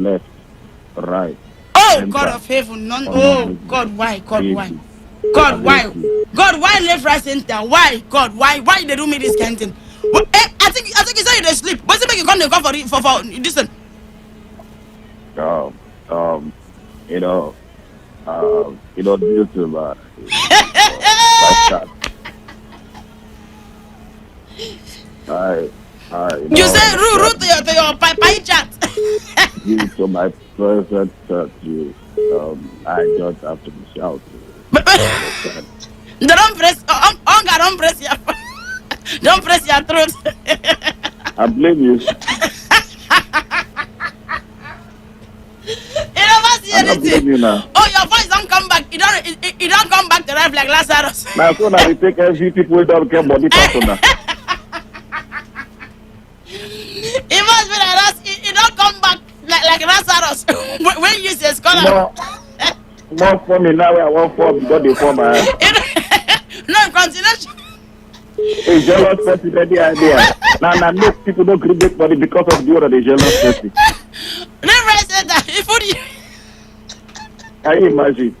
left, right. Oh, God of heaven, none. Oh, God, why? God, why? God, why? God, why left, right, center? Why? God, why? Why they do me this kind of thing? Well, I think you say you dey sleep. What's it make you come to go for this one? You know, due to my chat. You say root to your pie chat. Due to my present you, I just have to be shouting. Don't press. Don't press your. Don't press your throat. I blame you. You never see anything. You now. Oh, your voice don't come back. It don't come back to life like Lazarus. My phone, I take every people don't get body personal. It must be like that. It don't come back like Lazarus. When you say scholar. More for me now. I want for because they for my. No continuation. A jealous person, the idea. Now, make people don't create money because of the other jealous person. Never said that. If you. Can you imagine?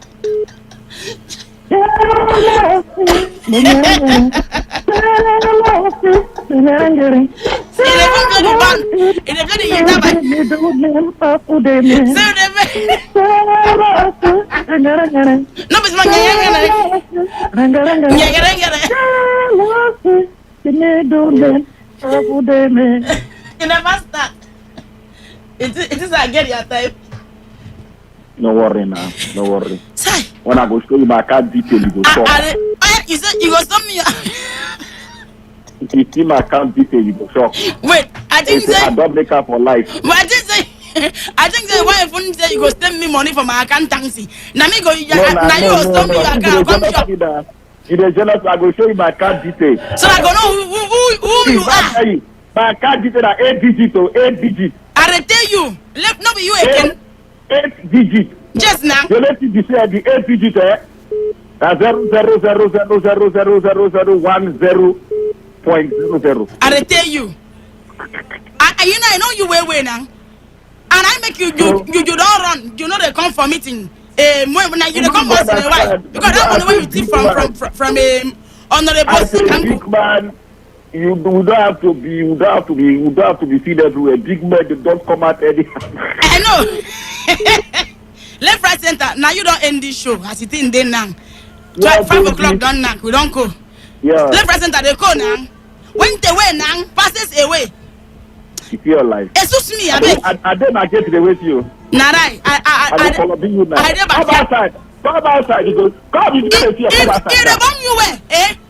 It is I get your time. No worry now. No worry. When I go show you my card detail, you go shop. You said you go stop me. If you see my account detail, you go shop. Wait, I think say I don't make up for life. But I think say why phone say you go send me money for my account taxi. Now me go you go stop me your account. Come shop. You dey jealous, I go show you my card detail. So I go know who you are. My card detail are 8 digits to 8 digits. I tell you, let not be you again. 8 digits. Just now. You let it be said the 8 digits, eh? 000000010.00. I tell you. I know you way now. And I make you don't run. You know they come for meeting. Now you come once in a while. Because that one way you take from honorable big man. You don't have to be seen everywhere. Big man, they don't come out anyhow. I know. Left, right, center. Now you don't end this show as it in there now. 5 o'clock done now. We don't go. Yeah. Left, right, center. They go now. When they way now, passes away. If you're alive. Excuse me, I beg. I don't get to the way to you. Nah, right. I follow you now. Come outside. You go. Come. You get here. Come outside. If the bomb you wear,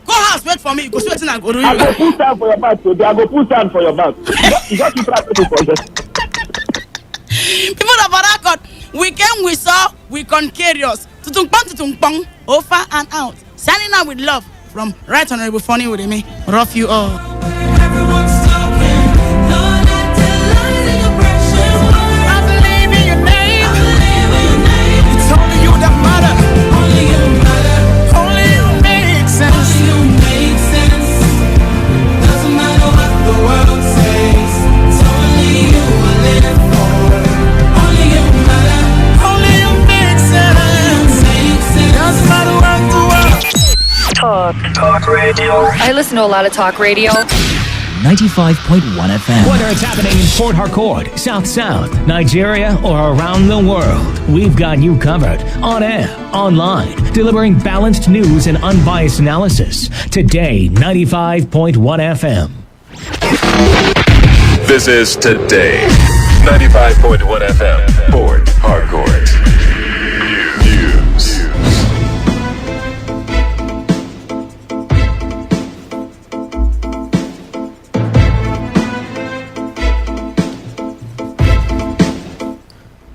go house. Wait for me. Go sweating and go do you. I go put down for your mouth today. I go put down for your mouth. You got to try to forget. People of Barakot, we came, we saw, we concurious. Tutung over and out. Signing out with love from Right Honorable Funny with me. Rough you all. Everyone's talking. Lord, I tell lies in your precious word. I believe in your name. I believe in your name. It's only you that matter. Only you matter. Only you make sense. Only you make sense. Doesn't matter what the world says. It's only you I live for. Only you matter. Only you make sense. Doesn't matter what the world. Talk radio. I listen to a lot of talk radio. 95.1 FM. Whether it's happening in Port Harcourt, South, Nigeria, or around the world, we've got you covered. On air, online, delivering balanced news and unbiased analysis. Today, 95.1 FM. This is Today, 95.1 FM, Port Harcourt. News.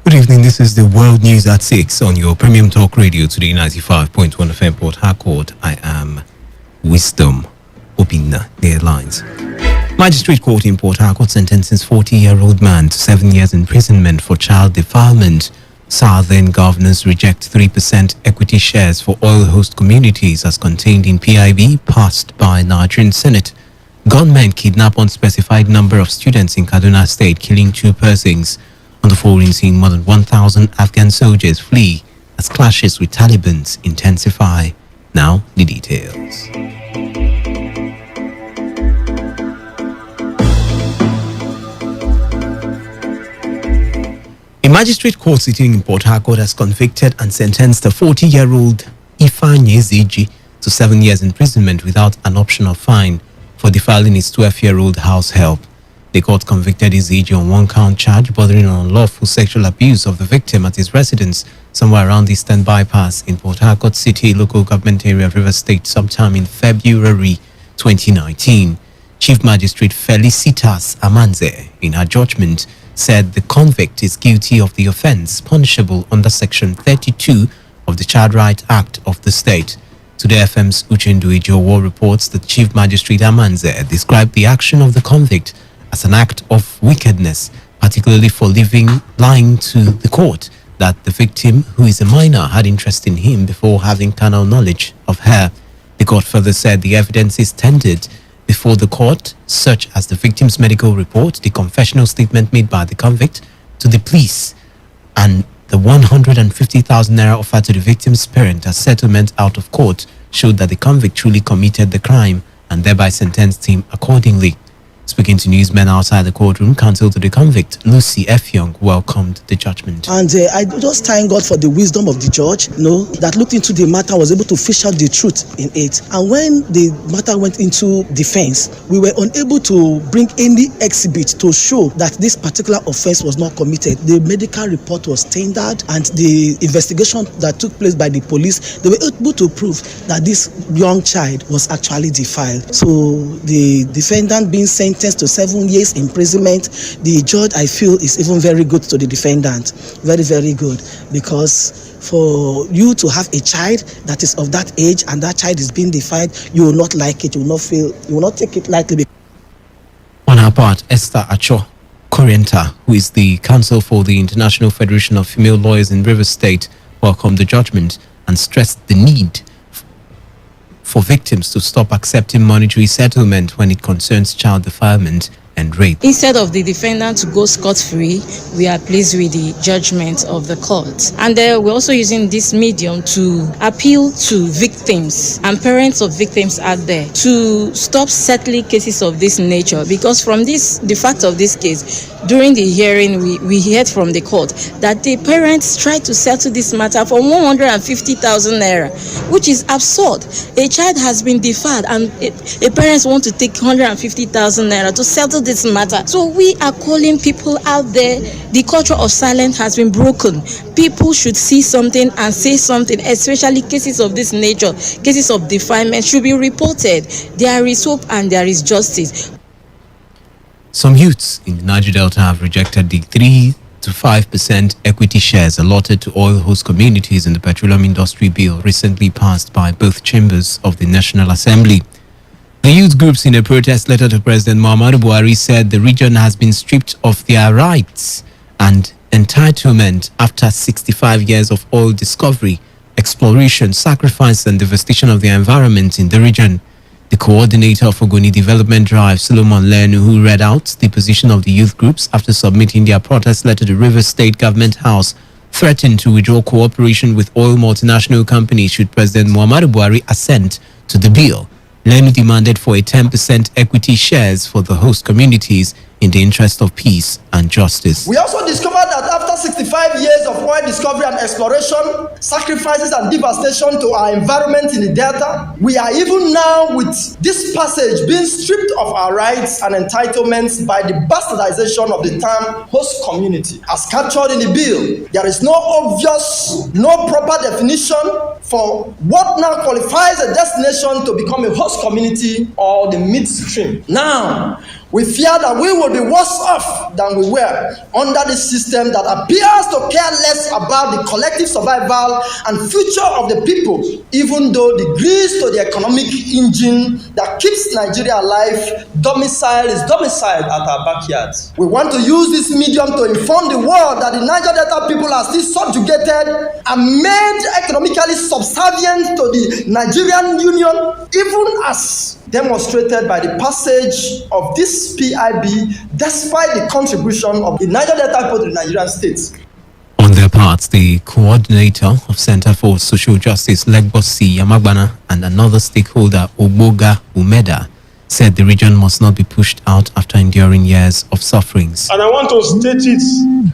Good evening, this is the World News at 6 on your Premium Talk Radio today, 95.1 FM Port Harcourt. I am Wisdom Obinna, the headlines. Magistrate Court in Port Harcourt sentences 40-year-old man to 7 years imprisonment for child defilement. Southern governors reject 3% equity shares for oil host communities as contained in PIB passed by Nigerian Senate. Gunmen kidnap unspecified number of students in Kaduna State, killing 2 persons. On the foreign scene, more than 1,000 Afghan soldiers flee as clashes with Taliban intensify. Now, the details. A magistrate court sitting in Port Harcourt has convicted and sentenced a 40-year-old Ifeanyi Eziji to 7 years imprisonment without an option of fine for defiling his 12-year-old house help. The court convicted Eziji on one count charge bordering on unlawful sexual abuse of the victim at his residence somewhere around the Eastern Bypass in Port Harcourt City, local government area of Rivers State, sometime in February 2019. Chief Magistrate Felicitas Amanze, in her judgment, said the convict is guilty of the offence punishable under Section 32 of the Child Rights Act of the state. Today FM's Uchendu Ijowo reports that Chief Magistrate Amanze described the action of the convict as an act of wickedness, particularly for lying to the court that the victim, who is a minor, had interest in him before having carnal knowledge of her. The court further said the evidence is tendered before the court, such as the victim's medical report, the confessional statement made by the convict to the police, and the 150,000 naira offered to the victim's parent as settlement out of court, showed that the convict truly committed the crime and thereby sentenced him accordingly. Speaking to newsmen outside the courtroom, counsel to the convict, Lucy F. Young, welcomed the judgment. And I just thank God for the wisdom of the judge, that looked into the matter, was able to fish out the truth in it. And when the matter went into defense, we were unable to bring any exhibit to show that this particular offense was not committed. The medical report was tendered, and the investigation that took place by the police, they were able to prove that this young child was actually defiled. So the defendant being sentenced to 7 years imprisonment, the judge, I feel, is even very good to the defendant. Very, very good. Because for you to have a child that is of that age and that child is being defiled, you will not like it, you will not take it lightly. On her part, Esther Acho Corrienta, who is the counsel for the International Federation of Female Lawyers in Rivers State, welcomed the judgment and stressed the need for victims to stop accepting monetary settlement when it concerns child defilement and rape. Instead of the defendant to go scot-free, we are pleased with the judgment of the court. And we're also using this medium to appeal to victims and parents of victims out there to stop settling cases of this nature, because from the fact of this case, during the hearing, we heard from the court that the parents tried to settle this matter for 150,000 naira, which is absurd. A child has been defiled and a parents want to take 150,000 naira to settle this matter. So we are calling people out there. The culture of silence has been broken. People should see something and say something, especially cases of this nature, cases of defilement should be reported. There is hope and there is justice. Some youths in the Niger Delta have rejected the 3 to 5% equity shares allotted to oil host communities in the petroleum industry bill recently passed by both chambers of the National Assembly. The youth groups, in a protest letter to President Muhammadu Buhari, said the region has been stripped of their rights and entitlement after 65 years of oil discovery, exploration, sacrifice and devastation of the environment in the region. The coordinator of Ogoni Development Drive, Solomon Lenu, who read out the position of the youth groups after submitting their protest letter to Rivers State Government House, threatened to withdraw cooperation with oil multinational companies should President Muhammadu Buhari assent to the bill. Lenu demanded for a 10% equity shares for the host communities in the interest of peace and justice. We also discovered that after 65 years of oil discovery and exploration, sacrifices and devastation to our environment in the Delta, we are even now with this passage being stripped of our rights and entitlements by the bastardization of the term host community. As captured in the bill, there is no proper definition for what now qualifies a destination to become a host community or the midstream. Now, we fear that we will be worse off than we were under this system that appears to care less about the collective survival and future of the people, even though the grease to the economic engine that keeps Nigeria alive is domiciled at our backyards. We want to use this medium to inform the world that the Niger Delta people are still subjugated and made economically subservient to the Nigerian Union, even as demonstrated by the passage of this PIB despite the contribution of the Niger Delta people to the Nigerian state. On their part, the coordinator of Center for Social Justice, Legbosi Yamagbana, and another stakeholder, Ogboga Umeda, said the region must not be pushed out after enduring years of sufferings. And I want to state it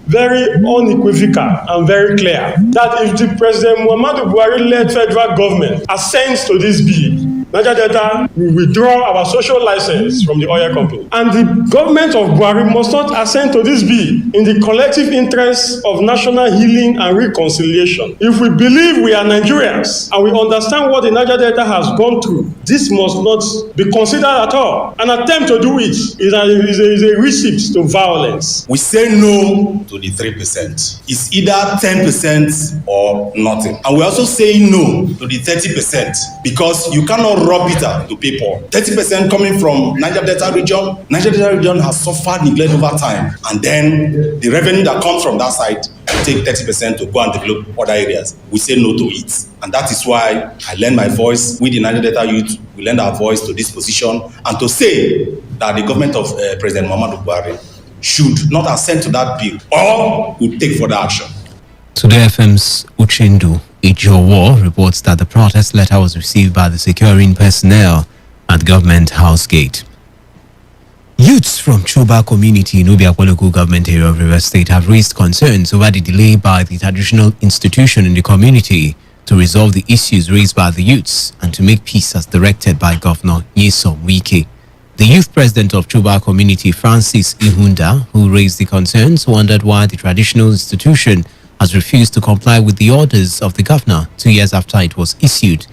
very unequivocal and very clear that if the President Muhammadu Buhari-led federal government assents to this bill, Niger Delta will withdraw our social license from the oil company. And the government of Buhari must not assent to this bill in the collective interest of national healing and reconciliation. If we believe we are Nigerians and we understand what the Niger Delta has gone through, this must not be considered at all. An attempt to do it is a receipt to violence. We say no to the 3%. It's either 10% or nothing. And we also say no to the 30% because you cannot rob it out to people. 30% coming from Niger Delta region. Niger Delta region has suffered neglect over time. And then the revenue that comes from that side, we take 30% to go and develop other areas. We say no to it. And that is why I lend my voice with the Niger Delta youth. We lend our voice to this position and to say that the government of President Muhammadu Buhari should not assent to that bill or will take further action. Today FM's Uchendu Ijowo reports that the protest letter was received by the securing personnel at Government House Gate. Youths from Choba community in Obiakwa local government area of Rivers State have raised concerns over the delay by the traditional institution in the community to resolve the issues raised by the youths and to make peace as directed by Governor Nyesom Wike. The youth president of Choba community, Francis Ihunda, who raised the concerns, wondered why the traditional institution has refused to comply with the orders of the governor 2 years after it was issued.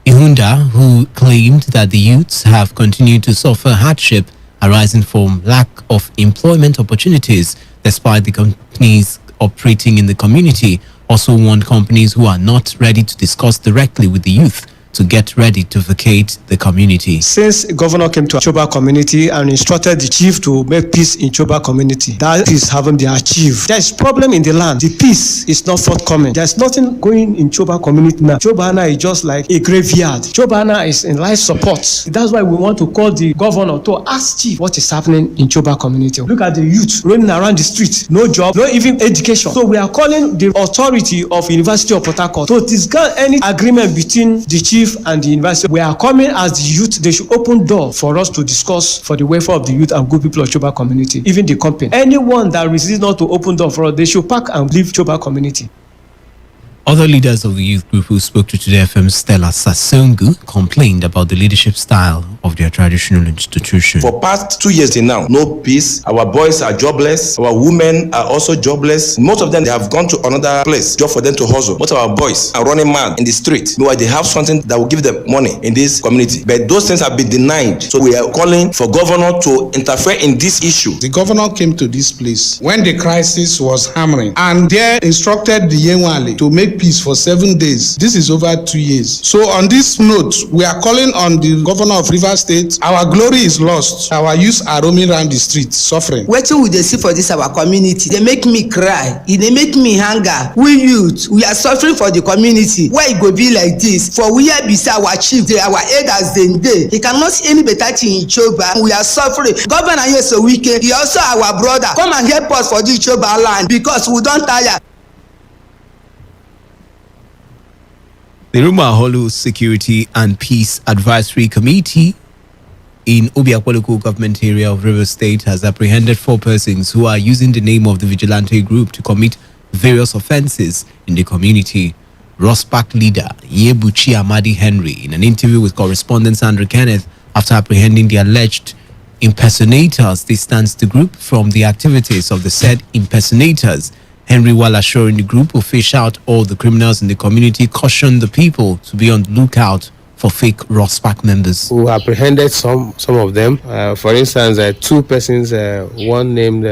Ihunda, who claimed that the youths have continued to suffer hardship arising from lack of employment opportunities despite the companies operating in the community, also warned companies who are not ready to discuss directly with the youth to get ready to vacate the community. Since the governor came to Choba community and instructed the chief to make peace in Choba community, that peace haven't been achieved. There is problem in the land. The peace is not forthcoming. There's nothing going in Choba community now. Chobana is just like a graveyard. Chobana is in life support. That's why we want to call the governor to ask chief what is happening in Choba community. Look at the youth running around the street, no job, no even education. So we are calling the authority of University of Port Harcourt to discuss any agreement between the chief and the university. We are coming as the youth. They should open door for us to discuss for the welfare of the youth and good people of Choba community, even the company. Anyone that resists not to open door for us, they should pack and leave Choba community. Other leaders of the youth group who spoke to Today FM's Stella Sasongu complained about the leadership style of their traditional institution. For past 2 years now, no peace. Our boys are jobless. Our women are also jobless. Most of them, they have gone to another place just for them to hustle. Most of our boys are running mad in the street. Meanwhile, they have something that will give them money in this community. But those things have been denied. So we are calling for governor to interfere in this issue. The governor came to this place when the crisis was hammering and they instructed the Yenwale to make peace for 7 days. This is over 2 years. So on this note, we are calling on the governor of Rivers State. Our glory is lost. Our youth are roaming around the streets, suffering. Wetin we dey see for this our community, they make me cry. They make me hunger. We youth, we are suffering for the community. Why it go be like this? For we are beside our chief, our elders dey. He cannot see any better thing in Choba. We are suffering. Governor Nyesom Wike, he also our brother. Come and help us for this Choba land because we don't tire. The Rumaholu Security and Peace Advisory Committee in Obiakwa local government area of Rivers State has apprehended 4 persons who are using the name of the vigilante group to commit various offences in the community. Rospak leader Yebuchi Amadi Henry, in an interview with correspondent Sandra Kenneth, after apprehending the alleged impersonators, distanced the group from the activities of the said impersonators. Henry, while assuring the group will fish out all the criminals in the community, cautioned the people to be on the lookout for fake Rospak members. We apprehended some of them. For instance, 2 persons, one named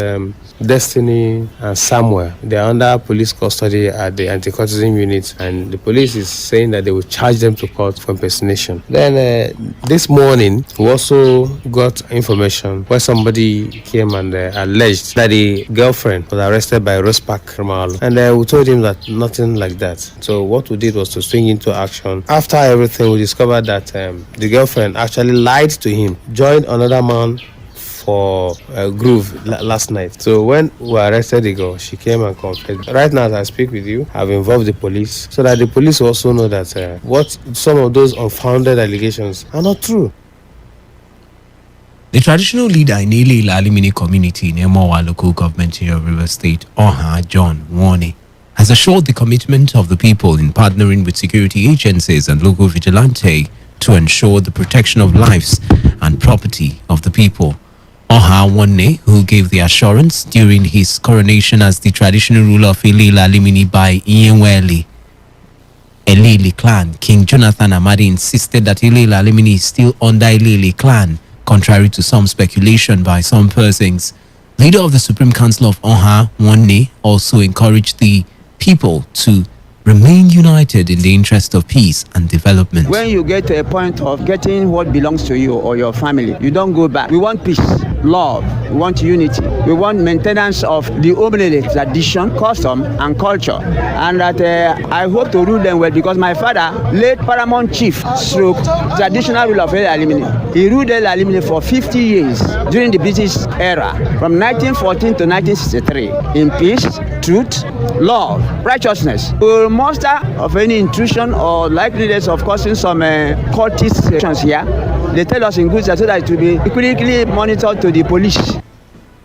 Destiny and Samuel. They are under police custody at the anti-cultism unit, and the police is saying that they will charge them to court for impersonation. Then this morning, we also got information where somebody came and alleged that the girlfriend was arrested by Rospark Kramalu, and we told him that nothing like that. So what we did was to swing into action. After everything, we discovered that the girlfriend actually lied to him, joined another man for a groove last night. So when we arrested the girl, she came and confessed. Right now, as I speak with you, I've involved the police so that the police also know that what some of those unfounded allegations are not true. The traditional leader in Ile Lalimini community in Emowa local government area of River State, Oha John Warne, has assured the commitment of the people in partnering with security agencies and local vigilante to ensure the protection of lives and property of the people. Oha Wanne, who gave the assurance during his coronation as the traditional ruler of Ile Lalimini by Iyenwele Elili clan, King Jonathan Amadi insisted that Ile Lalimini is still under Elili clan, contrary to some speculation by some persons. Leader of the Supreme Council of Oha Wanne also encouraged the people to remain united in the interest of peace and development. When you get to a point of getting what belongs to you or your family, you don't go back. We want peace, love, we want unity, we want maintenance of the Omenele tradition, custom, and culture. And that I hope to rule them well, because my father, late paramount chief, stroke traditional ruler of El Alimini. He ruled El Alimini for 50 years during the British era, from 1914 to 1963, in peace, truth, love, righteousness. We will muster of any intrusion or likeliness of causing some cultist actions here. They tell us in good so that it will be quickly monitored to the police.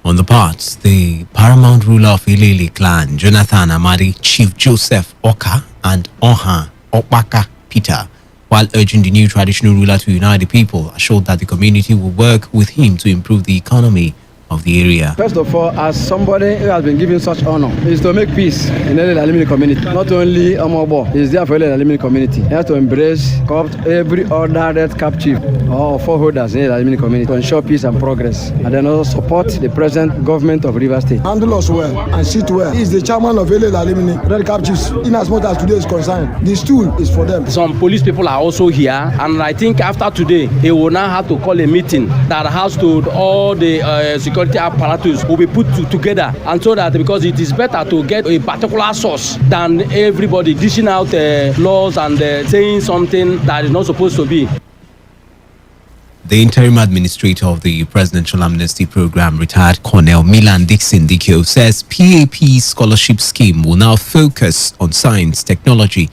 On the part, the paramount ruler of Ilele clan, Jonathan Amadi, Chief Joseph Oka, and Oha Opaka Peter, while urging the new traditional ruler to unite the people, assured that the community will work with him to improve the economy of the area. First of all, as somebody who has been given such honor, is to make peace in the Alimini community. Not only Amobo is there for the Alimini community. He has to embrace, corrupt every other red cap chief or foreholders in the Alimini community to ensure peace and progress, and then also support the present government of River State. Handle us well and sit well. He is the chairman of the Alimini red cap chiefs. In as much as today is concerned, the stool is for them. Some police people are also here, and I think after today, he will now have to call a meeting that has to all the security apparatus will be put together, and so that, because it is better to get a particular source than everybody dishing out laws and saying something that is not supposed to be. The interim administrator of the Presidential Amnesty Program, retired Colonel Milan Dixon Dikio, says PAP's scholarship scheme will now focus on science, technology,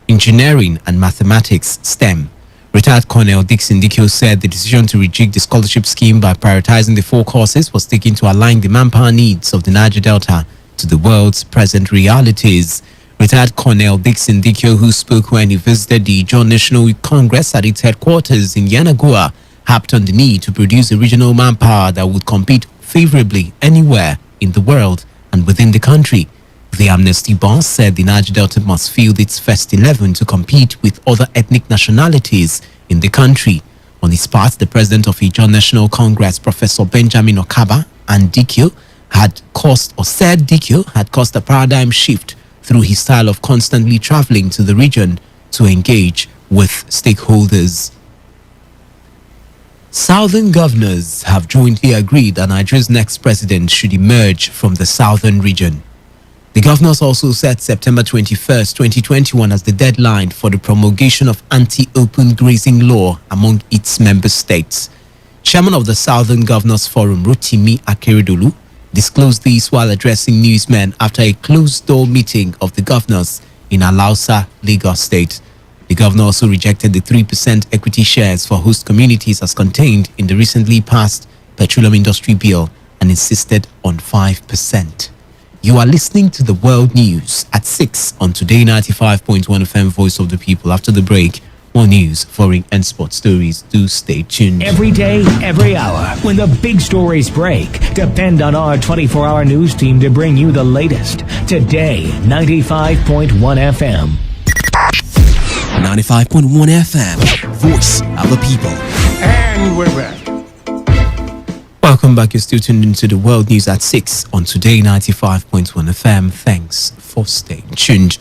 engineering and mathematics, STEM. Retired Colonel Dixon Dikio said the decision to rejig the scholarship scheme by prioritizing the 4 courses was taken to align the manpower needs of the Niger Delta to the world's present realities. Retired Colonel Dixon Dikio, who spoke when he visited the John National Congress at its headquarters in Yanagua, harped on the need to produce a regional manpower that would compete favorably anywhere in the world and within the country. The Amnesty boss said the Niger Delta must field its first 11 to compete with other ethnic nationalities in the country. On his part, the president of the John National Congress, Professor Benjamin Okaba, and Dikio said Dikio had caused a paradigm shift through his style of constantly traveling to the region to engage with stakeholders. Southern governors have jointly agreed that Nigeria's next president should emerge from the southern region. The governors also set September 21st, 2021 as the deadline for the promulgation of anti-open grazing law among its member states. Chairman of the Southern Governors Forum, Rotimi Akeredolu, disclosed this while addressing newsmen after a closed-door meeting of the governors in Alausa, Lagos State. The governor also rejected the 3% equity shares for host communities as contained in the recently passed Petroleum Industry Bill and insisted on 5%. You are listening to the World News at 6 on Today 95.1 FM, Voice of the People. After the break, more news, foreign and sports stories. Do stay tuned. Every day, every hour, when the big stories break, depend on our 24-hour news team to bring you the latest. Today 95.1 FM. 95.1 FM, Voice of the People. And we're back. Welcome back. You're still tuned into the World News at 6 on Today 95.1 FM. Thanks for staying tuned.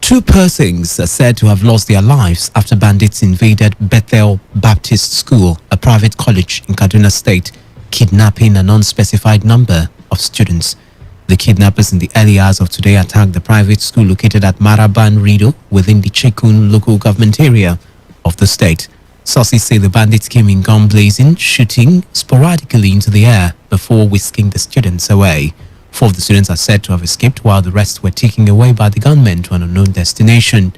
2 persons are said to have lost their lives after bandits invaded Bethel Baptist School, a private college in Kaduna State, kidnapping an unspecified number of students. The kidnappers in the early hours of today attacked the private school located at Maraban Rido within the Chekun local government area of the state. Sources say the bandits came in gun blazing, shooting sporadically into the air before whisking the students away. 4 of the students are said to have escaped while the rest were taken away by the gunmen to an unknown destination.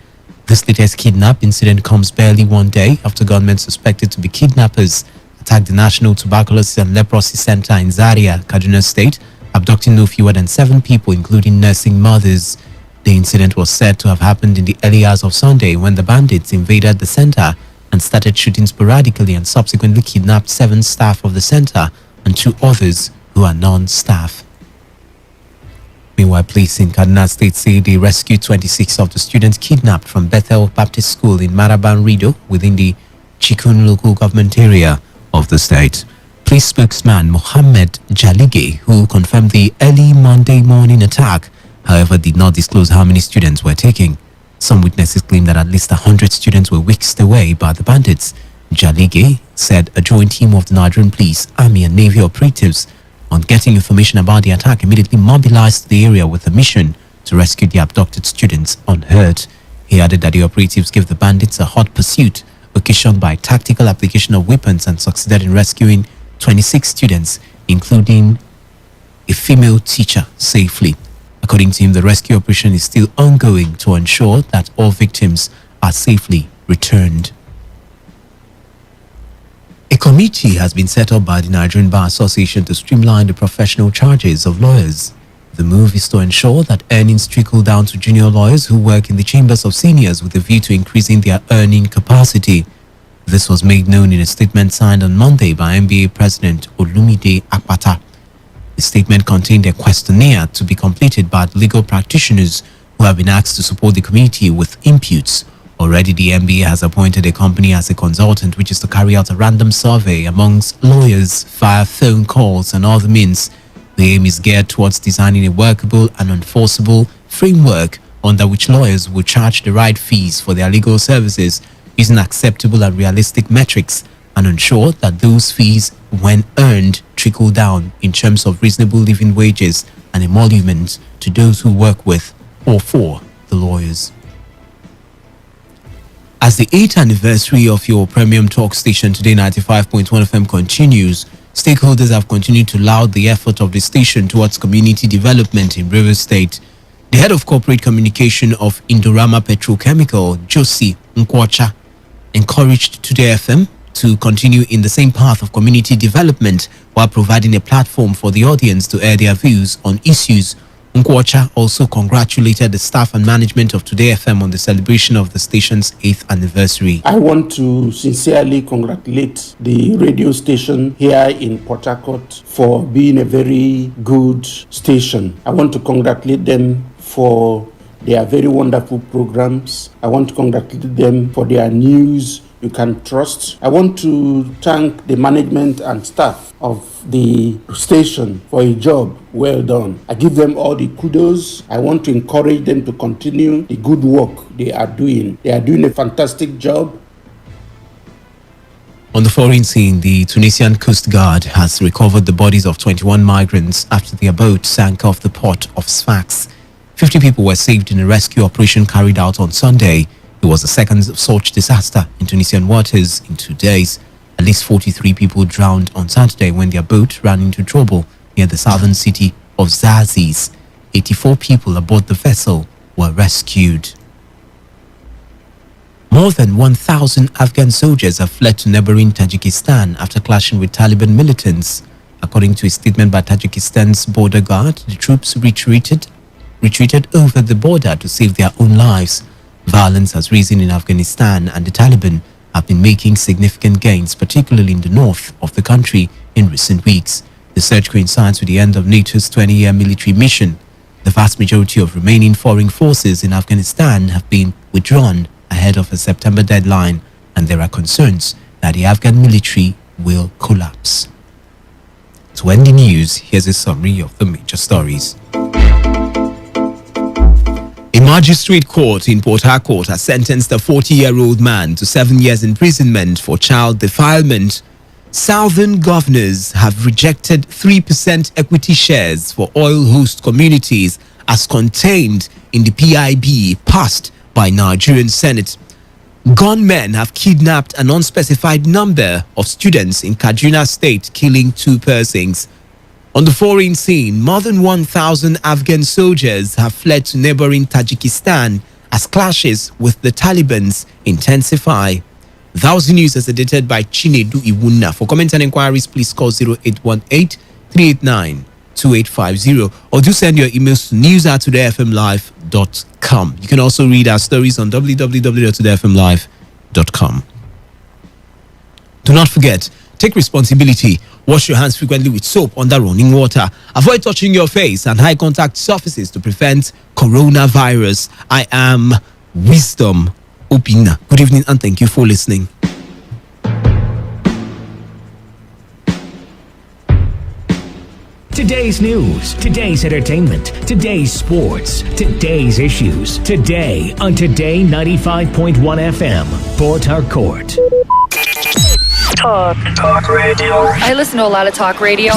This latest kidnap incident comes barely 1 day after gunmen suspected to be kidnappers attacked the National Tuberculosis and Leprosy Center in Zaria, Kaduna State, abducting no fewer than 7 people, including nursing mothers. The incident was said to have happened in the early hours of Sunday when the bandits invaded the center and started shooting sporadically and subsequently kidnapped 7 staff of the center and 2 others who are non-staff. Meanwhile, police in Kaduna State say they rescued 26 of the students kidnapped from Bethel Baptist School in Maraban Rido within the Chikun local government area of the state. Police spokesman Mohammed Jalige, who confirmed the early Monday morning attack, however, did not disclose how many students were taken. Some witnesses claim that at least 100 students were whisked away by the bandits. Jalige said a joint team of the Nigerian police, army and navy operatives on getting information about the attack immediately mobilized the area with a mission to rescue the abducted students unhurt. He added that the operatives gave the bandits a hot pursuit occasioned by tactical application of weapons and succeeded in rescuing 26 students, including a female teacher, safely. According to him, the rescue operation is still ongoing to ensure that all victims are safely returned. A committee has been set up by the Nigerian Bar Association to streamline the professional charges of lawyers. The move is to ensure that earnings trickle down to junior lawyers who work in the chambers of seniors with a view to increasing their earning capacity. This was made known in a statement signed on Monday by NBA President Olumide Akpata. The statement contained a questionnaire to be completed by legal practitioners who have been asked to support the committee with inputs. Already, the NBA has appointed a company as a consultant, which is to carry out a random survey amongst lawyers via phone calls and other means. The aim is geared towards designing a workable and enforceable framework under which lawyers will charge the right fees for their legal services using acceptable and realistic metrics and ensure that those fees, when earned, trickle down in terms of reasonable living wages and emolument to those who work with or for the lawyers. As the 8th anniversary of your premium talk station Today 95.1 FM continues, stakeholders have continued to laud the effort of the station towards community development in Rivers State. The head of corporate communication of Indorama Petrochemical, Josie Nkwacha, encouraged Today FM to continue in the same path of community development while providing a platform for the audience to air their views on issues. Nkwacha also congratulated the staff and management of Today FM on the celebration of the station's 8th anniversary. I want to sincerely congratulate the radio station here in Port Harcourt for being a very good station. I want to congratulate them for their very wonderful programs. I want to congratulate them for their news you can trust. I want to thank the management and staff of the station for a job well done. I give them all the kudos. I want to encourage them to continue the good work they are doing. They are doing a fantastic job. On the foreign scene, the Tunisian Coast Guard has recovered the bodies of 21 migrants after their boat sank off the port of Sfax. 50 people were saved in a rescue operation carried out on Sunday. It was the second such disaster in Tunisian waters in 2 days. At least 43 people drowned on Saturday when their boat ran into trouble near the southern city of Zaziz. 84 people aboard the vessel were rescued. More than 1,000 Afghan soldiers have fled to neighboring Tajikistan after clashing with Taliban militants. According to a statement by Tajikistan's border guard, the troops retreated over the border to save their own lives. Violence has risen in Afghanistan and the Taliban have been making significant gains, particularly in the north of the country in recent weeks. The surge coincides with the end of NATO's 20-year military mission. The vast majority of remaining foreign forces in Afghanistan have been withdrawn ahead of a September deadline, and there are concerns that the Afghan military will collapse. To end the news, here's a summary of the major stories. A magistrate court in Port Harcourt has sentenced a 40-year-old man to 7 years imprisonment for child defilement. Southern governors have rejected 3% equity shares for oil host communities as contained in the PIB passed by Nigerian Senate. Gunmen have kidnapped an unspecified number of students in Kaduna State, killing 2 persons. On the foreign scene, more than 1,000 Afghan soldiers have fled to neighboring Tajikistan as clashes with the Taliban intensify. That was the news as edited by Chinedu Iwuna. For comments and inquiries, please call 0818-389-2850 or do send your emails to news@todayfmlive.com. You can also read our stories on www.todayfmlive.com. Do not forget, take responsibility. Wash your hands frequently with soap under running water. Avoid touching your face and high contact surfaces to prevent coronavirus. I am Wisdom Opina. Good evening and thank you for listening. Today's news, today's entertainment, today's sports, today's issues. Today on Today 95.1 FM, Port Harcourt. Talk radio. I listen to a lot of talk radio.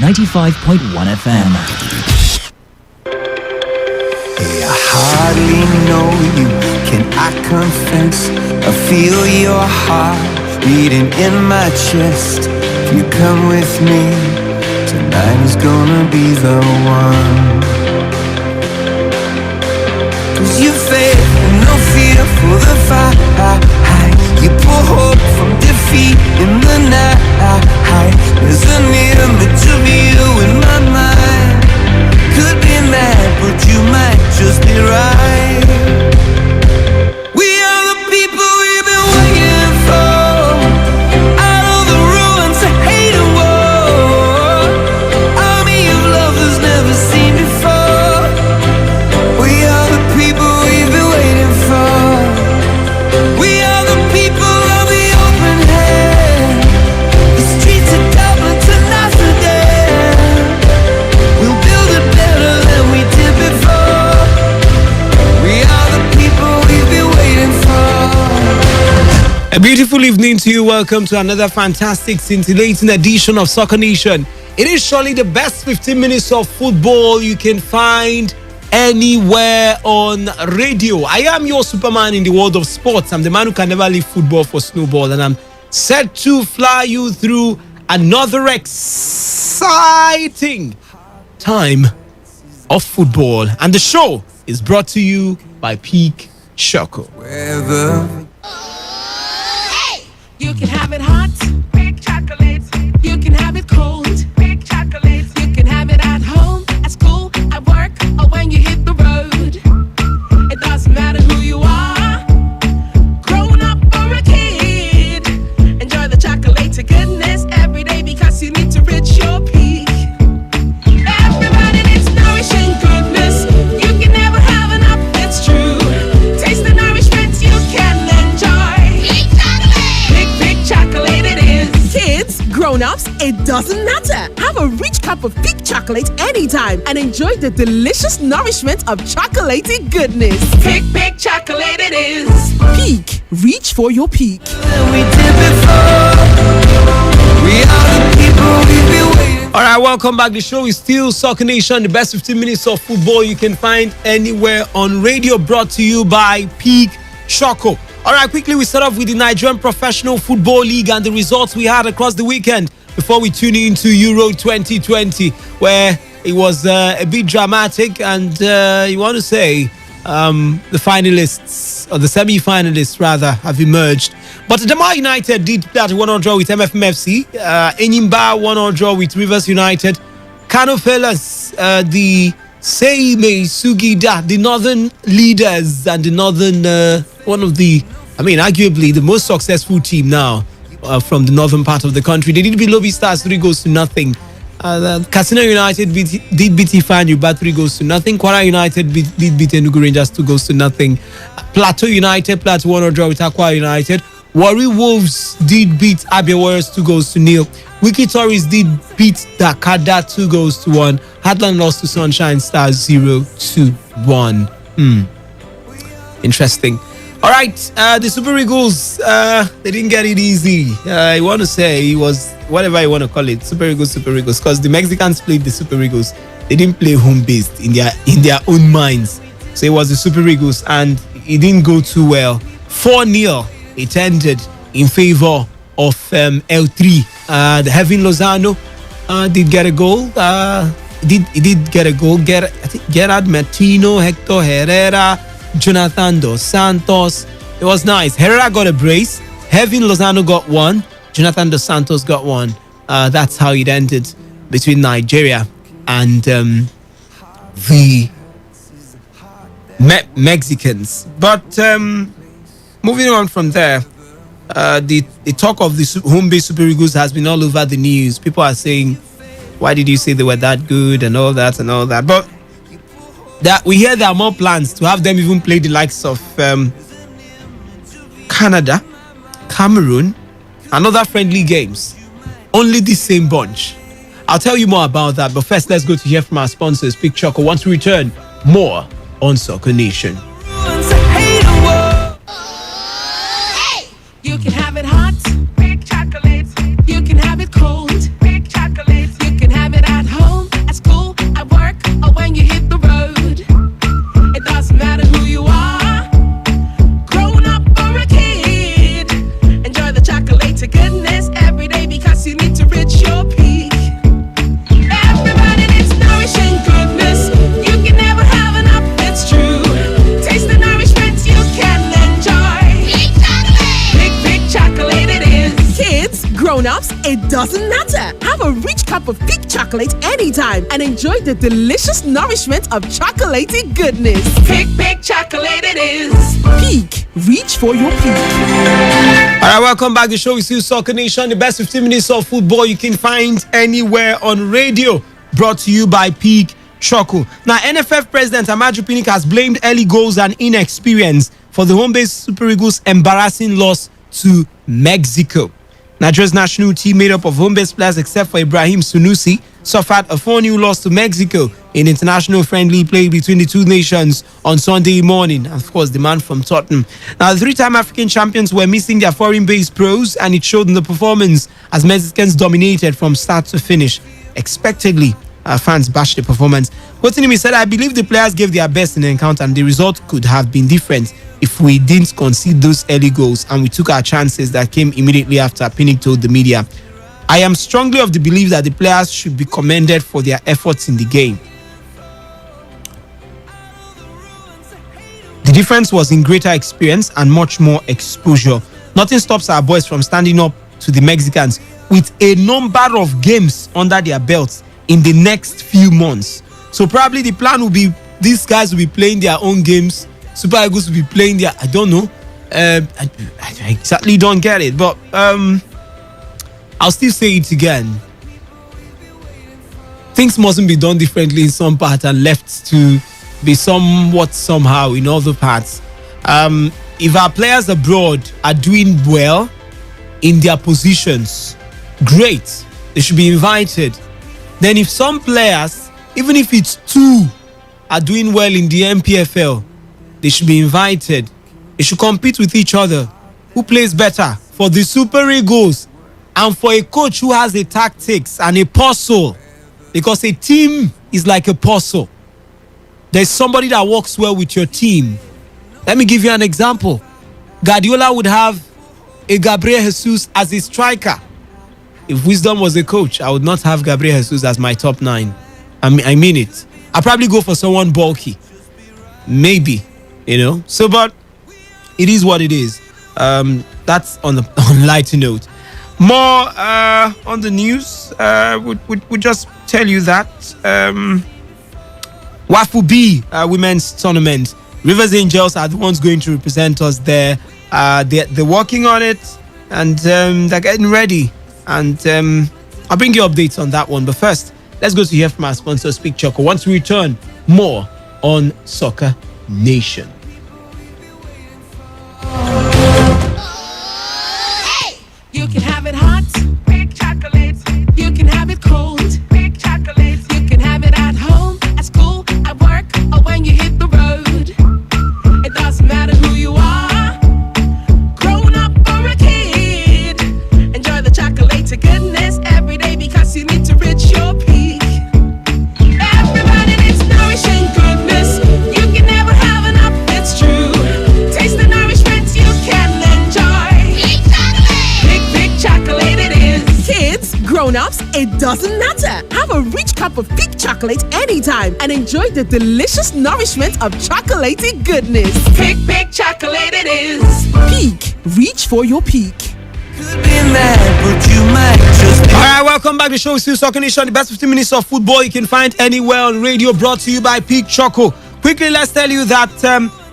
95.1 FM. I hardly know you, can I confess? I feel your heart beating in my chest. If you come with me, tonight is gonna be the one. 'Cause you faith and no fear for the fight. You pull hope from defeat in the night. There's an image of you in my mind. Could be mad, but you might just be right. We are the people we've been waiting for. Out of the ruins of hate and war. Army of lovers never seen before. We are the people we've been waiting for. We are the people of the open hand. The streets of Dublin to Amsterdam. We'll build it better than we did before. We are the people we've been waiting for. A beautiful evening to you. Welcome to another fantastic, scintillating edition of Soccer Nation. It is surely the best 15 minutes of football you can find anywhere on radio. I am your Superman in the world of sports. I'm the man who can never leave football for snowball, and I'm set to fly you through another exciting time of football. And the show is brought to you by Peak Choco. You can have it hot, big chocolate. You can have it cold, big chocolate. You can have it at home, at school, at work, or when you hit the road. It doesn't matter who you are, grown up or a kid. Enjoy the chocolate to goodness every day because you need to reach your peak. Everybody needs nourishing goodness. You can never have enough, it's true. Taste the nourishment you can enjoy. Big chocolate it is. Kids, grown-ups, it doesn't matter. Have a rich cup of peak chocolate anytime and enjoy the delicious nourishment of chocolatey goodness. Big chocolate it is. Peak, reach for your peak. All right, welcome back. The show is still Soccer Nation, the best 15 minutes of football you can find anywhere on radio, brought to you by Peak Choco. All right, quickly, we start off with the Nigerian Professional Football League and the results we had across the weekend before we tune into Euro 2020, where it was a bit dramatic, and you want to say the finalists, or the semi-finalists rather, have emerged. But Dama United did that 1-1 draw with MFMFC. Enyimba 1-1 draw with Rivers United. Kano Fellas, the Seime Sugida, the northern leaders and the northern, one of the, arguably the most successful team now from the northern part of the country. They did beat Lobby Stars 3-0. Casino United did beat Ifanyu by 3-0. Kwara United did beat Enugu Rangers 2-0. Plateau United, Plateau 1-1 draw with Aqua United. Warri Wolves did beat Abia Warriors 2-0. Wiki Tories did beat Dakada 2-1. Heartland lost to Sunshine Stars 0-1. Interesting. All right, the Super Eagles, they didn't get it easy. I want to say it was whatever you want to call it, Super Eagles, because the Mexicans played the Super Eagles. They didn't play home-based in their own minds. So it was the Super Eagles, and it didn't go too well. 4-0, it ended in favor of L3. The Heaven Lozano did get a goal. He did get a goal. I think Gerard Martino, Hector Herrera, Jonathan Dos Santos. It was nice. Herrera got a brace. Heaven Lozano got one. Jonathan Dos Santos got one. That's how it ended between Nigeria and the Mexicans. But moving on from there, the talk of the home-based Super Eagles has been all over the news. People are saying, why did you say they were that good and all that and all that? But that we hear there are more plans to have them even play the likes of Canada, Cameroon, and other friendly games. Only the same bunch. I'll tell you more about that, but first let's go to hear from our sponsors, Big Choco. Once we return, more on Soccer Nation. You can have it hot, big chocolate. You can have it cold, big chocolate. You can have it at home, at school, at work, or when you hit the road. It doesn't matter who you are, grown up or a kid. Enjoy the chocolate to goodness every day because you need to reach your peak. Everybody needs nourishing goodness. You can never have enough, it's true. Taste the nourishment you can enjoy. Big chocolate! Big chocolate it is. Kids, grown-ups, it doesn't matter. Have a rich cup of peak chocolate anytime and enjoy the delicious nourishment of chocolatey goodness. Big chocolate it is. Peak. Reach for your peak. All right, welcome back. The show is still Soccer Nation, the best 15 minutes of football you can find anywhere on radio. Brought to you by Peak Choco. Now, NFF President Amaju Pinnick has blamed early goals and inexperience for the home-based Super Eagles' embarrassing loss to Mexico. Nigeria's national team, made up of home-based players except for Ibrahim Sunusi, suffered a 4-0 loss to Mexico in international friendly play between the two nations on Sunday morning. Of course, the man from Tottenham. Now, the three-time African champions were missing their foreign-based pros, and it showed in the performance as Mexicans dominated from start to finish. Expectedly, fans bashed the performance. Kotinimi said, I believe the players gave their best in the encounter and the result could have been different if we didn't concede those early goals and we took our chances that came immediately after. Pinnick told the media, I am strongly of the belief that the players should be commended for their efforts in the game. The difference was in greater experience and much more exposure. Nothing stops our boys from standing up to the Mexicans with a number of games under their belts in the next few months. So probably the plan will be these guys will be playing their own games. Super Eagles will be playing their, I don't know. I exactly don't get it, but I'll still say it again. Things mustn't be done differently in some parts and left to be somewhat somehow in other parts. If our players abroad are doing well in their positions, great. They should be invited. Then if some players, even if it's two, are doing well in the MPFL, they should be invited. They should compete with each other. Who plays better for the Super Eagles and for a coach who has the tactics and a puzzle? Because a team is like a puzzle. There's somebody that works well with your team. Let me give you an example. Guardiola would have a Gabriel Jesus as a striker. If Wisdom was a coach, I would not have Gabriel Jesus as my top 9. I mean it. I'll probably go for someone bulky. Maybe, So, but it is what it is. That's on lighter note. More on the news. Would just tell you that WAFU B women's tournament. Rivers Angels are the ones going to represent us there. They're working on it and they're getting ready. And I'll bring you updates on that one. But first, let's go to hear from our sponsor, Speak Choco. Once we return, more on Soccer Nation. You can have it hot, big chocolate. it doesn't matter. Have a rich cup of peak chocolate anytime and enjoy the delicious nourishment of chocolaty goodness. Peak chocolate it is. Peak. Reach for your peak. Alright, welcome back to the show. Still Soccer Nation, the best 15 minutes of football you can find anywhere on radio, brought to you by Peak Choco. Quickly, let's tell you that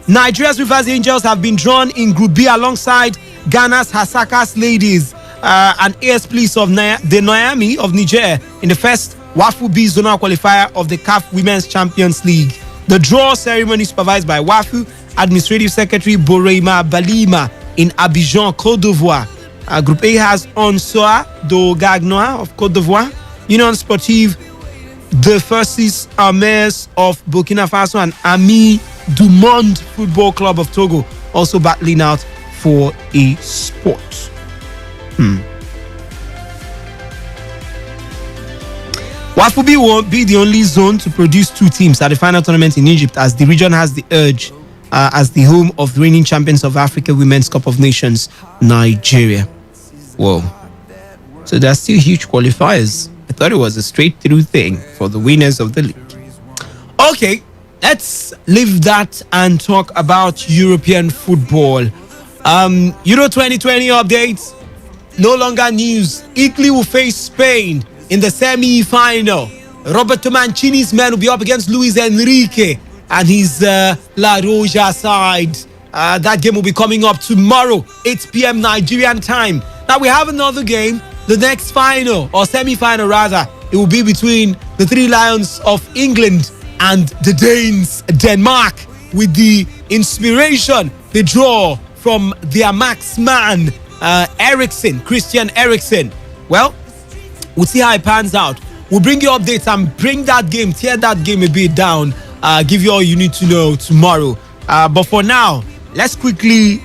Nigeria's Rivers Angels have been drawn in Group B alongside Ghana's Hasakas Ladies and AS Police of the Miami of Niger in the first WAFU B zonal qualifier of the CAF Women's Champions League. The draw ceremony supervised by WAFU Administrative Secretary Boreima Balima in Abidjan, Côte d'Ivoire. Group A has Onsoa do Gagnoa of Côte d'Ivoire, Union Sportive de Forces Armées of Burkina Faso, and Ami du Monde Football Club of Togo also battling out for a spot. WAFUB won't be the only zone to produce two teams at the final tournament in Egypt, as the region has the urge as the home of the reigning champions of Africa Women's Cup of Nations, Nigeria. Whoa. So there are still huge qualifiers. I thought it was a straight through thing for the winners of the league. Okay, let's leave that and talk about European football. Euro 2020 updates. No longer news. Italy will face Spain in the semi-final. Roberto Mancini's men will be up against Luis Enrique and his La Roja side. That game will be coming up tomorrow, 8 p.m. Nigerian time. Now we have another game, the next final, or semi-final rather. It will be between the Three Lions of England and the Danes, Denmark, with the inspiration, the draw from their max man, Christian Eriksen. Well, we'll see how it pans out. We'll bring you updates and bring that game, tear that game a bit down, give you all you need to know tomorrow. But for now, let's quickly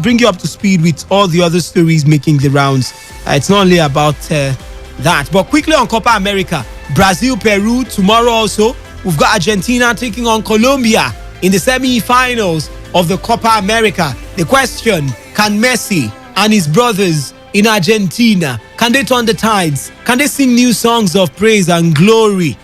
bring you up to speed with all the other stories making the rounds. It's not only about that, but quickly on Copa America, Brazil, Peru tomorrow also. We've got Argentina taking on Colombia in the semi-finals of the Copa America. The question, can Messi and his brothers in Argentina, can they turn the tides? Can they sing new songs of praise and glory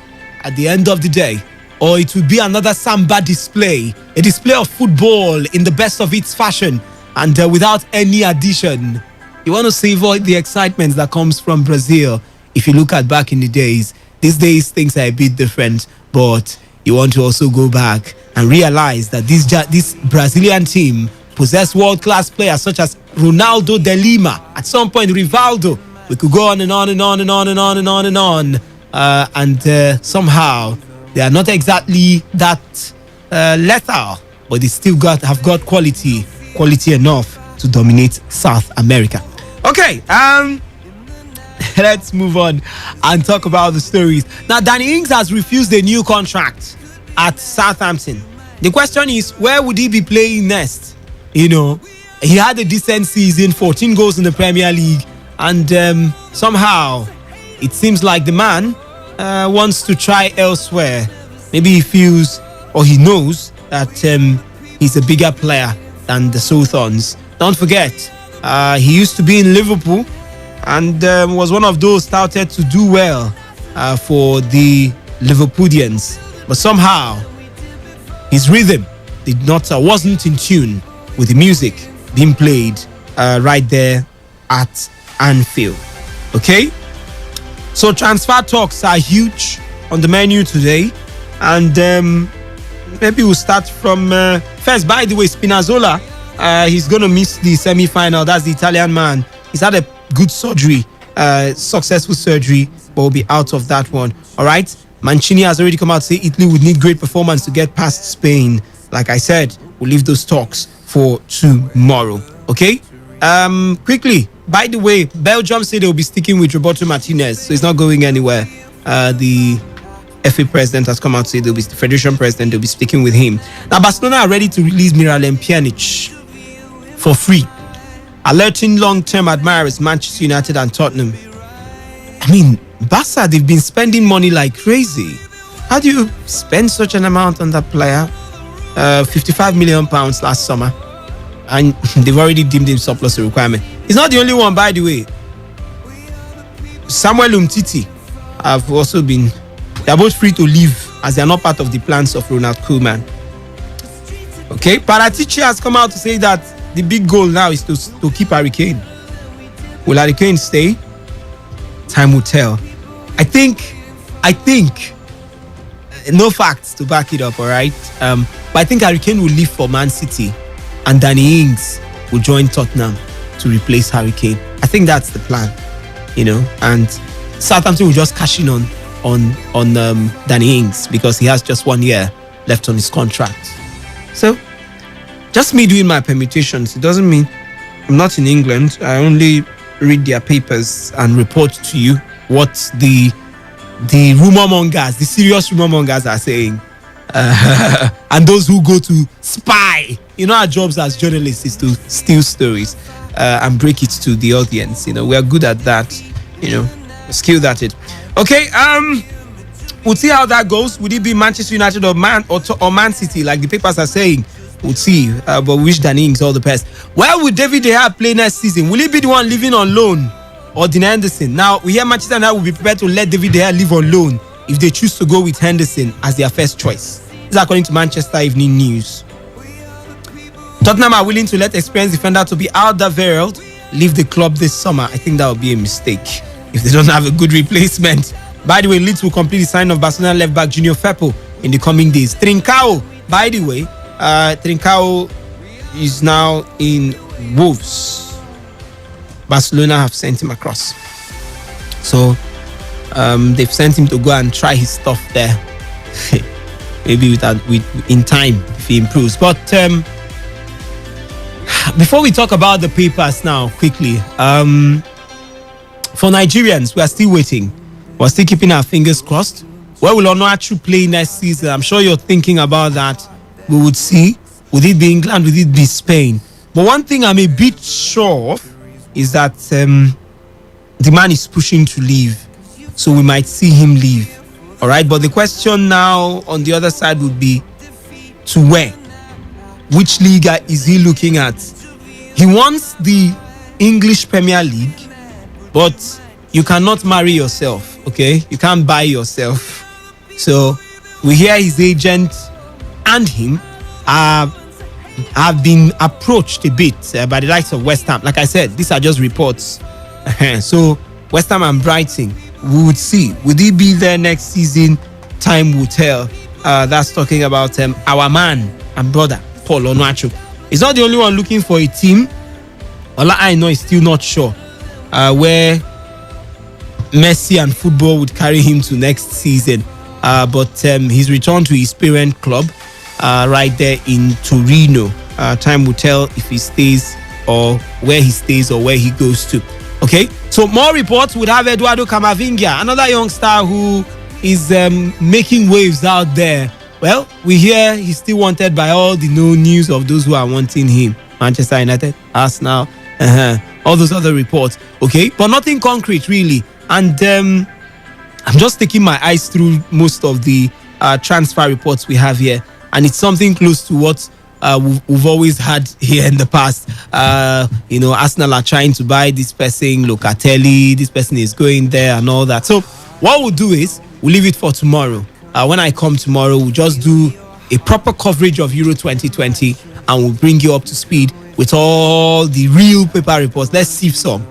at the end of the day? Or it will be another samba display, a display of football in the best of its fashion and without any addition. You want to savor the excitement that comes from Brazil. If you look at back in the days, these days things are a bit different, but you want to also go back and realize that this Brazilian team possess world-class players such as Ronaldo de Lima, at some point Rivaldo. We could go on and on and on and on and on and on and on. And somehow they are not exactly that lethal, but they still have got quality enough to dominate South America. Okay, let's move on and talk about the stories. Now, Danny Ings has refused a new contract at Southampton. The question is, where would he be playing next? You know, he had a decent season, 14 goals in the Premier League, and somehow it seems like the man wants to try elsewhere. Maybe he feels or he knows that he's a bigger player than the Southamptons. Don't forget, he used to be in Liverpool and was one of those touted to do well for the Liverpoolians. But somehow his rhythm wasn't in tune with the music being played right there at Anfield. Okay? So transfer talks are huge on the menu today, and maybe we'll start from first. By the way, Spinazzola, he's going to miss the semi-final. That's the Italian man. He's had a good surgery, successful surgery, but will be out of that one. All right? Mancini has already come out to say Italy would need great performance to get past Spain. Like I said, we'll leave those talks for tomorrow. Okay? Quickly, by the way, Belgium say they'll be sticking with Roberto Martinez, so he's not going anywhere. The FA president has come out to say the Federation president, they'll be sticking with him. Now, Barcelona are ready to release Miralem Pjanic for free, alerting long-term admirers Manchester United and Tottenham. I mean, Barca, they've been spending money like crazy. How do you spend such an amount on that player? £55 million last summer, and they've already deemed him surplus to requirement. He's not the only one, by the way. Samuel Umtiti have also been. They are both free to leave as they are not part of the plans of Ronald Koeman. Okay, Paratici has come out to say that the big goal now is to keep Harry Kane. Will Harry Kane stay? Time will tell. I think, no facts to back it up, all right? But I think Harry Kane will leave for Man City and Danny Ings will join Tottenham to replace Harry Kane. I think that's the plan, and Southampton will just cash in on Danny Ings because he has just 1 year left on his contract. So, just me doing my permutations. It doesn't mean I'm not in England. I only read their papers and report to you what the rumor mongers, the serious rumor mongers are saying. And those who go to spy. Our jobs as journalists is to steal stories and break it to the audience. We are good at that. Skilled at it. Okay, we'll see how that goes. Would it be Manchester United or Man City, like the papers are saying? We'll see. But we wish Danny Ings all the best. Where will David De Gea play next season? Will he be the one living on loan or Dean Henderson? Now, we hear Manchester United will be prepared to let David De Gea live on loan if they choose to go with Henderson as their first choice. This is according to Manchester Evening News. Tottenham are willing to let experienced defender to be Alderweireld leave the club this summer. I think that would be a mistake if they don't have a good replacement. By the way, Leeds will complete the signing of Barcelona left back Junior Firpo in the coming days. Trincao, by the way, Trincao is now in Wolves. Barcelona have sent him across. So they've sent him to go and try his stuff there. Maybe in time if he improves. But before we talk about the papers now, quickly, for Nigerians, we are still waiting. We're still keeping our fingers crossed. Where will Onuachu play next season? I'm sure you're thinking about that. We would see. Would it be England? Would it be Spain? But one thing I'm a bit sure of is that the man is pushing to leave. So we might see him leave. All right. But the question now on the other side would be to where? Which league is he looking at? He wants the English Premier League, but you cannot marry yourself, okay? You can't buy yourself. So we hear his agent and him have been approached a bit by the likes of West Ham. Like I said, these are just reports. So West Ham and Brighton, we would see. Would he be there next season? Time will tell. That's talking about our man and brother, Paul Onuachu. He's not the only one looking for a team. Ola I know is still not sure where Messi and football would carry him to next season. But he's returned to his parent club right there in Torino. Time will tell if he stays or where he stays or where he goes to. Okay, so more reports would have Eduardo Camavinga, another youngster who is making waves out there. Well, we hear he's still wanted by all the no news of those who are wanting him. Manchester United, Arsenal, all those other reports. Okay, but nothing concrete really. And I'm just taking my eyes through most of the transfer reports we have here. And it's something close to what we've always had here in the past. Arsenal are trying to buy this person, Locatelli, this person is going there and all that. So what we'll do is we'll leave it for tomorrow. When I come tomorrow, we'll just do a proper coverage of Euro 2020 and we'll bring you up to speed with all the real paper reports. Let's sieve some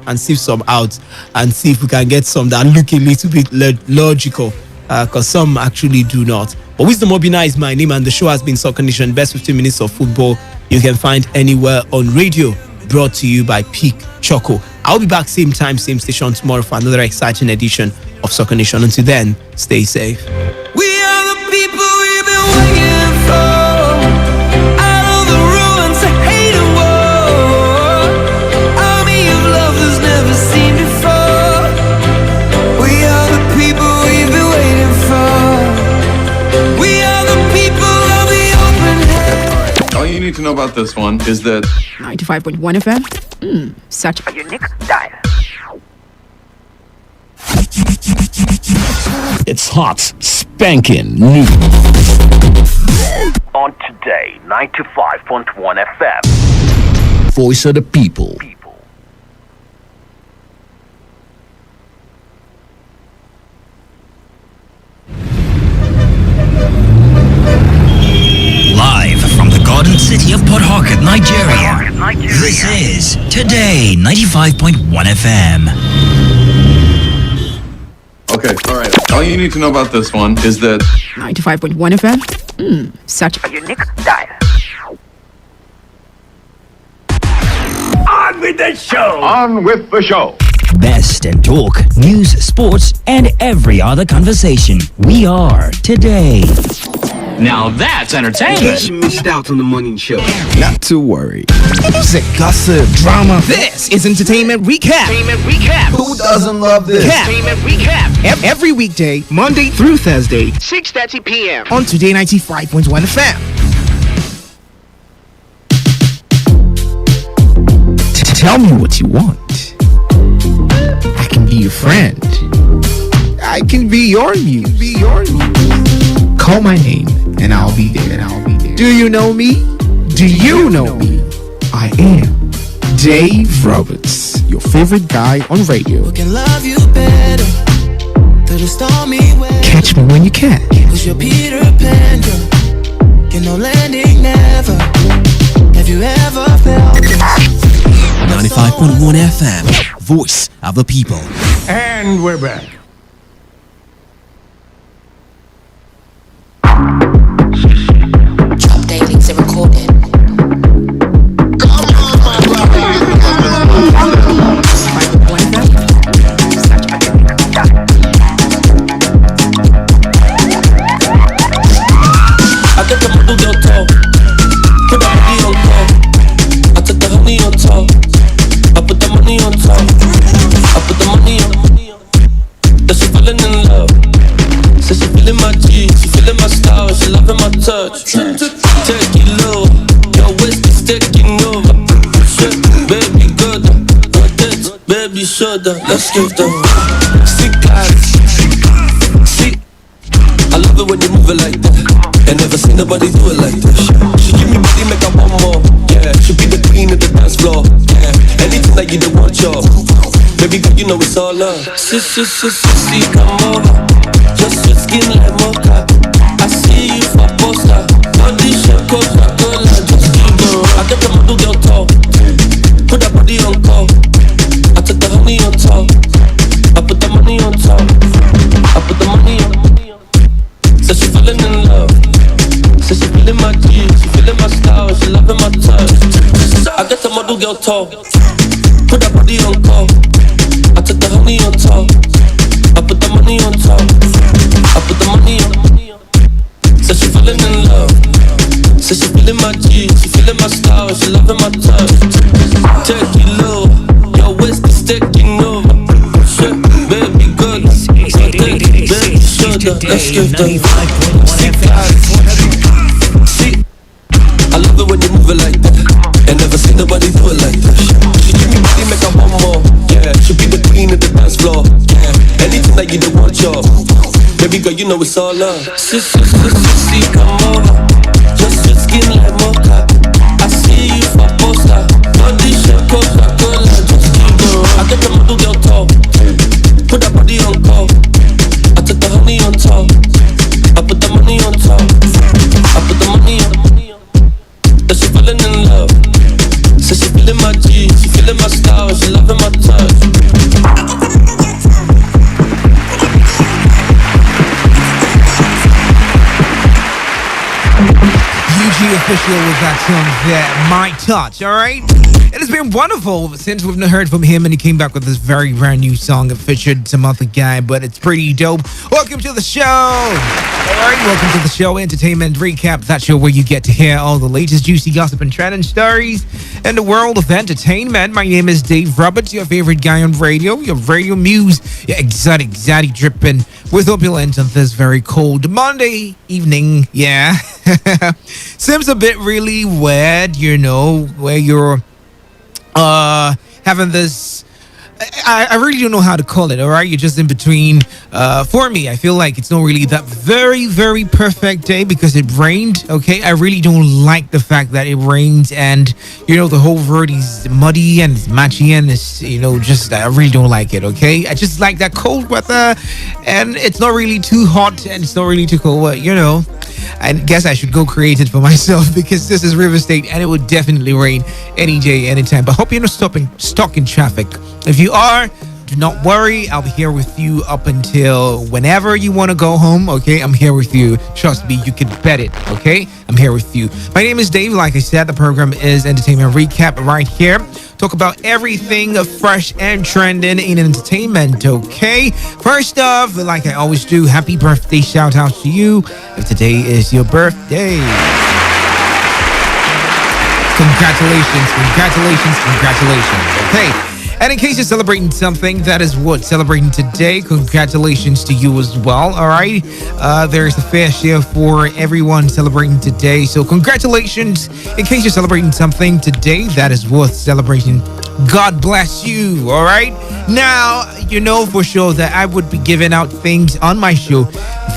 out and see if we can get some that look a little bit logical, because some actually do not. But Wisdom Obina is my name and the show has been Soccer Nation, best 15 minutes of football you can find anywhere on radio, brought to you by Peak Choco. I'll be back same time, same station tomorrow for another exciting edition of Soccer Nation. Until then, stay safe. We are the people we've been waiting for. Out of the ruins of hate and war, army of lovers never seen before. We are the people we've been waiting for. We are the people of the open head. All you need to know about this one is that 95.1 FM. Such a unique dial. It's hot, spanking new. On Today 95.1 FM. Voice of the people. city of Port Harcourt, Nigeria. This is Today 95.1 FM. Okay, alright. All you need to know about this one is that 95.1 FM? Such a unique dial. On with the show! On with the show. Best in talk, news, sports, and every other conversation. We are Today. Now that's entertainment. In case you missed out on the morning show. Not to worry. Music, gossip, drama. This is Entertainment Recap. Who doesn't love this? Entertainment Recap. Every weekday, Monday through Thursday, 6:30 p.m. on Today 95.1 FM. Tell me what you want. I can be your friend. I can be your muse. Call my name and I'll be there. Do you know me? Do you know me? I am Dave Roberts, your favorite guy on radio. Can love you better through the stormy weather. Catch me when you can. Cause you're Peter Pan, girl. You know landing never. Have you ever felt this? 95.1 FM, voice of the people. And we're back. Drop dailies are recorded. I got the model girl talk. Put the money on top. I took the honey on top. I put the money on top. I put the money on. That she falling in love. Says she feeling my G, she feeling my style, she loving my touch. Take it low, your waist is taking over. Shit, baby good, rotate, baby shoulder. Let's give them sick eyes. See, I love it when you move it like that. I never seen nobody do it like this. She give me body, make her want more. Yeah, she be the queen of the dance floor. Yeah, anything that you don't want, yo. Baby girl, you know it's all love. See, come over. Just your skin like mocha. I see you for poster. Body shape, Coca-Cola. Just keep going. I got the model girl talk. Put that body on call. I took the honey on top. I put the money on top. I put the money on. Says she falling in love. Says she feeling my G, she feeling my style, she loving my touch. I got the model girl talk. Put that body on call. I took the honey on top. I put the money on top. I put the money on. Says she falling in love. Says she feeling my G, she feeling my style, she loving my touch. Take it low, your waist is taking over. Shit, baby good, rotate, baby shoulder. Let's give them sick eyes. See, I love it when you move it like that. I never seen nobody do it like that. She give me body, make her want more. Yeah, she be the queen of the dance floor. Yeah, anything that you don't want, yo. Baby girl, you know it's all love. See, come over. Just your skin like mocha. I see you for poster. Body shape, Coca-Cola. Just keep going. I got the model girl talk. Put that body on call. I took the honey on top. I put the money on top. I put the money on. That she falling in love. Says she feeling my G, she feeling my style, she loving my touch. UG official with that song there, My Touch, alright? It has been wonderful since we've not heard from him and he came back with this very brand new song. It featured some other guy, but it's pretty dope. Welcome to the show! Alright, welcome to the show, Entertainment Recap. That show where you get to hear all the latest juicy gossip and trending stories in the world of entertainment. My name is Dave Roberts, your favorite guy on radio, your radio muse, your exotic zaddy dripping with opulence on this very cold Monday evening. Yeah. Seems a bit really weird, you know, where you're having this, I really don't know how to call it, all right? You're just in between For me, I feel like it's not really that very, very perfect day because it rained. Okay, I really don't like the fact that it rains and the whole road is muddy and it's matchy and it's just I really don't like it. Okay, I just like that cold weather and it's not really too hot and it's not really too cold. I guess I should go create it for myself because this is River State and it would definitely rain any day, anytime. But hope you're not stuck in traffic. If you are, do not worry. I'll be here with you up until whenever you want to go home. Okay, I'm here with you. Trust me, you can bet it. Okay, I'm here with you. My name is Dave. Like I said, the program is Entertainment Recap right here. Talk about everything fresh and trending in entertainment. Okay, first off, like I always do, happy birthday shout out to you if today is your birthday. Congratulations. Okay. And in case you're celebrating something, that is what celebrating today. Congratulations to you as well. All right. There's a fair share for everyone celebrating today. So congratulations. In case you're celebrating something today, that is worth celebrating. God bless you. All right. Now, you know for sure that I would be giving out things on my show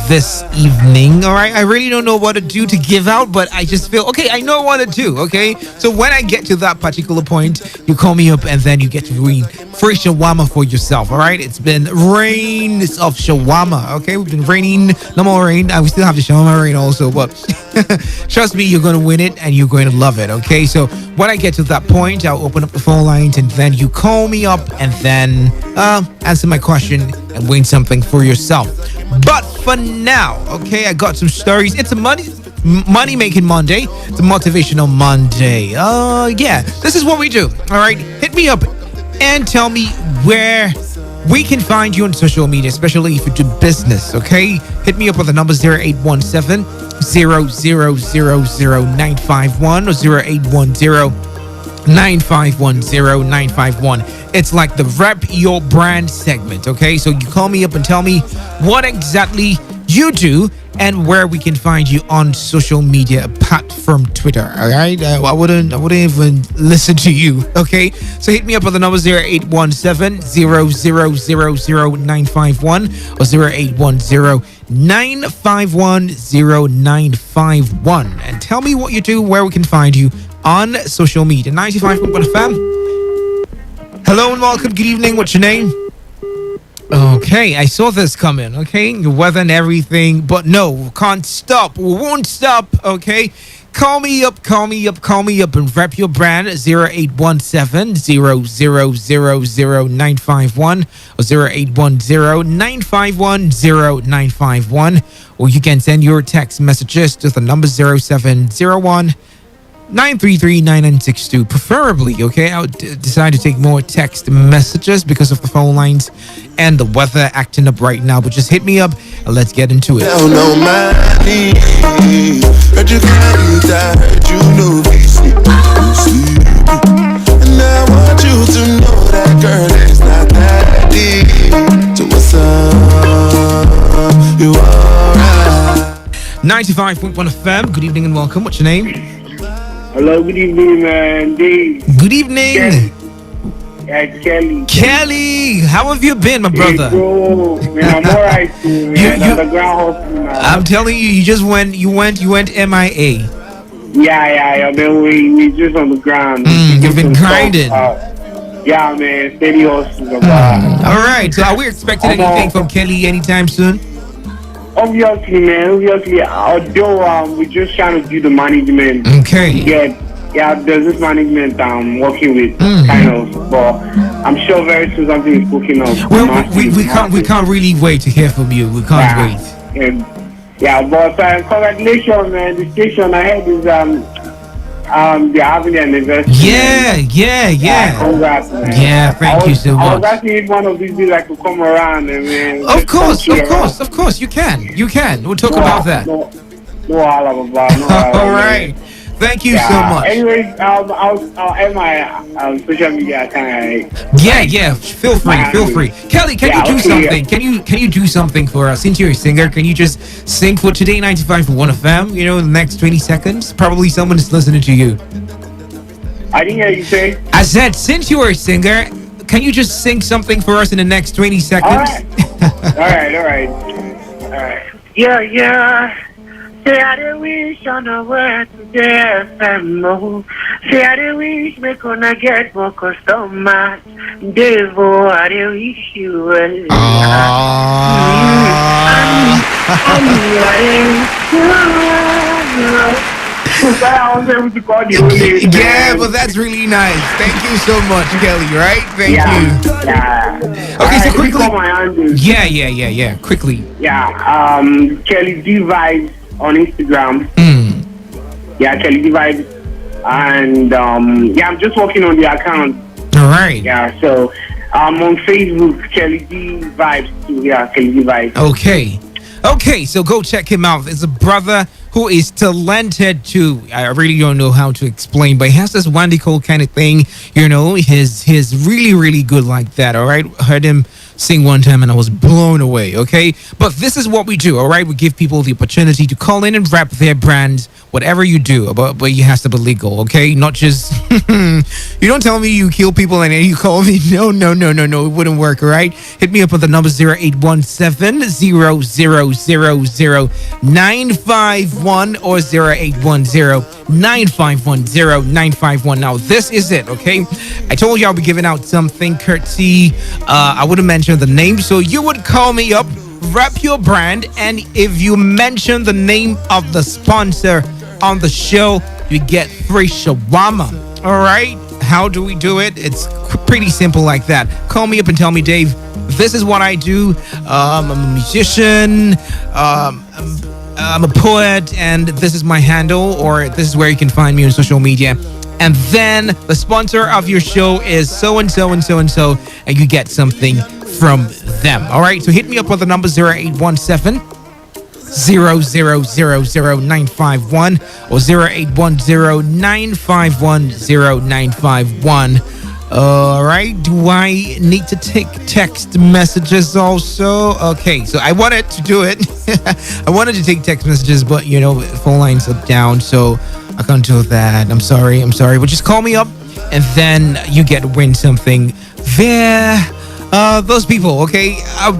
this evening. All right. I really don't know what to do to give out, but I just feel, okay, I know what to do. Okay. So when I get to that particular point, you call me up and then you get to read free shawarma for yourself. All right. It's been rains of shawarma. Okay. We've been raining, no more rain. We still have the shawarma rain also, but trust me, you're going to win it and you're going to love it. Okay. So when I get to that point, I'll open up the phone lines and then you call me up and then answer my question and win something for yourself. But for now, okay, I got some stories. It's a money making Monday. It's a motivational Monday. Yeah, this is what we do. All right, hit me up and tell me where we can find you on social media, especially if you do business. Okay, hit me up with the number 0817 0000951 or 0810 9510951. It's like the Rep Your Brand segment. Okay, so you call me up and tell me what exactly you do and where we can find you on social media apart from Twitter. All right, I wouldn't even listen to you. Okay, so hit me up on the number 0817 0000951 or 0810 9510951 and tell me what you do, where we can find you on social media. 95.1fm. Hello and welcome. Good evening. What's your name? Okay, I saw this coming. Okay, the weather and everything, but no, can't stop. We won't stop. Okay, call me up and rep your brand. 0817 0000951 or 0810 9510951, or you can send your text messages to the number 0701 933-9962, preferably. Okay, I would decide to take more text messages because of the phone lines and the weather acting up right now. But just hit me up and let's get into it. Down on my knees, heard you crying, heard you know we sleep. And I want you to know that girl is not that deep. So what's up? You alright? 95.1 FM. Good evening and welcome. What's your name? Hello, good evening, man. Dave. Good evening. Kelly. Kelly, how have you been, my brother? Hey, bro. Man, I'm alright, too, man. Underground hospital now. I'm telling you, you went MIA. Yeah. I've been waiting. We just on the ground. You've been grinding. Yeah, man. Steady hospital. All right. So, are we expecting anything from Kelly anytime soon? Obviously, man. Although we're just trying to do the management. Okay. Yeah, there's this management I'm working with, kind of, but I'm sure very soon something is cooking up. Well, we can't really wait to hear from you. We can't wait. Yeah, but congratulations, man. The station I heard is they're having an anniversary. Yeah. Congrats, man. Yeah, thank you so much. I was asking if one of these days I could come around and man. Of course, you can. We'll talk about that. No, all right. Thank you so much. Anyways, I'll end my social media account. Yeah. Feel free. Kelly, can you do something? Can you do something for us? Since you're a singer, can you just sing for Today 95.1fm? You know, in the next 20 seconds. Probably someone is listening to you. I didn't hear you say. I said, since you are a singer, can you just sing something for us in the next 20 seconds? All right. Alright. Yeah. Say I dey wish on the word today FM. Oh. Say I dey wish me gonna get more customers. Devo, I dey wish you well. I was able to call you. Yeah, but that's really nice. Thank you so much, Kelly. Right? Thank you. Yeah. Okay, so quickly. My handle. Yeah. Quickly. Yeah. Kelly D Vibes on Instagram. Yeah, Kelly D Vibes, and I'm just working on the account. All right. Yeah. So on Facebook, Kelly D Vibes too. Yeah, Kelly D Vibes. Okay, so go check him out. It's a brother who is talented too. I really don't know how to explain, but he has this Wandy Cole kind of thing. He's really good like that. All right, heard him sing one time and I was blown away. Okay, but this is what we do. All right, we give people the opportunity to call in and rep their brand, whatever you do, but you has to be legal. Okay, not just you don't tell me you kill people and then you call me. No, it wouldn't work. All right, hit me up on the number 0817-000-951 or 0810-951-0951. Now this is it. Okay, I told you I'll be giving out something courtesy. I wouldn't mention the name, so you would call me up, rep your brand, and if you mention the name of the sponsor on the show, you get free shawarma. All right, how do we do it? It's pretty simple like that. Call me up and tell me, Dave, this is what I do. I'm a musician, I'm a poet, and this is my handle, or this is where you can find me on social media. And then the sponsor of your show is so and so, and you get something from them. All right, so hit me up on the number 0817-0000951 or 0810-951-0951. All right, do I need to take text messages also? Okay, so I wanted to do it. I wanted to take text messages, but phone lines are down, so I can't do that. I'm sorry, but just call me up and then you get to win something there. Those people, okay? I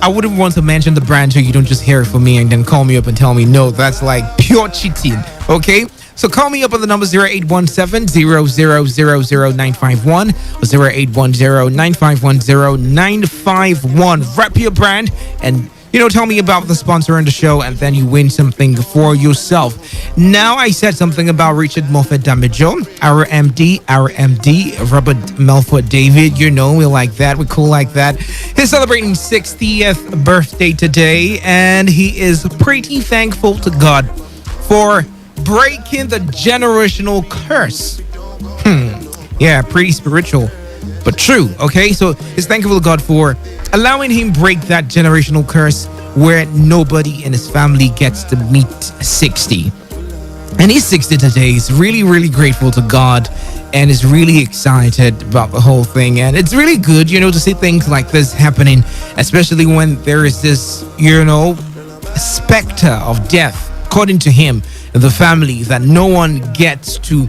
wouldn't want to mention the brand so you don't just hear it from me and then call me up and tell me no. That's like pure cheating, okay? So call me up on the number 0817-0000951 or 0810-951-0951. Rep your brand and tell me about the sponsor on the show, and then you win something for yourself. Now, I said something about Richard Moffat Damajo, our MD, Robert Melford David. We like that. We're cool like that. He's celebrating 60th birthday today, and he is pretty thankful to God for breaking the generational curse. Yeah, pretty spiritual, but true. Okay, so he's thankful to God for allowing him break that generational curse where nobody in his family gets to meet 60. And he's 60 today. He's really grateful to God and is really excited about the whole thing. And it's really good, to see things like this happening, especially when there is this, specter of death, according to him, in the family, that no one gets to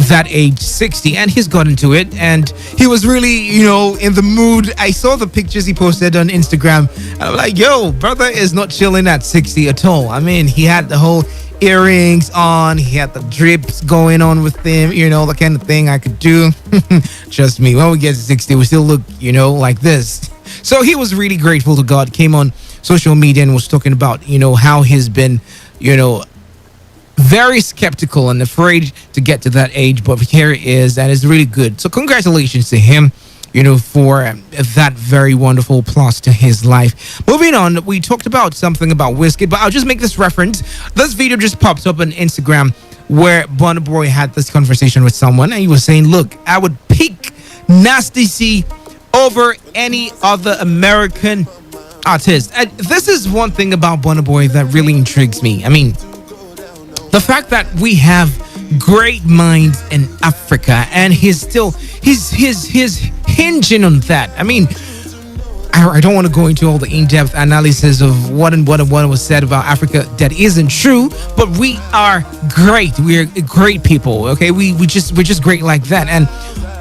that age 60, and he's gotten to it, and he was really in the mood. I saw the pictures he posted on Instagram and I'm like, yo, brother is not chilling at 60 at all. I mean, he had the whole earrings on, he had the drips going on with him, the kind of thing I could do. Trust me, when we get to 60 we still look like this. So he was really grateful to God, came on social media and was talking about how he's been very skeptical and afraid to get to that age, but here it is, and it's really good. So congratulations to him, for that very wonderful plus to his life. Moving on, we talked about something about whiskey, but I'll just make this reference. This video just popped up on Instagram where Burna Boy had this conversation with someone, and he was saying, look, I would pick Nasty C over any other American artist. And this is one thing about Burna Boy that really intrigues me. I mean, the fact that we have great minds in Africa, and he's hinging on that. I mean, I don't want to go into all the in-depth analysis of what was said about Africa that isn't true, but we are great. We're great people. Okay, we're just great like that, and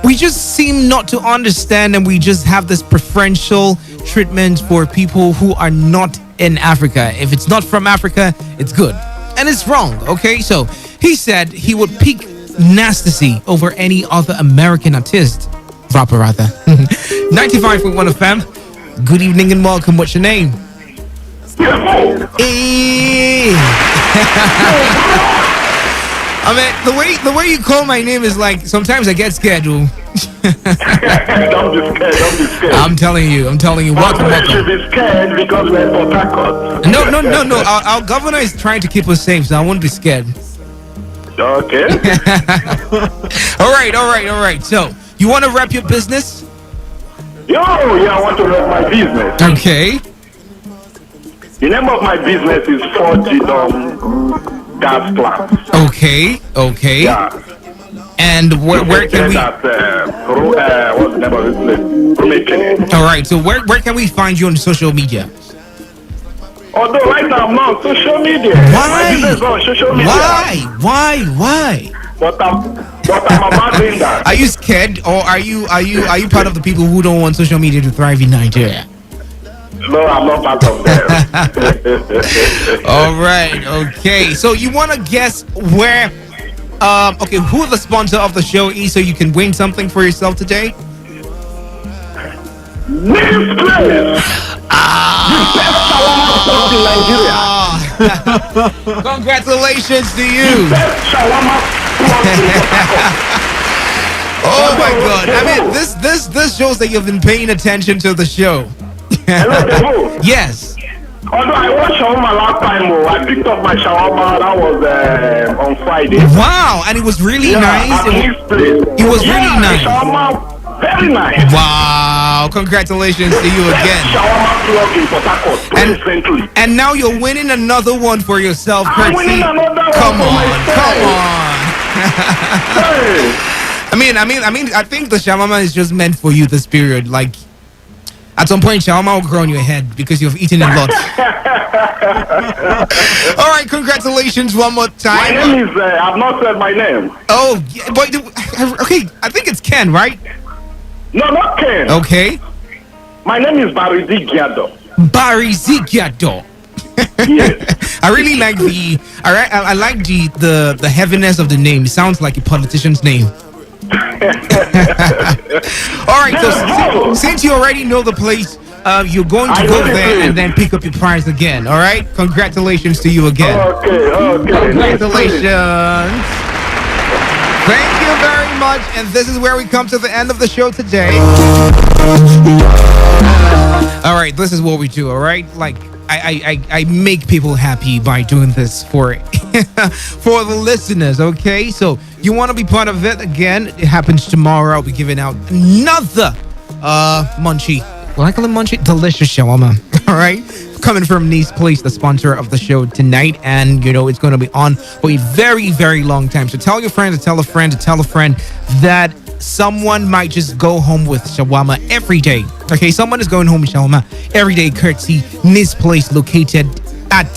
we just seem not to understand, and we just have this preferential treatment for people who are not in Africa. If it's not from Africa, it's good. And it's wrong, okay? So he said he would pick Nasty over any other American artist. Rapper, rather. 95.1 FM. Good evening and welcome. What's your name? Hey. I mean, the way you call my name is like, sometimes I get scared, dude. Don't be scared, don't be scared. I'm telling you. Welcome. You should be scared because we're in Port Harcourt. No. Our governor is trying to keep us safe, so I won't be scared. Okay. All right. So, you want to rep your business? Yeah, I want to rep my business. Okay. The name of my business is 40 gas plants. Okay. Yeah. And where can we? What's the name of this place? All right. So where can we find you on social media? Although right now I'm not on social media. Why? My business is on social media. Why? But I'm about doing that. Are you scared, or are you part of the people who don't want social media to thrive in Nigeria? No, I'm not part of them. All right. Okay. So you want to guess where? Who the sponsor of the show is, so you can win something for yourself today? This place. The best shawarma spot in Nigeria. Congratulations to you. The best shawarma spot in Oh my God! I mean, this shows that you've been paying attention to the show. Hello, Devo. Yes. Although I watched shawarma last time, I picked up my shawarma. That was on Friday. Wow, and it was really nice. It was really nice. Shawarma, very nice. Wow! Congratulations to you again. Shawarma plug in Port Harcourt, recently. And now you're winning another one for yourself, I'm winning another one. Come on. Hey. I think the shawarma is just meant for you this period. Like, at some point, shawarma will grow on your head because you've eaten a lot. All right, congratulations one more time. My name is, I've not said my name. Oh, yeah, but, okay, I think it's Ken, right? No, not Ken. Okay. My name is Baridi Giado. Yes. I really like I like the heaviness of the name. It sounds like a politician's name. All right, so since you already know the place, you're going to go there and then pick up your prize again. All right, congratulations to you again. Okay. Congratulations. Thank you very much, and this is where we come to the end of the show today. All right, this is what we do. All right, like I make people happy by doing this for for the listeners. Okay, so you want to be part of it again? It happens tomorrow. I'll be giving out another munchie. Well, I call it munchie. Delicious shawarma. All right, coming from Nice Place, the sponsor of the show tonight, and it's going to be on for a very, very long time. So tell your friend to tell a friend to tell a friend that someone might just go home with shawarma every day. Okay, someone is going home with shawarma every day, courtesy Nice Place, located at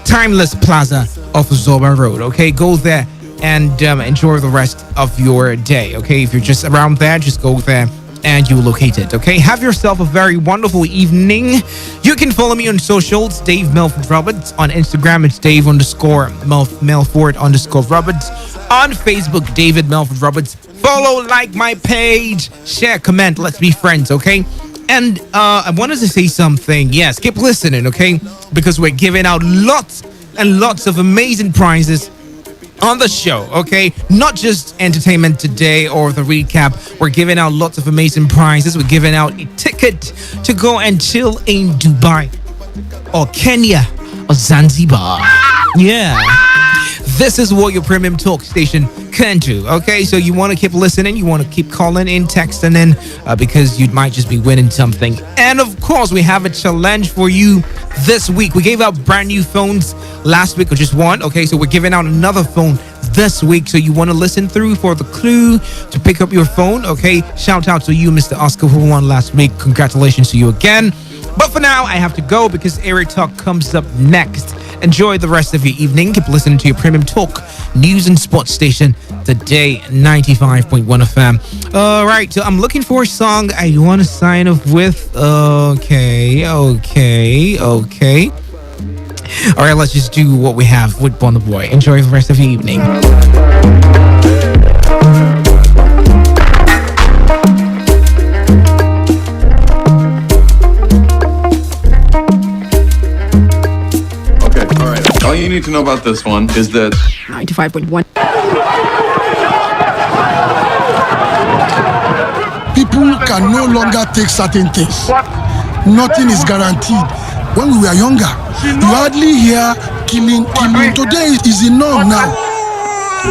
Timeless Plaza off of Zoba Road. Okay, go there and enjoy the rest of your day. Okay, if you're just around there, just go there and you will locate it. Okay, have yourself a very wonderful evening. You can follow me on socials, Dave Melford Roberts. On Instagram, it's Dave_Melford_Roberts. On Facebook, David Melford Roberts. Follow, like my page, share, comment. Let's be friends, okay? And I wanted to say something. Yes, keep listening, okay? Because we're giving out lots and lots of amazing prizes on the show, okay? Not just entertainment today or the recap. We're giving out lots of amazing prizes. We're giving out a ticket to go and chill in Dubai or Kenya or Zanzibar. Yeah. This is what your premium talk station can do, okay? So you want to keep listening, you want to keep calling in, texting in, because you might just be winning something. And of course, we have a challenge for you this week. We gave out brand new phones last week, or just one, okay? So we're giving out another phone this week. So you want to listen through for the clue to pick up your phone, okay? Shout out to you, Mr. Oscar, who won last week. Congratulations to you again. But for now, I have to go because Area Talk comes up next. Enjoy the rest of your evening. Keep listening to your premium talk, news and sports station, Today 95.1 FM. All right, so I'm looking for a song I want to sign off with. Okay. All right, let's just do what we have with Burna Boy. Enjoy the rest of the evening. All you need to know about this one is that 95.1. People can no longer take certain things. Nothing is guaranteed. When we were younger, you hardly hear killing. Today is the norm now.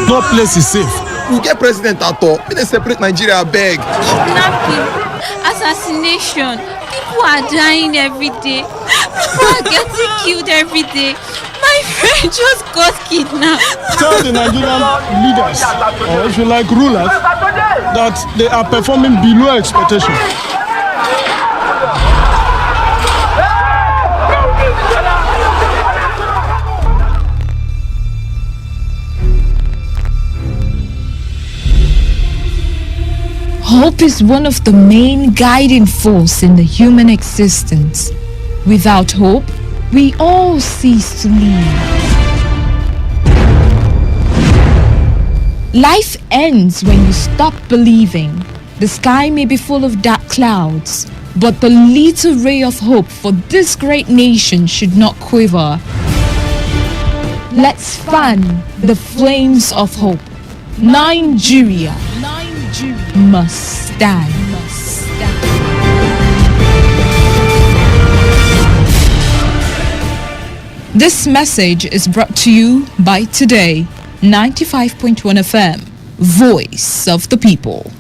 No place is safe. We get president at all. We separate Nigeria, beg. Kidnapping, assassination. People are dying every day. People are getting killed every day. My friend just got kidnapped. Tell the Nigerian leaders, or if you like rulers, that they are performing below expectation. Hope is one of the main guiding force in the human existence. Without hope, we all cease to live. Life ends when you stop believing. The sky may be full of dark clouds, but the little ray of hope for this great nation should not quiver. Let's fan the flames of hope. Nigeria must stand. This message is brought to you by Today 95.1 FM, Voice of the People.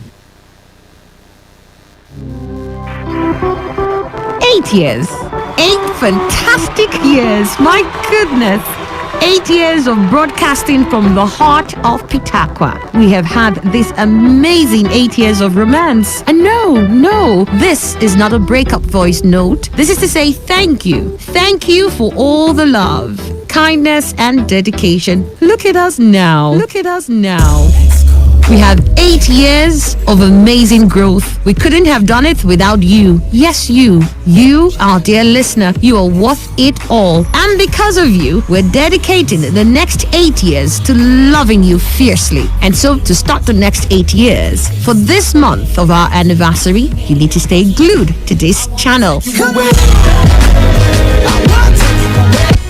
8 years. 8 fantastic years. My goodness. 8 years of broadcasting from the heart of Pitakwa. We have had this amazing 8 years of romance. And no, this is not a breakup voice note. This is to say thank you. Thank you for all the love, kindness, and dedication. Look at us now. We have 8 years of amazing growth. We couldn't have done it without you. Yes, you, our dear listener, you are worth it all. And because of you, we're dedicating the next 8 years to loving you fiercely. And so to start the next 8 years, for this month of our anniversary, you need to stay glued to this channel.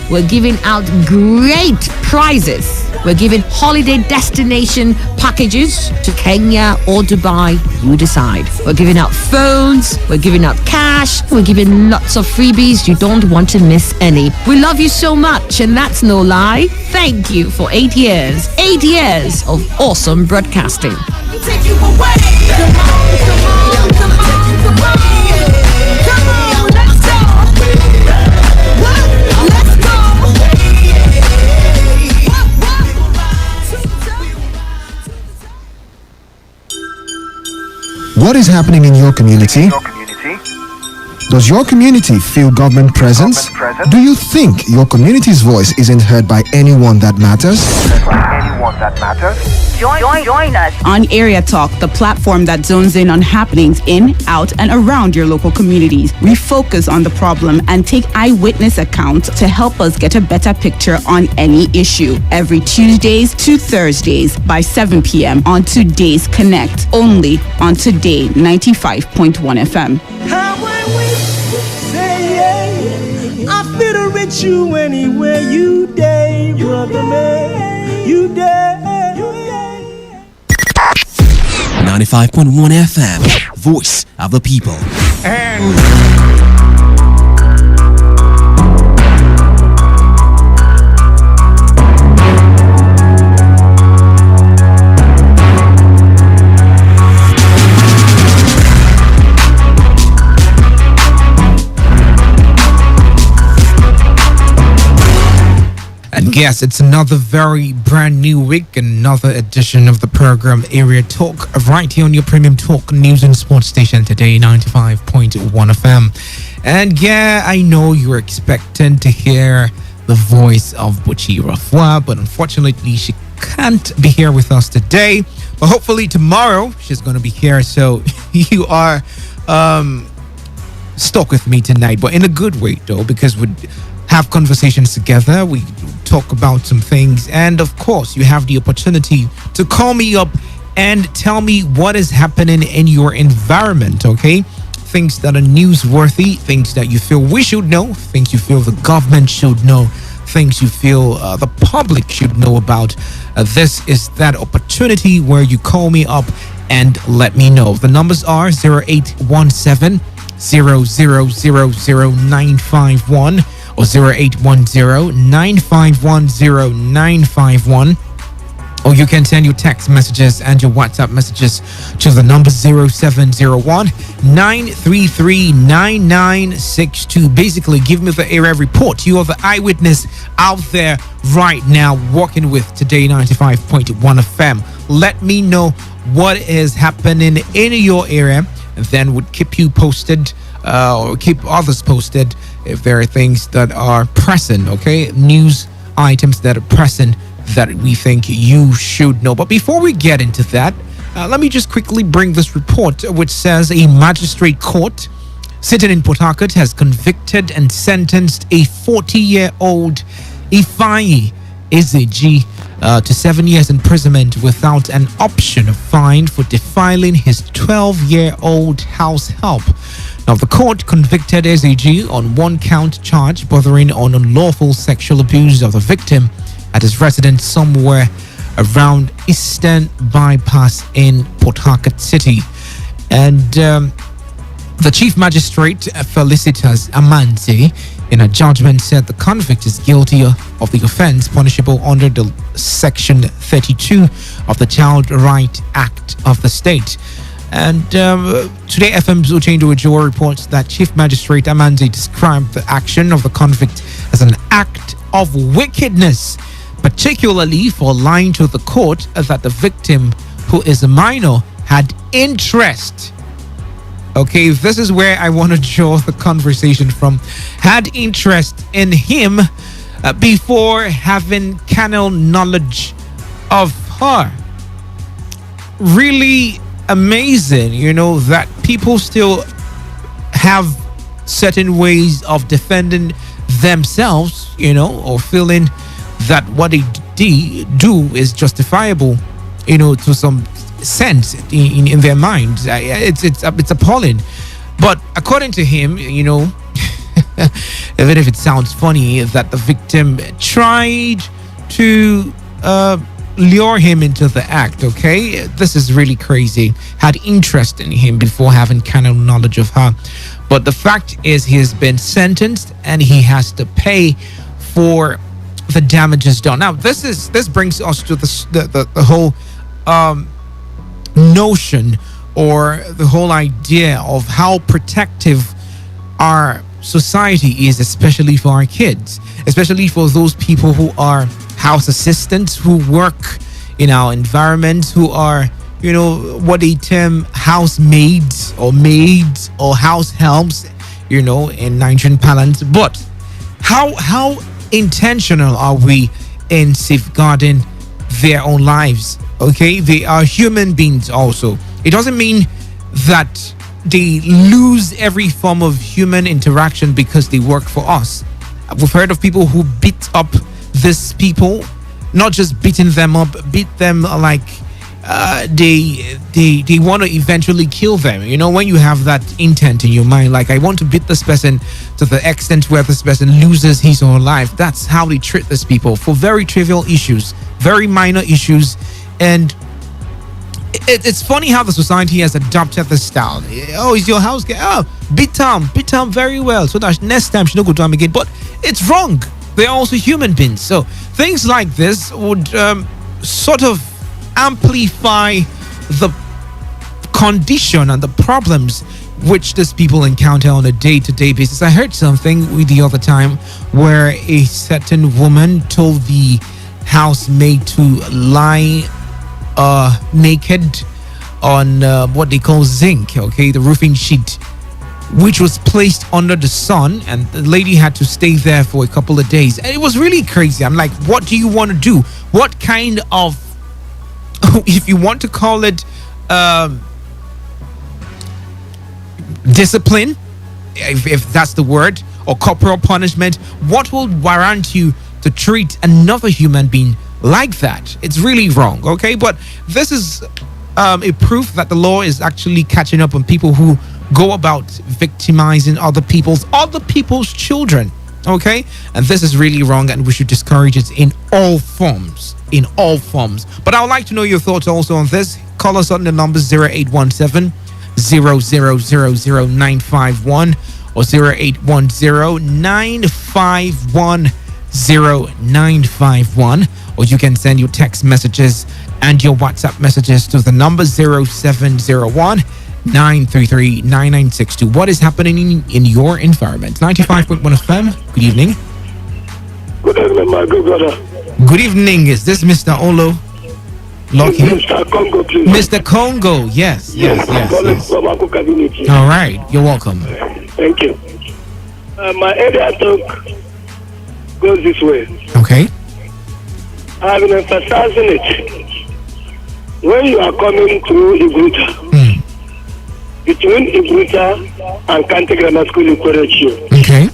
We're giving out great prizes. We're giving holiday destination packages to Kenya or Dubai. You decide. We're giving out phones. We're giving out cash. We're giving lots of freebies. You don't want to miss any. We love you so much, and that's no lie. Thank you for 8 years. 8 years of awesome broadcasting. Take you away. Come on, come on. Come on, let's go. Let's go. What is happening in your community? Does your community feel government presence? Do you think your community's voice isn't heard by anyone that matters? Join us on Area Talk, the platform that zones in on happenings in, out, and around your local communities. We focus on the problem and take eyewitness accounts to help us get a better picture on any issue. Every Tuesdays to Thursdays by 7 p.m. on Today's Connect, only on Today 95.1 FM. I feel to reach you anywhere you day, brother man. You day. 95.1 FM, Voice of the People. And yes, it's another very brand new week, another edition of the program Area Talk, right here on your premium talk news and sports station Today 95.1 FM. And yeah, I know you were expecting to hear the voice of Buchi Rafwa, but unfortunately she can't be here with us today, but hopefully tomorrow she's going to be here. So you are stuck with me tonight, but in a good way though, because we have conversations together, we talk about some things, and of course you have the opportunity to call me up and tell me what is happening in your environment, okay? Things that are newsworthy, things that you feel we should know, things you feel the government should know, things you feel the public should know about. This is that opportunity where you call me up and let me know. The numbers are 0817 0000951 or 0810 951 0951. Or you can send your text messages and your WhatsApp messages to the number 0701 933 9962. Basically, give me the area report. You are the eyewitness out there right now working with Today 95.1 FM. Let me know what is happening in your area, and then would keep you posted or keep others posted if there are things that are pressing, okay? News items that are pressing that we think you should know. But before we get into that, let me just quickly bring this report, which says a magistrate court sitting in Port Harcourt has convicted and sentenced a 40-year-old Ifeanyi Ezeji to 7 years imprisonment without an option of fine for defiling his 12-year-old house help. Now, the court convicted Ezeji on one count charge bordering on unlawful sexual abuse of the victim at his residence somewhere around Eastern Bypass in Port Harcourt City. And the Chief Magistrate, Felicitas Amante, in a judgment said the convict is guilty of the offense punishable under the Section 32 of the Child Right Act of the state. And Today FM's Uchendo Ojoa reports that Chief Magistrate Amante described the action of the convict as an act of wickedness, particularly for lying to the court that the victim, who is a minor, had interest. Okay, this is where I want to draw the conversation from. Had interest in him before having carnal knowledge of her. Really amazing, that people still have certain ways of defending themselves, or feeling that what they do is justifiable, to some sense in their minds. It's appalling. But according to him, even if it sounds funny, that the victim tried to lure him into the act, okay? This is really crazy. Had interest in him before having carnal knowledge of her. But the fact is, he has been sentenced and he has to pay for the damages done. Now, this brings us to the whole notion, or the whole idea of how protective our society is, especially for our kids, especially for those people who are house assistants, who work in our environments, who are, what they term housemaids or maids or house helps, in Nigerian parlance. But how intentional are we in safeguarding their own lives? Okay, they are human beings also. It doesn't mean that they lose every form of human interaction because they work for us. We've heard of people who beat up these people, not just beating them up, beat them like they want to eventually kill them. When you have that intent in your mind, like, I want to beat this person to the extent where this person loses his or her life. That's how they treat these people for very trivial issues, very minor issues. And it's funny how the society has adopted this style. Oh, is your house girl? Oh, beat them very well, so that next time she don't go to them again. But it's wrong. They're also human beings. So things like this would sort of amplify the condition and the problems which these people encounter on a day-to-day basis. I heard something the other time where a certain woman told the housemaid to lie naked on what they call zinc, okay, the roofing sheet. which was placed under the sun, and the lady had to stay there for a couple of days. And it was really crazy. I'm like, what do you want to do? What kind of, if you want to call it discipline, if that's the word, or corporal punishment, what will warrant you to treat another human being like that? It's really wrong, okay? But this is a proof that the law is actually catching up on people who go about victimizing other people's children, okay? And this is really wrong, and we should discourage it in all forms. But I would like to know your thoughts also on this. Call us on the numbers 0817 0000951 or 0810 951 0951, or you can send your text messages and your WhatsApp messages to the number 0701 933 9962. What is happening in your environment? 95.1 FM. Good evening. Good evening, my good brother. Good evening. Is this Mr. Olo? Lucky? Mr. Congo, please. Mr. Congo. Yes. From Aku community. All right. You're welcome. Thank you. My area talk goes this way. Okay. I've been emphasizing it. When you are coming through Iguta, between Iguta and Kante Grammar School in Korechi, okay,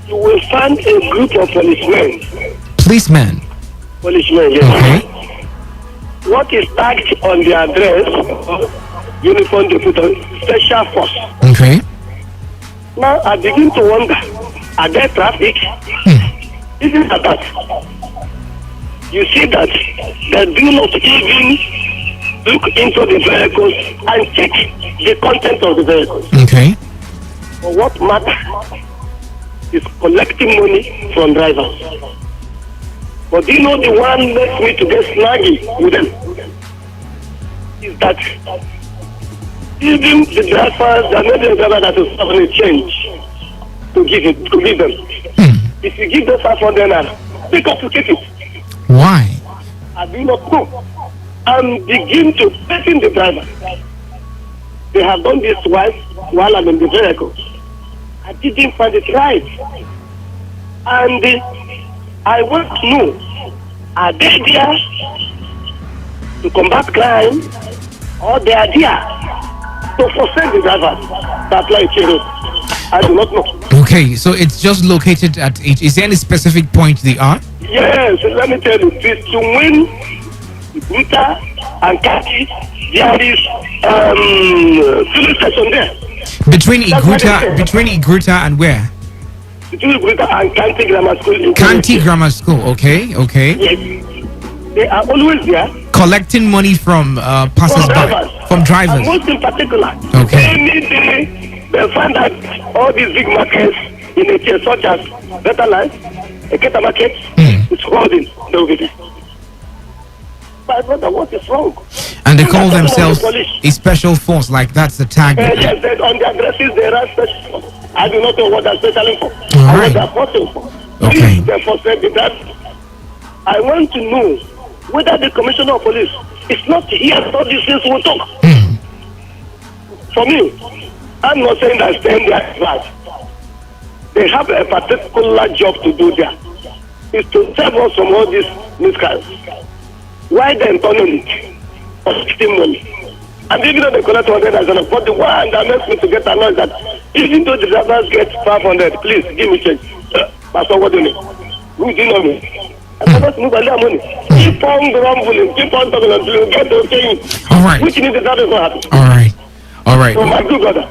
you will find a group of policemen. Policemen, yes. Okay. What is tagged on their dress, uniform they put on, special force. Okay. Now I begin to wonder, are there traffic? Isn't that? You see that they do not even look into the vehicles and check the content of the vehicles. Okay. But what matters is collecting money from drivers. But do you know the one makes me to get snaggy with them? Is that even the drivers, there may be a driver that is having a change to give them. If you give them 500 naira, they complicate it. Why? I do not know. And begin to question the driver. They have done this twice while I'm in the vehicle. I didn't find it right. And I want to know, are they there to combat crime, or they are there to forsake the driver to apply a I do not know. Okay, so it's just located at, is there any specific point they are? Yes, let me tell you, between Iguta and Kati, there is filling station there. Between Iguta and where? Between Iguta and Kanti Grammar School. Kanti Grammar School, okay. Yes. They are always there. Collecting money from passers-by, from drivers. And most in particular, okay. Any day they find out all these big markets in a case such as Better Life, a Keta market, it's holding over there. My brother, what is wrong? And they call themselves a special force, like that's the tag. Yes, on their dresses they are special force. I do not know what they're special for. All right. What they're forcing for. Okay. Therefore, that I want to know whether the commissioner of police is not here so these things will talk. For me, I'm not saying that staying there is right. They have a particular job to do there. Is to save us from all these miscarriages. Why then turning it? Collecting money. And even though they collect 100,000, but the one that makes me to get annoyed that even though the drivers get 500, please give me change. Pastor, what do you mean? Who do you know me? I cannot move on their money. Keep on grumbling, keep on talking until you get the thing. All right. Which means that is not happy. All right. So my good brother,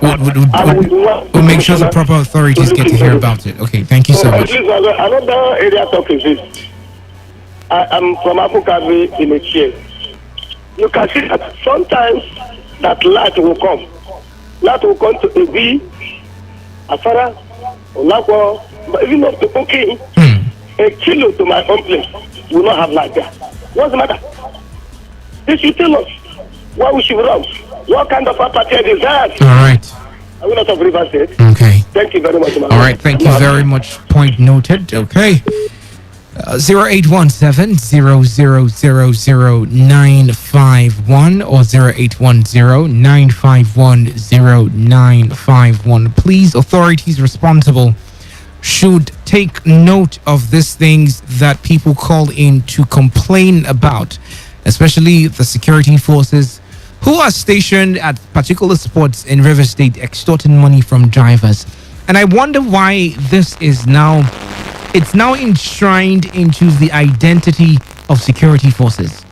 we'll make sure the proper authorities get to hear about it. Okay, thank you so much. Another area talk is this. I'm from Abukabi in a chair. You can see that sometimes that light will come. Light will come to Ebi, Afara, Olakwa, but even up to Oki. A kilo to my own place will not have light there. What's the matter? They should tell us why we should run. What kind of apartheid is that? All right. I will not have River State. Okay. Thank you very much. All right. Thank you very much. Point noted. Okay. 0817 951 or 0810 951 0951. Please, authorities responsible should take note of these things that people call in to complain about, especially the security forces who are stationed at particular spots in River State extorting money from drivers. And I wonder why it's now enshrined into the identity of security forces.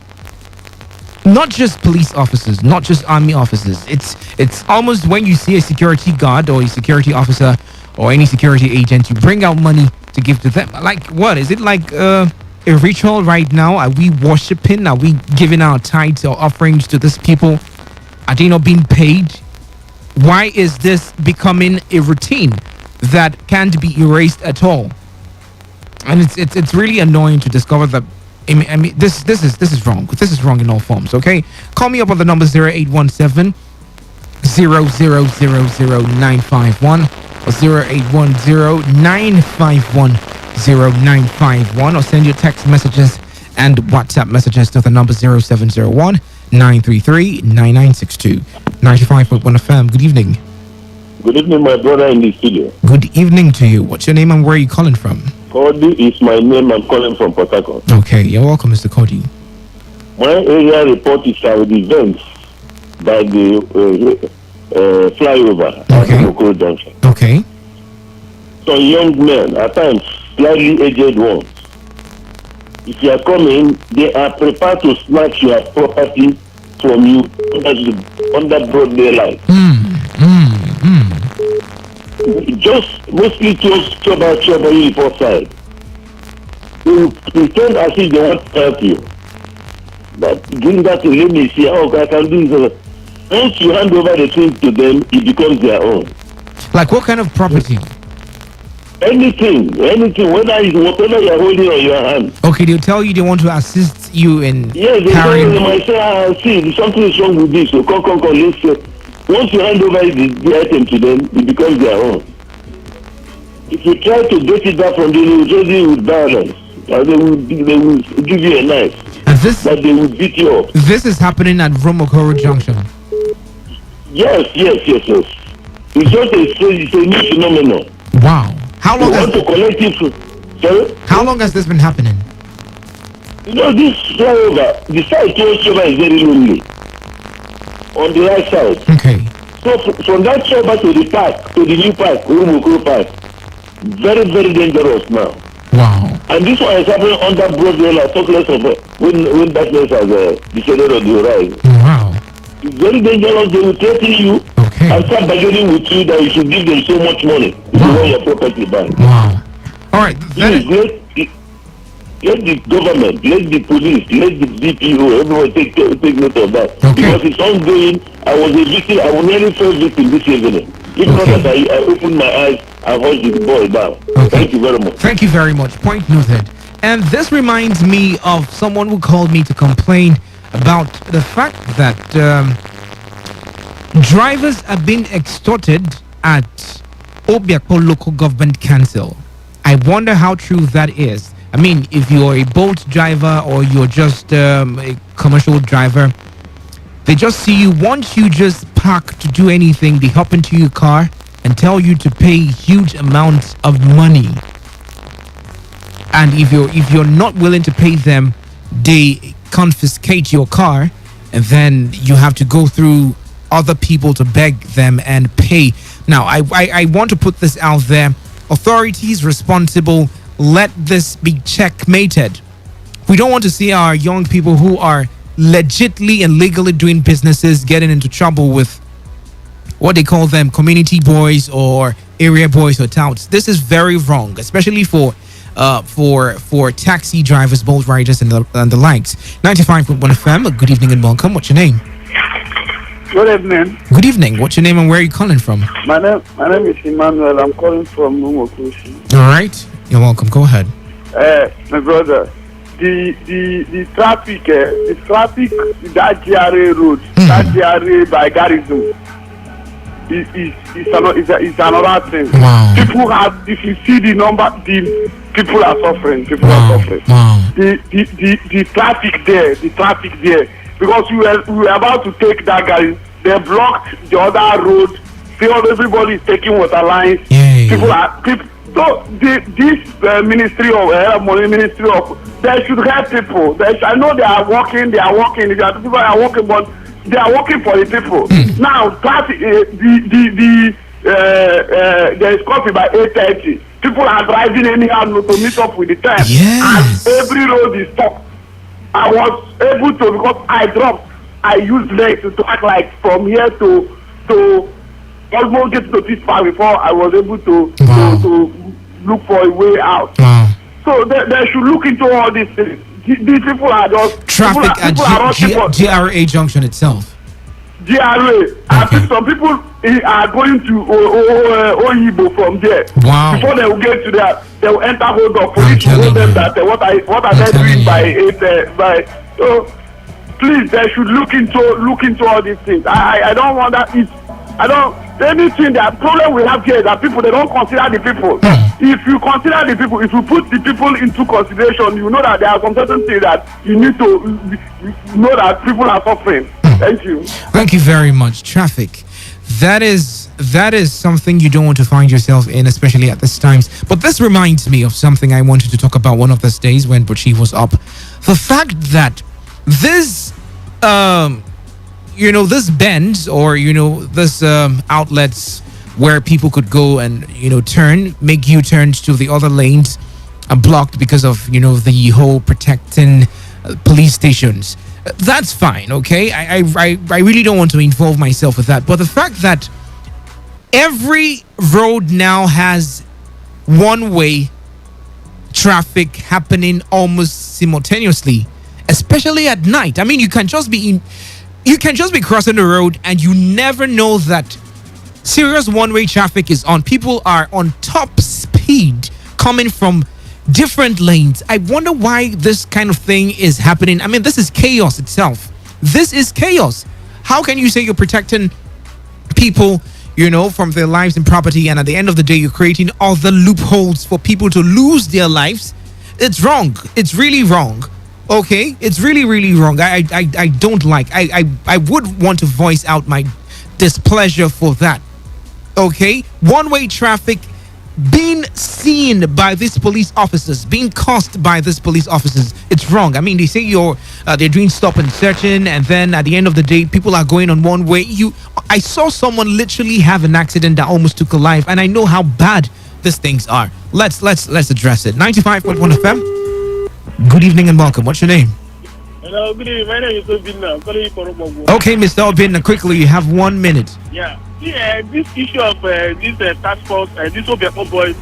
Not just police officers, not just army officers. It's almost when you see a security guard or a security officer or any security agent, you bring out money to give to them. Like what? Is it like a ritual right now? Are we worshipping? Are we giving our tithes or offerings to these people? Are they not being paid? Why is this becoming a routine that can't be erased at all? And it's really annoying to discover that. I mean, this is wrong. This is wrong in all forms. Okay, call me up on the number 0817 0000951 or 0810 951 0951, or send your text messages and WhatsApp messages to the number 0701 933 9962. 95.1 FM. Good evening. Good evening, my brother in the studio. Good evening to you. What's your name and where are you calling from? Cody is my name. I'm calling from Port Harcourt. Okay, you're welcome, Mr. Cody. My area report is about events by the flyover at Okoro Junction. Okay. Some young men, at times slightly aged ones, if you are coming, they are prepared to snatch your property from you under broad daylight. Just mostly towards trouble uniform side. They will pretend as if they want to help you. But doing that to let me see how I can do this. Once you hand over the thing to them, it becomes their own. Like what kind of property? Anything, whether it's whatever you're holding on your hand. Okay, they'll tell you they want to assist you in they carrying. They might say, see, something is wrong with this, so come, let's say. Once you hand over the item to them, it becomes their own. If you try to get it back from them, they will judge you with violence. And they will give you a knife. But they will beat you up. This is happening at Romokoro Junction. Yes. It's just a new phenomenon. Wow. How long has this been happening? You know, this flyover, the side towards Choba is very lonely. On the right side. Okay. So from that Choba to the park, to the new park, Romokoro Park, very, very dangerous now. Wow. And this one is happening under broad daylight, talk less of when darkness has descended on the horizon. Wow. It's very dangerous. They will threaten you and start bargaining with you that you should give them so much money if you want your property back. Wow. All right. Let the government, let the police, let the DPO, everyone take note of that. Okay. Because it's ongoing. I was a victim. I was nearly first victim this evening. If not that I opened my eyes and watched the boy down. Okay. Thank you very much. Thank you very much. Point noted. And this reminds me of someone who called me to complain about the fact that drivers are being extorted at Obiako Local Government Council. I wonder how true that is. I mean, if you're a boat driver or you're just a commercial driver, they just see you. Once you just park to do anything, they hop into your car and tell you to pay huge amounts of money. And if you're not willing to pay them, they confiscate your car, and then you have to go through other people to beg them and pay. Now, I want to put this out there. Authorities responsible, let this be checkmated. We don't want to see our young people who are legitimately and legally doing businesses getting into trouble with what they call them community boys or area boys or touts. This is very wrong, especially for taxi drivers, boat riders, and the likes. 95.1 FM. Good evening and welcome. What's your name? Good evening. Good evening. What's your name and where are you calling from? My name is Emmanuel. I'm calling from Umukushi. All right. You're welcome. Go ahead. My brother, the traffic, that GRA road, that GRA by Garrison. is another thing. Wow. People have, if you see the number, the people are suffering. People are suffering. Wow. The traffic there, because we were about to take that guy. They blocked the other road. Everybody is taking water lines. So this ministry of they should help people. I know they are working. People are working, but they are working for the people. Now, there is coffee by 8:30. People are driving anyhow to meet up with the time. Yes. And every road is stopped. I was able to, because I used legs to act like from here to almost get to this far before I was able to look for a way out. So they should look into all these things. These people are just traffic at GRA junction itself. GRA. I think some people are going to Oyibo from there. Wow. Before they will get to that, they will enter hold of police to hold them that what are they doing by 8 by. So please, they should look into all these things. I don't want that. I don't. Anything, the problem we have here is that people, they don't consider the people. If you consider the people, if you put the people into consideration, you know that there are some certain things that you need to know that people are suffering. Thank you. Thank you very much. Traffic. That is something you don't want to find yourself in, especially at this times. But this reminds me of something I wanted to talk about one of these days when Buchi was up. The fact that this this bends, or this outlets where people could go and make U-turns to the other lanes are blocked because of the whole protecting police stations. That's fine, okay? I really don't want to involve myself with that, but the fact that every road now has one-way traffic happening almost simultaneously, especially at night. I mean, you can just be crossing the road and you never know that serious one-way traffic is on. People are on top speed coming from different lanes. I wonder why this kind of thing is happening. I mean, this is chaos itself. This is chaos. How can you say you're protecting people, from their lives and property, and at the end of the day, you're creating other loopholes for people to lose their lives? It's wrong. It's really wrong. Okay, it's really, really wrong. I don't like. I would want to voice out my displeasure for that. Okay, one-way traffic being seen by these police officers, being caused by these police officers, it's wrong. I mean, they say they're doing stop and searching, and then at the end of the day, people are going on one way. I saw someone literally have an accident that almost took a life, and I know how bad these things are. Let's address it. 95.1 FM. Good evening and welcome. What's your name? Hello, good evening. My name is Obinna. I'm calling you from Omogu. Okay, Mr. Obinna, quickly, you have 1 minute. Yeah. This issue of this task force, this Obiako boys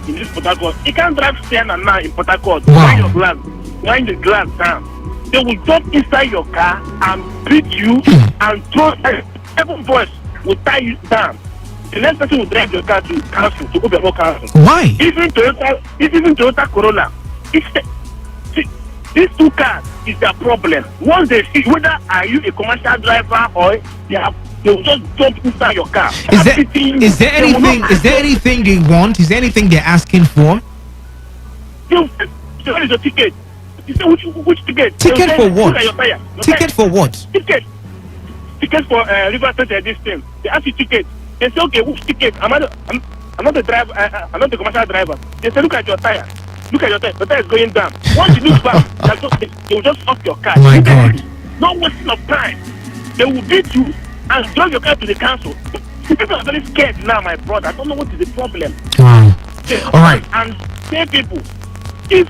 in this Port Harcourt, you can't drive stand and now in Port Harcourt. Wow. Wind the glass down. They will jump inside your car and beat you and throw 7 boys will tie you down. The next person will drive your car to council, to Obiako council. Why? Even Toyota Corolla. These 2 cars is their problem. Once they see whether are you a commercial driver or they will just jump inside your car. Is there anything they want? Is there anything they're asking for? What is your ticket? You say which ticket? Ticket for what? Ticket for what? Ticket for River State this thing. They ask you ticket. They say, okay, which ticket? I'm not a driver. I'm not a commercial driver. They say, look at your tire. Look at your tire. The tire is going down. Once you look back, they will just stop your car. Oh my God. No wasting of time. They will beat you and drive your car to the council. People are very scared now, my brother. I don't know what is the problem. Wow. All right. And say people, if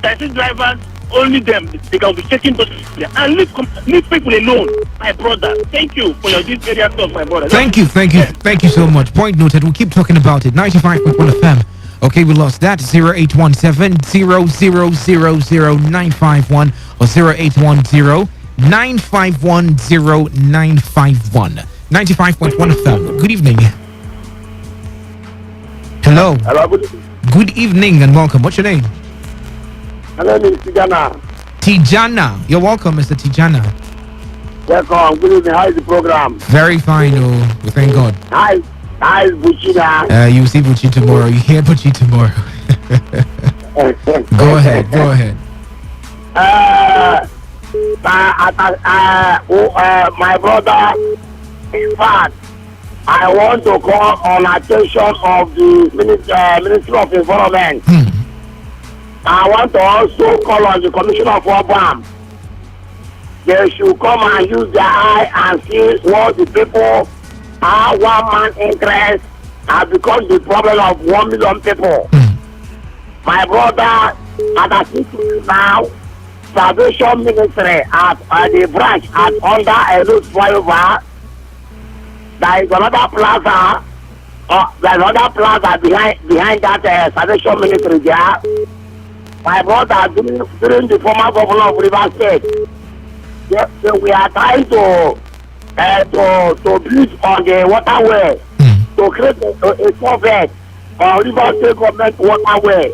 taxi drivers, only them, they can be taking those people and leave people alone, my brother. Thank you for your this area stuff, my brother. Thank you so much. Point noted. We'll keep talking about it. 95.1 FM. Okay, we lost that. 0817 0000951 or 0810 951 0951. 95.1 FM. Good evening. Hello. Hello, good evening. Good evening and welcome. What's your name? My name is Tijana. Tijana. You're welcome, Mr. Tijana. Welcome. Good evening. How is the program? Very fine, oh, we thank God. Hi, is Buchina. You see Buchi tomorrow. You hear Buchi tomorrow. Go ahead. My brother, in fact, I want to call on attention of the Ministry of Environment. I want to also call on the Commissioner of Urban. They should come and use their eye and see what the people, our one man interest has become the problem of 1 million people. My brother, as I speak to you now, Salvation Ministry at the branch at under a road flyover. There is another plaza. There's another plaza behind that Salvation Ministry there. My brother, during the former governor of Rivers State, we are trying to build on the waterway to create a culvert on Rivers State government waterway.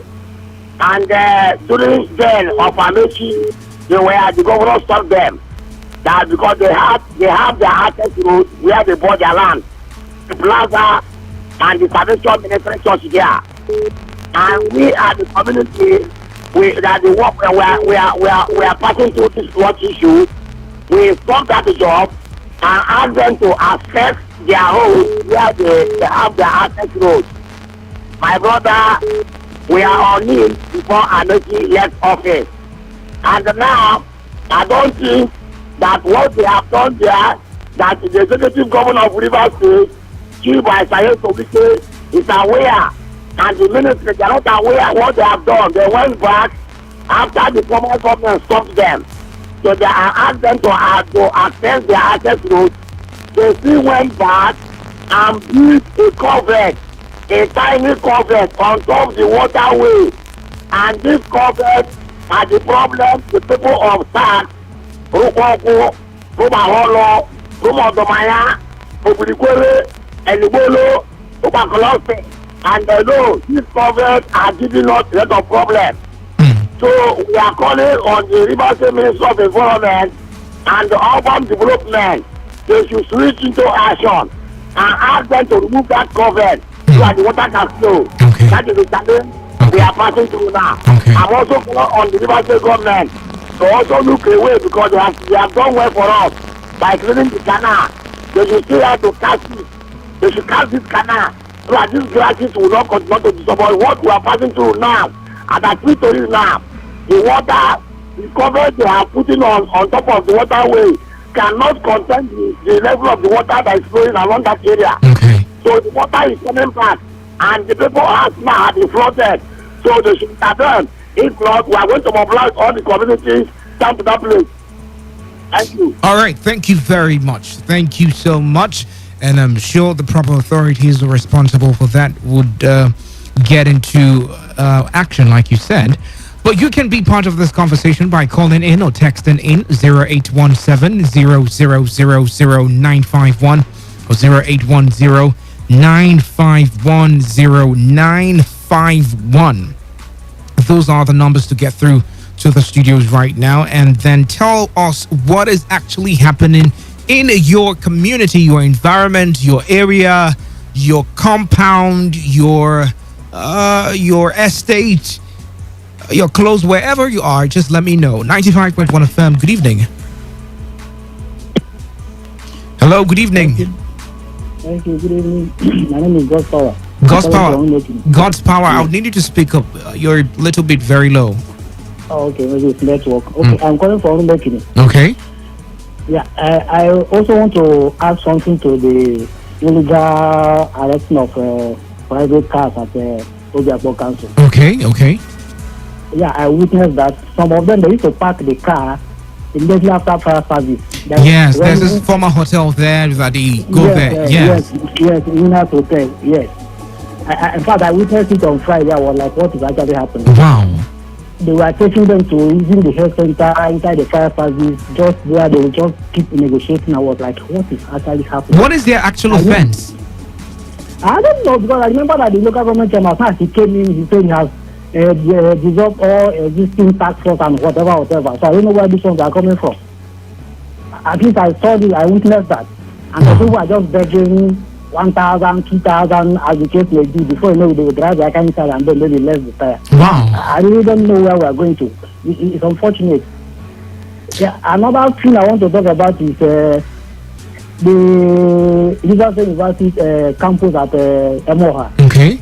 And during then of Amechi, the governor stopped them. That because they have their access road where they bought their land, the plaza and the Salvation Ministry church there. And we are the community. We are passing through this water issue. We stop that job and ask them to access their road where they have their access road. My brother, we are on him before Anoki left office. And now, I don't think that what they have done there, that the executive governor of Rivers State, chief by Sayo Tobike, is aware. And the ministry, they are not aware of what they have done. They went back after the former government stopped them. So they are asked them to access their access road. They still went back and built a culvert, a tiny culvert on top of the waterway. And this culvert are the problem the people of Sac, Rukoko, Rumaholo, Rumodomaya, Obulikwele, Elibolo, Rubakolose. And they know these culverts are giving us a lot of problems. So we are calling on the Rivers State Ministry of Environment and the urban development. They should switch into action and ask them to remove that culvert so that the water can flow. That is the challenge we are passing through now. I'm also calling on the Rivers State government to also look away because they have done well for us by cleaning the canal. They should still have to catch it. They should catch this canal so that these grasses will not continue to disturb what we are passing through now. And I speak to you now, the water, the coverage they are putting on top of the waterway cannot contain the level of the water that is flowing around that area. So the water is coming back and the people have now been flooded. So they should intervene. If not, we are going to mobilize all the communities down to that place. Thank you. All right, thank you very much. Thank you so much. And I'm sure the proper authorities responsible for that would get into action, like you said. But you can be part of this conversation by calling in or texting in 0817-0000951 or 0810-951-0951. Those are the numbers to get through to the studios right now. And then tell us what is actually happening in your community, your environment, your area, your compound, your estate, your clothes, wherever you are. Just let me know. 95.1 FM. Good evening. Hello. Good evening. Thank you. Good evening. My name is God's Power. God's Power. God's Power. I would need you to speak up. You're a little bit very low. Oh, okay. Maybe it's network. Okay. I'm calling for Onumekini. Okay. Yeah. I also want to add something to the illegal arresting of private cars at Obiakpo Council. Okay. Yeah, I witnessed that some of them, they used to park the car immediately after fire service. Yes, there's this former hotel there that they go there. Yes, Winners Hotel, yes. In fact, I witnessed it on Friday. I was like, what is actually happening? Wow. They were taking them to using the health center inside the fire service, just there, they would just keep negotiating. I was like, what is actually happening? What is their actual offense? I don't know, because I remember that the local government chairman, he came in, he said he has dissolved all existing tax force and whatever. So I don't know where these ones are coming from. At least I saw this, I witnessed that. And the people are just begging 1,000, 2,000 as the case may be. Before you know it, they will drive their car inside and then maybe less the tire. Wow. I really don't know where we are going to. It's unfortunate. Yeah, another thing I want to talk about is the University campus at Emoha. Okay.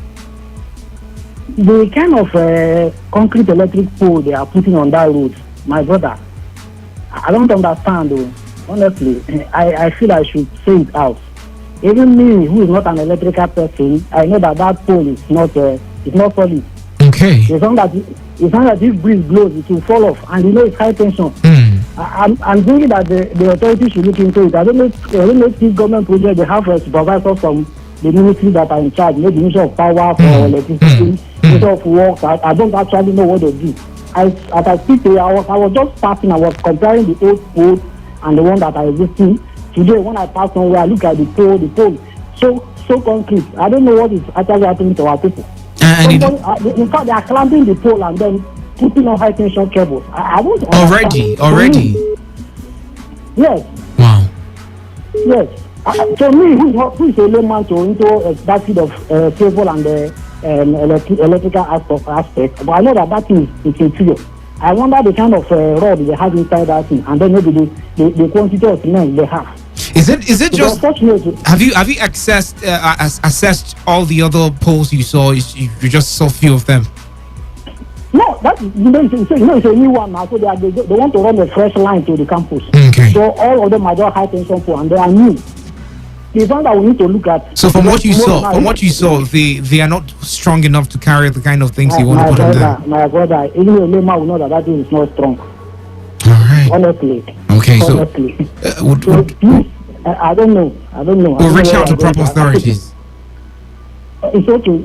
The kind of concrete electric pole they are putting on that road, my brother, I don't understand though. Honestly, I feel I should say it out. Even me, who is not an electrical person, I know that pole is not solid. Okay. It's not that if breeze blows, it will fall off, and it's high tension. I'm thinking that the authorities should look into it. I don't know if this government project they have a supervisor from the ministry that are in charge, maybe Ministry of Power for electricity, Ministry of Works. I don't actually know what they do. As I speak to you, I was just passing. I was comparing the old pole and the one that I existing. Today, when I pass somewhere, I look at the pole so concrete. I don't know what is actually happening to our people. In fact, they are clamping the pole and then putting on high tension cables. I won't Already. Yes. Wow. Yes. To me, who is a layman to into that kind of cable and electrical aspect, but I know that thing is inferior. I wonder the kind of rod they have inside that thing, and then maybe the quantity of cement they have. Is it just? Have you assessed all the other poles you saw? You just saw few of them. No, it's a new one now. So they want to run a fresh line to the campus. Okay. So all of them are just high tension pole, and they are new. It's one that we need to look at. So from what you saw, they are not strong enough to carry the kind of things you want to put on there. My brother, even a layman will know that thing is not strong. All right. Honestly. Okay. Honestly. So I don't know. We'll reach out to proper authorities. It's okay.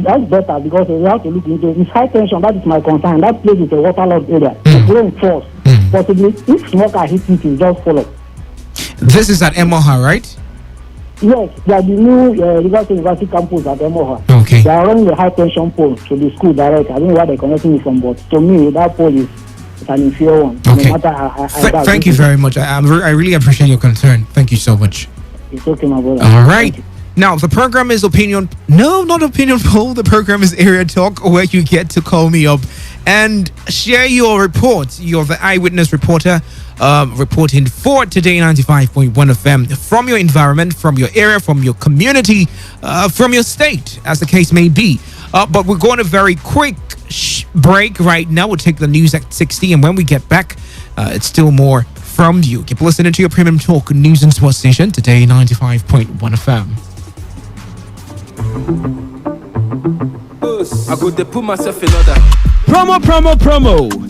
That's better because we have to look into it. It's high tension. That is my concern. That place is a waterlogged area. It's rain force. Possibly, if smoke are hitting it, will just fall off. This is at Emoha, right? Yes, they are the new University campus at Emoha. Okay. They are running a high tension pole to the school direct. I don't know where they're connecting it from, but to me, that pole is an inferior one. Okay. No matter thank you very much. I really appreciate your concern. Thank you so much. It's okay, my brother. All right. Now, the program is not opinion poll. The program is Area Talk, where you get to call me up and share your report. You're the eyewitness reporter reporting for Today 95.1 FM from your environment, from your area, from your community, from your state, as the case may be. But we're going a very quick break right now. We'll take the news at 60, and when we get back, it's still more from you. Keep listening to your Premium Talk news and sports station, Today 95.1 FM. I go to put myself in order. Promo.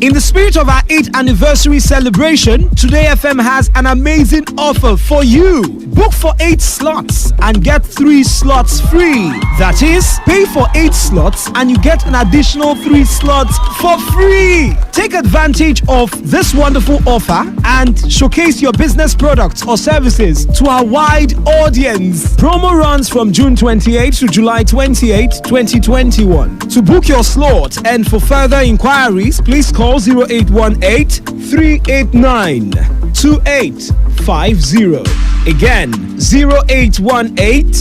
In the spirit of our 8th anniversary celebration, Today FM has an amazing offer for you. Book for 8 slots and get 3 slots free. That is, pay for 8 slots and you get an additional 3 slots for free. Take advantage of this wonderful offer and showcase your business products or services to a wide audience. Promo runs from June 28 to July 28, 2021. To book your slot and for further inquiries, please call 0818 389 2850. Again, 0818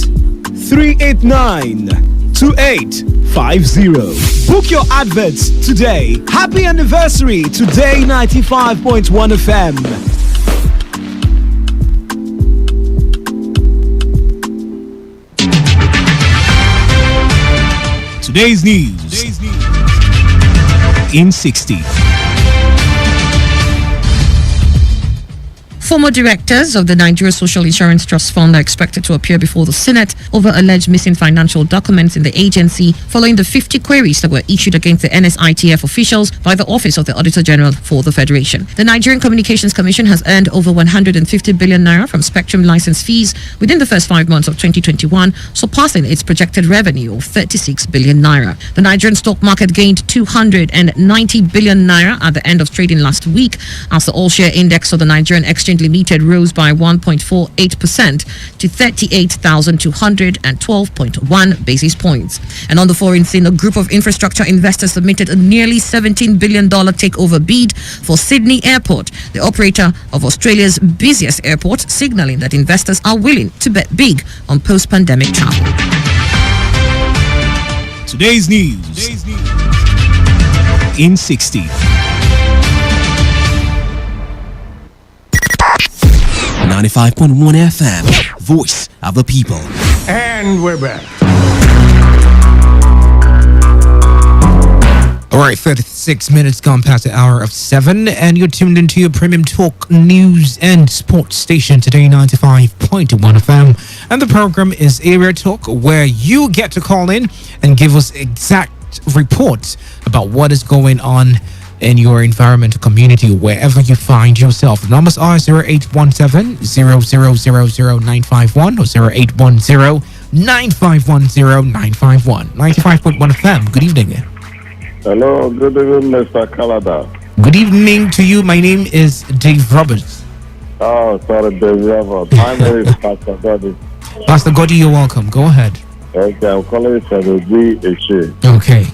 389 2850. Book your adverts today. Happy anniversary, Today 95.1 FM. Today's news in 60. Former directors of the Nigeria Social Insurance Trust Fund are expected to appear before the Senate over alleged missing financial documents in the agency following the 50 queries that were issued against the NSITF officials by the Office of the Auditor General for the Federation. The Nigerian Communications Commission has earned over 150 billion naira from spectrum license fees within the first 5 months of 2021, surpassing its projected revenue of 36 billion naira. The Nigerian stock market gained 290 billion naira at the end of trading last week as the all-share index of the Nigerian Exchange Investment Limited rose by 1.48% to 38,212.1 basis points. And on the foreign scene, a group of infrastructure investors submitted a nearly $17 billion takeover bid for Sydney Airport, the operator of Australia's busiest airport, signaling that investors are willing to bet big on post-pandemic travel. Today's news in 60. .1 FM, voice of the people. And we're back. All right, 36 minutes gone past the hour of 7, and you're tuned into your premium talk news and sports station, Today 95.1 FM. And the program is Area Talk, where you get to call in and give us exact reports about what is going on in your environmental community, wherever you find yourself. The numbers are 0817-0000-951 or 0810-951-0951. 95.1 FM. Good evening. Hello, good evening, Mr. Canada. Good evening to you. My name is Dave Roberts. Oh, sorry, Dave Roberts. My name is Pastor Godi. Pastor Godi, you're welcome. Go ahead. Okay, I'm calling from the DHA. Okay.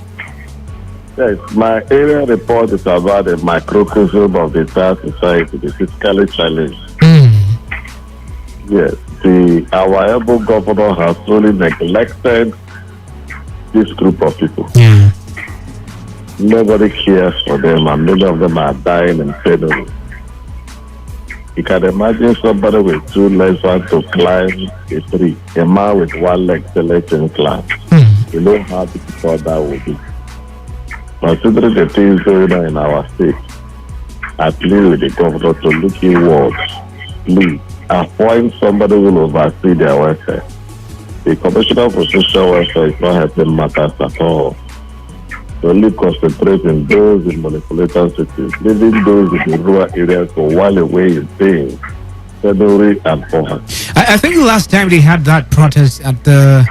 Yes, my area report is about the microcosm of the entire society, the physically challenged. Yes, our able governor has really neglected this group of people. Yeah. Nobody cares for them, and many of them are dying in pain. You can imagine somebody with two legs want to climb a tree, a man with one leg still can climb. You know how difficult that would be. Considering the things going on in our state, I plead with the governor to look inwards. Please appoint somebody who will oversee their welfare. The Commissioner for Social Welfare is not helping matters at all. Only concentrating those in metropolitan cities, leaving those in the rural areas for while away in pain, penury and poverty. I think the last time they had that protest at the,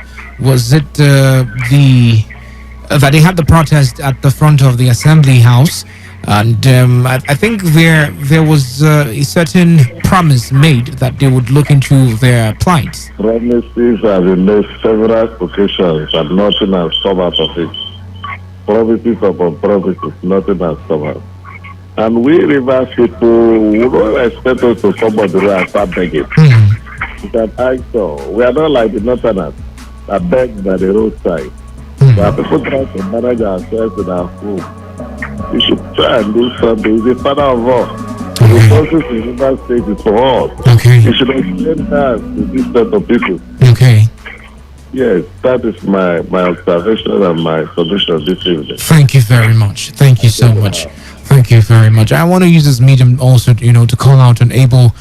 that they had the protest at the front of the Assembly House, and I think there was a certain promise made that they would look into their plight. Promises have been made several occasions and nothing has come out of it. Promises upon promises, nothing has come out. And we Rivers people, we don't expect us to somebody who has start begging. We can ask so. We are not like the Northerners that beg by the roadside. We are people trying to manage ourselves in our home. We should try and do something. He's the father of all. The resources in Rivers State is for all. Okay. We should extend hands to this set of people. Okay. Yes, that is my observation and my solution this evening. Thank you very much. Thank you so much. Thank you very much. I want to use this medium also, to call out on able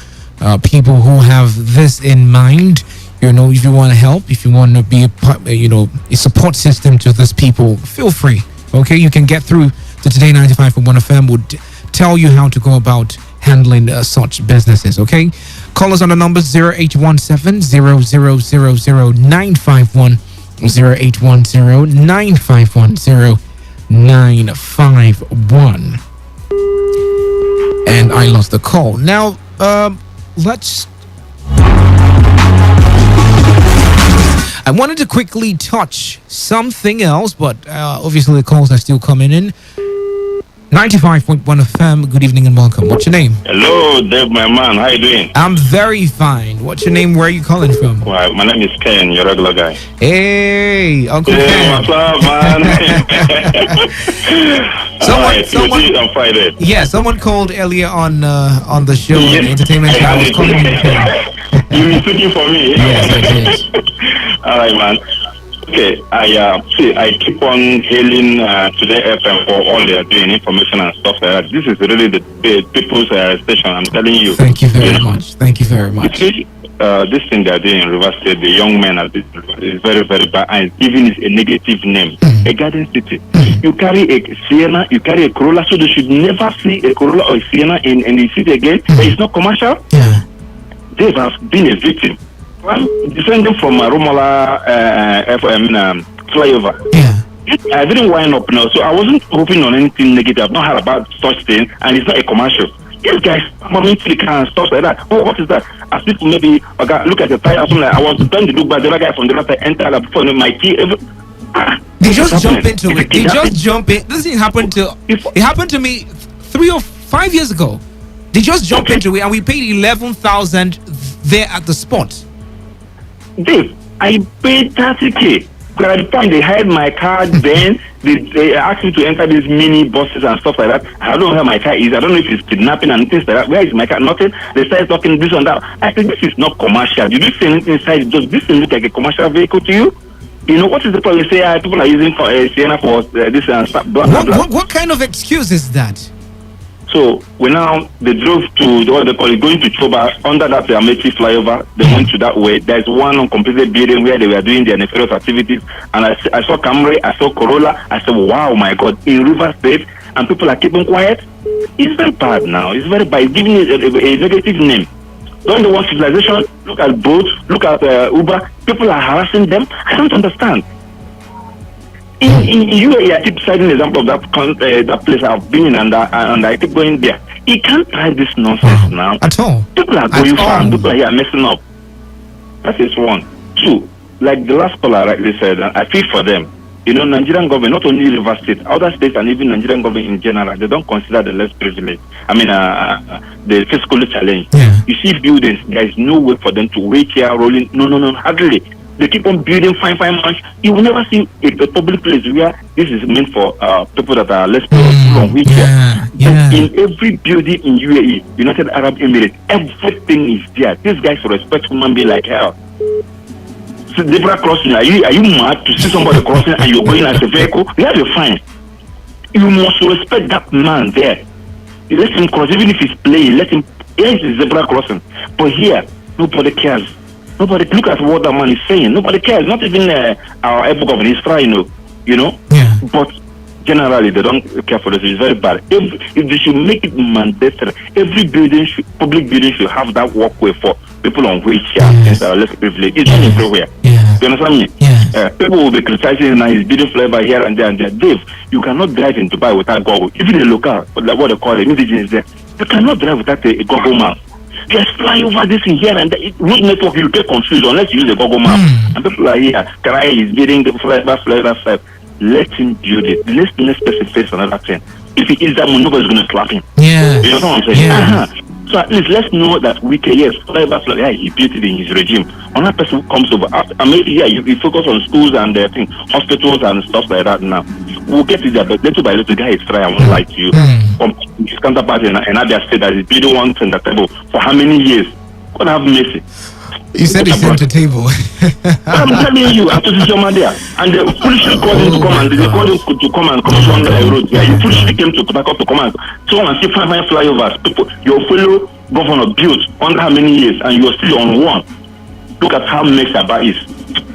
people who have this in mind. If you want to help, if you want to be a support system to these people, feel free. Okay, you can get through to Today 95.1 FM. Would tell you how to go about handling such businesses. Okay, call us on the numbers 0817-0000-951, 0810-951-0951. And I lost the call. Now, I wanted to quickly touch something else, but obviously the calls are still coming in. 95.1 FM, good evening and welcome. What's your name? Hello, Dave, my man. How you doing? I'm very fine. What's your name? Where are you calling from? Well, my name is Ken, your regular guy. Hey, Uncle Ken. What's up, man? someone on Friday. Yeah, someone called earlier on the show, the entertainment show. I was calling you Ken. You were looking for me? Yes, I did. All right, man. Okay, I keep on hailing Today FM for all they are doing, information and stuff like that. This is really the people's station, I'm telling you. Thank you very much. Thank you very much. See, this thing they are doing in River State, the young men are is very, very bad, and even is a negative name. A garden city. You carry a Sienna, you carry a Corolla, so they should never see a Corolla or a Sienna in the city again. It's not commercial. Yeah. They have been a victim. Well, descending from Romola flyover. Yeah. I didn't wind up now, so I wasn't hoping on anything negative. I've not heard about such thing, and it's not a commercial. These guys come into the car and stuff like that. Oh, what is that? As people maybe look at the tire, something like I was trying to look back, the other guy from the other side enter before my key. They just jump into it. They just jump in. This thing happened to it happened to me 3 or 5 years ago. They just jump into it, and we paid 11,000 there at the spot. Dave, I paid 30K. Because at the time they hired my car, then they asked me to enter these mini buses and stuff like that. I don't know where my car is. I don't know if it's kidnapping and things like that. Where is my car? Nothing. They started talking this and that. I said, this is not commercial. Did you see anything inside? Does this thing look like a commercial vehicle to you? You know, what is the problem? You say people are using for Sienna for this and stuff. What kind of excuse is that? So they drove to what they call it, going to Choba under that Ameti flyover. They went to that way. There's one uncompleted building where they were doing their nefarious activities. And I saw Camry, I saw Corolla. I said, wow, my God, in River State, and people are keeping quiet. It's very bad now. It's very bad. It's giving it a negative name. Don't they want civilization? Look at boats. Look at Uber. People are harassing them. I don't understand. In UAE, I keep citing the example of that place I've been in, and I keep going there. You can't try this nonsense now. At all. People are going far. People are here messing up. That is one. Two, like the last caller rightly said, I feel for them. You know, Nigerian government, not only River State, other states and even Nigerian government in general, they don't consider the less privileged. I mean, the fiscally challenged. Yeah. You see buildings, there is no way for them to wait here rolling. No, hardly. They keep on building fine much. You will never see a public place where this is meant for people that are less privileged from wheelchair. Yeah. In every building in UAE, United Arab Emirates, everything is there. These guys respect human being like hell. So zebra crossing, are you mad to see somebody crossing and you're going as a vehicle? You have a fine. You must respect that man there. You let him cross, even if he's playing, let him. Here is a zebra crossing. But here, nobody cares. Nobody look at what that man is saying. Nobody cares. Not even our epoch of his trying, you know. Yeah. But generally, they don't care for this. It's very bad. If they should make it mandatory, every public building should have that walkway for people on wheelchair and that are less privileged. It's not everywhere. Yeah. You understand me? Yeah. People will be criticizing now his building flavor here and there and there. Dave, you cannot drive in Dubai without Google. Even the local, what they call it, indigenous there, you cannot drive without a Google map. Just fly over this in here and there. Road network, you get confused unless you use a Google map. And people are here, is building the flavor. Let him build it. Let's specify another thing. If he is that one, nobody's going to slap him. Yeah. You know what I'm saying? Yeah. So at least let's know that we can, yes, flavor, he built it in his regime. Another person comes over after, and maybe, you focus on schools and hospitals and stuff like that now. We'll get it there, but little by little, the guy is trying, I won't lie to you. From his counterpart in Abia State that is building one thing that table for how many years? God have mercy. You said it's on the table. I'm telling you, after this young man there, and the police called him to come and they called him to come and commission the road. Yeah, he police came to Tobacco to come and so and see five flyovers. People, your fellow governor built under how many years, and you're still on one. Look at how messed about is.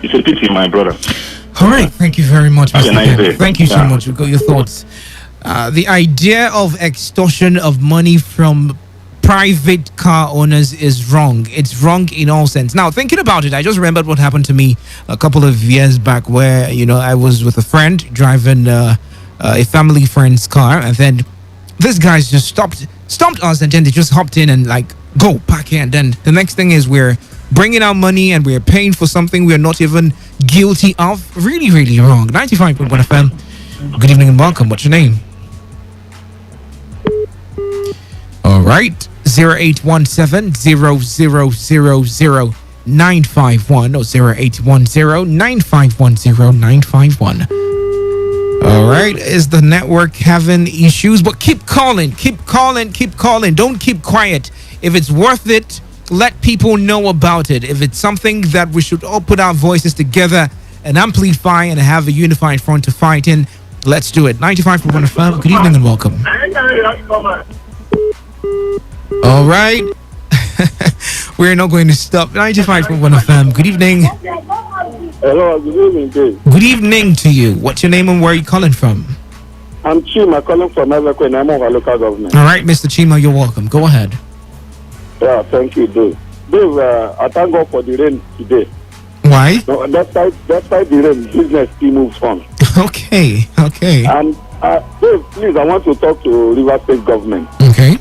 It's a pity, my brother. All right, thank you very much, Mr. Nice Thank you so much. We got your thoughts. The idea of extortion of money from private car owners is wrong. It's wrong in all sense. Now, thinking about it, I just remembered what happened to me a couple of years back where, I was with a friend driving a family friend's car, and then these guys just stopped us, and then they just hopped in and go park here. And then the next thing is we're bringing out money and we're paying for something we're not even guilty of. Really, really wrong. 95.1 FM. Good evening and welcome. What's your name? All right. 0817 0000 951 or 0810 9510 951. All right. Is the network having issues? But keep calling. Don't keep quiet. If it's worth it, let people know about it. If it's something that we should all put our voices together and amplify and have a unified front to fight in, let's do it. 95.1 FM. Good evening and welcome. All right. We're not going to stop. 95.1 FM. Good evening. Hello, good evening, Dave. Good evening to you. What's your name and where are you calling from? I'm Chima, calling from Everco, and I'm over local government. All right, Mr. Chima, you're welcome. Go ahead. Yeah, thank you, Dave. Dave, I thank God for the rain today. Why? No, despite the rain, business still moves on. Okay. And Dave, please, I want to talk to River State government. Okay.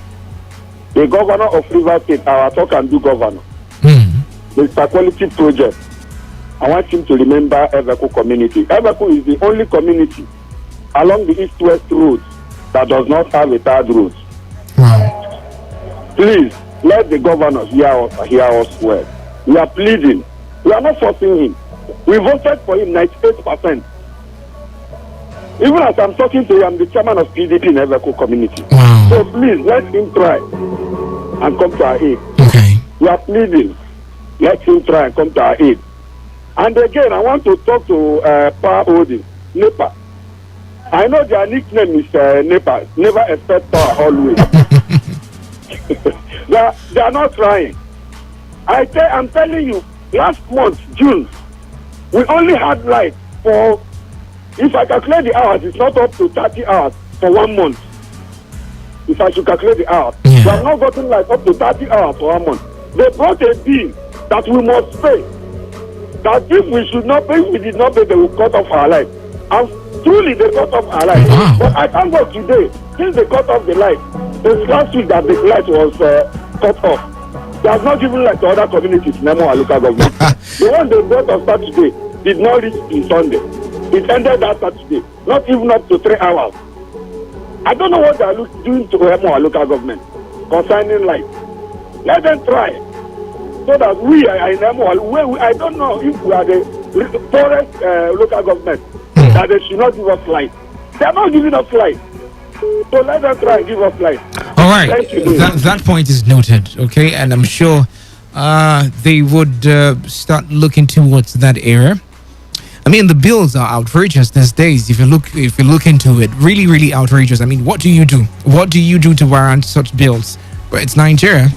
the governor of Rivers State, our talk and do governor, Mr. Quality Project, I want him to remember Everco community. Everco is the only community along the east-west road that does not have a third road. Please, let the governor hear us well. We are pleading. We are not forcing him. We voted for him 98%. Even as I'm talking to you, I'm the chairman of PDP in Everco community. So please, let him try and come to our aid. Okay. We are pleading. Let him try and come to our aid. And again, I want to talk to Power Holding, NEPA. I know their nickname is NEPA. Never expect power always. they are not trying. I'm telling you, last month, June, we only had light for, if I calculate the hours, it's not up to 30 hours for 1 month. If I should calculate the hours. We have not gotten light up to 30 hours for 1 month. They brought a bill that we must pay. That if we should not pay, if we did not pay, they will cut off our light. And truly, they cut off our light. But I thank God today, since they cut off the light, since last week that the light was cut off, they have not given light to other communities in Nemo local government. The one they brought on Saturday did not reach in Sunday. It ended that Saturday, not even up to 3 hours. I don't know what they are doing to Nemo local government concerning light. Let them try. So that we are in Nemo, I don't know if we are the poorest local government, that they should not give us light. They are not giving us light. So let them try and give us light. All right, that point is noted, okay, and I'm sure they would start looking towards that area. I mean, the bills are outrageous these days. If you look into it, really, really outrageous. I mean, what do you do? What do you do to warrant such bills? But it's Nigeria.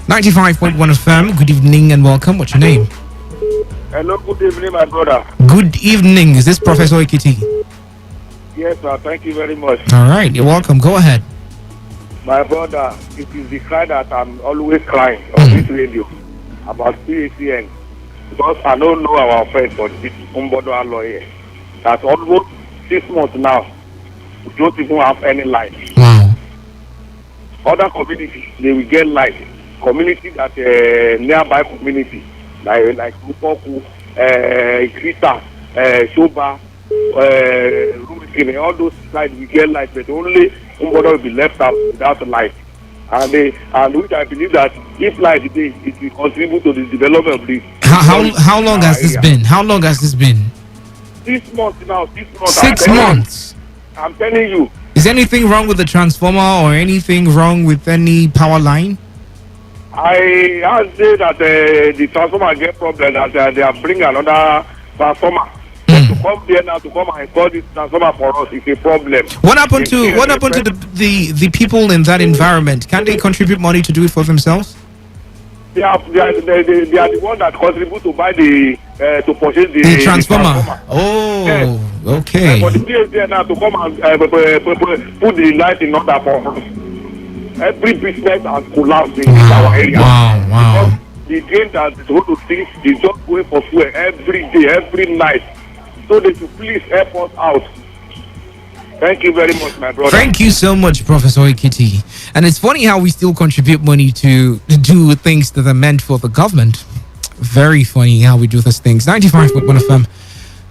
95.1 FM. Good evening and welcome. What's your name? Hello, good evening, my brother. Good evening. Is this Professor Ekiti? Yes, sir. Thank you very much. All right, you're welcome. Go ahead. My brother, it is the cry that I'm always crying on this radio about PACN. Because I don't know our friend for this Umbodo lawyer. That's almost 6 months now. We don't even have any light. Other communities, they will get light. Community that nearby community, like Lupoku, Krita, Shoba, all those lights we get light, but only Umbodo will be left out without light. And which I believe that if light it will contribute to the development of this. How long has this been? How long has this been? 6 months now. 6 months. 6 months. I'm telling you. Is anything wrong with the transformer or anything wrong with any power line? I say that the transformer get problem, that they are bringing another transformer. To come there now to come and install this transformer for us is a problem. What happened to the people in that environment? Can they contribute money to do it for themselves? They are the one that contribute to buy to purchase the transformer. Oh, yes. Okay. For the PSA now to come and put the light in order for us. Every business has collapsed in our area. Wow. The drain that is going to see is just going for fuel every day, every night. So they should please help us out. Thank you very much, my brother. Thank you so much, Professor Ekiti. And it's funny how we still contribute money to do things that are meant for the government. Very funny how we do those things. 95.1 FM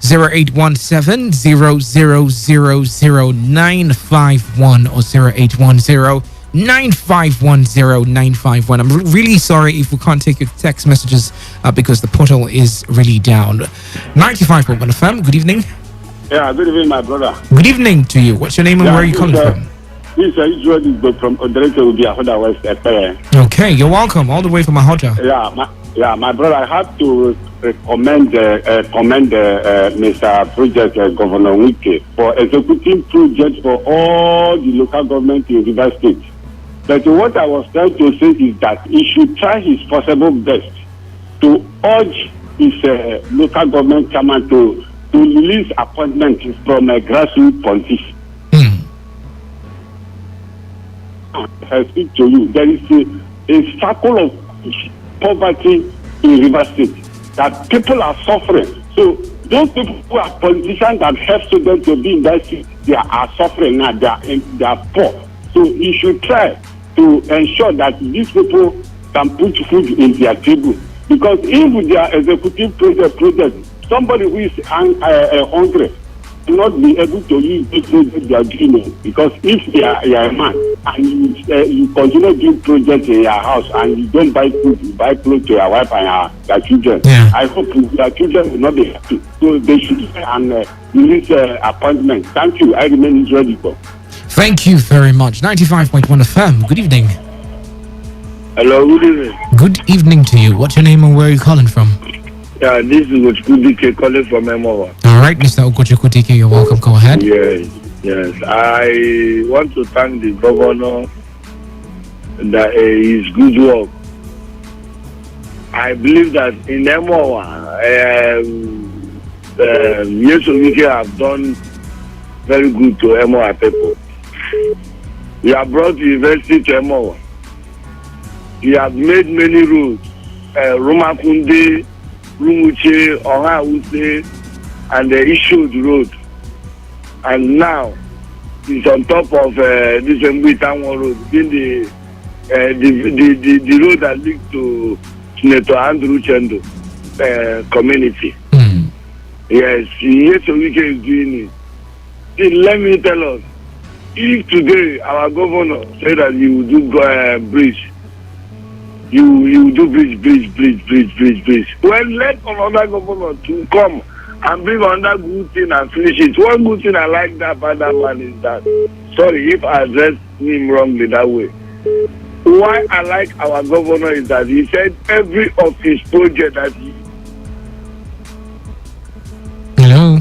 0817 0000951 or 0810 9510951. I'm really sorry if we can't take your text messages because the portal is really down. 95.1 FM. Good evening. Yeah, good evening, my brother. Good evening to you. What's your name and where are you calling from? This is Israel from Odrete will be Ahoda West. Okay, you're welcome. All the way from Ahoda. Yeah, my brother. I have to commend Mr. Project Governor Wike for executing projects for all the local government in River State. But what I was trying to say is that he should try his possible best to urge his local government chairman to release appointments from a grassroots politician. I speak to you. There is a circle of poverty in River State that people are suffering. So those people who are politicians that help students to be in that state, they are suffering now. They are poor. So he should try to ensure that these people can put food in their table. Because if they are executing project, somebody who is hungry will not be able to use this project they are doing it. Because if you are a man and you continue doing projects in your house and you don't buy food, you buy clothes to your wife and your children, I hope your children will not be happy. So they should release appointment. Thank you. I remain ready for. Thank you very much. 95.1 FM. Good evening. Hello, good evening. Good evening to you. What's your name and where are you calling from? Yeah, this is Ochukudike calling from Emowa. All right, Mr. Ochukudike, you're welcome. Go ahead. Yes. I want to thank the governor that his good work. I believe that in Emowa, Yesowike have done very good to Emowa people. We have brought the university to Emowa. We have made many roads, Romakunde, Rumuche, Ohawuse, and the Issued Road. And now it's on top of this Mbitanwa Road, being the road that leads to Senator Andrew Chendo community. Yes, Yesowike is doing it. See, let me tell us, if today our governor said that he will do bridge, you do bridge. Well, let another governor to come and bring another good thing and finish it. One good thing I like about that man is that, sorry if I addressed him wrongly that way. Why I like our governor is that he said every of his project that he... Hello?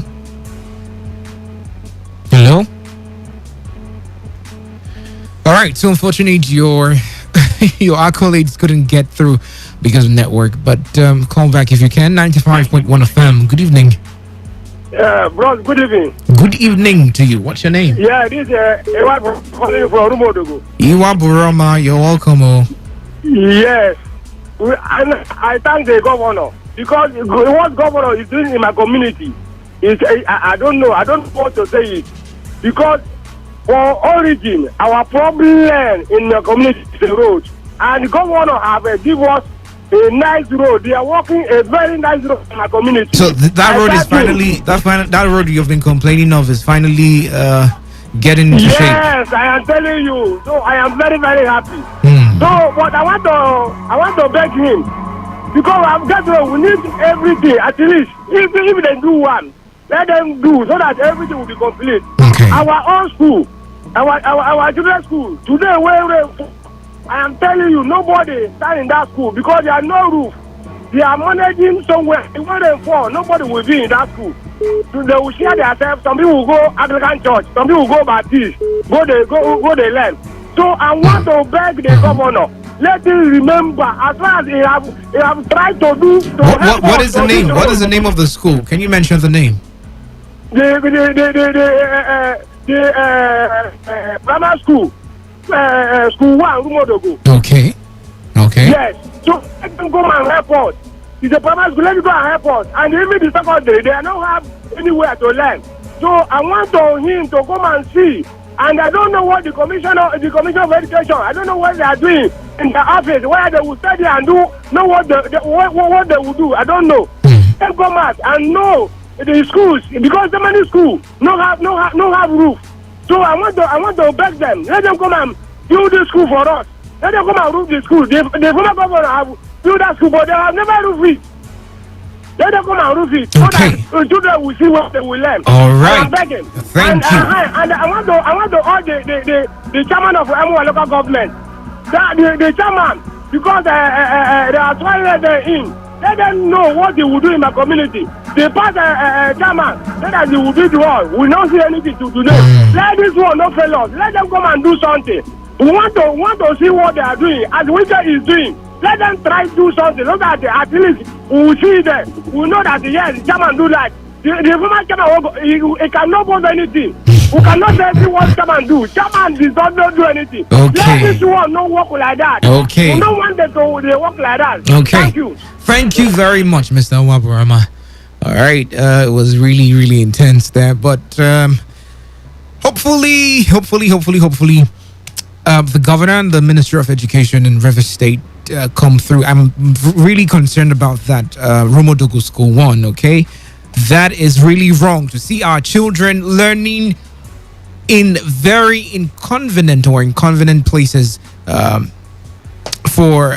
All right, so unfortunately your accolades couldn't get through because of network, but call back if you can. 95.1 FM. Good evening. Bro, good evening. Good evening to you. What's your name? Yeah, this is Ewa calling from Rumodogo. Iwa Buroma, you're welcome. Yes. I thank the governor because what governor is doing in my community is, I don't know what to say it. Because for origin, our problem in the community is the road. And the governor have give us a nice road. They are walking a very nice road in our community. So that road is finally that road you've been complaining of is finally getting into shape. Yes, I am telling you. So I am very, very happy. So but I want to beg him, because I'm getting we need everything at least. If they do one, let them do so that everything will be complete. Okay. Our own school, our children's school today, where I am telling you, nobody stand in that school because there are no roof. They are managing somewhere. When they fall, nobody will be in that school. So they will share themselves. Some people will go Anglican church. Some people will go Baptist. Go they learn. So I want to beg the governor. Let him remember, as far as he have tried to do. What is the name? What is the name of the school? Can you mention the name? The primary school. School 1, Rumodogo. Okay. Yes. So let them go and help us. It's a primary school. Let me go and help us. And even the secondary, they don't have anywhere to learn. So I want him to come and see. And I don't know what the commission of education, I don't know what they are doing in the office, where they will study and know what they will do. I don't know. They come out and know the schools, because so many schools no have roof. So I want to beg them. Let them come and build the school for us. Let them come and roof the school. The former governor have built that school, but they have never roofed it. Let them come and roof it, so that the children will see what they will learn. All right. I'm begging. Thank you. And I want to urge the chairman of Emowa local government, the chairman, because they are trying to in. Let them know what they will do in my community. The past chairman said that they will be the one. We don't see anything to today. Let this one not fail us. Let them come and do something. We want to see what they are doing. As Wike is doing, let them try to do something. So that at least we will see them. We know that yes, the chairman do that. The former chairman, he cannot do anything. We cannot say what chairman do. Chairman does not do anything. Okay. Let this one not work like that. Okay. We don't want them to work like that. Okay. Thank you. Thank you very much, Mr. Waburama. All right. It was really, really intense there. But hopefully, the governor and the Minister of Education in River State come through. I'm really concerned about that Romodogo School 1, okay? That is really wrong to see our children learning in very inconvenient places for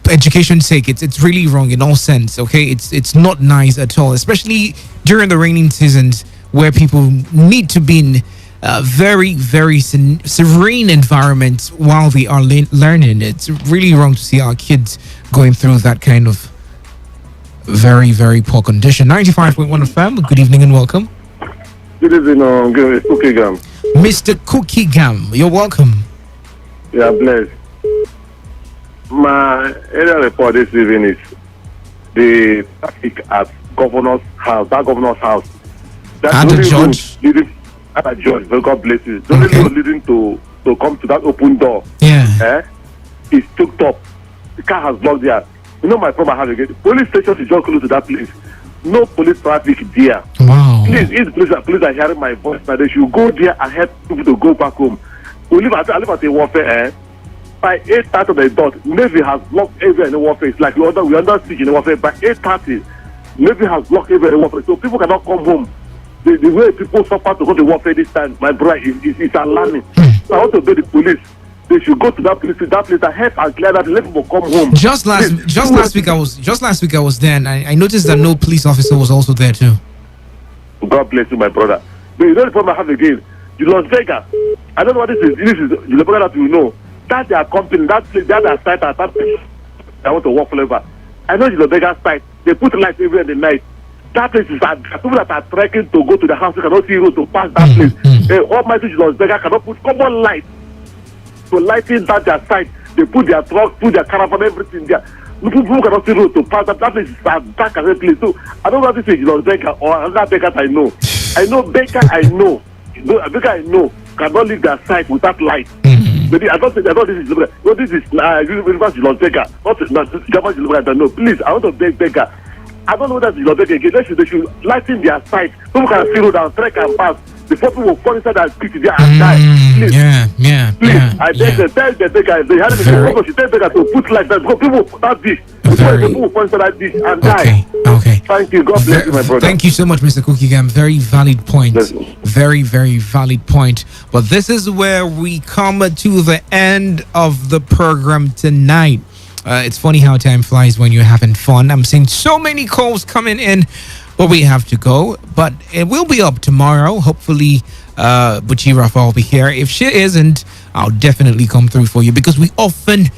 education's sake. It's really wrong in all sense, okay? It's not nice at all, especially during the raining seasons where people need to be in very, very serene environments while they are learning. It's really wrong to see our kids going through that kind of very, very poor condition. 95.1 FM, good evening and welcome. Good evening, Cookie Gum. Mr. Cookie Gum, you're welcome. Yeah, blessed. My area report this evening is the traffic at governor's house. That governor's house. That's at the judge. At a judge. God bless you. The only road leading to come to that open door. Yeah. It's choked up. The car has blocked there. You know my problem I have again. Police station is just close to that place. No police traffic there. Wow. Please, if police are hearing my voice now, they should go there and help people to go back home. I live at a warfare. By 8:30 on the dot, Navy has blocked everywhere in the warfare. It's like we under siege in the warfare. By 8:30, Navy has blocked everywhere in the warfare. So people cannot come home. The way people suffer to go to warfare this time, my brother, is alarming. So I want to beg the police. They should go to that place and help and clear that. Let people come home. Just last week I was there, and I noticed that no police officer was also there too. God bless you, my brother. But you know the problem I have again. The Las Vegas. I don't know what this is. This is the Las Vegas that you know. That's their company. That place, that their site at that place. I want to work forever. I know the Las Vegas site. They put lights everywhere in the night. That place is people that are trekking to go to the house. You cannot see road to pass that place. Almighty Las Vegas cannot put common light to lighting that their site. They put their truck, put their caravan, everything there. People cannot see road to pass that. That place is as dark as a place. So I don't know what this is Las Vegas or another Vegas I know. I know Baker I know. Baker I know cannot leave their site without light. Maybe I don't this is University Las Vegas. Not University Las Vegas. No, please, I want to beg Baker. I don't know that Las Vegas again. They should lighten their site. People can see road and trek and pass. Before people will fall inside that pit there and die. Please. Please. I beg them, tell the Baker, they had to tell Baker to put like that. Because people that dish. People will fall inside that dish and die. Okay. Thank you. God bless you, my brother. Thank you so much, Mr. Cookie Gam. Very valid point. Very, very valid point. But this is where we come to the end of the program tonight. It's funny how time flies when you're having fun. I'm seeing so many calls coming in, but we have to go. But it will be up tomorrow. Hopefully, Buchi Rafa will be here. If she isn't, I'll definitely come through for you, because we often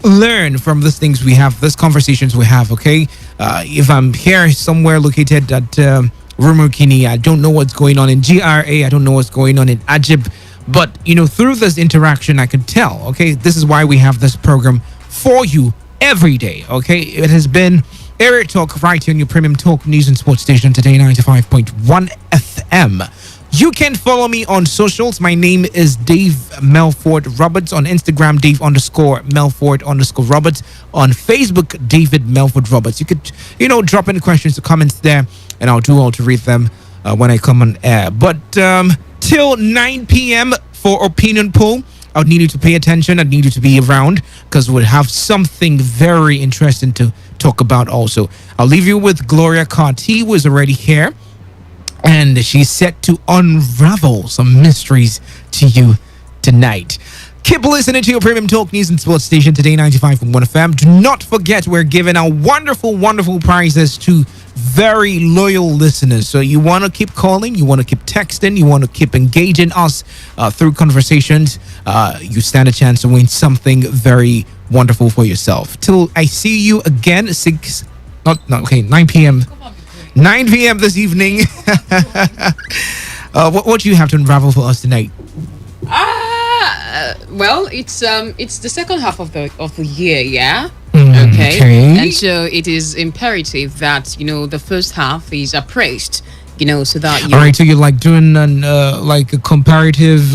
learn from these things we have, these conversations we have, okay? If I'm here somewhere located at Rumorkini, I don't know what's going on in GRA, I don't know what's going on in Ajib, but, you know, through this interaction, I can tell, okay? This is why we have this program for you every day, okay? It has been Area Talk right here on your premium talk news and sports station, Today 95.1 FM. You can follow me on socials. My name is Dave Melford Roberts. On Instagram, Dave_Melford_Roberts. On Facebook, David Melford Roberts. You could, you know, drop any questions or comments there, and I'll do all to read them when I come on air. But till 9 p.m. for opinion poll, I would need you to pay attention. I'd need you to be around, because we'll have something very interesting to talk about also. I'll leave you with Gloria Carty, who is already here, and she's set to unravel some mysteries to you tonight. Keep listening to your premium talk news and sports station, Today 95.1 FM. Do not forget, we're giving out wonderful, wonderful prizes to very loyal listeners. So you want to keep calling, you want to keep texting, you want to keep engaging us through conversations. You stand a chance to win something very wonderful for yourself. Till I see you again, 9 p.m. 9 p.m. this evening. What do you have to unravel for us tonight? Well, it's the second half of the year, yeah. Okay. And so it is imperative that, you know, the first half is appraised, you know, so that you. All right, so you're like doing like a comparative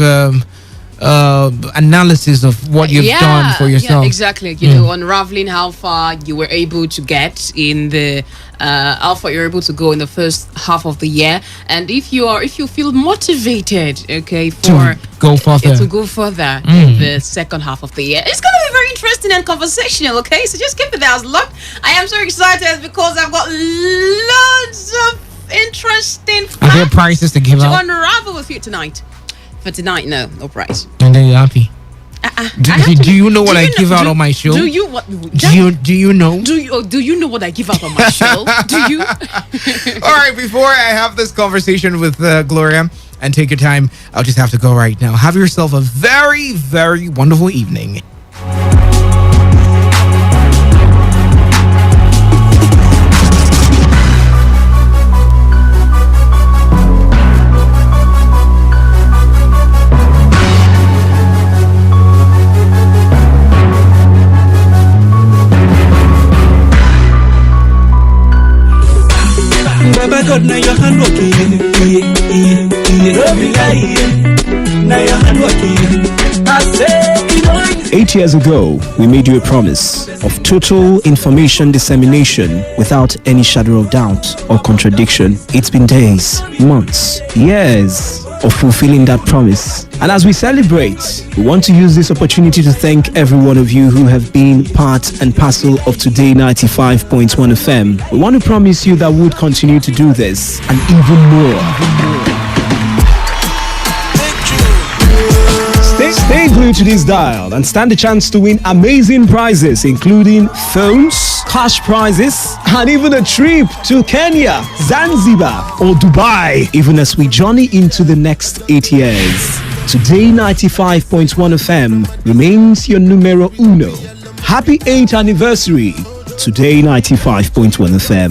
analysis of what you've done for yourself. Yeah, exactly. You know, unraveling how far you were able to get in the how far you're able to go in the first half of the year, and if you feel motivated, okay, for go further in the second half of the year. It's gonna be very interesting and conversational, okay? So just keep it there as locked. I am so excited because I've got loads of interesting facts are there prizes to give to out unravel with you tonight. For tonight, no prize. and then you're happy? Do you know what I give out on my show? Do you what? Do you know? Do you know what I give out on my show? Do you? All right, before I have this conversation with Gloria and take your time, I'll just have to go right now. Have yourself a very, very wonderful evening. Baba God, now your hand working. Don't be lying. Now your hand working. I say, 8 years ago, we made you a promise of total information dissemination without any shadow of doubt or contradiction. It's been days, months, years of fulfilling that promise. And as we celebrate, we want to use this opportunity to thank every one of you who have been part and parcel of Today 95.1 FM. We want to promise you that we would continue to do this and even more. Stay glued to this dial and stand a chance to win amazing prizes, including phones, cash prizes, and even a trip to Kenya, Zanzibar, or Dubai, even as we journey into the next 8 years. Today 95.1 FM remains your numero uno. Happy 8th anniversary, Today 95.1 FM.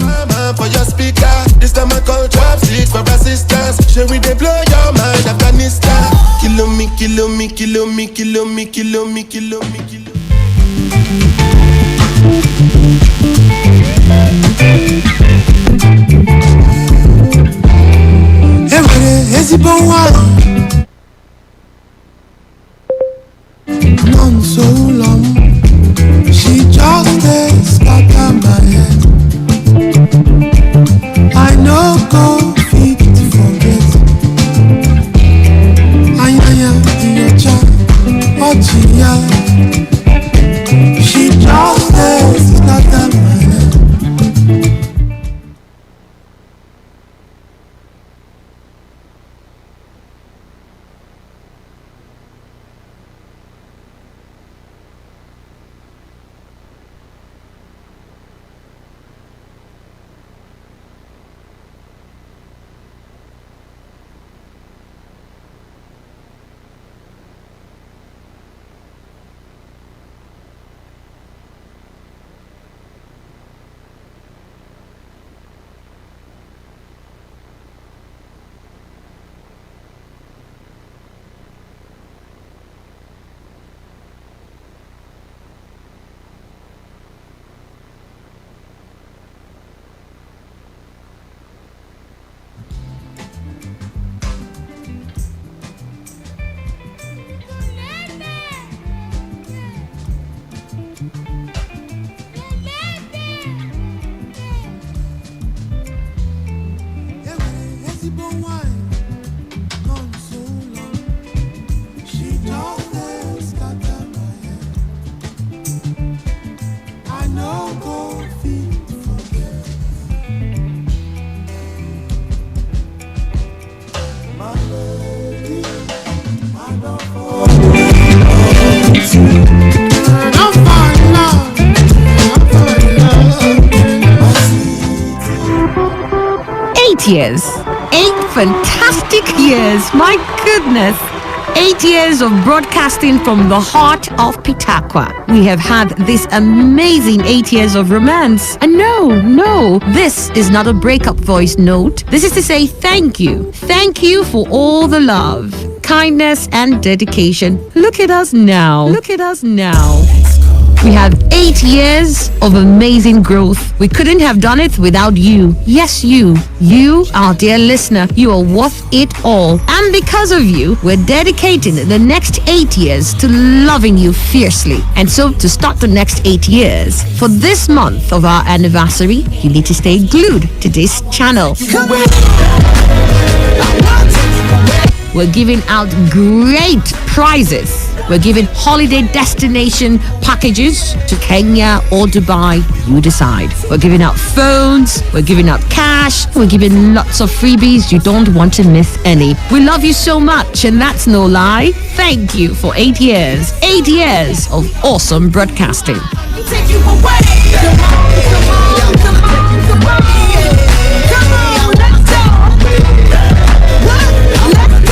For your speaker, this time I call drop seat for assistance. Shall we they blow your mind, Afghanistan? Kilo me, kilo me, kilo me, kilo me, kilo me, kilo me, kilo. Not so long, she just scatter my head. I know go fit to forget. I am in your child, what she just scatter my head. Years. 8 fantastic years. My goodness. 8 years of broadcasting from the heart of Pitakwa. We have had this amazing 8 years of romance. And no, this is not a breakup voice note. This is to say thank you. Thank you for all the love, kindness, and dedication. Look at us now. Look at us now. We have 8 years of amazing growth. We couldn't have done it without you. Yes, you. You, our dear listener, you are worth it all. And because of you, we're dedicating the next 8 years to loving you fiercely. And so, to start the next 8 years, for this month of our anniversary, you need to stay glued to this channel. We're giving out great prizes. We're giving holiday destination packages to Kenya or Dubai. You decide. We're giving out phones. We're giving out cash. We're giving lots of freebies. You don't want to miss any. We love you so much, and that's no lie. Thank you for 8 years. 8 years of awesome broadcasting. Take you away. Come on, come on, come on, come on. Come on, let's go. Let's go.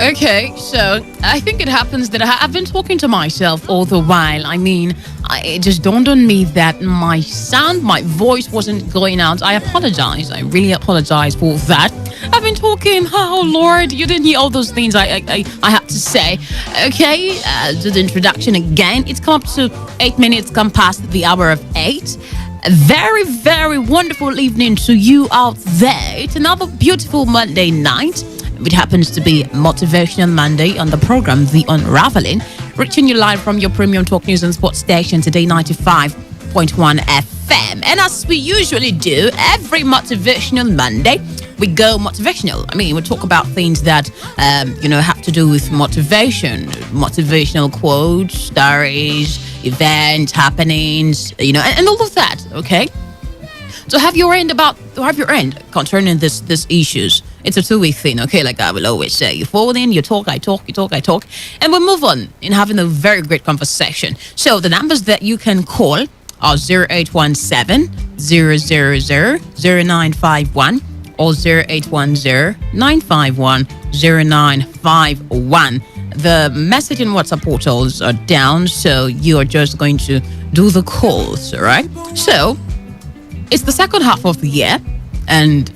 Okay, so I think it happens that I've been talking to myself all the while. I mean, it just dawned on me that my sound, my voice wasn't going out. I apologize. I really apologize for that. I've been talking. Oh Lord, you didn't hear all those things I had to say. Okay, to the introduction again. It's come up to 8 minutes, come past the hour of 8. A very, very wonderful evening to you out there. It's another beautiful Monday night. It happens to be Motivational Monday on the program The Unraveling, reaching you live from your premium talk news and sports station, Today 95.1 FM. And as we usually do, every Motivational Monday, we go motivational. I mean, we talk about things that, have to do with motivation, motivational quotes, stories, events, happenings, and all of that, okay? So have your end concerning this issues. It's a two-way thing, okay? Like I will always say, you forward in, you talk, I talk, and we move on in having a very great conversation. So the numbers that you can call are 0817-000-0951 or 0810-951-0951. The message and WhatsApp portals are down, so you are just going to do the calls, all right? So it's the second half of the year, and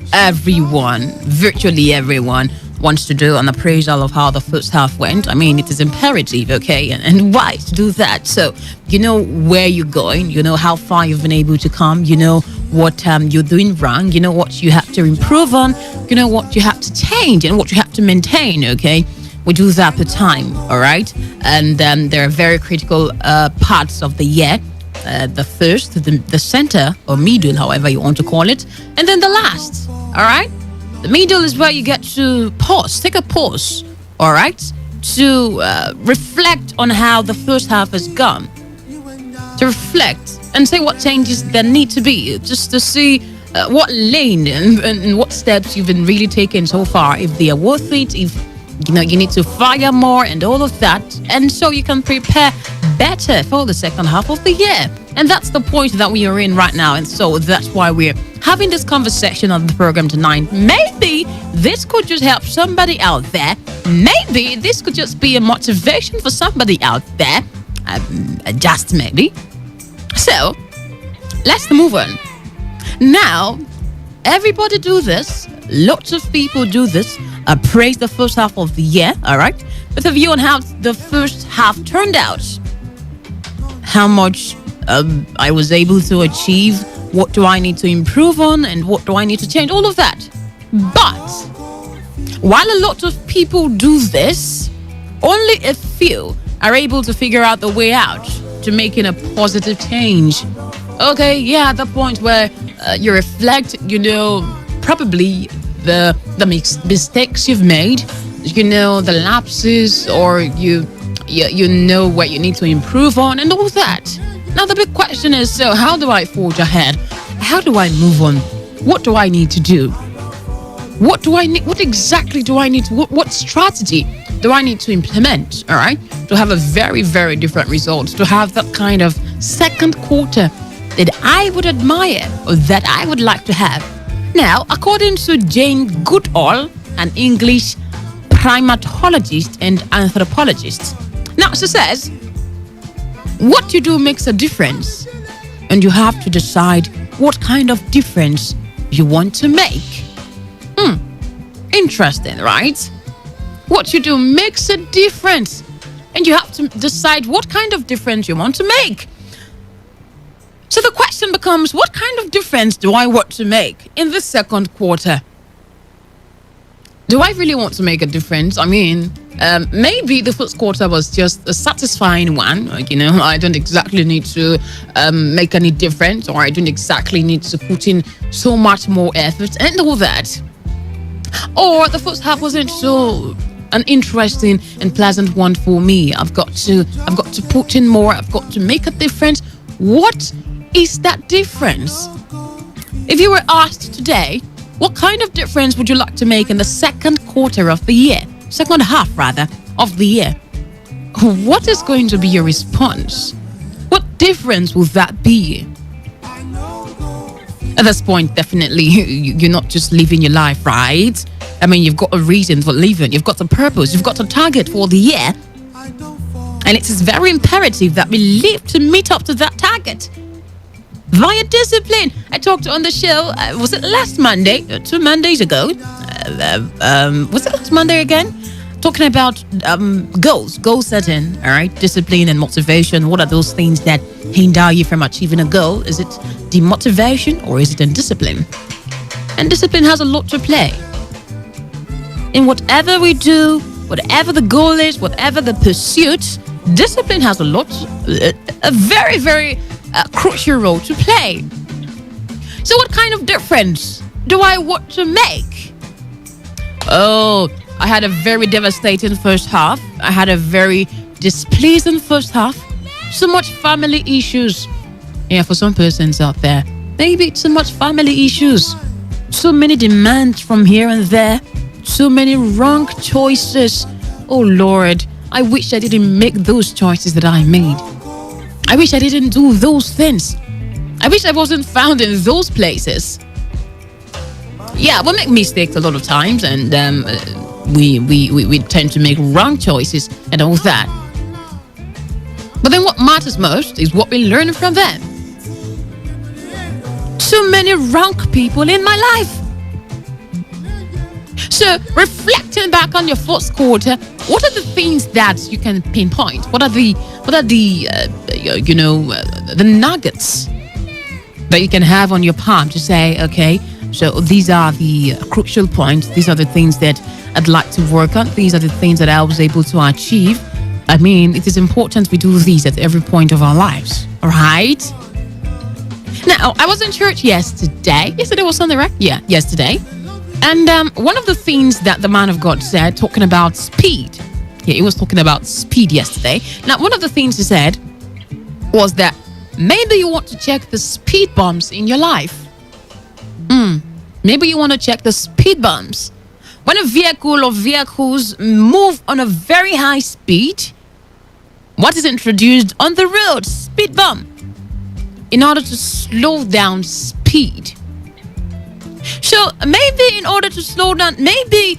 virtually everyone, wants to do an appraisal of how the first half went. I mean, it is imperative, okay, and why to do that? So you know where you're going, you know how far you've been able to come, you know what you're doing wrong, you know what you have to improve on, you know what you have to change and what you have to maintain, okay? We do that per time, all right? And there are very critical parts of the year. The first, the center or middle, however you want to call it, and then the last, all right? The middle is where you get to pause, take a pause, all right? to reflect on how the first half has gone, to reflect and say what changes there need to be, just to see what lane and what steps you've been really taking so far, if they are worth it, if you need to fire more and all of that, and so you can prepare better for the second half of the year. And that's the point that we are in right now, and so that's why we're having this conversation on the program tonight. Maybe this could just help somebody out there. Maybe this could just be a motivation for somebody out there. Just maybe. So let's move on. Now, everybody do this. Lots of people do this. Praise the first half of the year, all right? With a view on how the first half turned out. How much I was able to achieve. What do I need to improve on? And what do I need to change? All of that. But while a lot of people do this, only a few are able to figure out the way out to making a positive change. Okay, yeah, at the point where you reflect, probably the mistakes you've made, the lapses, or you know what you need to improve on and all that. Now the big question is, so how do I forge ahead? How do I move on? What do I need to do? What do I need? What exactly do I need to? What strategy do I need to implement? All right, to have a very, very different result, to have that kind of second quarter that I would admire or that I would like to have. Now, according to Jane Goodall, an English primatologist and anthropologist, now she says, what you do makes a difference, and you have to decide what kind of difference you want to make. Interesting, right? What you do makes a difference, and you have to decide what kind of difference you want to make. So the question becomes, what kind of difference do I want to make in the second quarter? Do I really want to make a difference? I mean, maybe the first quarter was just a satisfying one. I don't exactly need to make any difference, or I don't exactly need to put in so much more effort and all that. Or the first half wasn't so an interesting and pleasant one for me. I've got to put in more. I've got to make a difference. What is that difference? If you were asked today, what kind of difference would you like to make in the second quarter of the year? Second half, rather, of the year. What is going to be your response? What difference will that be? At this point, definitely, you're not just living your life, right? I mean, you've got a reason for living. You've got a purpose. You've got a target for the year. And it is very imperative that we live to meet up to that target. Via discipline. I talked on the show, was it last Monday? 2 Mondays ago? Was it last Monday again? Talking about goal setting, all right? Discipline and motivation. What are those things that hinder you from achieving a goal? Is it the motivation or is it in discipline? And discipline has a lot to play. In whatever we do, whatever the goal is, whatever the pursuit, discipline has a very, very crucial role to play. So what kind of difference do I want to make? Oh, I had a very devastating first half. I had a very displeasing first half. So much family issues. Yeah, for some persons out there, maybe it's so much family issues. So many demands from here and there. So many wrong choices. Oh Lord, I wish I didn't make those choices that I made. I wish I didn't do those things. I wish I wasn't found in those places. Yeah, we make mistakes a lot of times, and we tend to make wrong choices and all that. But then what matters most is what we learn from them. So many wrong people in my life. So, reflecting back on your first quarter, what are the things that you can pinpoint? What are the nuggets that you can have on your palm to say, okay, so these are the crucial points. These are the things that I'd like to work on. These are the things that I was able to achieve. I mean, it is important we do these at every point of our lives. All right? Now, I was in church yesterday. Yesterday was Sunday, right? Yeah, yesterday. And one of the things that the man of God said, talking about speed, Yeah, he was talking about speed yesterday. Now, one of the things he said was that maybe you want to check the speed bumps in your life. Maybe you want to check the speed bumps. When a vehicle or vehicles move on a very high speed, what is introduced on the road? Speed bump. In order to slow down speed. So maybe in order to slow down, maybe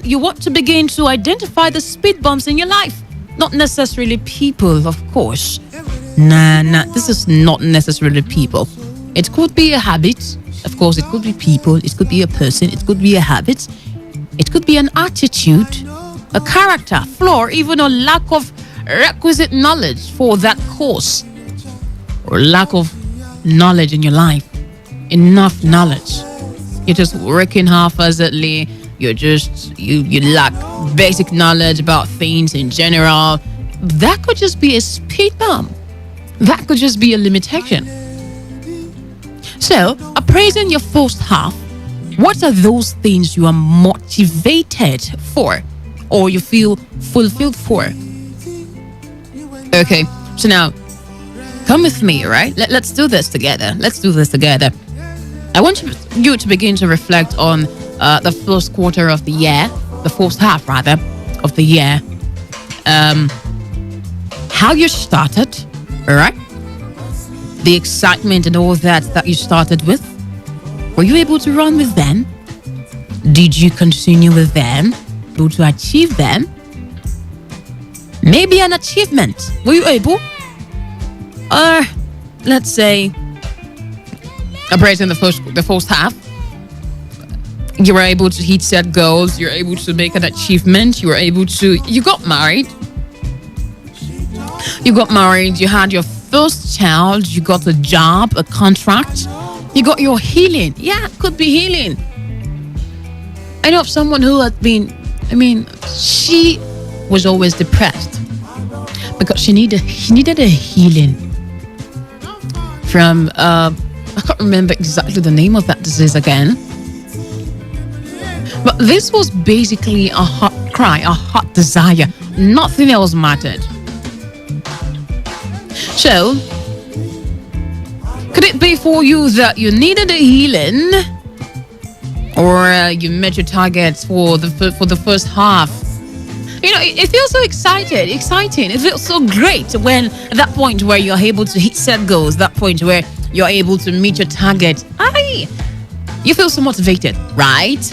you want to begin to identify the speed bumps in your life. Not necessarily people, of course. Nah, this is not necessarily people. It could be a habit. Of course, it could be people. It could be a person. It could be a habit. It could be an attitude, a character flaw, even a lack of requisite knowledge for that course. Or lack of knowledge in your life. Enough knowledge. You're just working half-heartedly. You lack basic knowledge about things in general. That could just be a speed bump. That could just be a limitation. So, appraising your first half, what are those things you are motivated for or you feel fulfilled for? Okay, so now, come with me, right? Let's do this together. I want you to begin to reflect on the first quarter of the year, the first half, rather, of the year. How you started, all right? The excitement and all that you started with. Were you able to run with them? Did you continue with them? Able to achieve them? Maybe an achievement. Were you able? Or let's say, appraising the first half, you were able to hit set goals. You're able to make an achievement. You got married. You had your first child. You got a job, a contract. You got your healing. Yeah, it could be healing. I know of someone who had been, she was always depressed because she needed a healing from, I can't remember exactly the name of that disease again. But this was basically a hot cry, a hot desire. Nothing else mattered. So, could it be for you that you needed a healing, or you met your targets for the first half? You know, it feels so exciting. It feels so great when at that point where you're able to hit set goals, that point where you're able to meet your target. You feel so motivated, right?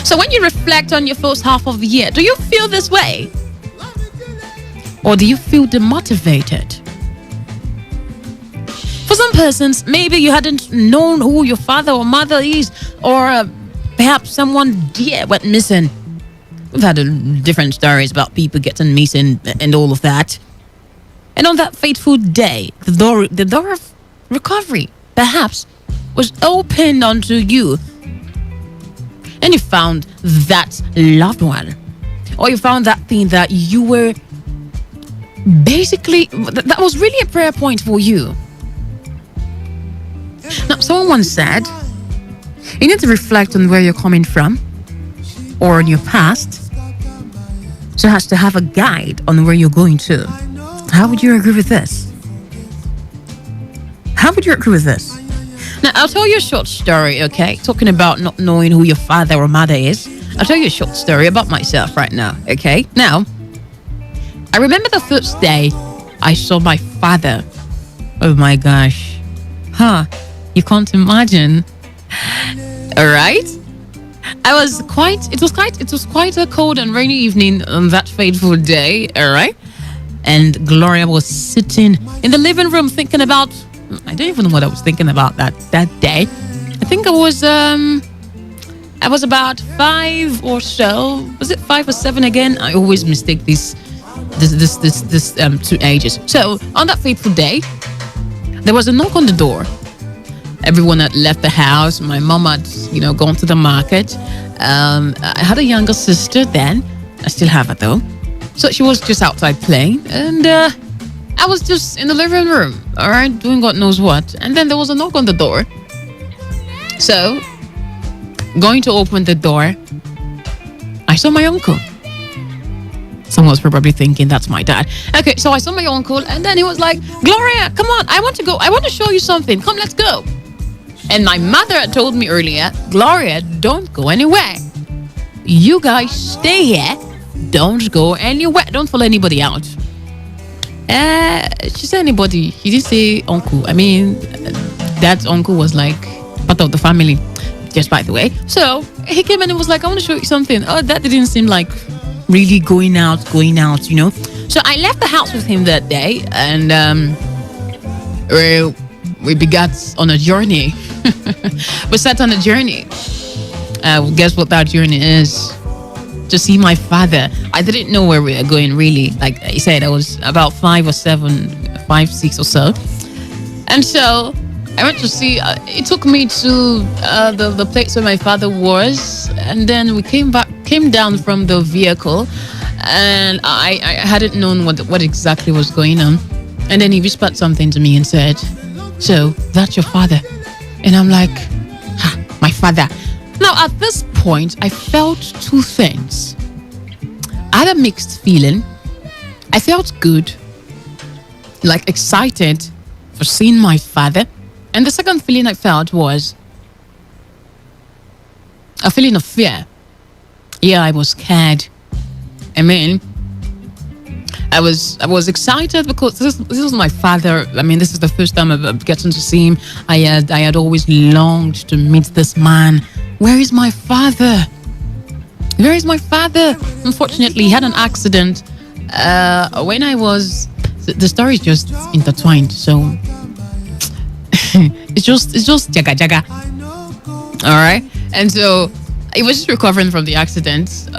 So when you reflect on your first half of the year, do you feel this way? Or do you feel demotivated? For some persons, maybe you hadn't known who your father or mother is, or perhaps someone dear went missing. We've had different stories about people getting missing and all of that. And on that fateful day, the door of recovery, perhaps, was opened unto you. And you found that loved one. Or you found that thing that you were basically, that was really a prayer point for you. Now, someone said, you need to reflect on where you're coming from or in your past so as to have a guide on where you're going to. How would you agree with this? Now, I'll tell you a short story, okay? Talking about not knowing who your father or mother is. I'll tell you a short story about myself right now, okay? Now, I remember the first day I saw my father. Oh my gosh. You can't imagine. All right? It was quite a cold and rainy evening on that fateful day, all right? And Gloria was sitting in the living room thinking about, I don't even know what I was thinking about that day. I think I was about 5 or so. Was it 5 or 7 again? I always mistake this two ages. So on that fateful day, there was a knock on the door. Everyone had left the house. My mom had, gone to the market. I had a younger sister then. I still have her though. So she was just outside playing, and I was just in the living room, all right, doing God knows what. And then there was a knock on the door. So, going to open the door, I saw my uncle. Someone's probably thinking that's my dad. Okay, so I saw my uncle, and then he was like, Gloria, come on, I want to go. I want to show you something. Come, let's go. And my mother had told me earlier, Gloria, don't go anywhere. You guys stay here. Don't go anywhere. Don't follow anybody out. She said anybody. He didn't say uncle. I mean, dad's uncle was like part of the family, just by the way. So he came in and was like, I want to show you something. Oh, that didn't seem like really going out, you know. So I left the house with him that day, and we began on a journey. We set on a journey. Guess what that journey is? To see my father. I didn't know where we were going, really. Like I said, I was about 5 or 6 or so. And so I went to see, it took me to the place where my father was. And then we came down from the vehicle. And I hadn't known what exactly was going on. And then he whispered something to me and said, so that's your father? And I'm like, my father. Now, at this point, I felt two things. I had a mixed feeling. I felt good, like excited for seeing my father. And the second feeling I felt was a feeling of fear. Yeah, I was scared. I mean, I was excited because this was my father. I mean, this is the first time I've gotten to see him. I had always longed to meet this man. Where is my father? Where is my father? Unfortunately, he had an accident when I was. The story is just intertwined, so it's just jaga. All right, and so he was just recovering from the accident.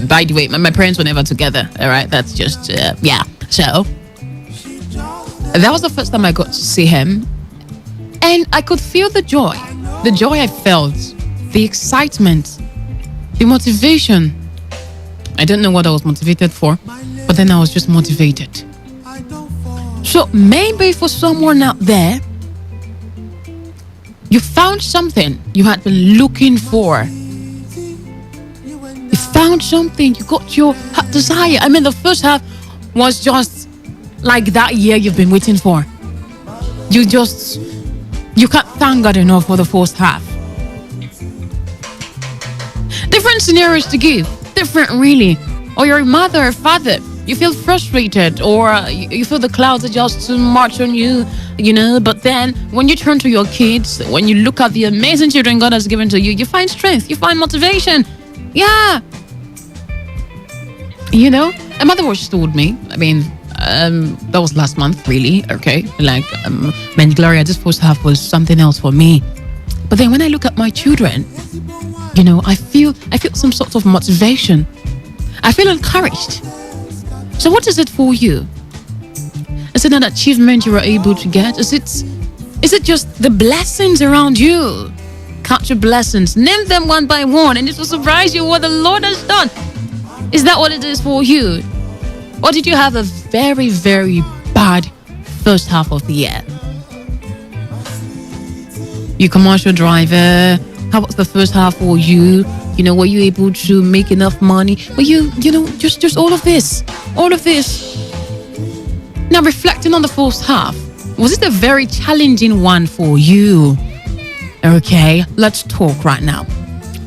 By the way, my parents were never together. All right, that's just yeah. So that was the first time I got to see him, and I could feel the joy I felt. The excitement, the motivation. I don't know what I was motivated for, but then I was just motivated. So maybe for someone out there, you found something you had been looking for. You found something, you got your heart desire. I mean, the first half was just like that year you've been waiting for. You can't thank God enough for the first half. Different scenarios to give, different really. Or you're a mother or father, you feel frustrated, or you feel the clouds are just too much on you, you know. But then when you turn to your kids, when you look at the amazing children God has given to you, you find strength, you find motivation. Yeah. You know, a mother was told me, I mean, that was last month, really, okay? Like, man, Gloria, this first half was something else for me. But then when I look at my children, you know, I feel some sort of motivation. I feel encouraged. So what is it for you? Is it an achievement you were able to get? Is it just the blessings around you? Count your blessings, name them one by one, and it will surprise you what the Lord has done. Is that what it is for you? Or did you have a very, very bad first half of the year? You commercial driver, how was the first half for you? You know, were you able to make enough money? Were you know, just all of this. Now, reflecting on the first half, was it a very challenging one for you? Okay, let's talk right now.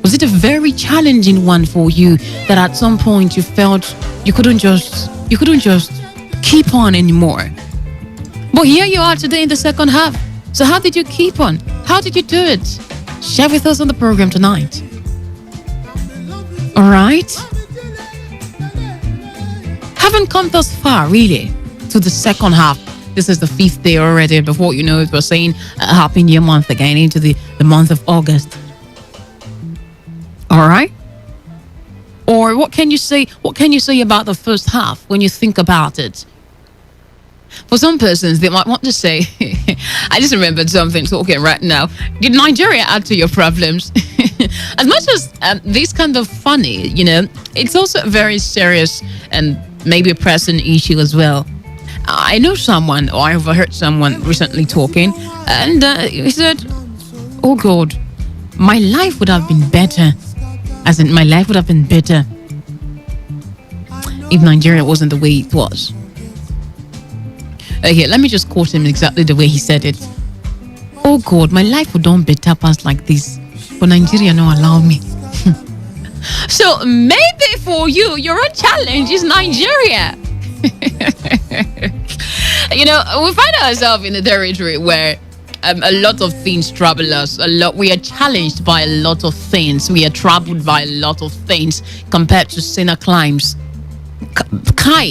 Was it a very challenging one for you that at some point you felt you couldn't just keep on anymore? But here you are today in the second half. So how did you keep on? How did you do it? Share with us on the program tonight. All right? Haven't come thus far, really, to the second half. This is the 5th day already. Before you know it, we're saying Happy New Month again into the month of August. All right? Or what can you say? What can you say about the first half when you think about it? For some persons, they might want to say, I just remembered something talking right now. Did Nigeria add to your problems? As much as this kind of funny, you know, it's also a very serious and maybe a pressing issue as well. I know someone, or I overheard someone recently talking, and he said, oh God, my life would have been better. As in, my life would have been better if Nigeria wasn't the way it was. Okay, let me just quote him exactly the way he said it. Oh God, my life would don't better pass like this, but Nigeria no allow me. So maybe for you, your own challenge is Nigeria. You know, we find ourselves in a territory where a lot of things trouble us. We are challenged by a lot of things. We are troubled by a lot of things compared to sinner climes.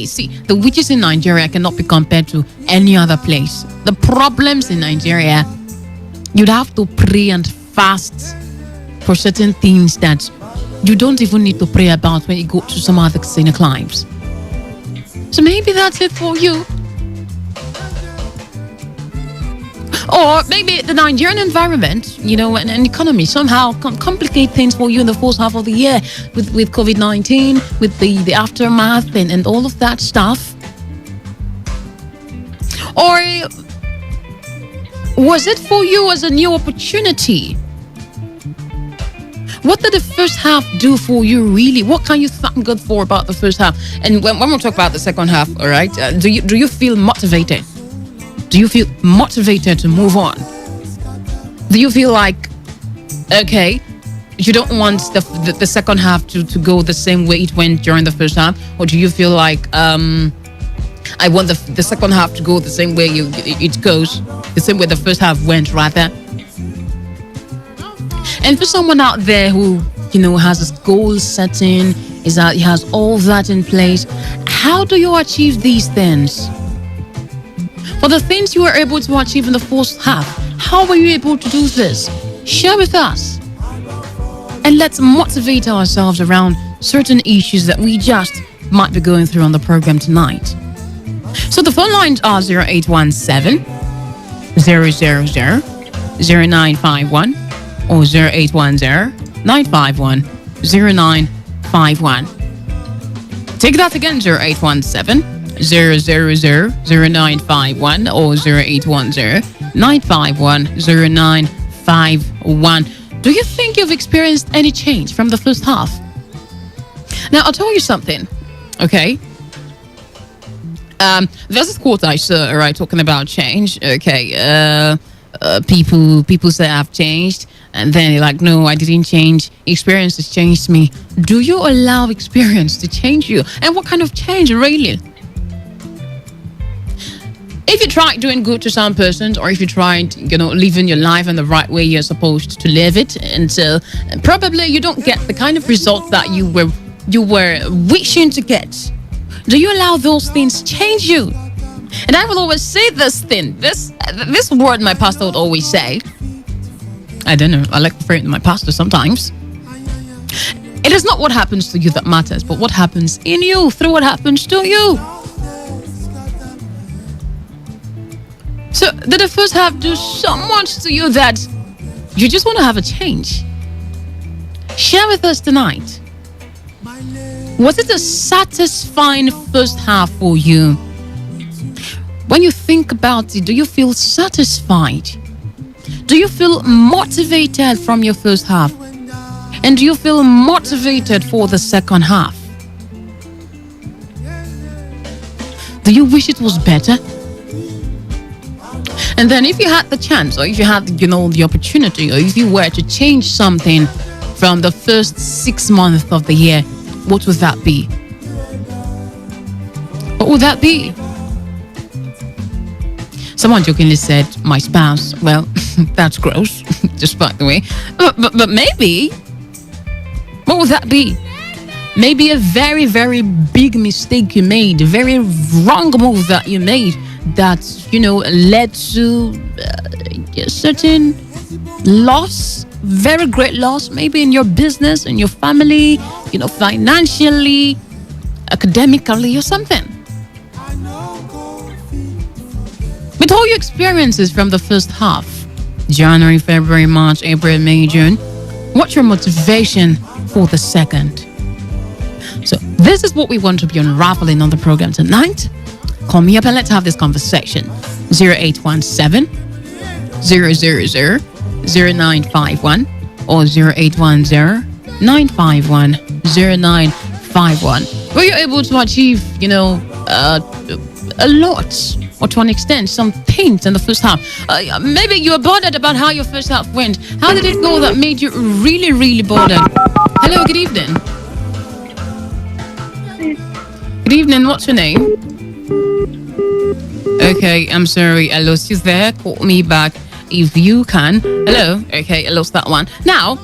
See, the witches in Nigeria cannot be compared to any other place. The problems in Nigeria, you'd have to pray and fast for certain things that you don't even need to pray about when you go to some other sinner climes. So maybe that's it for you. Or maybe the Nigerian environment, you know, and economy somehow complicate things for you in the first half of the year with COVID-19, with the aftermath and all of that stuff. Or was it for you as a new opportunity? What did the first half do for you, really? What can you thank God for about the first half? And when we talk about the second half, all right, do you feel motivated? Do you feel motivated to move on? Do you feel like, okay, you don't want the second half to go the same way it went during the first half? Or do you feel like, I want the second half to go the same way it goes, the same way the first half went, rather? And for someone out there who, you know, has his goal setting, he has all that in place, how do you achieve these things? For the things you were able to achieve in the first half, how were you able to do this? Share with us. And let's motivate ourselves around certain issues that we just might be going through on the program tonight. So the phone lines are 0817 000 0951 or 0810-951-0951. Take that again, 0817-000-0951 or 0810-951-0951. Do you think you've experienced any change from the first half? Now, I'll tell you something, okay? There's this quote I saw, right, talking about change, okay? People say I've changed, and then they're like, no, I didn't change. Experience has changed me. Do you allow experience to change you? And what kind of change, really? If you tried doing good to some persons, or if you tried, you know, living your life in the right way you're supposed to live it, and so probably you don't get the kind of result that you were wishing to get. Do you allow those things change you? And I will always say this thing, this word my pastor would always say. I don't know, I like referring to my pastor sometimes. It is not what happens to you that matters, but what happens in you through what happens to you. So did the first half do so much to you that you just want to have a change? Share with us tonight. Was it a satisfying first half for you? When you think about it, do you feel satisfied? Do you feel motivated from your first half? And do you feel motivated for the second half? Do you wish it was better? And then if you had the chance, or if you had, you know, the opportunity, or if you were to change something from the first 6 months of the year, what would that be? What would that be? Someone jokingly said, my spouse. Well, that's gross, just by the way. But maybe, what would that be? Maybe a very, very big mistake you made, a very wrong move that you made that, you know, led to a certain loss, very great loss, maybe in your business, in your family, you know, financially, academically, or something. With all your experiences from the first half, January, February, March, April, May, June, what's your motivation for the second? So this is what we want to be unraveling on the program tonight. Call me up and let's have this conversation. 0817 000 0951 or 0810 951 0951. were you able to achieve, a lot, or to an extent, some things in the first half? Maybe you were bothered about how your first half went. How did it go that made you really, really bothered? Hello, good evening. Good evening, what's your name? Okay, I'm sorry, I lost you there. Call me back if you can. Hello? Okay, I lost that one. Now,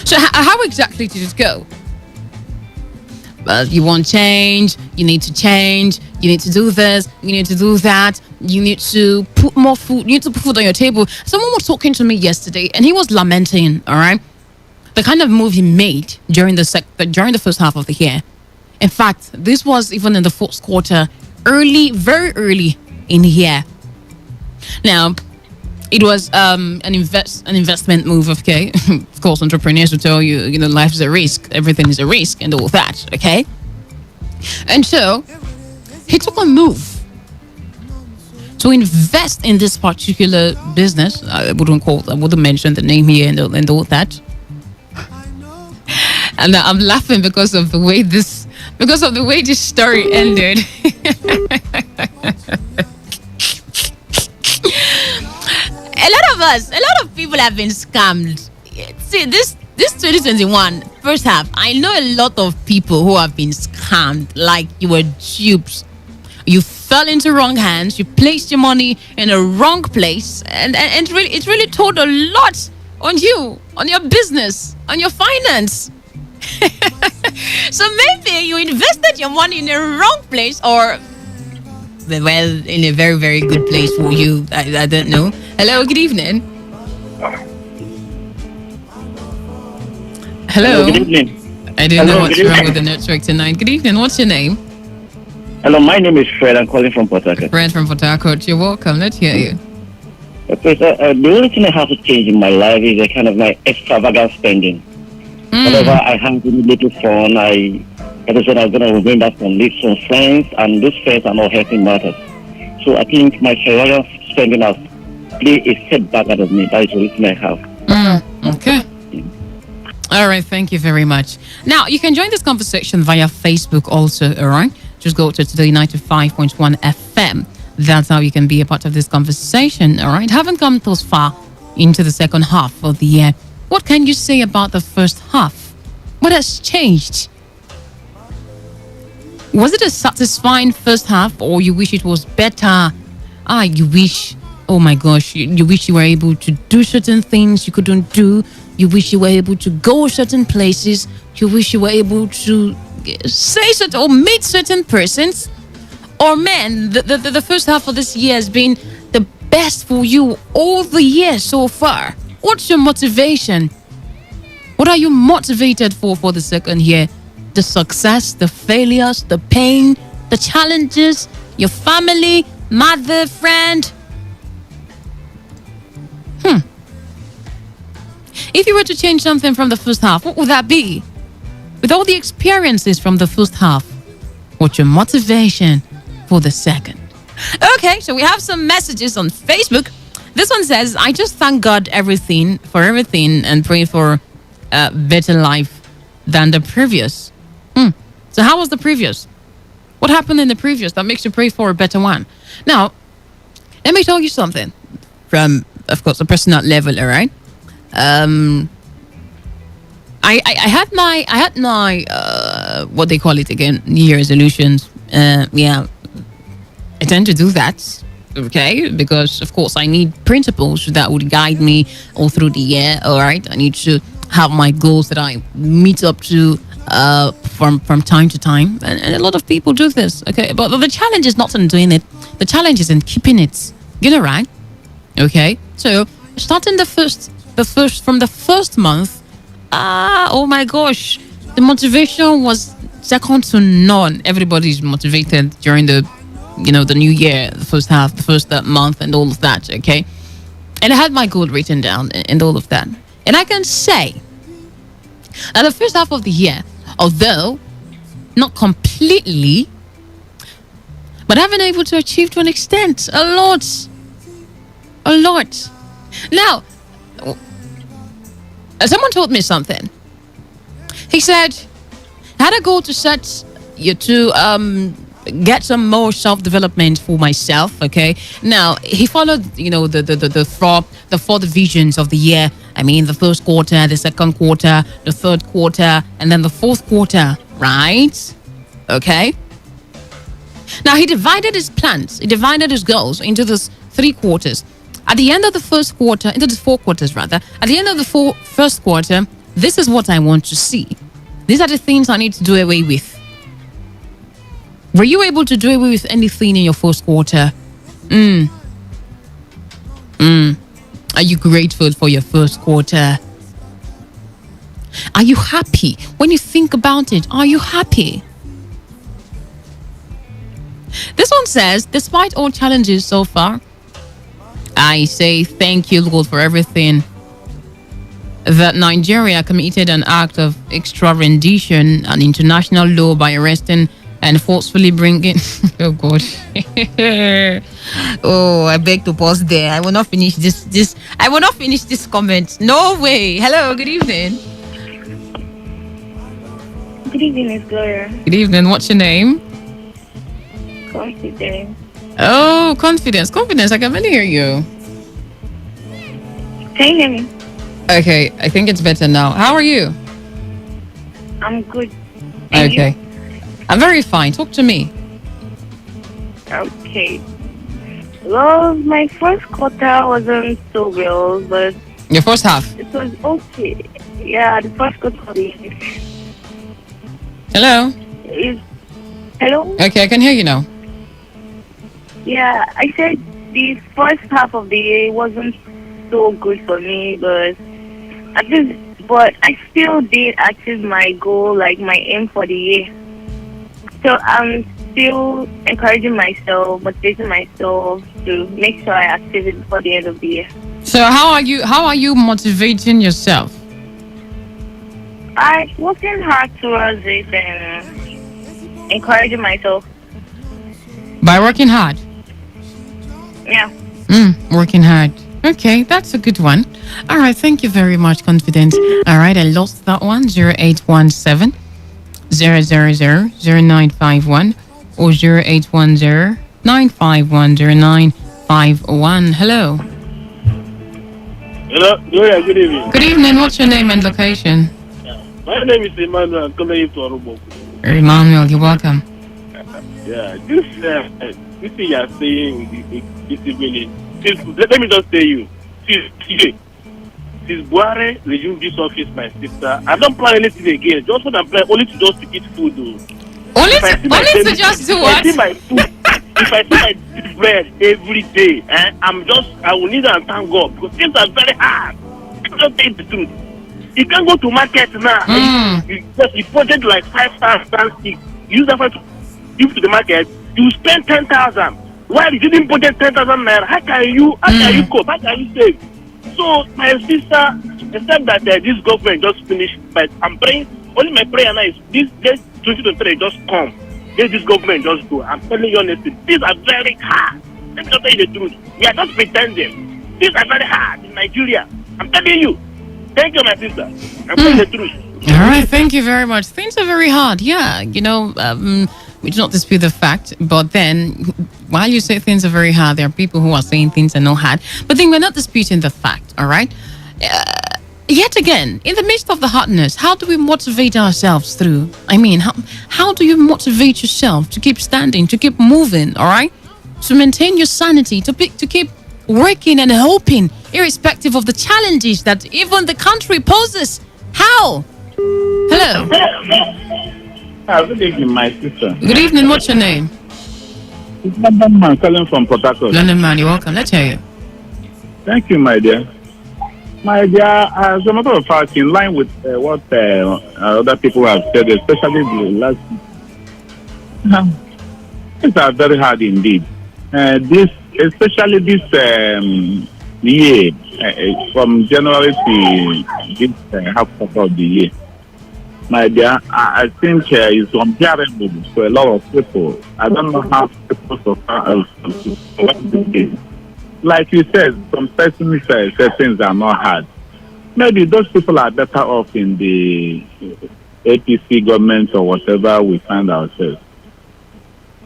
so how exactly did it go? Well, you want change, you need to change, you need to do this, you need to do that, you need to put more food, you need to put food on your table. Someone was talking to me yesterday and he was lamenting, all right, the kind of move he made during the first half of the year. In fact, this was even in the fourth quarter, very early in the year. Now, it was an investment move, okay? Of course, entrepreneurs will tell you, life is a risk, everything is a risk, and all that, okay? And so, he took a move to invest in this particular business. I wouldn't mention the name here and all that. And I'm laughing because of the way this story ended. A lot of people have been scammed. See, this 2021 first half, I know a lot of people who have been scammed, like you were duped. You fell into wrong hands, you placed your money in a wrong place, and it really told a lot on you, on your business, on your finance. So maybe you invested your money in a wrong place, or well, in a very, very good place for you. I don't know. Hello, good evening. Hello. Good evening. I don't know what's wrong with the network tonight. Good evening. What's your name? Hello, my name is Fred. I'm calling from Port Harcourt. Fred from Port Harcourt. You're welcome. Let's hear you. Okay, so, the only thing I have to change in my life is a kind of my extravagant spending. Whenever I have a little fun, I said I'm going to bring that from some friends, and those friends are not helping matters. So I think my extravagant spending has played a setback out of me. That is the reason I have. Okay. All right, thank you very much. Now, you can join this conversation via Facebook also, all right? Just go to Today95.1 FM. That's how you can be a part of this conversation, all right? Haven't come thus far into the second half of the year. What can you say about the first half? What has changed? Was it a satisfying first half, or you wish it was better? You wish, oh my gosh, you wish you were able to do certain things you couldn't do. You wish you were able to go certain places. You wish you were able to say certain or meet certain persons. Or man, the first half of this year has been the best for you all the year so far. What's your motivation? What are you motivated for the second year? The success, the failures, the pain, the challenges, your family, mother, friend. If you were to change something from the first half, what would that be? With all the experiences from the first half, what's your motivation for the second? Okay, so we have some messages on Facebook. This one says, I just thank God for everything and pray for a better life than the previous. So how was the previous? What happened in the previous that makes you pray for a better one? Now, let me tell you something from, of course, a personal level, all right? I had my what they call it again, New Year resolutions. I tend to do that, okay, because of course I need principles that would guide me all through the year. All right, I need to have my goals that I meet up to from time to time, and a lot of people do this, okay, but the challenge is not in doing it. The challenge is in keeping it, right? Okay, so starting from the first month, oh my gosh, the motivation was second to none. Everybody's motivated during the new year, the first half, the first month, and all of that, okay? And I had my goal written down and all of that. And I can say that the first half of the year, although not completely, but I've been able to achieve to an extent a lot. Now, someone told me something. He said, had a goal to set you to get some more self-development for myself. Okay, now he followed, the four divisions of the year. I mean, the first quarter, the second quarter, the third quarter, and then the fourth quarter, right? Okay. Now he divided his plans, he divided his goals into these 3 quarters. At the end of the first quarter, into the 4 quarters rather, at the end of the first quarter, this is what I want to see. These are the things I need to do away with. Were you able to do away with anything in your first quarter? Are you grateful for your first quarter? Are you happy? When you think about it, are you happy? This one says, despite all challenges so far, I say thank you, Lord, for everything. That Nigeria committed an act of extra rendition an international law by arresting and forcefully bringing oh God. Oh, I beg to pause there. I will not finish this I will not finish this comment. No way. Hello, good evening. Good evening, Miss Gloria. Good evening. What's your name? Confidence. Oh, confidence. I can really hear you. Can you hear me? Okay, I think it's better now. How are you? I'm good. And okay. you? I'm very fine. Talk to me. Okay. Well, my first quarter wasn't so well, but your first half? It was okay. Yeah, the first quarter of the year. Hello? Hello? Okay, I can hear you now. Yeah, I said the first half of the year wasn't so good for me, but I still did achieve my goal, like my aim for the year. So I'm still encouraging myself, motivating myself to make sure I achieve it before the end of the year. So how are you motivating yourself? I'm working hard towards it and encouraging myself. By working hard? Yeah. Working hard. Okay, that's a good one. All right, thank you very much, Confidence. All right, I lost that one. 0817 0000951 or 0810 951 0951. Hello. Hello, Gloria, good evening. Good evening. What's your name and location? My name is Emmanuel. I'm calling you to Arubo. Emmanuel, you're welcome. Yeah, this thing you are saying this evening. Let me just tell you. Since Buhari resumed this office, my sister, I don't plan anything again. Just what I'm planning, only to just to eat food. Only to just do what? If I see my bread every day, I will need and thank God because things are very hard. People don't take the truth. You can't go to market now. You budget like 5,000. You use that to give to the market. You spend 10,000. Why you didn't budget 10,000 naira? How can you cope? How can you save? So my sister, except that this government just finished, but I'm praying. Only my prayer now is this 2023 just come. Let this government just go. I'm telling you honestly, these are very hard. Let me just tell you the truth. We are not pretending. These are very hard in Nigeria. I'm telling you. Thank you, my sister. I'm telling the truth. All right, thank you very much. Things are very hard. Yeah, we do not dispute the fact, but then while you say things are very hard, there are people who are saying things are not hard. But then we're not disputing the fact, all right? Yet again, in the midst of the hardness, how do we motivate ourselves through? I mean, how do you motivate yourself to keep standing, to keep moving, all right? To maintain your sanity, to keep working and hoping, irrespective of the challenges that even the country poses. How? Hello. Good evening, my sister. Good evening. What's your name? It's London Man calling from Port Harcourt. London Man, you're welcome. Let's hear you. Thank you, my dear. My dear, as a matter of fact, in line with what other people have said, especially the last, things are very hard indeed. Especially this year, from January to this half of the year. My dear, I think it's unbearable for a lot of people. I don't know how people suffer. Like you said, some persons say things are not hard. Maybe those people are better off in the APC government or whatever we find ourselves.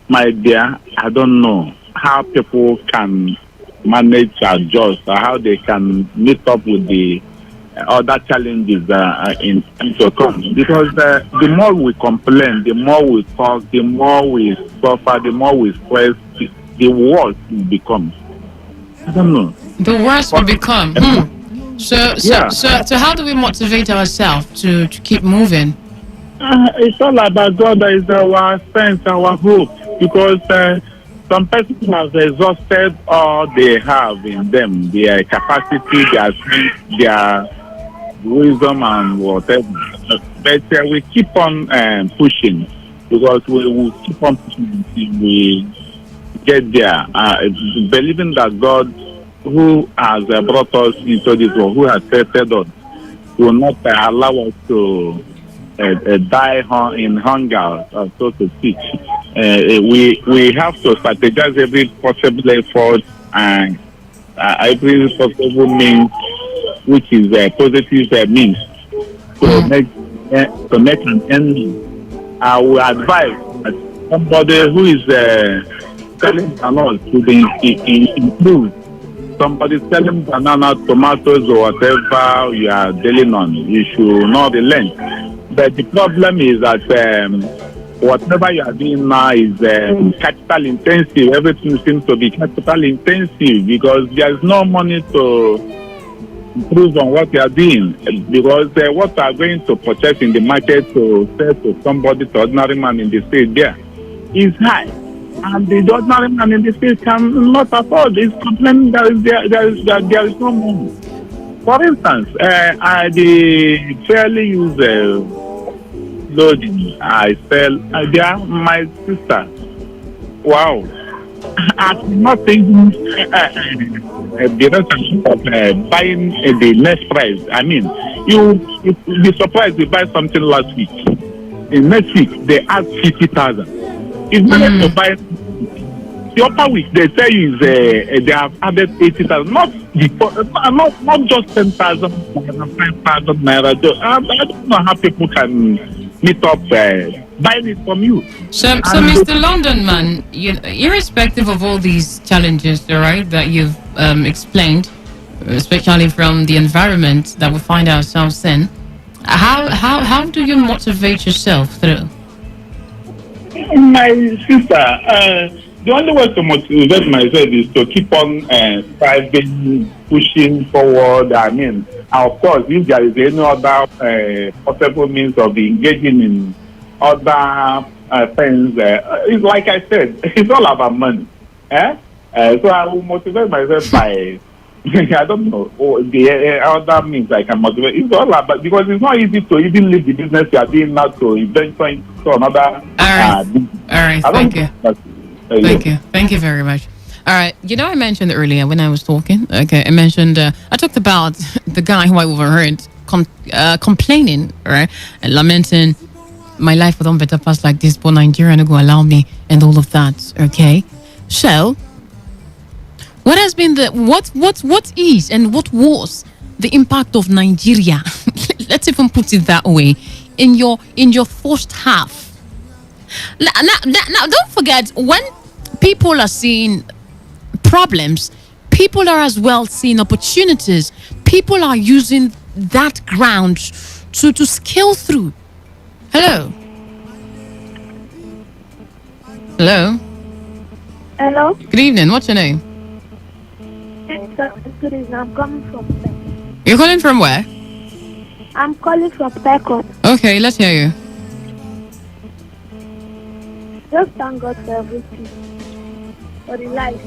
My dear, I don't know how people can manage to adjust or how they can meet up with the other challenges in time to come. Because the more we complain, the more we talk, the more we suffer, the more we stress, the worse it becomes. I don't know. The worse we become. So how do we motivate ourselves to keep moving? It's all about God. That is our strength, our hope. Because some persons have exhausted all they have in them, their capacity, their strength, their wisdom, and whatever. But we keep on pushing, because we will keep on pushing until we get there, believing that God, who has brought us into this world, who has tested us, will not allow us to die in hunger, so to speak. We have to strategize every possible effort and every possible means, which is positive means, to make an end. I will advise that somebody who is selling bananas to be improved. Somebody selling banana, tomatoes, or whatever you are dealing on, you should not relent. But the problem is that whatever you are doing now is capital intensive. Everything seems to be capital intensive, because there is no money to improve on what you are doing. Because what you are going to purchase in the market to sell to somebody, to ordinary man in the street there, is high. And the ordinary man in the street cannot afford. He's complaining that there is no money. For instance, I fairly use loading. I sell. There, my sister. Wow. I'm not thinking the rest of buying the next price. I mean, you'll be surprised to buy something last week. In next week, they add 50,000. It's better to buy. The upper week, they tell you is they have added 80,000. Not just 10,000, 5,000 naira. I don't know how people can meet up buying it from you. So Mr. London man, irrespective of all these challenges, all right, that you've explained, especially from the environment that we find ourselves in, how do you motivate yourself through? My sister, the only way to motivate myself is to keep on striving, pushing forward. I mean, of course, if there is any other possible means of engaging in other things, it's like I said, it's all about money. So I will motivate myself by, I don't know, the other means I can motivate. It's all about, because it's not easy to even leave the business you are doing now to eventually to another. All right, thank you. Thank you very much. All right, I mentioned earlier when I was talking, I mentioned, I talked about the guy who I overheard complaining, right, and lamenting, my life would not better pass like this, but Nigeria no go allow me, and all of that, okay? So, what has been what is and what was the impact of Nigeria, let's even put it that way, in your first half? Now don't forget, when people are seeing problems, people are as well seeing opportunities. People are using that ground to scale through. Hello. Good evening. What's your name? Good evening. I'm coming from Peckham. You're calling from where? I'm calling from Peckham. Okay, let's hear you. Just thank God for everything. For the life.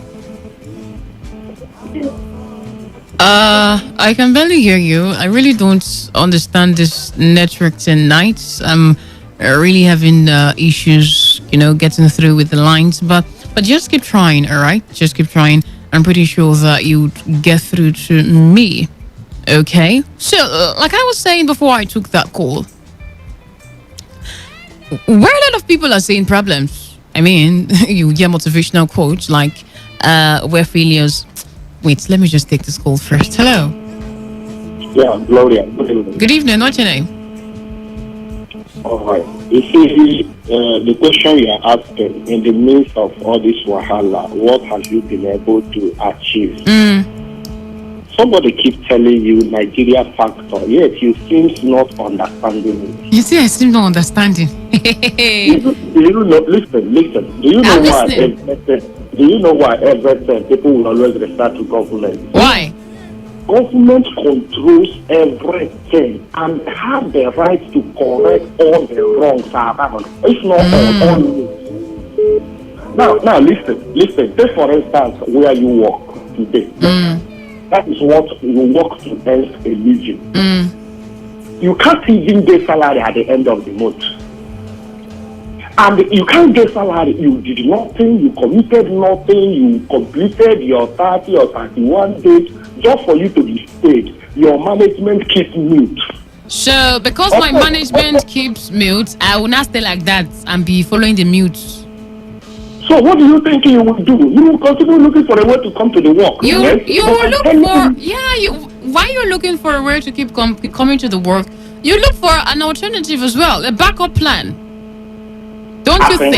I can barely hear you. I really don't understand this network tonight. I'm really having issues, getting through with the lines. But just keep trying, all right? Just keep trying. I'm pretty sure that you get through to me. Okay? So, like I was saying before I took that call, where a lot of people are seeing problems. I mean, you hear motivational quotes like, we're failures. Wait, let me just take this call first. Hello. Yeah, Gloria. Good evening. What's your name? All right. You see, the question you are asking, in the midst of all this wahala, what have you been able to achieve? Somebody keeps telling you Nigeria factor, yet you seem not understanding it. You see, I seem not understanding. Do you know? Listen. Do you know why? Do you know why everything people will always refer to government? Why? Government controls everything and have the right to correct all the wrongs around. It's not all. Now listen. Take for instance where you work today. That is what you work to earn a living. You can't even get salary at the end of the month. And you can't get salary. You did nothing, you committed nothing, you completed your 30 or 31 days just for you to be paid. Your management keeps mute. So, because my management keeps mute, I will not stay like that and be following the mute. So what do you think you will do? You will continue looking for a way to come to the work. You will look for why you're looking for a way to keep coming to the work? You look for an alternative as well, a backup plan. Don't you think?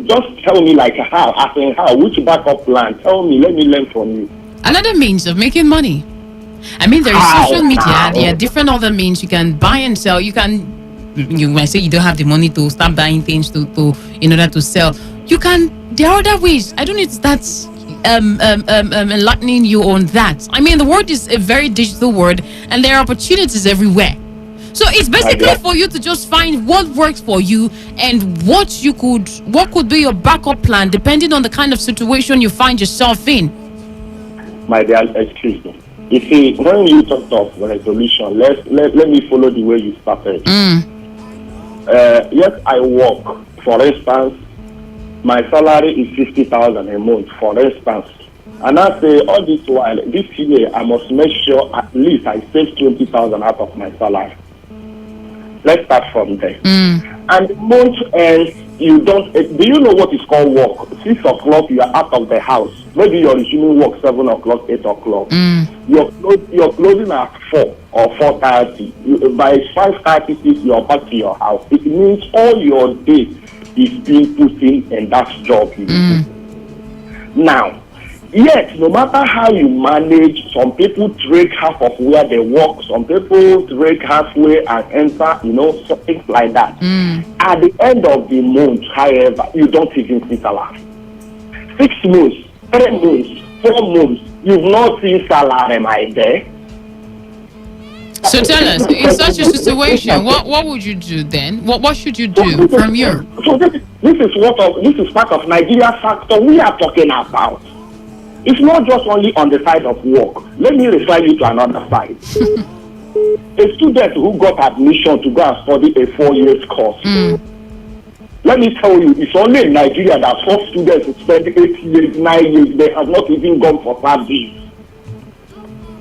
Just tell me like how. As in how? Which backup plan? Tell me. Let me learn from you. Another means of making money. I mean, there is social media. There are different other means you can buy and sell. You might say you don't have the money to start buying things to in order to sell. You can. There are other ways. I don't need to start enlightening you on that. I mean, the world is a very digital world, and there are opportunities everywhere. So it's basically for you to just find what works for you and what could be your backup plan depending on the kind of situation you find yourself in. My dear, excuse me. You see, when you talk of resolution, let me follow the way you started. Yes, I work. For instance, my salary is 50,000 a month, for instance. And I say, all this while, this year, I must make sure at least I save 20,000 out of my salary. Let's start from there. And the month ends, you don't. Do you know what is called work? 6 o'clock, you are out of the house. Maybe you're resuming work 7 o'clock, 8 o'clock. You're closing at 4 or 4:30. By 5:36, you're back to your house. It means all your day is being put in that job. Now, yet, no matter how you manage, some people trade half of where they work, some people trade halfway and enter, things like that. At the end of the month, however, you don't even see salary. 6 months, 3 months, 4 months, you've not seen salary, my dear. So tell us, in such a situation, what would you do then? What should you do from here? So this is part of Nigeria factor we are talking about. It's not just only on the side of work. Let me refer you to another side. A student who got admission to go and study a 4-year course. Let me tell you, it's only in Nigeria that some students who spend 8 years, 9 years, they have not even gone for service.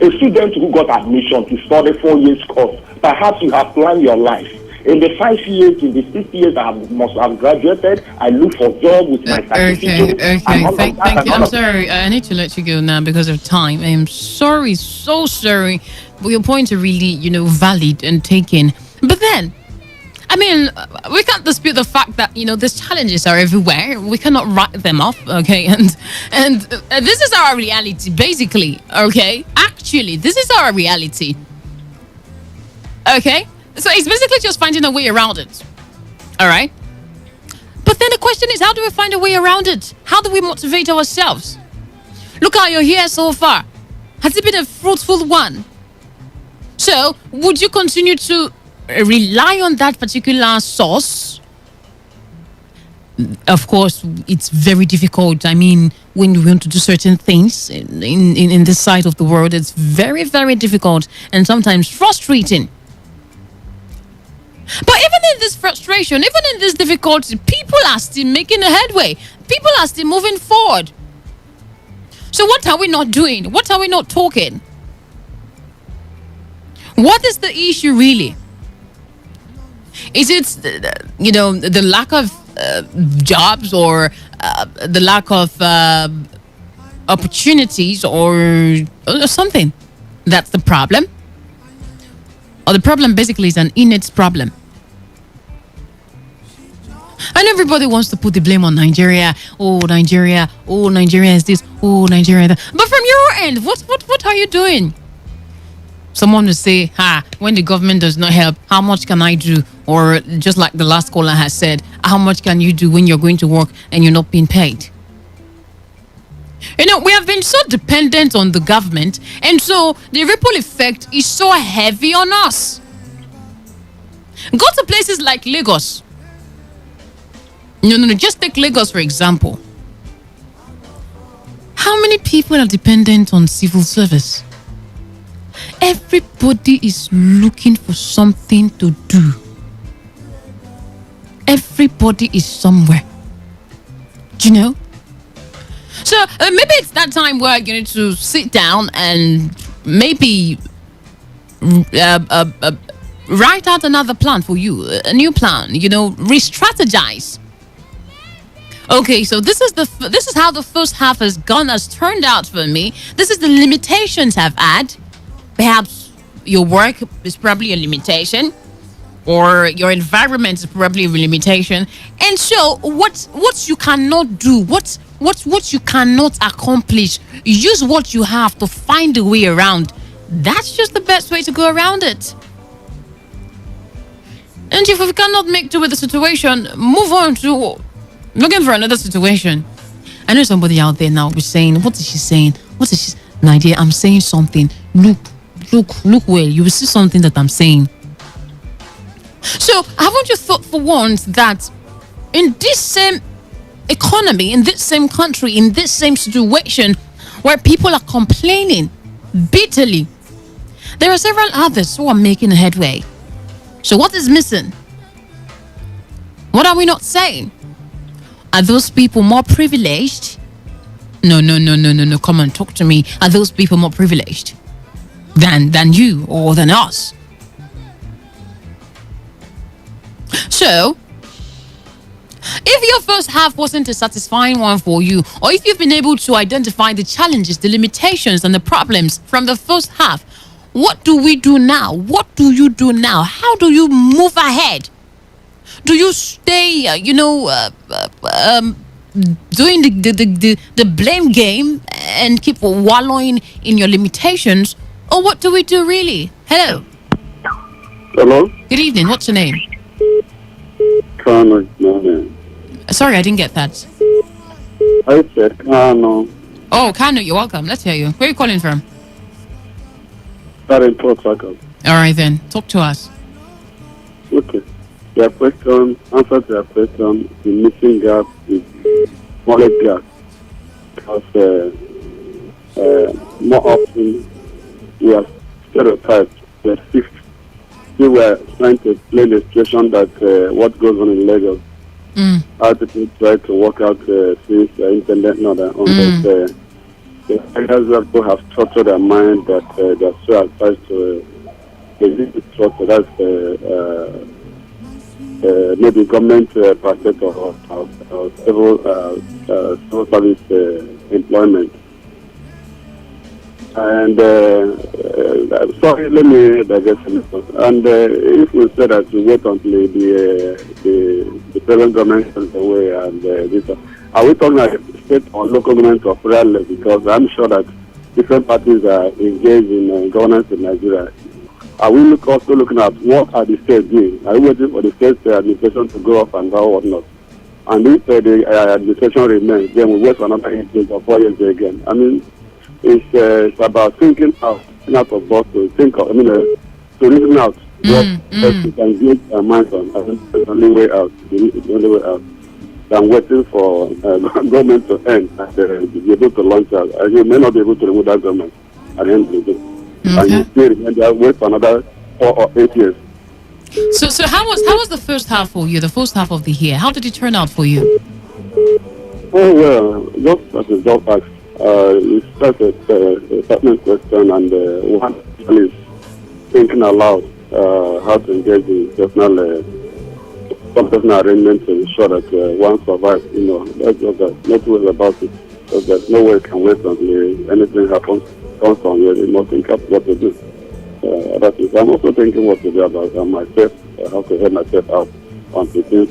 A student who got admission to study 4 years course, perhaps you have planned your life. In the 5 years, in the 6 years I must have graduated, I look for job with my certificate. Okay. Thank you. I'm sorry. I need to let you go now because of time. I am sorry, so sorry. But your points are really, valid and taken. But then, I mean, we can't dispute the fact that, these challenges are everywhere. We cannot write them off, okay? And this is our reality, basically, okay? Actually, this is our reality. Okay? So it's basically just finding a way around it. All right? But then the question is, how do we find a way around it? How do we motivate ourselves? Look how you're here so far. Has it been a fruitful one? So, would you continue to rely on that particular source? Of course, it's very difficult. I mean, when you want to do certain things in this side of the world, it's very, very difficult and sometimes frustrating. But even in this frustration, even in this difficulty, people are still making a headway. People are still moving forward. So what are we not doing? What are we not talking? What is the issue really? Is it, the lack of jobs or the lack of opportunities or something? That's the problem? Or the problem basically is an innate problem? And everybody wants to put the blame on Nigeria. Oh, Nigeria. Oh, Nigeria is this. Oh, Nigeria that. But from your end, what are you doing? Someone will say, when the government does not help, how much can I do? Or just like the last caller has said, how much can you do when you're going to work and you're not being paid? You know, we have been so dependent on the government, and so the ripple effect is so heavy on us. Go to places like Lagos. No, just take Lagos for example. How many people are dependent on civil service? Everybody is looking for something to do. Everybody is somewhere. Do you know? So maybe it's that time where you need to sit down and maybe write out another plan for you, a new plan. You know, re-strategize. Okay, so this is how the first half has turned out for me. This is the limitations I've had. Perhaps your work is probably a limitation, or your environment is probably a limitation. And so what you cannot do, what you cannot accomplish, use what you have to find a way around. That's just the best way to go around it. And if we cannot make do with the situation, move on to looking for another situation. I know somebody out there now will be saying, what is she saying? What is she? Nadia, I'm saying something. Look well. You will see something that I'm saying. So, haven't you thought for once that in this same economy, in this same country, in this same situation where people are complaining bitterly, there are several others who are making a headway. So what is missing? What are we not saying? Are those people more privileged? No. Come on, talk to me. Are those people more privileged than you or than us? So, if your first half wasn't a satisfying one for you, or if you've been able to identify the challenges, the limitations, and the problems from the first half, what do we do now? What do you do now? How do you move ahead? Do you stay, doing the blame game and keep wallowing in your limitations? Or what do we do really? Hello. Hello. Good evening. What's your name? Kano. Sorry, I didn't get that. I said Kano. Oh, Kano, you're welcome. Let's hear you. Where are you calling from? In Port Harcourt. All right, then. Talk to us. Okay. Answer to your question, the missing gap is knowledge gap. Because more often we are stereotyped, we're fixed. We were trying to explain the situation that what goes on in Lagos. How people try to work out things independent on the areas where people have structured their mind that they are so attached to the structure. That's maybe government practice or civil service employment. And sorry, let me digest a little. And if we say that we wait until the present government is away and this, are we talking about state or local government of real level? Because I'm sure that different parties are engaged in governance in Nigeria. Are we also looking at what are the states doing? Are we waiting for the state administration to go off and down or not? And if the administration remains, then we wait for another 8 years or 4 years again. I mean, it's about thinking out of box to think of, to reason out what we can get our minds on. I think it's the only way out. The only way out than waiting for government to end and be able to launch out. And you may not be able to remove that government at the end of the day. And you still remain there, wait for another 4 or 8 years. So how was the first half for you? The first half of the year, how did it turn out for you? Oh well, just as a job asked, it's just a pertinent question, and one is thinking aloud how to engage in some personal arrangement to ensure that one survives. That's just that. Not worry about it. Because there's no way you can wait until anything happens. Comes from you, you must think up what to do. That is, I'm also thinking what to do about myself, how to help myself out on things.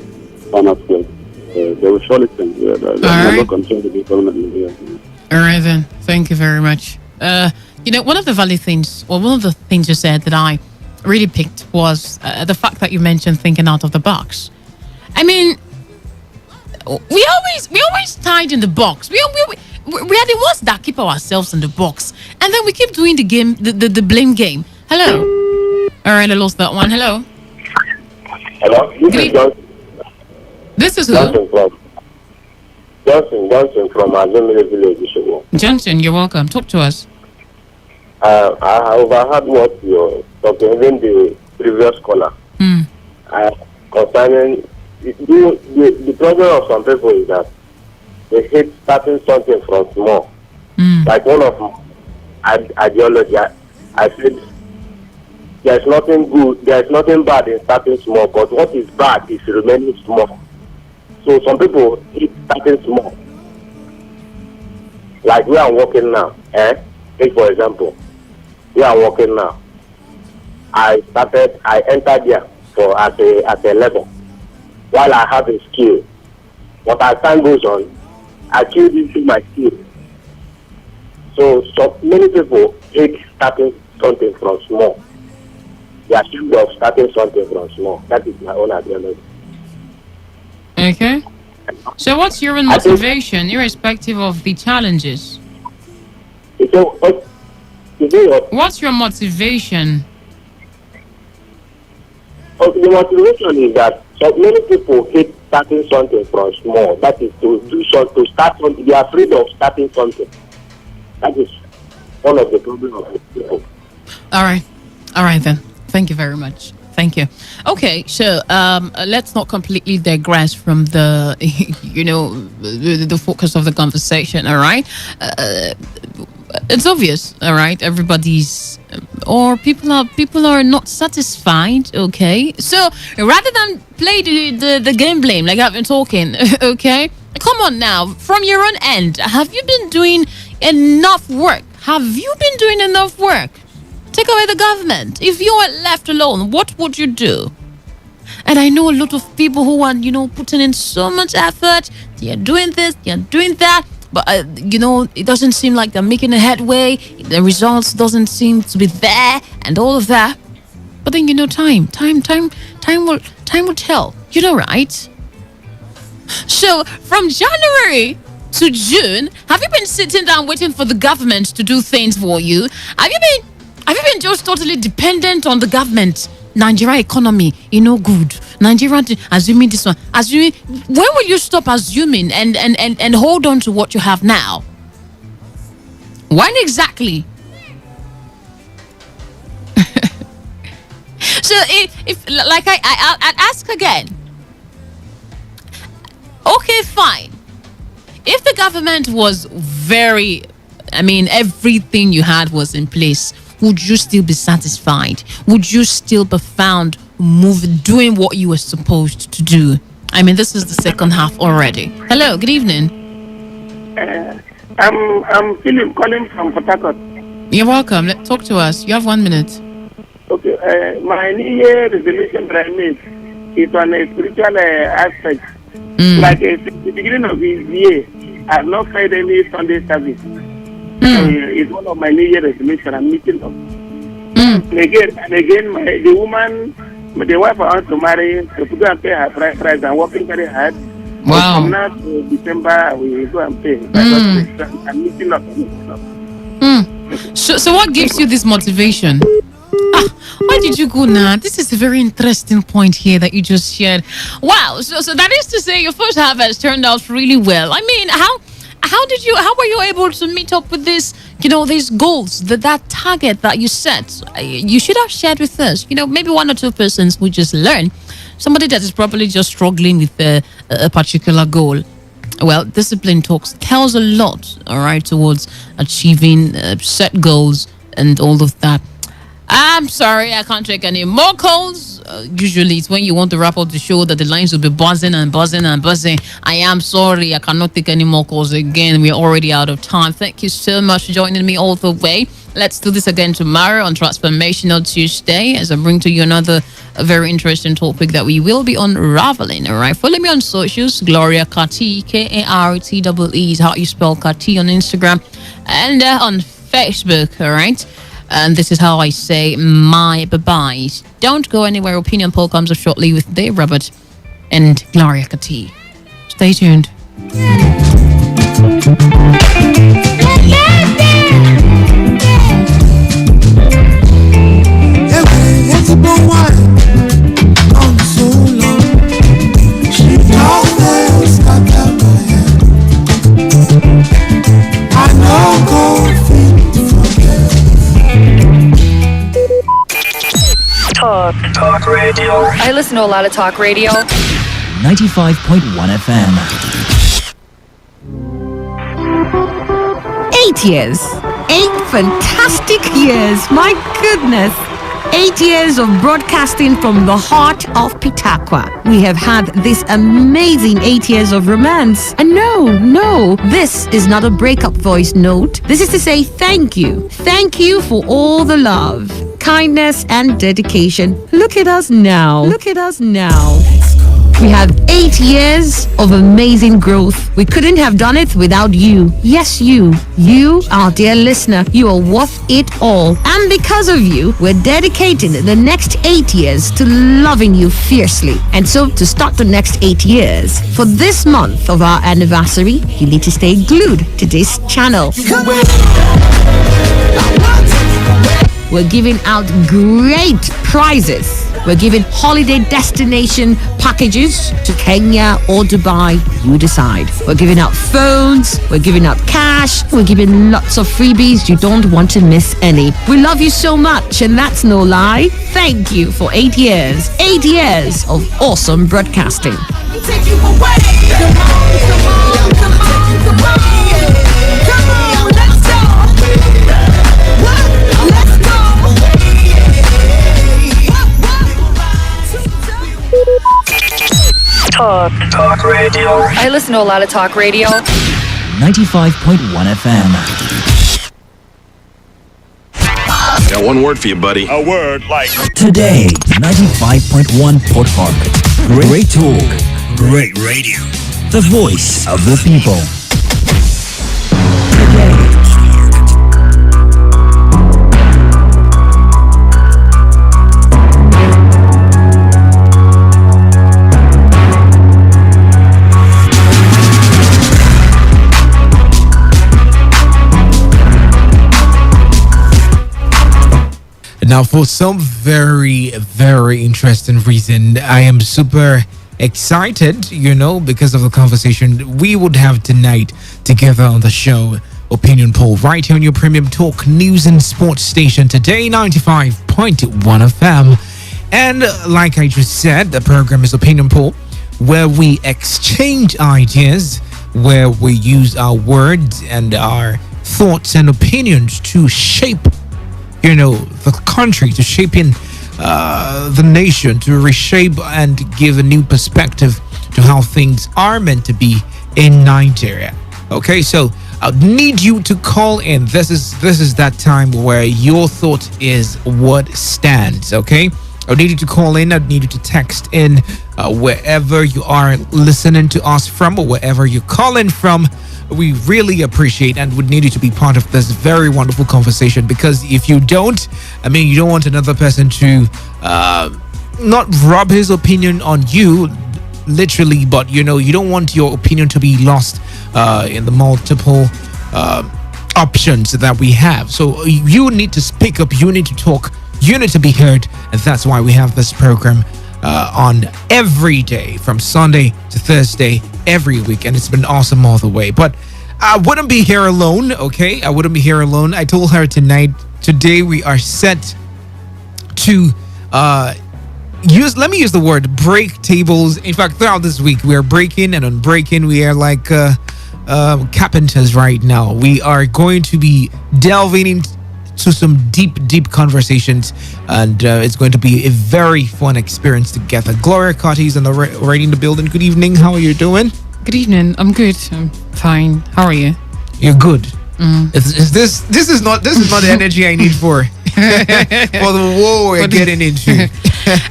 farmers place. They will surely change. They're not concerned with the government. All right, then. Thank you very much. One of the valid things, or one of the things you said that I really picked was the fact that you mentioned thinking out of the box. I mean, we always tied in the box. We are the ones that keep ourselves in the box, and then we keep doing the game, the blame game. Hello. All right, I lost that one. Hello. Hello. This is who? Johnson from Azumile Village. Johnson, you're welcome. Talk to us. I overheard what you're talking, even the previous caller. Concerning the problem of some people is that they hate starting something from small. Like one of my ideology, I said there's nothing good, there's nothing bad in starting small, but what is bad is remaining small. So some people hate starting small. Like where I'm working now, take for example, where I'm working now. I entered there at a level while I have a skill. But as time goes on, I choose into my skill. So many people hate starting something from small. They are ashamed of starting something from small. That is my own ideology. Okay. So what's your own motivation, irrespective of the challenges? What's your motivation? The motivation is that so many people hate starting something from small. That is to start something. They are afraid of starting something. That is one of the problems of people. All right then. Thank you very much. Thank you. Okay, so let's not completely digress from the, the focus of the conversation. All right, it's obvious. All right, everybody's or people are not satisfied. Okay, so rather than play the game blame like I've been talking. Okay, come on now. From your own end, have you been doing enough work? Have you been doing enough work? Take away the government. If you were left alone, what would you do? And I know a lot of people who are, putting in so much effort. They are doing this, they are doing that. But, it doesn't seem like they're making a headway. The results doesn't seem to be there and all of that. But then, time will tell. Right? So, from January to June, have you been sitting down waiting for the government to do things for you? Have you been just totally dependent on the government? Nigeria economy, good. Nigeria, assuming this one. When will you stop assuming and hold on to what you have now? When exactly? So if like I'd ask again. Okay, fine. If the government was everything you had was in place, would you still be satisfied? Would you still be found doing what you were supposed to do? This is the second half already. Hello, good evening. I'm Philip calling from Port Harcourt. You're welcome. Talk to us. You have 1 minute. Okay, my New Year resolution that I made is on a spiritual aspect. Like at the beginning of this year, I have not paid any Sunday service. It's one of my New Year resolution. I'm meeting up. And again, the wife I want to marry, to go and pay her price. I'm working very hard. Wow. From now to December, we go and pay. I'm meeting up. So what gives you this motivation? Why did you go now? This is a very interesting point here that you just shared. Wow. So that is to say your first half has turned out really well. How were you able to meet up with this, these goals, that target that you set? You should have shared with us, maybe one or two persons who just learn. Somebody that is probably just struggling with a particular goal. Well, discipline tells a lot, all right, towards achieving set goals and all of that. I'm sorry, I can't take any more calls. Usually it's when you want to wrap up the show that the lines will be buzzing and buzzing and buzzing. I am sorry, I cannot take any more calls again. We're already out of time. Thank you so much for joining me all the way. Let's do this again tomorrow on Transformational Tuesday as I bring to you another a very interesting topic that we will be unraveling. All right, follow me on socials. Gloria Kati, Kartee is how you spell Kati on Instagram and on Facebook. All right. And this is how I say my bye-byes. Don't go anywhere. Opinion poll comes up shortly with Dave Robert and Gloria Kati. Stay tuned. Talk radio. I listen to a lot of talk radio. 95.1 FM. 8 years. 8 fantastic years. My goodness. 8 years of broadcasting from the heart of Pitakwa. We have had this amazing 8 years of romance. And no, this is not a breakup voice note. This is to say thank you. Thank you for all the love, kindness, and dedication. Look at us now. Look at us now. We have 8 years of amazing growth. We couldn't have done it without you. Yes, you, our dear listener, you are worth it all. And because of you, we're dedicating the next 8 years to loving you fiercely. And so to start the next 8 years, for this month of our anniversary, you need to stay glued to this channel. We're giving out great prizes. We're giving holiday destination packages to Kenya or Dubai. You decide. We're giving out phones. We're giving out cash. We're giving lots of freebies. You don't want to miss any. We love you so much, and that's no lie. Thank you for 8 years. 8 years of awesome broadcasting. Take you away. Come on, come on, come on. Come on, let's go. Let's go. Talk radio. I listen to a lot of talk radio. 95.1 FM. Got one word for you, buddy. A word like Today, 95.1 Port Harcourt. Great talk. great radio. The voice of the people. Now, for some very, very interesting reason, I am super excited, because of the conversation we would have tonight together on the show. Opinion poll right here on your premium talk news and sports station, Today 95.1 FM. And like I just said, the program is Opinion Poll, where we exchange ideas, where we use our words and our thoughts and opinions to shape the country, to shape in the nation, to reshape and give a new perspective to how things are meant to be in Nigeria. Okay, so I need you to call in. This is that time where your thought is what stands. Okay, I need you to call in. I need you to text in wherever you are listening to us from, or wherever you're calling from. We really appreciate and would need you to be part of this very wonderful conversation, because if you don't, you don't want another person to not rub his opinion on you, literally, but you don't want your opinion to be lost in the multiple options that we have. So you need to speak up, you need to talk, you need to be heard, and that's why we have this program on every day from Sunday to Thursday every week, and it's been awesome all the way. But I wouldn't be here alone, okay? I wouldn't be here alone. I told her today we are set to let me use the word break tables. In fact, throughout this week we are breaking and unbreaking. We are like carpenters right now. We are going to be delving into some deep conversations, and it's going to be a very fun experience together. Gloria Kati is already in the building. Good evening. How are you doing? Good evening. I'm good. I'm fine. How are you? You're good. This is not the energy I need for the war we're getting into.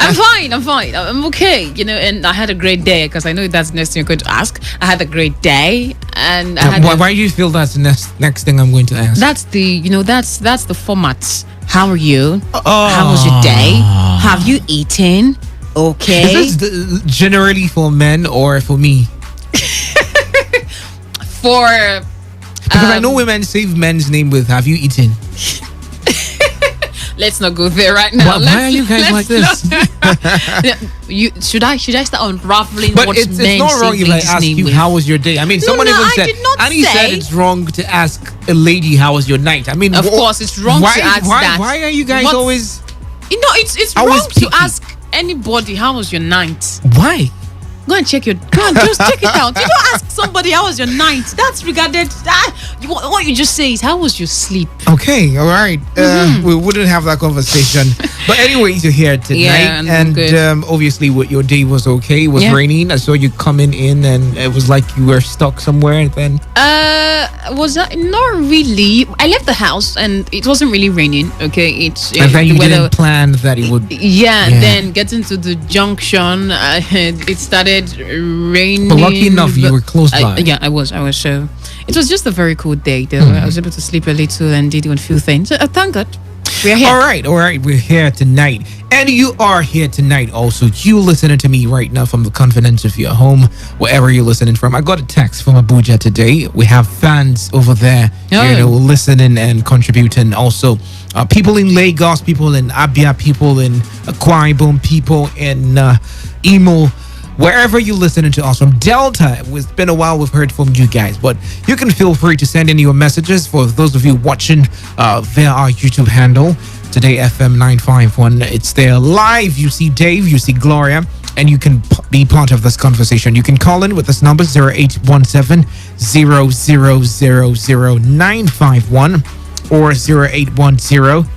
I'm fine. I'm okay. And I had a great day because I know that's the next thing you're going to ask. I had a great day, and why do you feel that's the next thing I'm going to ask? That's that's the format. How are you? How was your day? Have you eaten? Okay. Is this generally for men or for me? Because I know women save men's name with "Have you eaten?" Let's not go there right now. Why are you guys like this? Should I start unraveling but what it's not wrong if I ask you how was your day. I mean, someone even said, Annie said it's wrong to ask a lady how was your night. I mean, of course it's wrong to ask that. Why are you guys always? It's wrong to ask anybody how was your night. Why? Go and check just check it out. You don't ask somebody how was your night. That's regarded. What you just say is how was your sleep. Okay, all right. We wouldn't have that conversation. But anyways, you're here tonight, and obviously, your day was okay. It was raining. I saw you coming in, and it was like you were stuck somewhere. And then was that not really? I left the house, and it wasn't really raining. Okay, and then you didn't plan that it would. Yeah. Then getting to the junction, it started raining. But lucky enough, you were close by. Yeah, I was. So it was just a very cool day, though. I was able to sleep a little and did a few things. Thank God. We're here. All right. We're here tonight. And you are here tonight also. You listening to me right now from the confidence of your home, wherever you're listening from. I got a text from Abuja today. We have fans over there, listening and contributing. Also, people in Lagos, people in Abia, people in Akwa Ibom, people in Imo. Wherever you're listening to us from Delta, it's been a while we've heard from you guys, but you can feel free to send in your messages. For those of you watching via our YouTube handle, Today FM 951, it's there live. You see Dave, you see Gloria, and you can be part of this conversation. You can call in with this number 0817 0000951 or 0810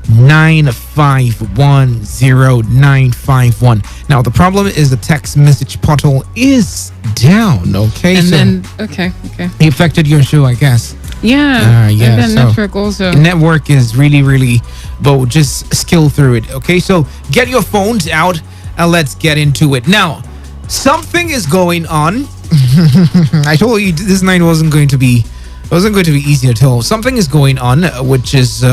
9510951. Now the problem is the text message portal is down. Okay, okay. It affected your show, I guess. Yeah. And the network also. The network is really, but just skill through it. Okay, so get your phones out and let's get into it. Now, something is going on. I told you this night wasn't going to be easy at all. Something is going on, which is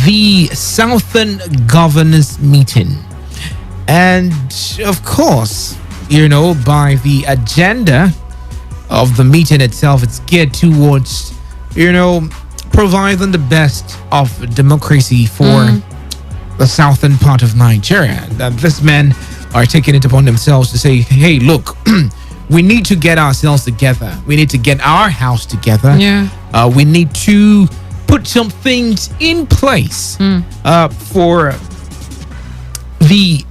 the Southern Governors Meeting. And of course, by the agenda of the meeting itself, it's geared towards, providing the best of democracy for the southern part of Nigeria. And these men are taking it upon themselves to say, hey, look, we need to get ourselves together. We need to get our house together. Yeah. We need to put some things in place for the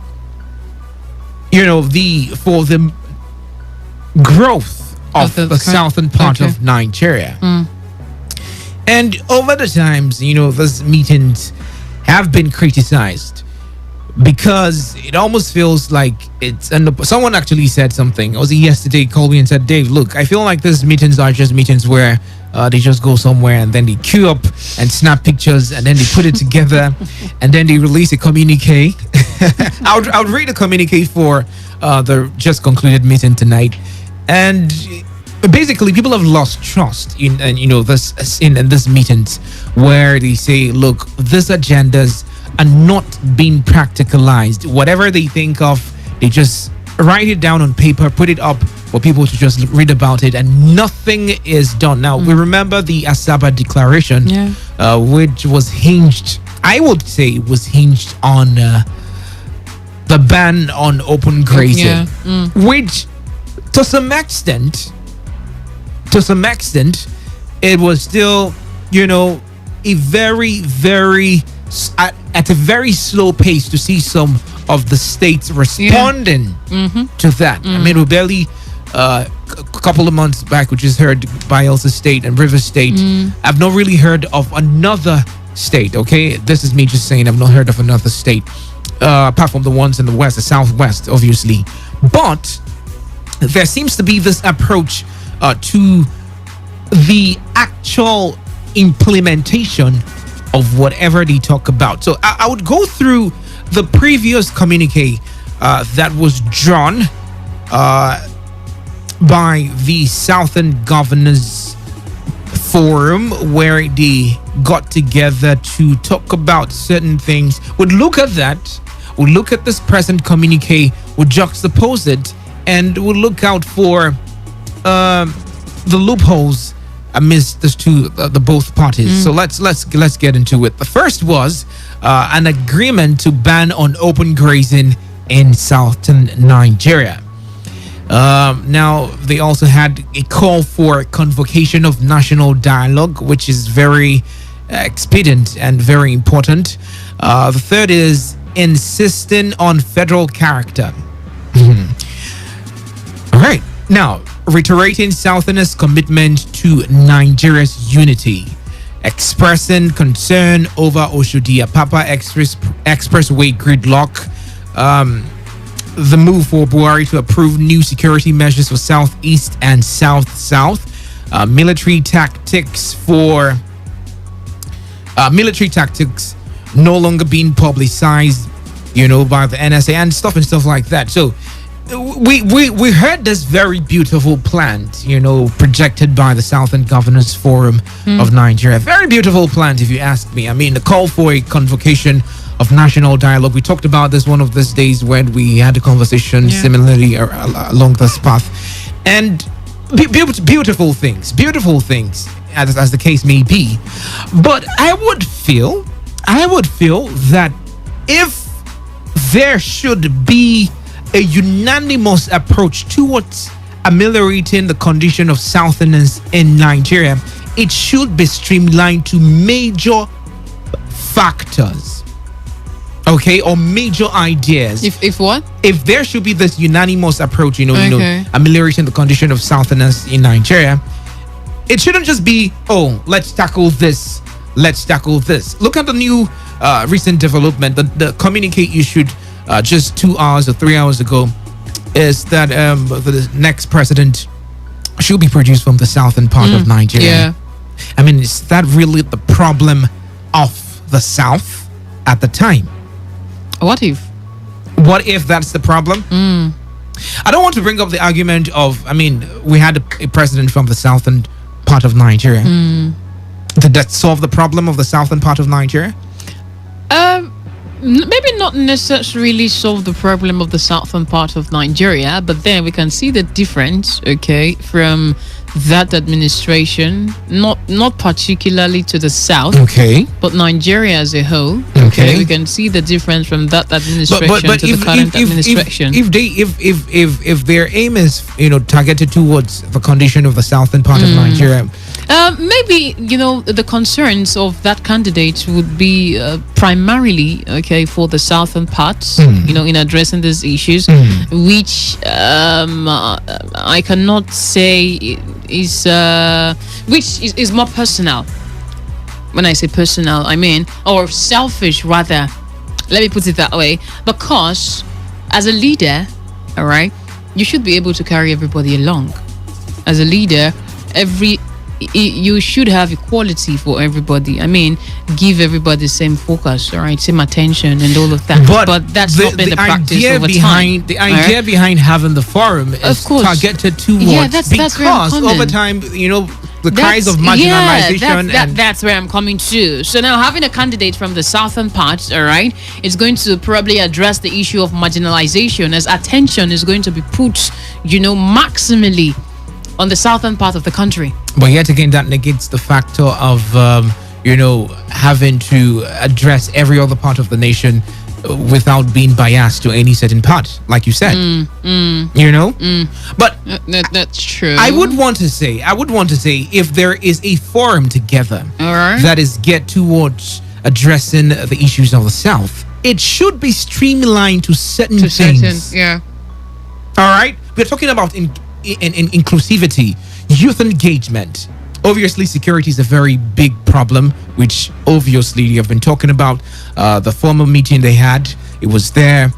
growth of the southern part of Nigeria. And over the times, these meetings have been criticized because it almost feels like it's, and someone actually said something. Was it yesterday? Called me and said, Dave, look, I feel like these meetings are just meetings where they just go somewhere and then they queue up and snap pictures and then they put it together and then they release a communique. I'll read a communique for the just concluded meeting tonight. And basically, people have lost trust in this meetings where they say, look, these agendas are not being practicalized. Whatever they think of, they just write it down on paper, put it up for people to just read about it, and nothing is done. Now, we remember the Asaba Declaration, which was hinged, I would say, was hinged on the ban on open grazing, which to some extent, it was still, a very, very, at a very slow pace to see some of the states responding to that. I mean, we barely, a couple of months back, we just heard Bayelsa State and River State. I've not really heard of another state, okay? This is me just saying I've not heard of another state, apart from the ones in the west, the southwest, obviously. But there seems to be this approach to the actual implementation of whatever they talk about. So I would go through the previous communique that was drawn by the Southern Governors Forum, where they got together to talk about certain things, would look at that, would look at this present communique, would juxtapose it, and would look out for the loopholes amidst the both parties. So let's get into it. The first was an agreement to ban on open grazing in southern Nigeria. Now they also had a call for convocation of national dialogue, which is very expedient and very important. The third is insisting on federal character. All right, now reiterating Southerners' commitment to Nigeria's unity, expressing concern over Oshodi-Apapa Expressway gridlock, the move for Buhari to approve new security measures for Southeast and South-South, military tactics no longer being publicized, by the NSA and stuff like that. So we heard this very beautiful plan, projected by the Southern Governors Forum of Nigeria. Very beautiful plan, if you ask me. I mean, the call for a convocation of national dialogue. We talked about this one of these days when we had a conversation similarly along this path, and beautiful things, as the case may be. But I would feel that if there should be a unanimous approach towards ameliorating the condition of Southerners in Nigeria, it should be streamlined to major factors, or major ideas. If what? If there should be this unanimous approach, Okay. ameliorating the condition of Southerners in Nigeria, it shouldn't just be, let's tackle this. Look at the new recent development. The communique issued just 2 hours or 3 hours ago is that the next president should be produced from the southern part of Nigeria. Yeah. I mean, is that really the problem of the South at the time? What if that's the problem? I don't want to bring up the argument of, we had a president from the southern part of Nigeria. Did that solve the problem of the southern part of Nigeria? Maybe not necessarily solve the problem of the southern part of Nigeria, but then we can see the difference, from that administration, not particularly to the south, but Nigeria as a whole. We can see the difference from that administration to the current administration. If their aim is targeted towards the condition of the southern part of Nigeria, maybe the concerns of that candidate would be primarily for the southern parts, in addressing these issues, which I cannot say is more personal. When I say personal, I mean, or selfish rather. Let me put it that way, because as a leader, all right, you should be able to carry everybody along. As a leader, you should have equality for everybody. I mean, give everybody the same focus, all right, same attention and all of that. But that's not been the practice over time. The idea behind having the forum is targeted towards that's where I'm coming. Over time, the kinds of marginalization. That's where I'm coming to. So now having a candidate from the southern part, all right, is going to probably address the issue of marginalization, as attention is going to be put, maximally on the southern part of the country. But yet again, that negates the factor of, having to address every other part of the nation without being biased to any certain part, like you said. But that's true. I would want to say, if there is a forum together that is geared towards addressing the issues of the South, it should be streamlined to certain things. All right, we're talking about in inclusivity, youth engagement. Obviously, security is a very big problem, which obviously you have been talking about. The former meeting they had, it was there.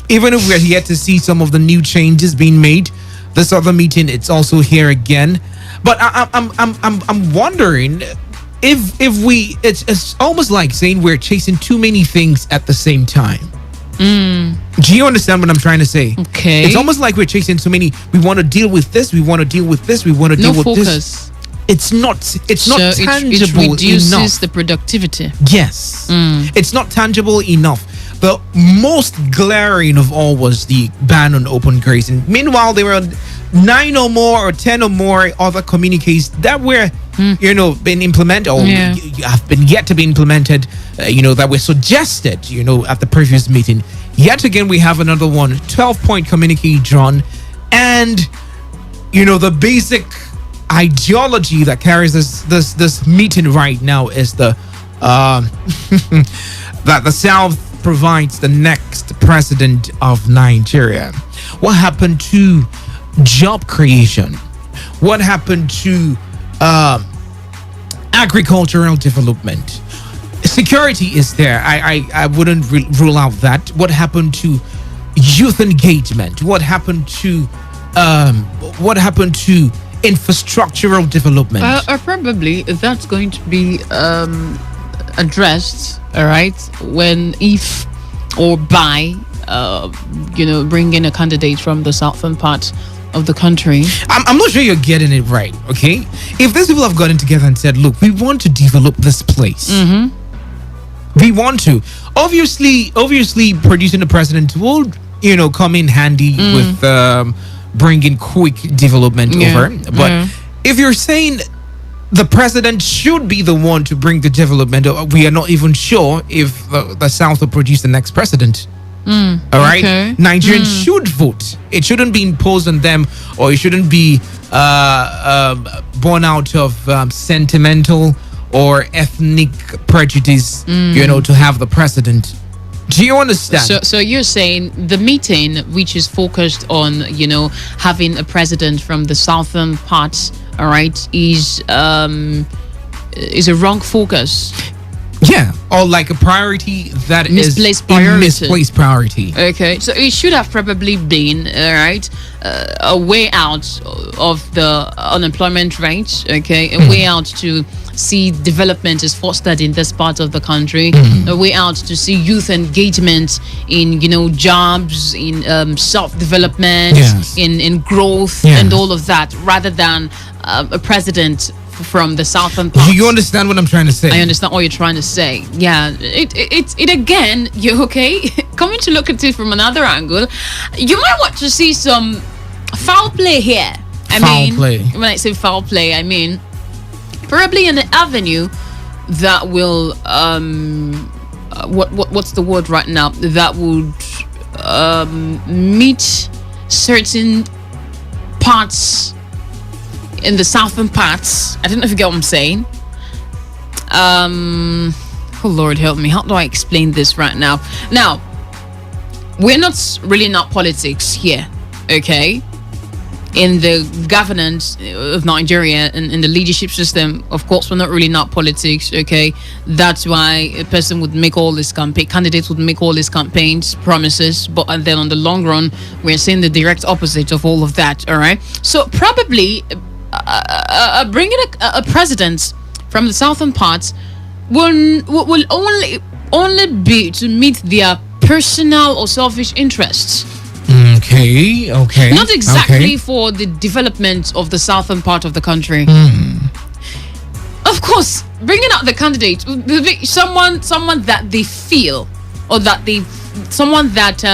Even if we're yet to see some of the new changes being made, this other meeting, it's also here again. But I'm wondering, if we, it's almost like saying we're chasing too many things at the same time. Do you understand what I'm trying to say? Okay. It's almost like we're chasing too many. We want to deal with this. We want to deal with this. We want to deal with focus. this. It's not So tangible it reduces enough. the productivity. Yes. It's not tangible enough. The most glaring of all was the ban on open grazing. Meanwhile, there were 9 or more or 10 or more other communiques that were, been implemented or have been yet to be implemented, that were suggested, at the previous meeting. Yet again, we have another one, 12-point communique drawn. And, the basic ideology that carries this meeting right now is the that the South provides the next president of Nigeria. What happened to job creation? What happened to agricultural development? Security is there. I wouldn't rule out that. What happened to youth engagement? What happened to infrastructural development? Probably that's going to be addressed, all right, when if or by bringing a candidate from the southern part of the country. I'm not sure you're getting it right. Okay, if these people have gotten together and said, look, we want to develop this place, we want to, obviously producing a president will come in handy with bringing quick development over. But if you're saying the president should be the one to bring the development, we are not even sure if the South will produce the next president. All right, okay. Nigerians should vote. It shouldn't be imposed on them, or it shouldn't be born out of sentimental or ethnic prejudice, to have the president. Do you understand? So you're saying the meeting, which is focused on, having a president from the southern parts, all right, is a wrong focus. Yeah, or like a priority that misplaced is priority. A misplaced priority. Okay, so it should have probably been, all right, a way out of the unemployment rate. Okay, a way out to see development is fostered in this part of the country. A way out to see youth engagement in, jobs, in self-development, in growth, and all of that, rather than a president from the southern part. You understand what I'm trying to say? I understand what you're trying to say. Yeah, it again, you okay? Coming to look at it from another angle, you might want to see some foul play here. Foul play. When I say foul play, I mean probably an avenue that will what's the word right now, that would meet certain parts in the southern parts. I don't know if you get what I'm saying. Oh Lord help me, how do I explain this right now? Now, we're not really not politics here, okay? In the governance of Nigeria and in the leadership system, of course, we're not really not politics, okay? That's why a person would make all this candidates would make all these campaigns, promises, but and then on the long run, we're seeing the direct opposite of all of that, all right? So probably bringing a president from the southern parts will only be to meet their personal or selfish interests. Okay. Not exactly for the development of the southern part of the country. Of course, bringing out the candidate will be someone that they feel, or that someone that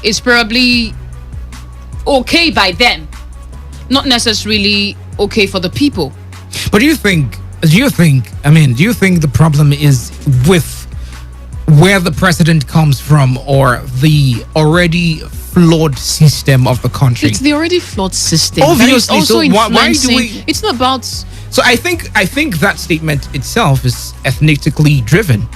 is probably okay by them, not necessarily okay for the people. But do you think the problem is with where the president comes from, or the already flawed system of the country? It's the already flawed system. Obviously, also so why do we? It's not about. So I think that statement itself is ethnically driven.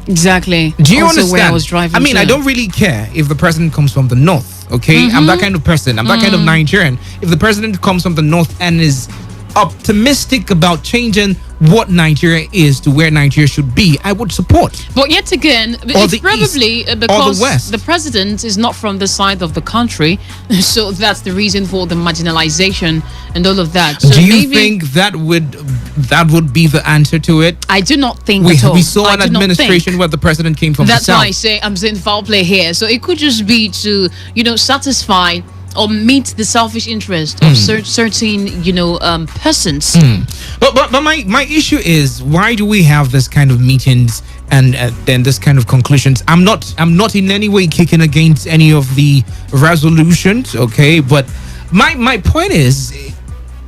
Exactly. Do you also understand? Where I was driving. I don't really care if the president comes from the north. Okay, I'm that kind of person. I'm that kind of Nigerian. If the president comes from the north and is optimistic about changing what Nigeria is to where Nigeria should be, I would support. But yet again, it's probably because the president is not from the side of the country, so that's the reason for the marginalization and all of that. So do you think that would be the answer to it? I do not think we, at all. We saw an administration where the president came from the south. That's why I say I'm saying foul play here. So it could just be to, satisfy or meet the selfish interest of certain, persons. But my issue is, why do we have this kind of meetings and then this kind of conclusions? I'm not in any way kicking against any of the resolutions, okay? But my point is,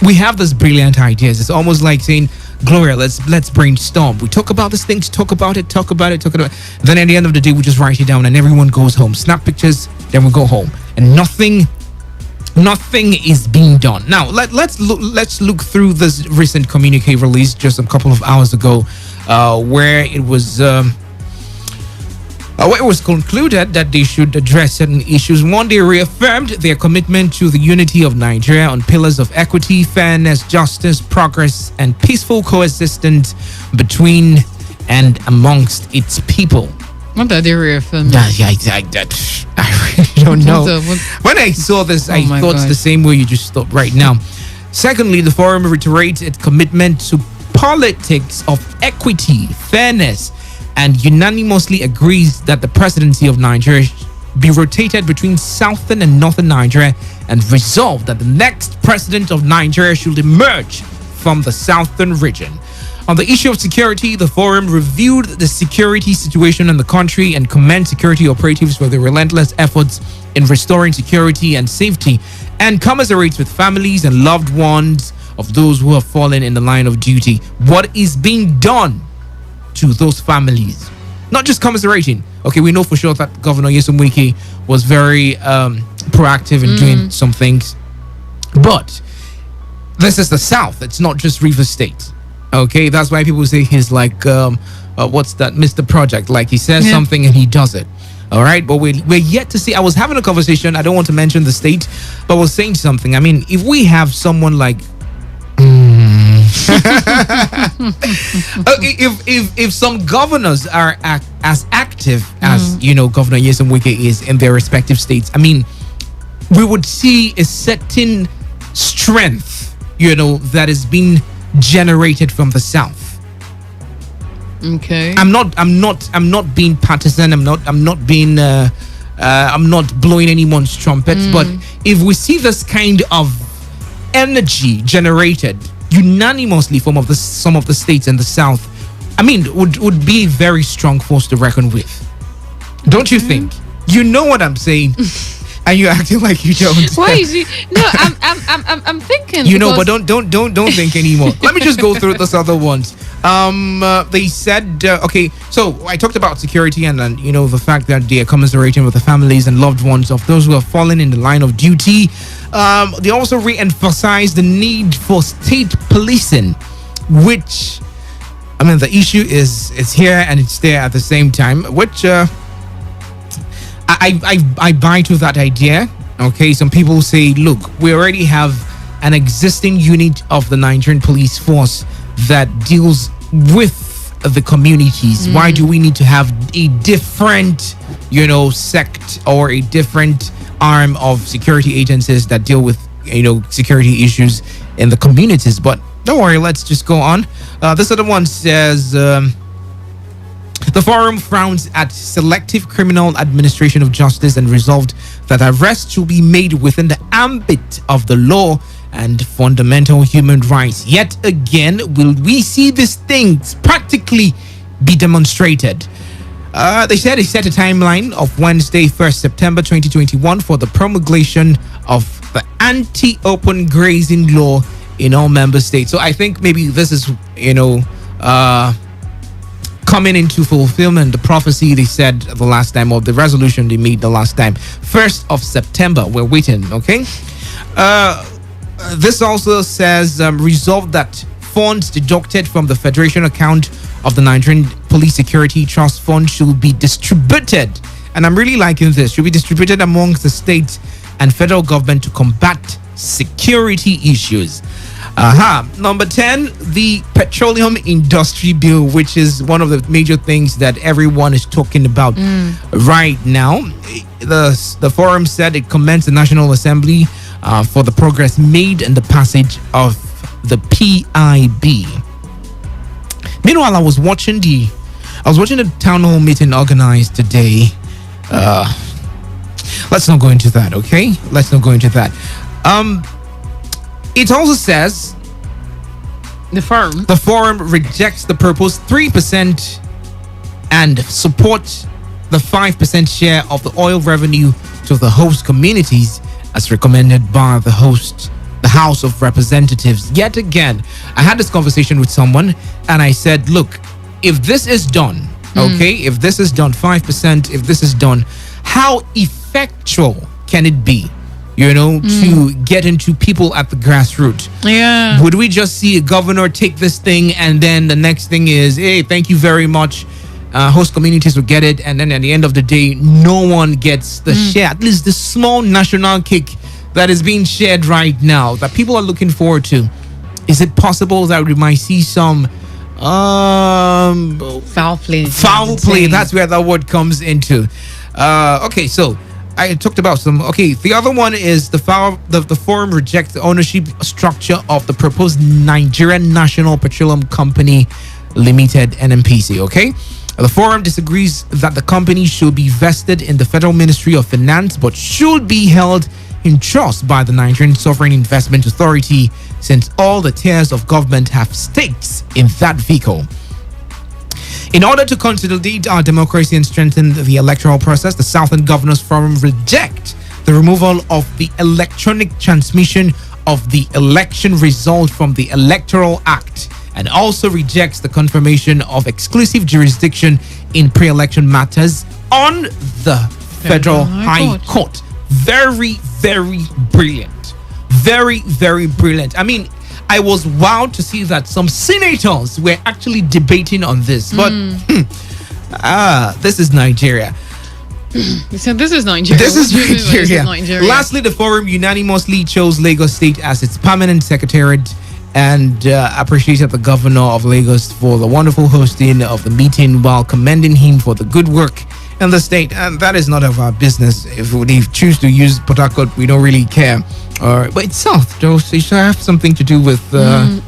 we have this brilliant ideas. It's almost like saying, Gloria, let's brainstorm. We talk about this thing, talk about it. Then at the end of the day, we just write it down and everyone goes home. Snap pictures, then we go home, and nothing is being done. Now let's look through this recent communique released just a couple of hours ago, where it was concluded that they should address certain issues. One, they reaffirmed their commitment to the unity of Nigeria on pillars of equity, fairness, justice, progress, and peaceful coexistence between and amongst its people. What did they reaffirm? I really don't know. When I saw this, I thought the same way you just thought right now. Secondly, the forum reiterates its commitment to politics of equity, fairness, and unanimously agrees that the presidency of Nigeria be rotated between southern and northern Nigeria, and resolved that the next president of Nigeria should emerge from the southern region. On the issue of security, the forum reviewed the security situation in the country and commended security operatives for their relentless efforts in restoring security and safety, and commiserates with families and loved ones of those who have fallen in the line of duty. What is being done to those families? Not just commiserating. Okay, we know for sure that Governor Nyesom Wike was very proactive in doing some things, but this is the South. It's not just Rivers State. Okay, that's why people say he's like, what's that, Mr. Project? Like he says something and he does it. All right, but we're yet to see. I was having a conversation. I don't want to mention the state, but I was saying something. I mean, if we have someone like, if some governors are as active as Governor Nyesom Wike is in their respective states, I mean, we would see a certain strength, that is being generated from the south. Okay. I'm not being partisan. I'm not blowing anyone's trumpets. But if we see this kind of energy generated unanimously from some of the states in the south, I mean, would be a very strong force to reckon with. Don't you think? You know what I'm saying? And you're acting like you don't. Why is he? No, I'm thinking. But don't think anymore. Let me just go through this other ones. They said, okay, so I talked about security and the fact that they are commiserating with the families and loved ones of those who have fallen in the line of duty. They also re-emphasized the need for state policing, which, I mean, the issue is it's here and it's there at the same time, which I buy to that idea. Okay, some people say, look, we already have an existing unit of the Nigerian police force that deals with the communities. Why do we need to have a different, sect or a different arm of security agencies that deal with, security issues in the communities? But don't worry, let's just go on. This other one says, the forum frowns at selective criminal administration of justice and resolved that arrests should be made within the ambit of the law and fundamental human rights. Yet again, will we see these things practically be demonstrated? They said they set a timeline of Wednesday, 1st September 2021 for the promulgation of the anti-open grazing law in all member states. So I think maybe this is, coming into fulfillment, the prophecy they said the last time, or the resolution they made the last time. 1st of September, we're waiting, okay? This also says, resolved that funds deducted from the Federation account of the Nigerian Police Security Trust Fund should be distributed, and I'm really liking this, should be distributed amongst the state and federal government to combat security issues. Number 10, the petroleum industry bill, which is one of the major things that everyone is talking about right now. The forum said it commends the National Assembly for the progress made in the passage of the PIB. Meanwhile, I was watching the town hall meeting organized today. Let's not go into that, okay? Let's not go into that. It also says the forum rejects the proposed 3% and supports the 5% share of the oil revenue to the host communities as recommended by the House of Representatives. Yet again, I had this conversation with someone and I said, look, if this is done, okay, if this is done, 5%, if this is done, how effectual can it be? To get into people at the grassroots. Yeah. Would we just see a governor take this thing and then the next thing is, hey, thank you very much. Host communities will get it. And then at the end of the day, no one gets the share. At least the small national cake that is being shared right now that people are looking forward to. Is it possible that we might see some foul play? Foul play. That's where that word comes into. Okay, so I talked about some. Okay, the other one is the forum rejects the ownership structure of the proposed Nigerian National Petroleum Company Limited (NNPC). Okay, the forum disagrees that the company should be vested in the Federal Ministry of Finance, but should be held in trust by the Nigerian Sovereign Investment Authority, since all the tiers of government have stakes in that vehicle. In order to consolidate our democracy and strengthen the electoral process, the Southern Governors Forum reject the removal of the electronic transmission of the election result from the Electoral Act and also rejects the confirmation of exclusive jurisdiction in pre-election matters on the Federal High Court. Very, very brilliant. Very, very brilliant. I mean, I was wowed to see that some senators were actually debating on this. But this is Nigeria. So this is Nigeria. This is Nigeria. Lastly, the forum unanimously chose Lagos State as its permanent secretariat and appreciated the governor of Lagos for the wonderful hosting of the meeting while commending him for the good work in the state. And that is none of our business. If they choose to use Port Harcourt, we don't really care. But it's South, though, so it should have something to do with, but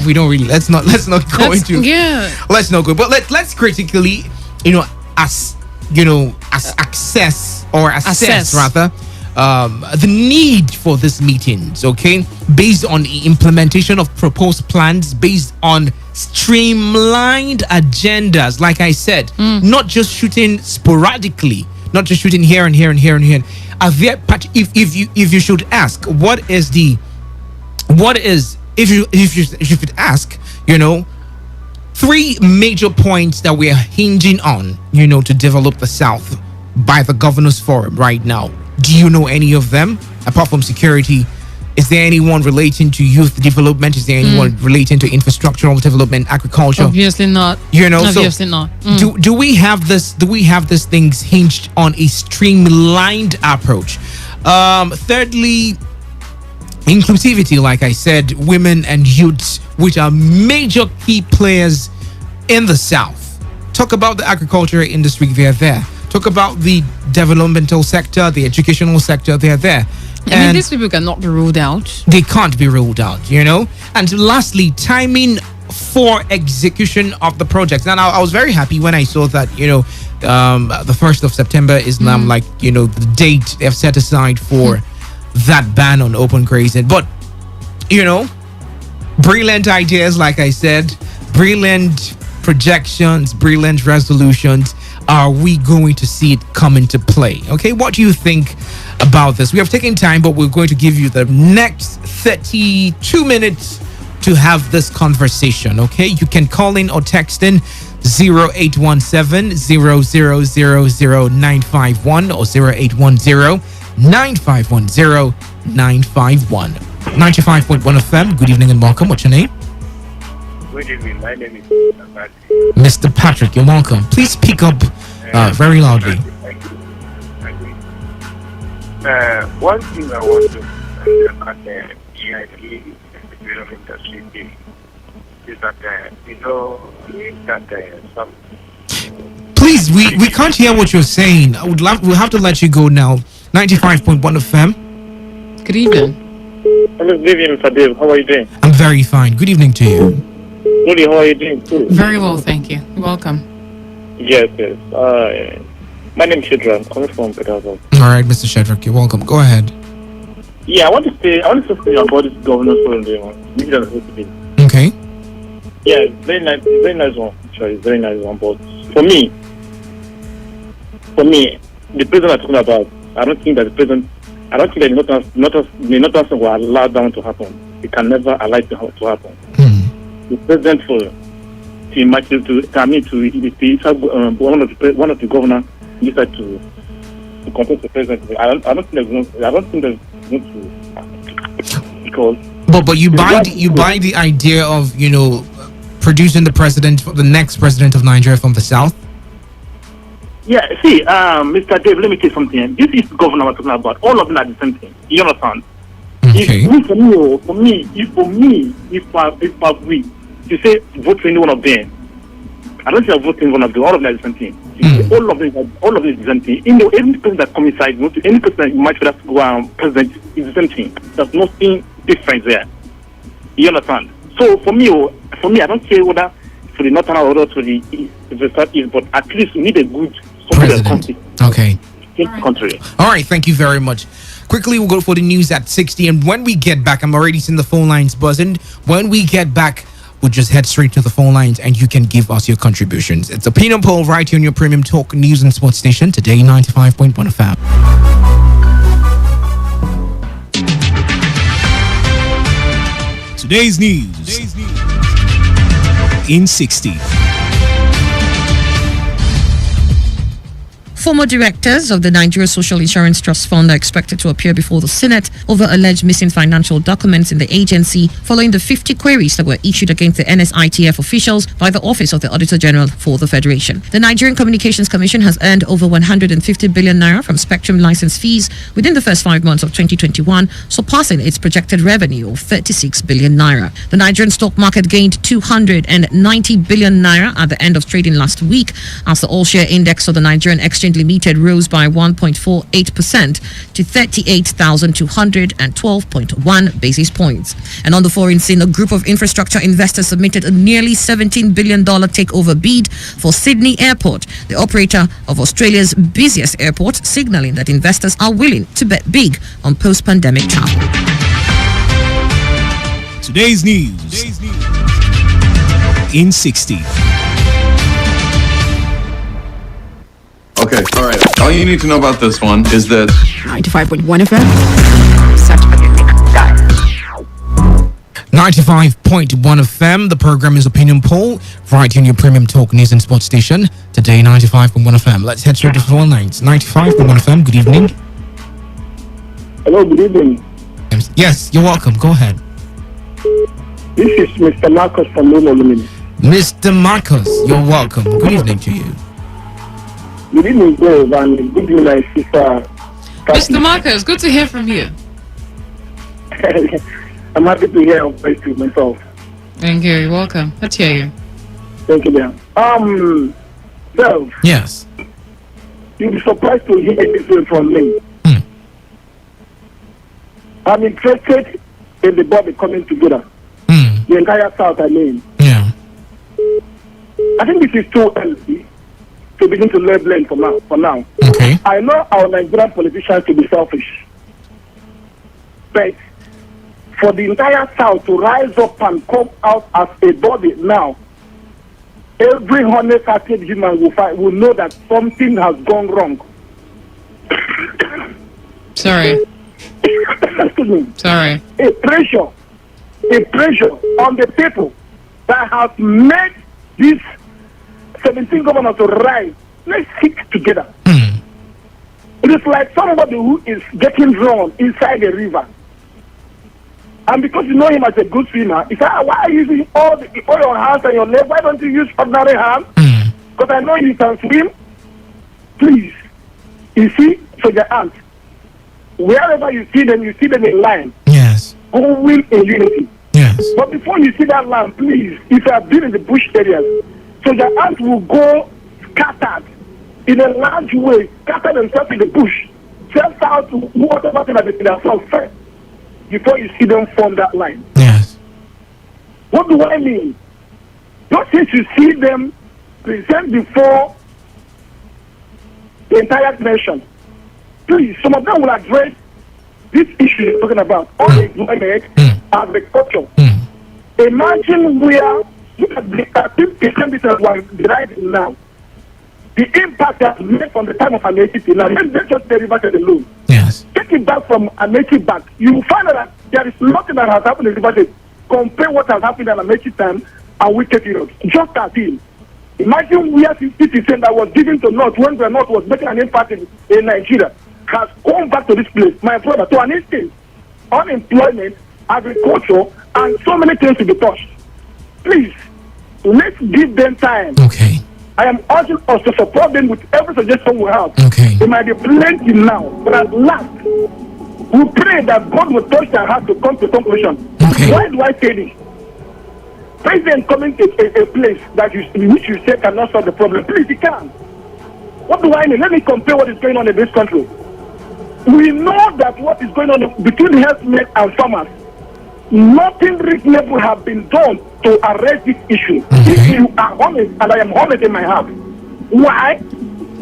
we don't really. Let's not go into. Yeah. Let's not go. But let's critically, assess rather. The need for these meetings, okay, based on the implementation of proposed plans, based on streamlined agendas, like I said, not just shooting sporadically, not just shooting here and here and here and here. If you should ask, if you should ask, three major points that we are hinging on, to develop the South by the Governors Forum right now. Do you know any of them apart from security? Is there anyone relating to youth development? Is there anyone relating to infrastructural development, agriculture? Obviously not. Obviously not. Do we have this? Do we have these things hinged on a streamlined approach? Thirdly, inclusivity, like I said, women and youths, which are major key players in the South. Talk about the agriculture industry, they're there. Talk about the developmental sector, the educational sector, they're there. I mean, these people cannot be ruled out. They can't be ruled out, And lastly, timing for execution of the projects. Now, I was very happy when I saw that, the 1st of September is now the date they've set aside for that ban on open grazing. But, brilliant ideas, like I said, brilliant projections, brilliant resolutions. Are we going to see it come into play? Okay, what do you think about this? We have taken time, but we're going to give you the next 32 minutes to have this conversation. Okay, you can call in or text in 0817-0000-951 or 0810-951-0951. 95.1 FM. Good evening and welcome. What's your name? Good evening. My name is Mr. Patrick. You're welcome. Please speak up very loudly. One thing I want to understand film industry did is that, some. Please, we can't hear what you're saying. We'll have to let you go now. 95.1 FM. Good evening. Hello, good evening, Mr. Dave. How are you doing? I'm very fine. Good evening to you. Moody, how are you doing too? Very well, thank you. You're welcome. Yes. My name is Shidra. I'm coming from Pedazo. All right, Mr. Shadrack, you're welcome. Go ahead. Yeah, I want to say about this governor forum. Okay. Yeah, very nice one. Actually, very nice one. But for me, the president I'm talking about, I don't think that the not will allow that to happen. It can never allow it to happen. The president one of the governors decided to contest the president. I don't think there's going to because. But you buy the idea of producing the next president of Nigeria from the south. Yeah, see, Mr. Dave, let me tell you something. This is the governor we're talking about. All of them are the same thing. You understand? Okay. If I win, to say vote for any one of them, I don't think I vote for any one of them. All of them are the same thing. All of them is the same thing. Any person that comes inside, any person that might be president is the same thing. There's nothing different there. You understand? So for me, I don't care whether for the northern or to the southeast, but at least we need a good president. Okay. Country. All right, thank you very much. Quickly, we'll go for the news at 60, and when we get back, I'm already seeing the phone lines buzzing. When we get back, we'll just head straight to the phone lines, and you can give us your contributions. It's Opinion Poll right here on your Premium Talk News and Sports Station, Today 95.1 FM. Today's news in 60. Former directors of the Nigeria Social Insurance Trust Fund are expected to appear before the Senate over alleged missing financial documents in the agency following the 50 queries that were issued against the NSITF officials by the Office of the Auditor General for the Federation. The Nigerian Communications Commission has earned over 150 billion naira from spectrum license fees within the first 5 months of 2021, surpassing its projected revenue of 36 billion naira. The Nigerian stock market gained 290 billion naira at the end of trading last week as the all-share index of the Nigerian Exchange Limited rose by 1.48% to 38,212.1 basis points. And on the foreign scene, a group of infrastructure investors submitted a nearly $17 billion takeover bid for Sydney Airport, the operator of Australia's busiest airport, signaling that investors are willing to bet big on post-pandemic travel. Today's news in 60. Okay, all right. All you need to know about this one is that 95.1 FM. Such a unique guy. 95.1 FM. The program is Opinion Poll, right in your Premium Talk News and Sports Station. Today, 95.1 FM. Let's head straight to the phone lines. 95.1 FM. Good evening. Hello, good evening. Yes, you're welcome. Go ahead. This is Mr. Marcus from Lulu. Mr. Marcus, you're welcome. Good evening to you. Good evening, Dave, and good evening, my sister. Mr. Marcus, good to hear from you. I'm happy to hear your voice too myself. Thank you. You're welcome. Let's hear you. Thank you, dear. Dave. Yes. You'll be surprised to hear this from me. I'm interested in the body coming together. The entire South, I mean. Yeah. I think this is too early to begin to lay blame for now. Okay. I know our Nigerian politicians to be selfish. But for the entire South to rise up and come out as a body now, every honest-hearted human will know that something has gone wrong. Sorry. Excuse me. Sorry. A pressure on the people that has made this 17 governors to rise. Let's stick together. It is like somebody who is getting drowned inside a river. And because you know him as a good swimmer, he said, why are you using all your hands and your legs? Why don't you use ordinary hands? Because I know you can swim. Please. You see, so the ants, wherever you see them in line. Yes. Who will in unity. Yes. Yes. But before you see that land, please, if you have been in the bush areas, so the ants will go scattered in a large way, scatter themselves in the bush, self out to whatever thing that they themselves first, before you see them form that line. Yes. What do I mean? Just since you see them present before the entire nation, please, some of them will address this issue you're talking about, unemployment, agriculture. Imagine where, look at the 13% this is one right now. The impact that's made from the time of Amechi now, let's just deliver it alone. Yes. Take it back from Amechi back. You will find that there is nothing that has happened in River State. Compare what has happened in Amechi time and Wike period. Just as in. Imagine where 50% that was given to North when the North was making an impact in Nigeria has come back to this place, my brother, to an instant. Unemployment, agriculture, and so many things to be touched. Please, let's give them time. Okay. I am urging us to support them with every suggestion we have. Okay. It might be plenty now, but at last, we pray that God will touch their heart to come to conclusion. Okay. Why do I say this? President coming to a place that which you say cannot solve the problem. Please, he can. What do I mean? Let me compare what is going on in this country. We know that what is going on between herdsmen and farmers, nothing reasonable has been done to arrest this issue. If you are honest, and I am honest in my heart, why?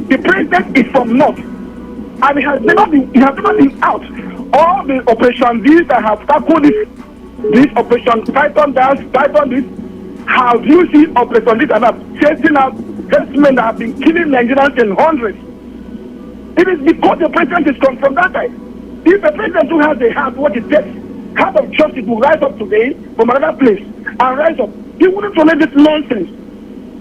The president is from North, and he has never been out. All the Operation This that have tackled this Operation Python Dance, Python This, have you seen Operation This and have chasing out herdsmen that have been killing Nigerians in hundreds? It is because the president is come from that side. If the president who has the heart, what it takes, heart of justice will rise up today from another place and rise up. He wouldn't tolerate this nonsense.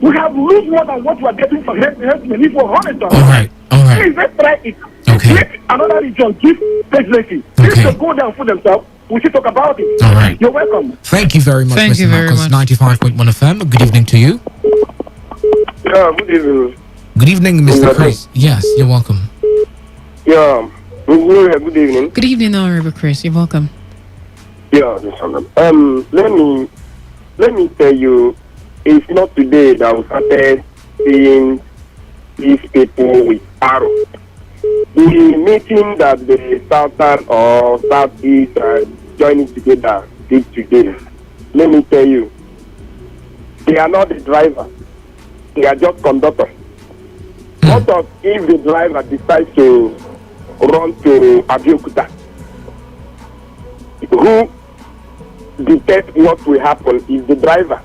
We have lose more than what we are getting from herdsmen. If we're honest on All right. please let's try it. Okay. Let another region give presidency. If they go down for themselves, we should talk about it. All right. You're welcome. Thank you very much, Thank Mr. you very Marcus. much. 95.1 FM. Good evening to you. Yeah, good evening. Good evening, Mr. Chris. Yes, you're welcome. Yeah, good evening. Good evening, Honorable Chris. You're welcome. Yeah, let me tell you, it's not today that we started seeing these people with arrows. The meeting that the Southern or Southeast are joining together did today, let me tell you, they are not the driver. They are just conductors. What of if the driver decides to run to Abeokuta? Who detects what will happen is the driver.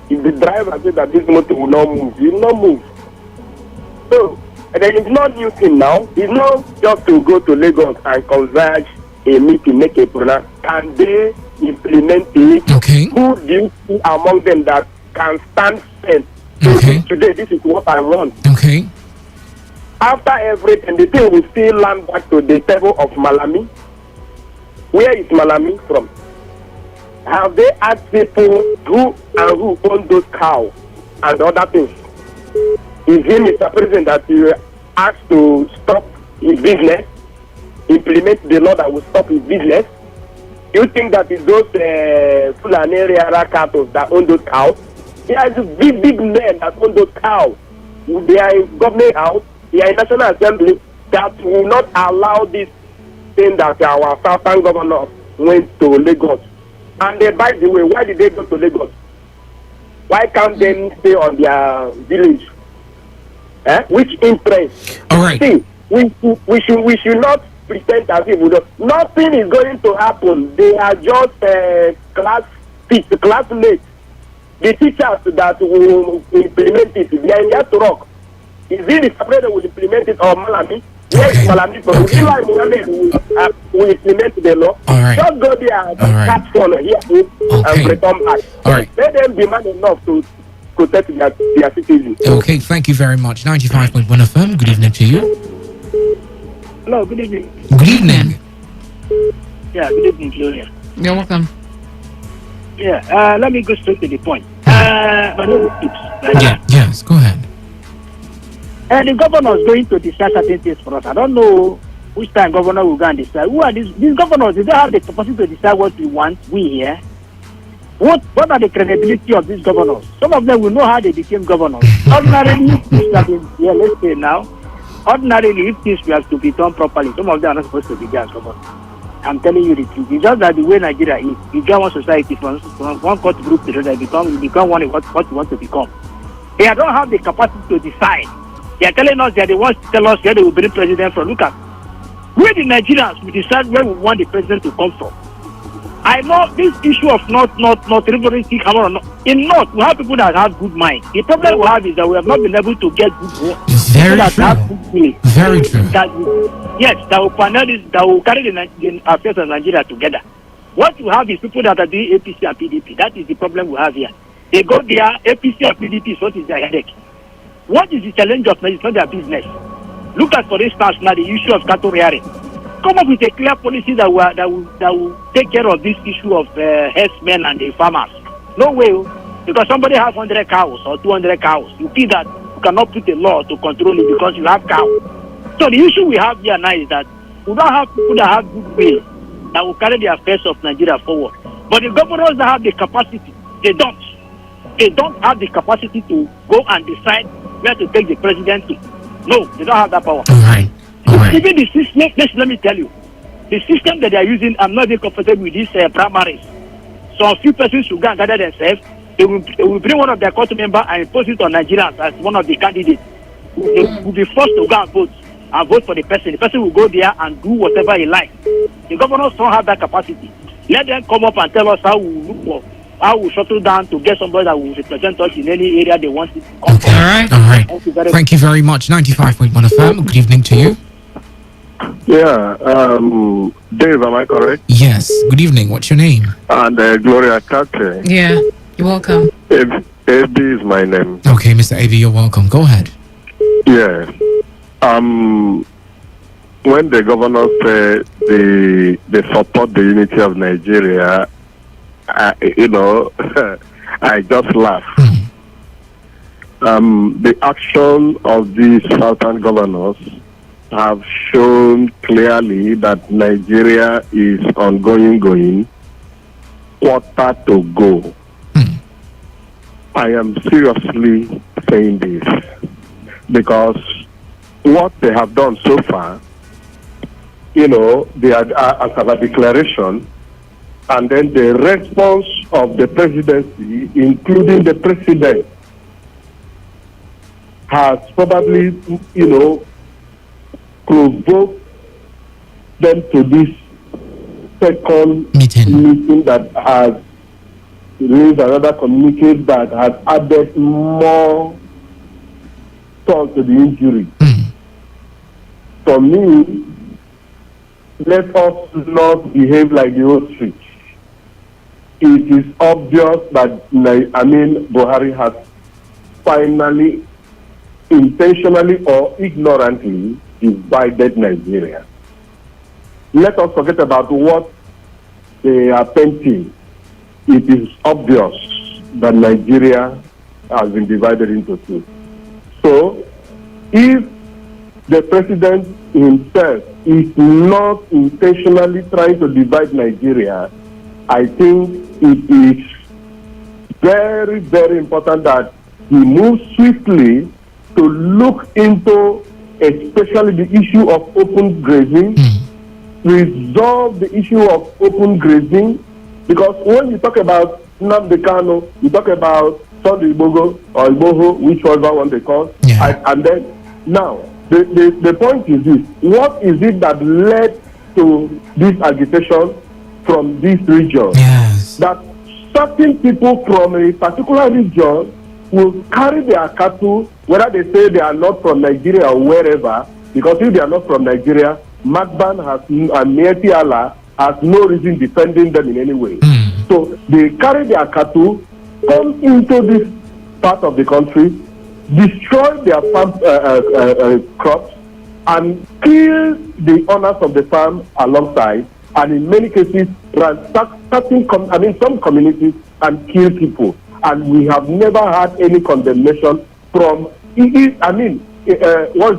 If the driver says that this motor will not move, he will not move. So, and then it's not new thing now. It's not just to go to Lagos and converge a meeting, make a program. Can they implement it? Okay. Who do you see among them that can stand firm? Okay. Today, this is what I want. Okay. After everything, the thing will still land back to the table of Malami. Where is Malami from? Have they asked people who own those cows and other things? Is it Mr. President that you asked to stop his business, implement the law that will stop his business? You think that it's those Fulani area cattle that own those cows? There is big men that own those cows. They are in government house, they are in National Assembly, that will not allow this thing that our southern governor went to Lagos. And then, by the way, why did they go to Lagos? Why can't they stay on their village? Which interest? All right. See, we should not pretend as if we don't. Nothing is going to happen. They are just classmates. The teachers that will implement it, they are here to rock. Is it the separate will implement it or Malami? Yes, Malami. But Eli Muhammad will implement the law. All right. Just go there and catch one here and return back. All right. Let them be man enough to protect their citizens. Okay, thank you very much. 95.1 FM. Good evening to you. Hello, good evening. Good evening. Yeah, good evening, Gloria. You're welcome. Yeah, let me go straight to the point. My name is Tips. Yes, go ahead. And the governor is going to decide certain things for us. I don't know which time governor will go and decide. Who are these governors? They don't have the capacity to decide what we want, we here. What are the credibility of these governors? Some of them will know how they became governors. Ordinarily, let's say now, ordinarily, if things were to be done properly, some of them are not supposed to be there as governors. I'm telling you the truth. It's just that the way Nigeria is, you get one society from one court group to the other, you become what you want to become. They don't have the capacity to decide. They are telling us that they want to tell us where they will bring president from. Look at, we the Nigerians, we decide where we want the president to come from. I know this issue of not referring to Hammer or not. In North, we have people that have good mind. The problem we have is that we have not been able to get good Very that true. have good will. Very true. That will panel this, that will carry the affairs of Nigeria together. What you have is people that are doing APC and PDP. That is the problem we have here. They go there, APC and PDP, so what is their headache? What is the challenge of Nigeria? It's not their business. Look at, for instance, now the issue of cattle rearing. Come up with a clear policy that will take care of this issue of herdsmen and the farmers. No way, because somebody has 100 cows or 200 cows. You see that you cannot put a law to control it because you have cows. So the issue we have here now is that we don't have people that have good will that will carry the affairs of Nigeria forward. But the governors that have the capacity, they don't. They don't have the capacity to go and decide where to take the president to. No, they don't have that power. All right. Even the system, let me tell you, the system that they are using, I'm not very comfortable with these primaries. So a few persons should go and gather themselves. They will bring one of their court members and impose it on Nigerians as one of the candidates. They will be forced to go and vote for the person. The person will go there and do whatever he likes. The governors don't have that capacity. Let them come up and tell us how we look for, how we settle down to get somebody that will represent us in any area they want it to come from. All right. Thank you very much. 95.1 FM. Good evening to you. Yeah, Dave, am I correct? Yes. Good evening. What's your name? And Gloria Kate. Yeah, you're welcome. AB is my name. Okay, Mr. AV, you're welcome. Go ahead. Yeah. When the governor said they support the unity of Nigeria, I just laugh. The action of these southern governors have shown clearly that Nigeria is going, quarter to go. I am seriously saying this because what they have done so far, they are as a declaration, and then the response of the presidency, including the president, has probably, provoked them to this second meeting that has released another communique that has added more salt to the injury. For me, let us not behave like the ostrich. It is obvious that Buhari has finally, intentionally or ignorantly, divided Nigeria. Let us forget about what they are painting. It is obvious that Nigeria has been divided into two. So, if the president himself is not intentionally trying to divide Nigeria, I think it is very, very important that he moves swiftly to look into especially the issue of open grazing, resolve the issue of open grazing, because when you talk about Nnamdi Kanu, you talk about Sunday Igboho or Igboho, whichever one they call, and then now the point is this: what is it that led to this agitation from this region? Yes. That certain people from a particular region will carry their cattle, whether they say they are not from Nigeria or wherever, because if they are not from Nigeria, Magban and Mieti Allah has no reason defending them in any way. So they carry their cattle, come into this part of the country, destroy their farm crops, and kill the owners of the farm alongside, and in many cases ransack some communities and kill people. And we have never had any condemnation from, what's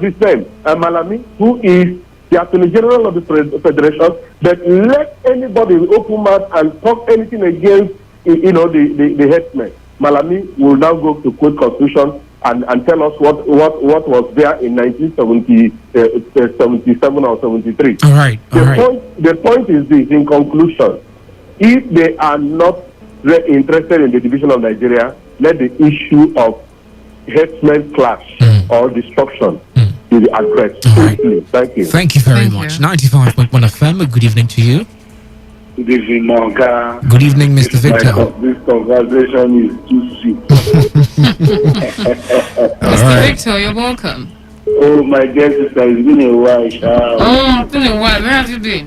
his name? Malami, who is the Attorney General of the Federation, that let anybody open mouth and talk anything against the headsmen. Malami will now go to quote constitution and tell us what was there in 1977 or 73. All right. The point is this, in conclusion, if they are not interested in the division of Nigeria, let the issue of headsmen clash or destruction be addressed. Right. Thank you. Thank you very much. 95.1 FM. Good evening to you. Good evening, Morgan. Good evening, Mr. Victor. This conversation is too sweet. Mr. Victor, you're welcome. Oh, my dear sister, it's been a while. It's been a while. Where have you been?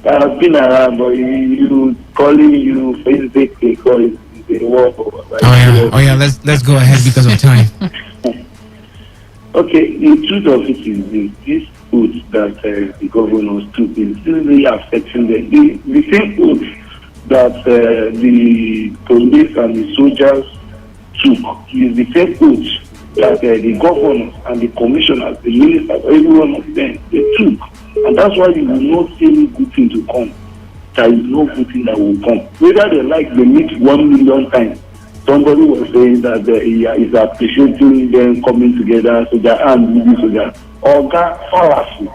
I've been around, but you calling you Facebook, they call it the war. Oh yeah. Let's go ahead because of time. Okay, the truth of it is this oath that the governors took is really affecting them. The same oath that the police and the soldiers took is the same oath that the governors and the commissioners, the ministers, every one of them, they took. And that's why you will not see any good thing to come. There is no good thing that will come. Whether they meet 1 million times. Somebody was saying that he is appreciating them coming together, soldier and moving soldier. Fallacy.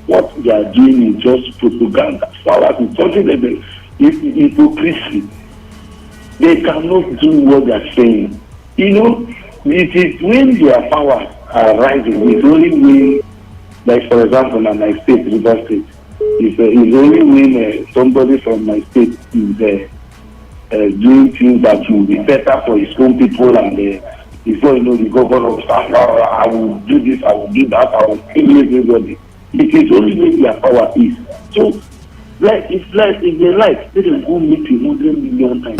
What they are doing is just propaganda. Fallacy. Something like that. Hypocrisy. They cannot do what they are saying. It is when their powers are rising. It's only when, like for example, in my state, River State, it's only when somebody from my state is doing things that will be better for his own people, and before the governor will start, I will do this, I will do that, I will kill everybody. It is only when their power is. So, if they like, they will go meet 100 million times.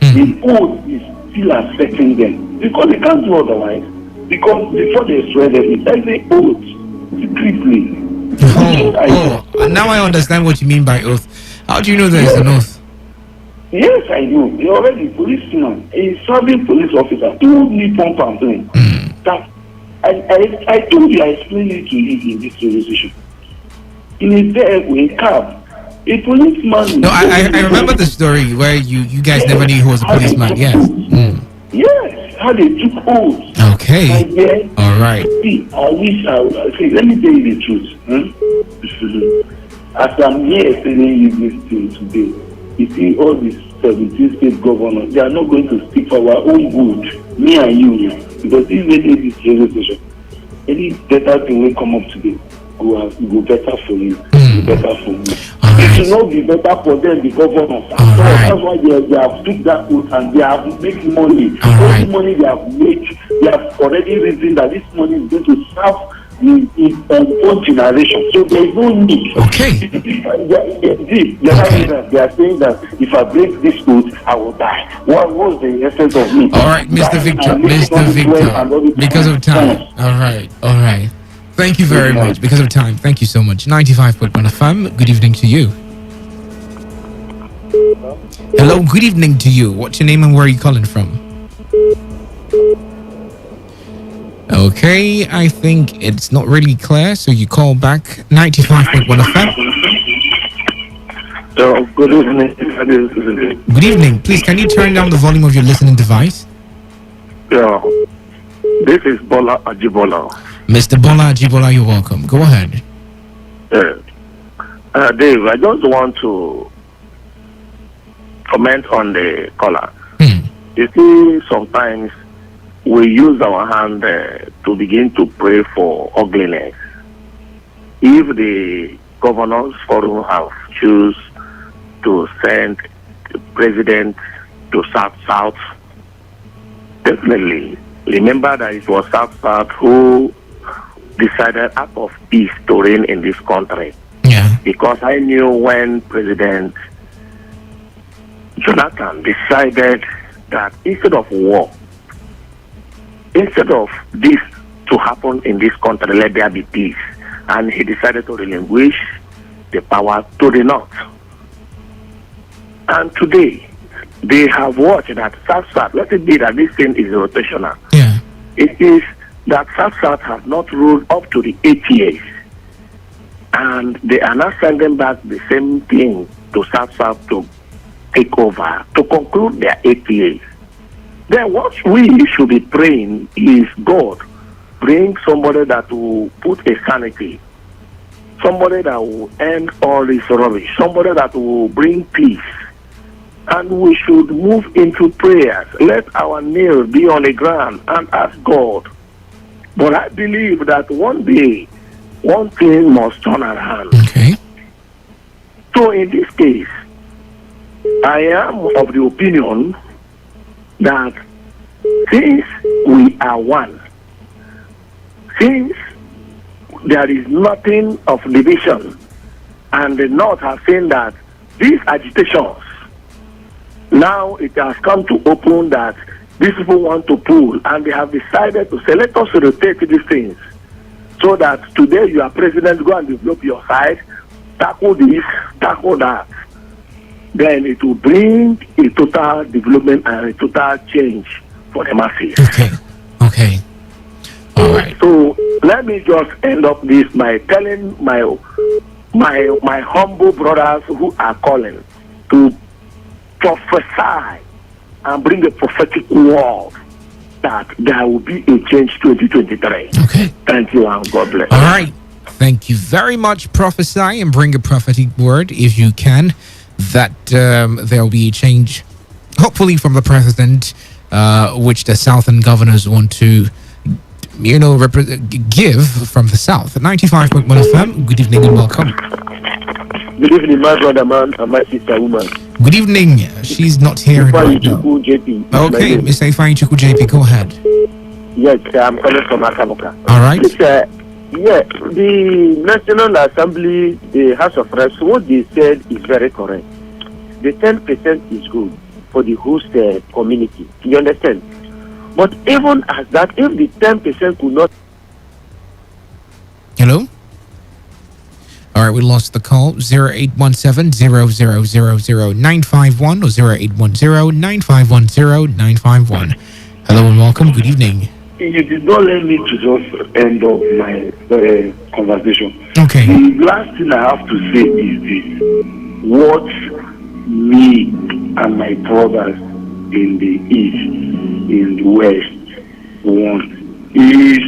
The oath is still affecting them because they can't do otherwise. Because before they swear them, it's like the oath secretly. Now I understand what you mean by oath. How do you know there is an oath? Yes, I do. He already policeman, a serving police officer, told me point and plain that I told you, I explained it to you in this conversation. In a vehicle, a cab, a policeman. No, I remember the story where you guys never knew who was a policeman. Yes. Yes, how they took oaths. Okay. All right. See, I wish let me tell you the truth. As I'm here telling you this thing today, you see all these 17 state governors, they are not going to speak for our own good, me and you, because if they need this radio station, any better thing will come up today, go better for you, better for me. It should not be better for them, the governors. That's why they have took that oath and they have made money. All the money they have made, they have already reasoned that this money is going to serve in own generation. So there is no need. Okay. They are saying that if I break this oath, I will die. What was the essence of me? All right, Mr. Victor. Because of time. All right. Thank you very much. Because of time. Thank you so much. 95.1 FM. Good evening to you. Hello, good evening to you. What's your name and where are you calling from? Okay, I think it's not really clear, so you call back 95.1 FM. So, good evening. Good evening. Please, can you turn down the volume of your listening device? Yeah. This is Bola Ajibola. Mr. Bola Ajibola, you're welcome. Go ahead. Dave, I just want to comment on the caller. You see, sometimes we use our hand to begin to pray for ugliness. If the governors forum have choose to send the president to South, definitely remember that it was South who decided out of peace to reign in this country. Yeah. Because I knew when President Jonathan decided that instead of war, instead of this to happen in this country, let there be peace. And he decided to relinquish the power to the north. And today, they have watched that South, let it be that this thing is rotational. Yeah. It is that South has not ruled up to the 8 years. And they are now sending back the same thing to South to take over to conclude their 8 years. Then what we should be praying is God bring somebody that will put a sanity, somebody that will end all this rubbish, somebody that will bring peace. And we should move into prayers. Let our nails be on the ground and ask God. But I believe that one day, one thing must turn around. Okay. So in this case, I am of the opinion that since we are one, since there is nothing of division, and the North has seen that these agitations, now it has come to open that these people want to pull, and they have decided to say, let us rotate these things, so that today you are president, go and develop your side, tackle this, tackle that. Then it will bring a total development and a total change for the masses. Okay. All right. So let me just end up this by telling my humble brothers who are calling to prophesy and bring a prophetic word that there will be a change 2023. Okay. Thank you and God bless. All right. Thank you very much. Prophesy and bring a prophetic word if you can, that there will be a change, hopefully from the president, which the Southern governors want to, give from the South. At 95.1 FM, good evening and welcome. Good evening, my brother man and my sister woman. Good evening. She's not here right now. JP. Okay, Mr. Ifeanyi Chukwu JP, go ahead. Yes, I'm calling from Akabuka. All right. The National Assembly, the House of Reps, what they said is very correct. The 10% is good for the host community. You understand? But even as that, if the 10% could not... Hello? All right, we lost the call. 0817-0000-951 or 0810-951-0951. Hello and welcome. Good evening. You did not let me to just end up my conversation. Okay. The last thing I have to say is this. What me and my brothers in the East, in the West, want is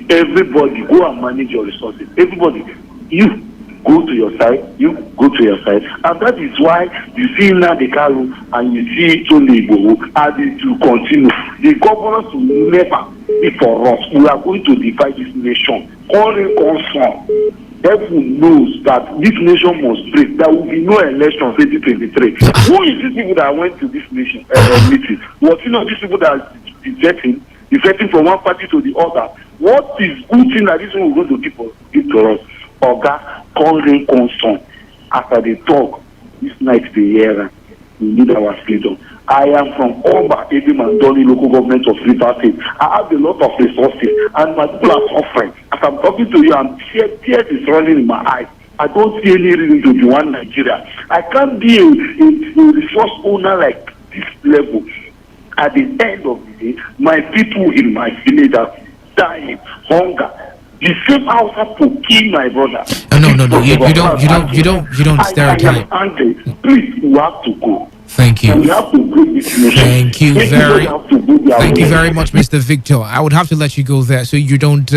everybody go and manage your resources. Everybody, you go to your side, you go to your side. And that is why you see Nnamdi Kanu and you see Sunday Igboho as it will continue. The governors will never be for us. We are going to divide this nation. All in concern, everyone knows that this nation must break. There will be no election 2023. Who is these people that went to this nation meeting? Was it not these people that are defecting from one party to the other? What is good thing that this one will go to people give to us? Oga, calling concern. After they talk, this night the era, we need our freedom. I am from Oba, Edim and Donny local government of River State. I have a lot of resources and my people are suffering. As I'm talking to you, tears is running in my eyes. I don't see any reason to be one Nigeria. I can't be a resource owner like this level. At the end of the day, my people in my village are dying, hunger. The same house have to kill my brother. No. You don't stereotype. I am angry. Please, you have to go. Thank you. And we have to break this nation. Thank you very much, Mr. Victor. I would have to let you go there so you don't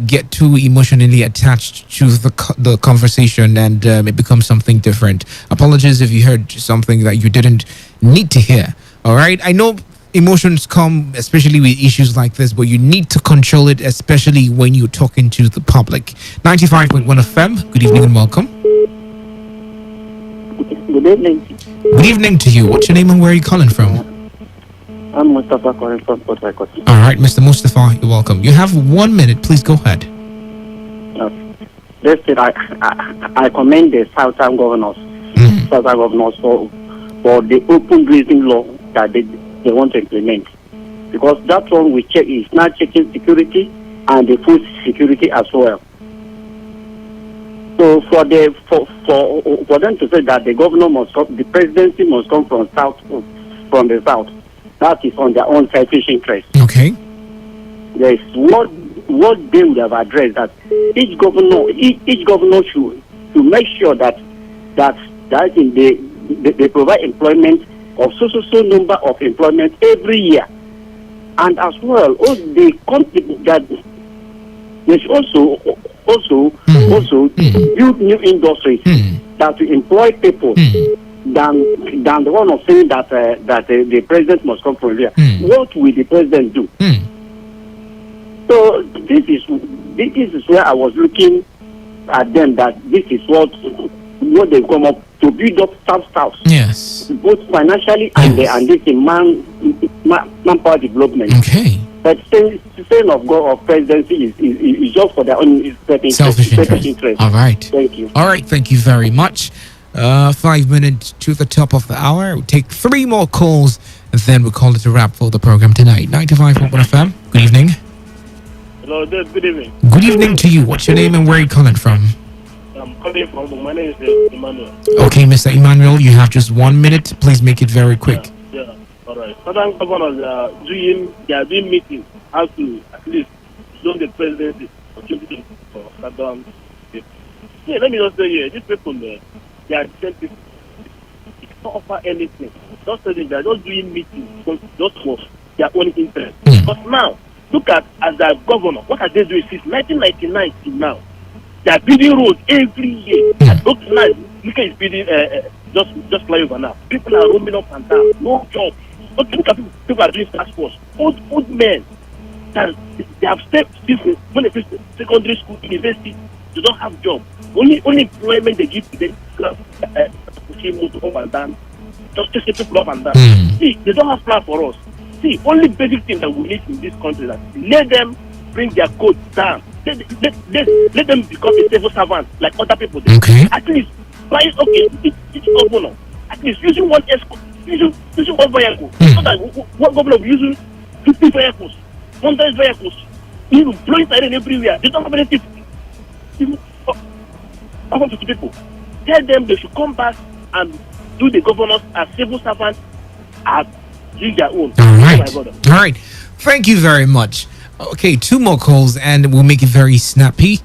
get too emotionally attached to the conversation and it becomes something different. Apologies if you heard something that you didn't need to hear. All right. I know emotions come especially with issues like this, but you need to control it, especially when you're talking to the public. 95.1 FM, good evening and welcome. Good evening. Good evening to you. What's your name and where are you calling from? I'm Mustafa calling from Port Harcourt. All right, Mr. Mustafa, you're welcome. You have 1 minute. Please go ahead. I commend the Southern governors, for the open grazing law that they want to implement, because that one we check is not checking security and the food security as well. So for them to say that the governor must come, the presidency must come from the south, that is on their own selfish interest. Okay. Yes, what they would have addressed, that each governor should make sure that in they provide employment of so number of employment every year, and as well, they contribute that they should also build new industries that will employ people than the one of saying that the president must come from here. What will the president do? So this is where I was looking at them, that this is what they come up to build up staff. Yes. Both financially and this in manpower development. Okay. But saying of presidency is just for their own selfish interest. All right. Thank you. All right. Thank you very much. 5 minutes to the top of the hour. We'll take 3 more calls and then we'll call it a wrap for the program tonight. 95.1 FM. Good evening. Hello, Dave. Good evening. Good evening to you. What's your name and where are you calling from? I'm calling from. My name is Emmanuel. Okay, Mr. Emmanuel, you have just 1 minute. Please make it very quick. Yeah. All right. Southern governors are doing meetings how to at least show the presidency opportunity for Southern people. Yeah, let me just say here, these people, they are decent people. They don't offer anything. Just saying they are just doing meetings just for their own interest. But now, look at as a governor, what are they doing since 1999 till now? They are building roads every year. Look now, look at building just flyover now. People are roaming up and down, no job. But look at people are doing task force. Old men that they have stepped since when they finish secondary school, university, they don't have job. Only employment they give to them pushing motor up and down, just take people up and down. See, they don't have plan for us. See, only basic thing that we need in this country is that let them bring their code down. Let them become a civil servant like other people do. Okay. At least, each governor, at least using one escort, using one vehicle. So that one governor will use 50 vehicles, 100 vehicles, blowing siren everywhere. They don't have anything. Even 50 people. Tell them they should come back and do the governors as civil servants as use their own. All right. All right. Thank you very much. Okay, 2 more calls and we'll make it very snappy.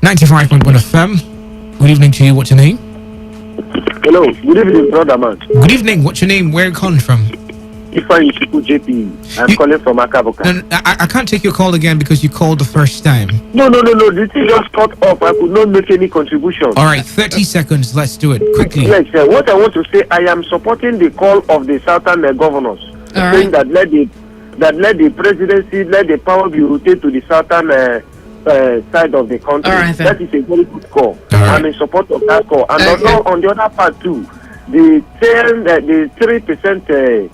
95.1 FM. Good evening to you. What's your name? Hello. Good evening, brother man. Good evening. What's your name? Where are you calling from? Ifeanyi Chukwu JP. I'm calling from Akabuka. No, I can't take your call again because you called the first time. No. This thing just cut off. I could not make any contribution. All right, 30 seconds. Let's do it quickly. Yes, what I want to say, I am supporting the call of the Southern governors, saying that let the presidency, let the power be rotated to the Southern side of the country. Right, that is a very good call. I'm in support of that call. And also on the other part too, the 3%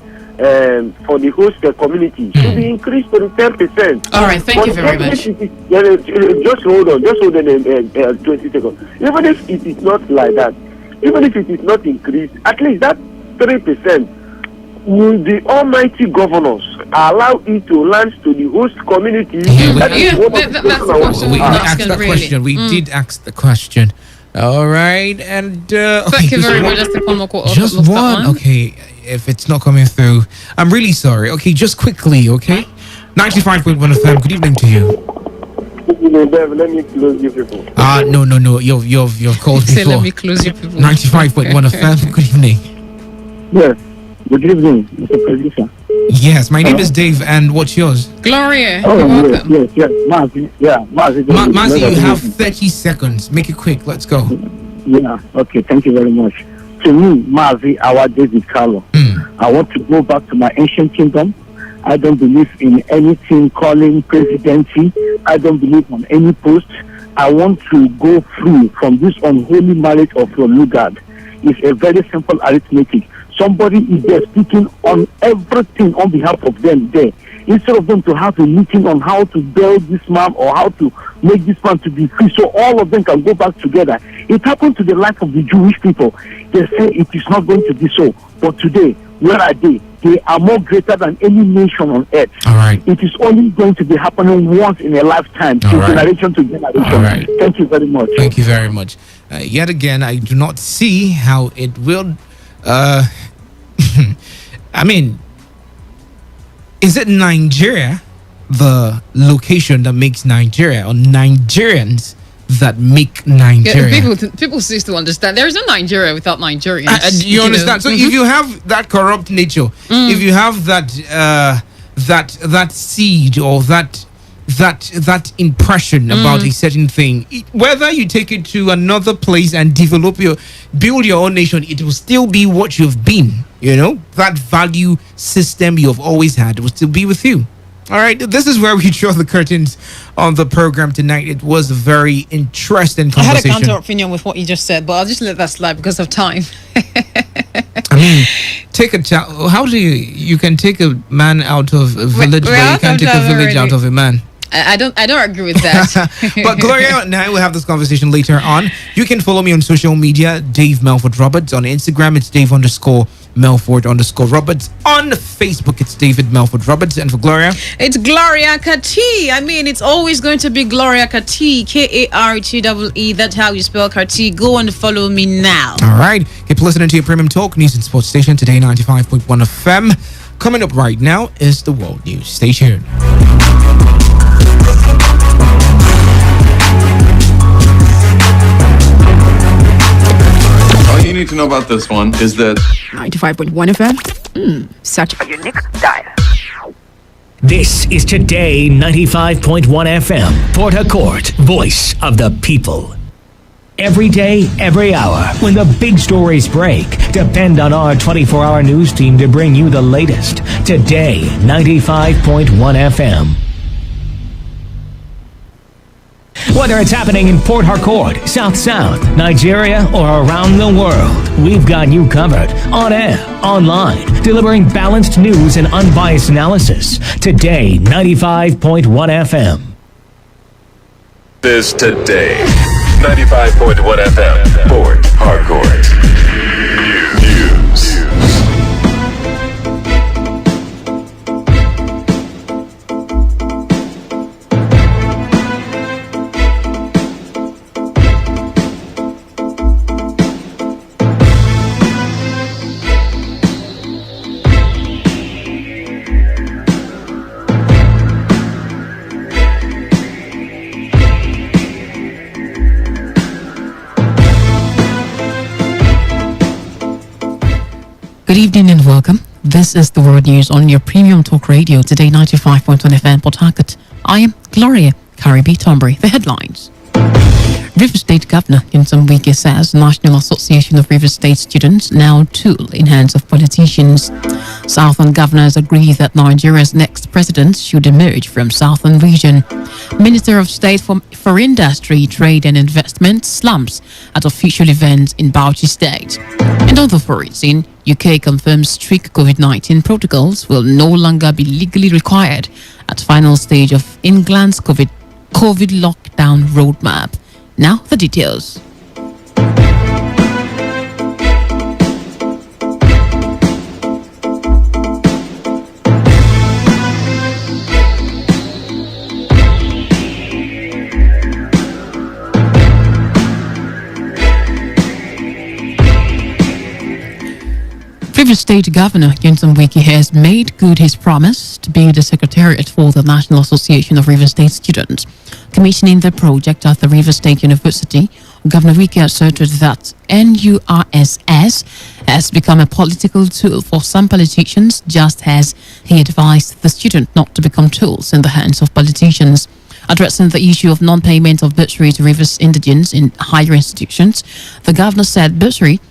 for the host community should be increased to the 10%. All right, thank you very much. Just hold on 20 seconds. Even if it is not like that, even if it is not increased, at least that 3%, will the almighty governors allow it to land to the host community? We asked that question. We did ask the question. All right, and thank you very much. Just one more call. Just one. Okay, if it's not coming through, I'm really sorry. Okay, just quickly. Okay, 95.1 FM. Good evening to you. Let me close you people. No. You've called before. Let me close you people. 95.1 FM. Good evening. Yes. Good evening, Mr. Producer. Yes, my name is Dave, and what's yours? Gloria. Yes. Mazi. Yeah, Mazi. Mazi, you have 30 seconds. Make it quick. Let's go. Yeah. Okay. Thank you very much. To me, Mazi, our David Carlo. I want to go back to my ancient kingdom. I don't believe in anything calling presidency. I don't believe on any post. I want to go free from this unholy marriage of your Lugard. It's a very simple arithmetic. Somebody is there speaking on everything on behalf of them there. Instead of them to have a meeting on how to build this man or how to make this man to be free so all of them can go back together. It happened to the life of the Jewish people. They say it is not going to be so. But today, where are they? They are more greater than any nation on earth. All right. It is only going to be happening once in a lifetime, generation to generation. All right. Thank you very much. Thank you very much. Yet again, I do not see how it will... I mean, is it Nigeria, the location that makes Nigeria, or Nigerians that make Nigeria. People cease to understand. There is no Nigeria without Nigerians. You understand? So if you have that corrupt nature, if you have that seed or that impression about a certain thing, whether you take it to another place and build your own nation, it will still be what you've been. That value system you've always had will still be with you. All right, this is where we draw the curtains on the program tonight. It was a very interesting conversation. I had a counter opinion with what you just said, but I'll just let that slide because of time. I mean, take a child. How do you can take a man out of a village, but you can't take a village out of a man? I don't agree with that. But Gloria and I will have this conversation later on. You can follow me on social media, Dave Melford Roberts. On Instagram, it's Dave_Melford_Roberts. On Facebook, it's David Melford Roberts. And for Gloria, it's Gloria Kati. I mean, it's always going to be Gloria Kati, Kartee. That's how you spell Kati. Go and follow me now. All right. Keep listening to your premium talk news and sports station, Today 95.1 FM. Coming up right now is the World News. Stay tuned. All you need to know about this one is that 95.1 FM. Such a unique style. This is Today 95.1 FM, Port Harcourt, voice of the people. Every day, every hour, when the big stories break, depend on our 24-hour news team to bring you the latest. Today 95.1 FM. Whether it's happening in Port Harcourt, South, Nigeria, or around the world, we've got you covered. On air, online, delivering balanced news and unbiased analysis. Today, 95.1 FM. This Today 95.1 FM, Port Harcourt. News. Good evening and welcome. This is the World News on your premium talk radio, Today 95.1 FM, Port Harcourt. I am Gloria Karibi-Tombury. The headlines. River State Governor Yinsom Wike says National Association of River State Students now tool in hands of politicians. Southern governors agree that Nigeria's next president should emerge from Southern region. Minister of State for Industry, Trade and Investment slumps at official events in Bauchi State. And on the foreign scene, UK confirms strict COVID-19 protocols will no longer be legally required at final stage of England's COVID lockdown roadmap. Now the details. Previous State Governor Yinsom Wike has made good his promise to be the Secretariat for the National Association of River State Students. Commissioning the project at the River State University, Governor Wike asserted that NURSS has become a political tool for some politicians, just as he advised the student not to become tools in the hands of politicians. Addressing the issue of non-payment of bursary to Rivers indigents in higher institutions, the governor said bursary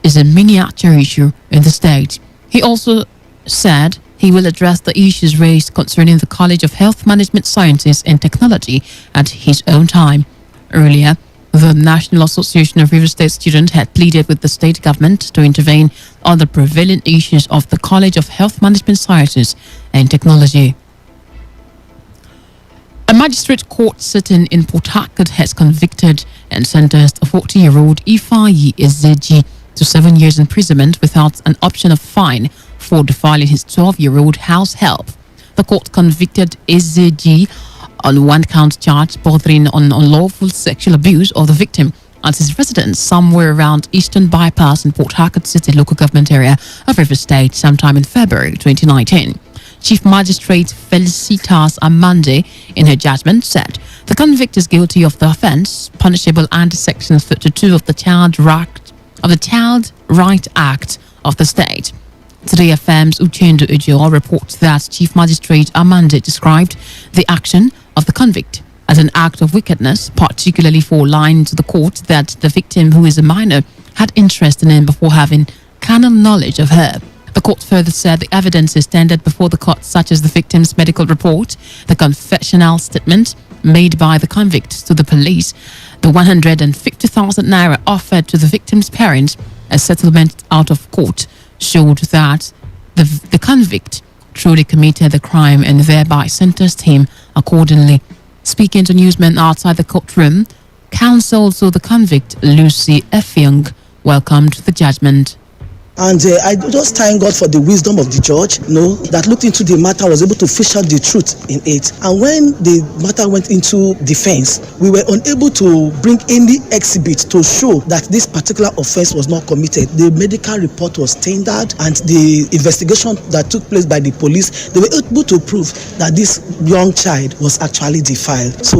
is a miniature issue in the state. He also said he will address the issues raised concerning the College of Health Management Sciences and Technology at his own time. Earlier, the National Association of River State Students had pleaded with the state government to intervene on the prevalent issues of the College of Health Management Sciences and Technology. A magistrate court sitting in Port Harcourt has convicted and sentenced a 40-year-old Ifeanyi Ezeji to 7 years imprisonment without an option of fine for defiling his 12-year-old house help. The court convicted Ezeji on one count charge bordering on unlawful sexual abuse of the victim at his residence somewhere around Eastern Bypass in Port Harcourt City local government area of River State sometime in February 2019. Chief Magistrate Felicitas Amande, in her judgment, said The convict is guilty of the offence, punishable under Section 32 of the Child Right Act of the state. Today FM's Uchendu Ujo reports that Chief Magistrate Amande described the action of the convict as an act of wickedness, particularly for lying to the court that the victim, who is a minor, had interest in him before having carnal knowledge of her. The court further said the evidence is tendered before the court, such as the victim's medical report, the confessional statement made by the convict to the police, the 150,000 naira offered to the victim's parents as settlement out of court, showed that the convict truly committed the crime and thereby sentenced him accordingly. Speaking to newsmen outside the courtroom, counsel to the convict, Lucy Effiong, welcomed the judgment. And I just thank God for the wisdom of the judge, that looked into the matter, was able to fish out the truth in it. And when the matter went into defense, we were unable to bring any exhibit to show that this particular offense was not committed. The medical report was tendered, and the investigation that took place by the police, they were able to prove that this young child was actually defiled. So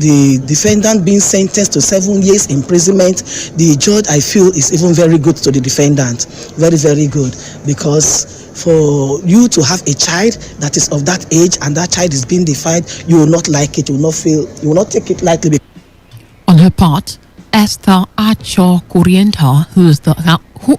the defendant being sentenced to 7 years imprisonment, the judge, I feel, is even very good to the defendant. Very, very good, because for you to have a child that is of that age and that child is being defined, you will not like it, you will not take it lightly. On her part, Esther Acho Kurienta, who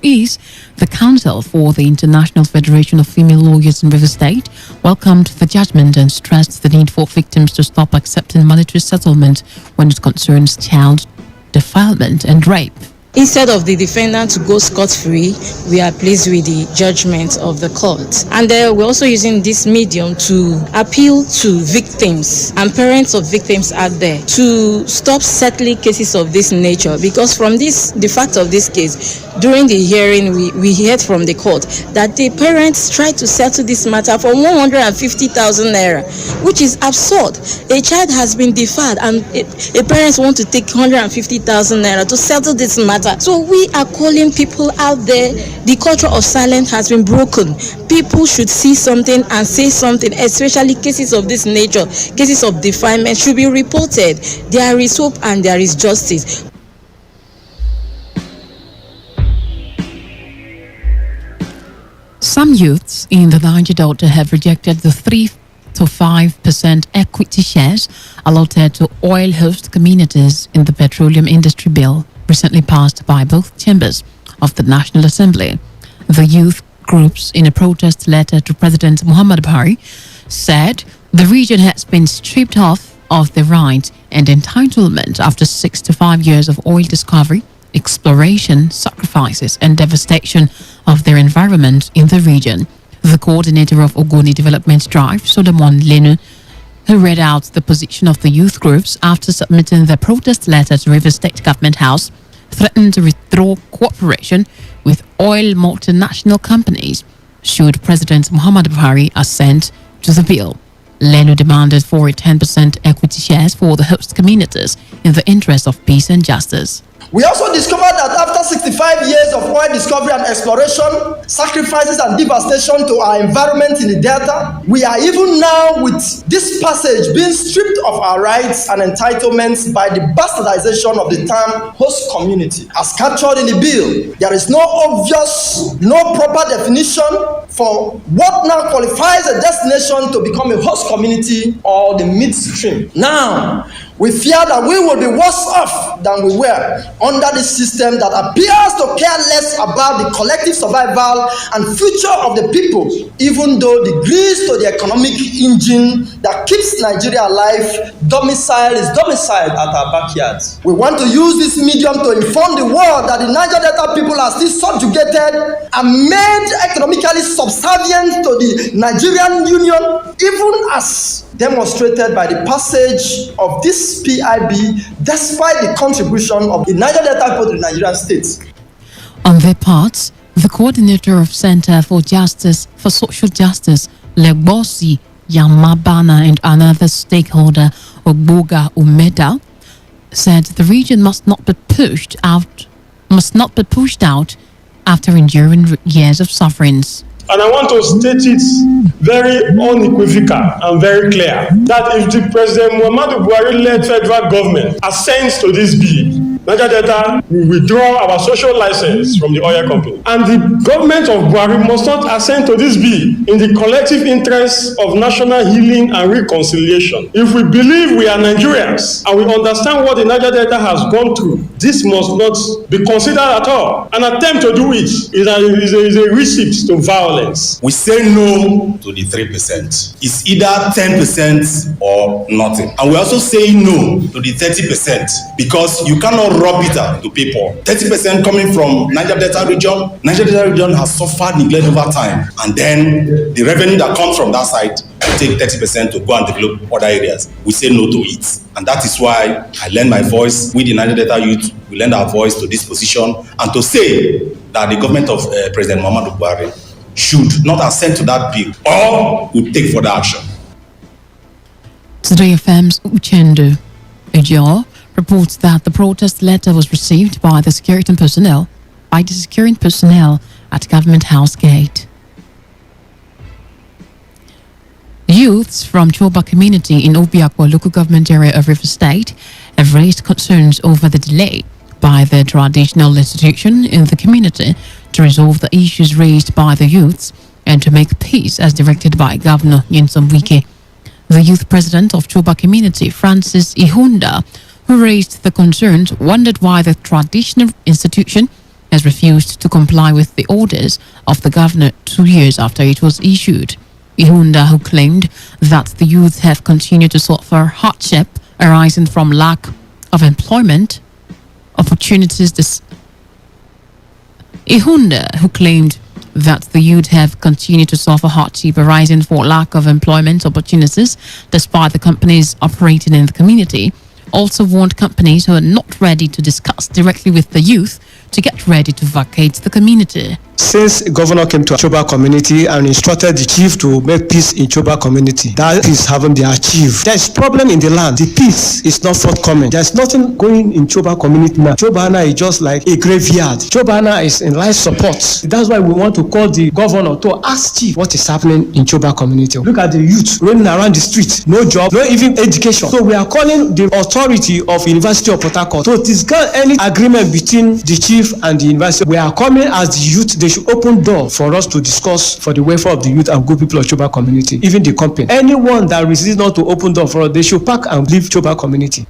is the counsel for the International Federation of Female Lawyers in River State, welcomed the judgment and stressed the need for victims to stop accepting monetary settlement when it concerns child defilement and rape. Instead of the defendant to go scot-free, we are pleased with the judgment of the court. And we're also using this medium to appeal to victims and parents of victims out there to stop settling cases of this nature, because from the fact of this case, during the hearing, we heard from the court that the parents tried to settle this matter for 150,000 naira, which is absurd. A child has been defiled and a parents want to take 150,000 naira to settle this matter. So we are calling people out there. The culture of silence has been broken. People should see something and say something, especially cases of this nature, cases of defilement should be reported. There is hope and there is justice. Some youths in the Niger Delta have rejected the 3 to 5% equity shares allotted to oil host communities in the petroleum industry bill recently passed by both chambers of the National Assembly. The youth groups, in a protest letter to President Muhammad Buhari, said the region has been stripped of their rights and entitlement after 65 years of oil discovery, exploration, sacrifices and devastation of their environment in the region. The coordinator of Ogoni Development Drive, Solomon Lenu, who read out the position of the youth groups after submitting their protest letter to River State Government House, threatened to withdraw cooperation with oil multinational companies should President Muhammad Buhari assent to the bill. Lenu demanded for 10% equity shares for the host communities in the interest of peace and justice. We also discovered that after 65 years of oil discovery and exploration, sacrifices and devastation to our environment in the Delta, we are even now with this passage being stripped of our rights and entitlements by the bastardization of the term host community. As captured in the bill, there is no proper definition for what now qualifies a destination to become a host community or the midstream. Now, we fear that we will be worse off than we were under this system that appears to care less about the collective survival and future of the people, even though the grease to the economic engine that keeps Nigeria alive is domiciled at our backyards. We want to use this medium to inform the world that the Niger Delta people are still subjugated and made economically subservient to the Nigerian Union, even as demonstrated by the passage of this PIB, despite the contribution of the Niger Delta people to the Nigerian states. On their part, the coordinator of Center for Social Justice, Legbosi Yamabana, and another stakeholder, Ogboga Umeda, said the region must not be pushed out after enduring years of sufferings. And I want to state it very unequivocal and very clear that if the President Muhammadu Buhari-led federal government assents to this bill, Niger Delta will withdraw our social license from the oil company. And the government of Buhari must not assent to this bill in the collective interest of national healing and reconciliation. If we believe we are Nigerians and we understand what the Niger Delta has gone through, this must not be considered at all. An attempt to do it is a receipt to violence. We say no to the 3%. It's either 10% or nothing. And we also say no to the 30% because you cannot rob it out to people. 30% coming from Niger Delta region. Niger Delta region has suffered neglect over time. And then the revenue that comes from that side, take 30% to go and develop other areas. We say no to it. And that is why I lend my voice with the Niger Delta youth. We lend our voice to this position and to say that the government of President Muhammadu Buhari should not assent to that bill or will take further action. Today FM's Uchendu Ejo reports that the protest letter was received by the security personnel at Government House Gate. Youths from Choba community in Obiakwa local government area of River State have raised concerns over the delay by the traditional institution in the community to resolve the issues raised by the youths and to make peace as directed by Governor Nyesom Wike. The youth president of Choba community, Francis Ihunda, who raised the concerns, wondered why the traditional institution has refused to comply with the orders of the governor 2 years after it was issued. Ihunda, who claimed that the youth have continued to suffer hardship arising from lack of employment opportunities. Ihunda, who claimed that the youth have continued to suffer hardship arising for lack of employment opportunities despite the companies operating in the community, also warned companies who are not ready to discuss directly with the youth to get ready to vacate the community. Since the governor came to Choba community and instructed the chief to make peace in Choba community, that peace haven't been achieved. There is problem in the land. The peace is not forthcoming. There is nothing going in Choba community now. Chobana is just like a graveyard. Chobana is in life support. That's why we want to call the governor to ask chief what is happening in Choba community. Look at the youth running around the street, no job, no even education. So we are calling the authority of University of Port Harcourt to discuss any agreement between the chief and the university. We are coming as the youth. They should open door for us to discuss for the welfare of the youth and good people of Choba community, even the company. Anyone that resists not to open door for us, they should pack and leave Choba community.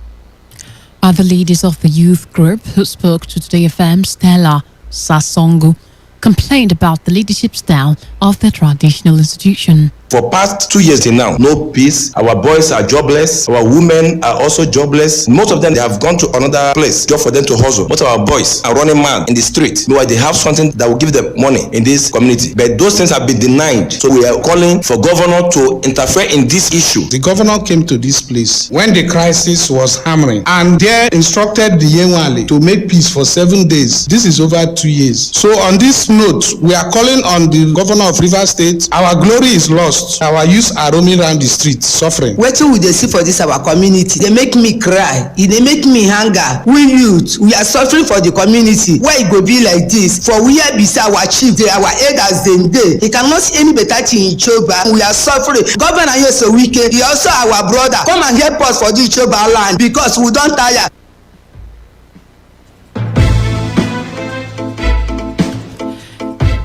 Other leaders of the youth group who spoke to Today FM, Stella Sasongo, complained about the leadership style of the traditional institution. For past 2 years now, no peace. Our boys are jobless. Our women are also jobless. Most of them, they have gone to another place just for them to hustle. Most of our boys are running mad in the street. Meanwhile, they have something that will give them money in this community. But those things have been denied. So we are calling for governor to interfere in this issue. The governor came to this place when the crisis was hammering and there instructed the Yenwale to make peace for 7 days. This is over 2 years. So on this note, we are calling on the governor of Rivers State. Our glory is lost. Our youth are roaming around the streets suffering. Wetin we dey see for this our community dey make me cry, e dey make me hunger. We youth, we are suffering for the community. Why e go be like this? For where be say our chief dey, our elders dem dey. He cannot see any better thing in Choba. We are suffering. Governor Nyesom Wike, he also our brother. Come and help us for this Choba land because we don tire.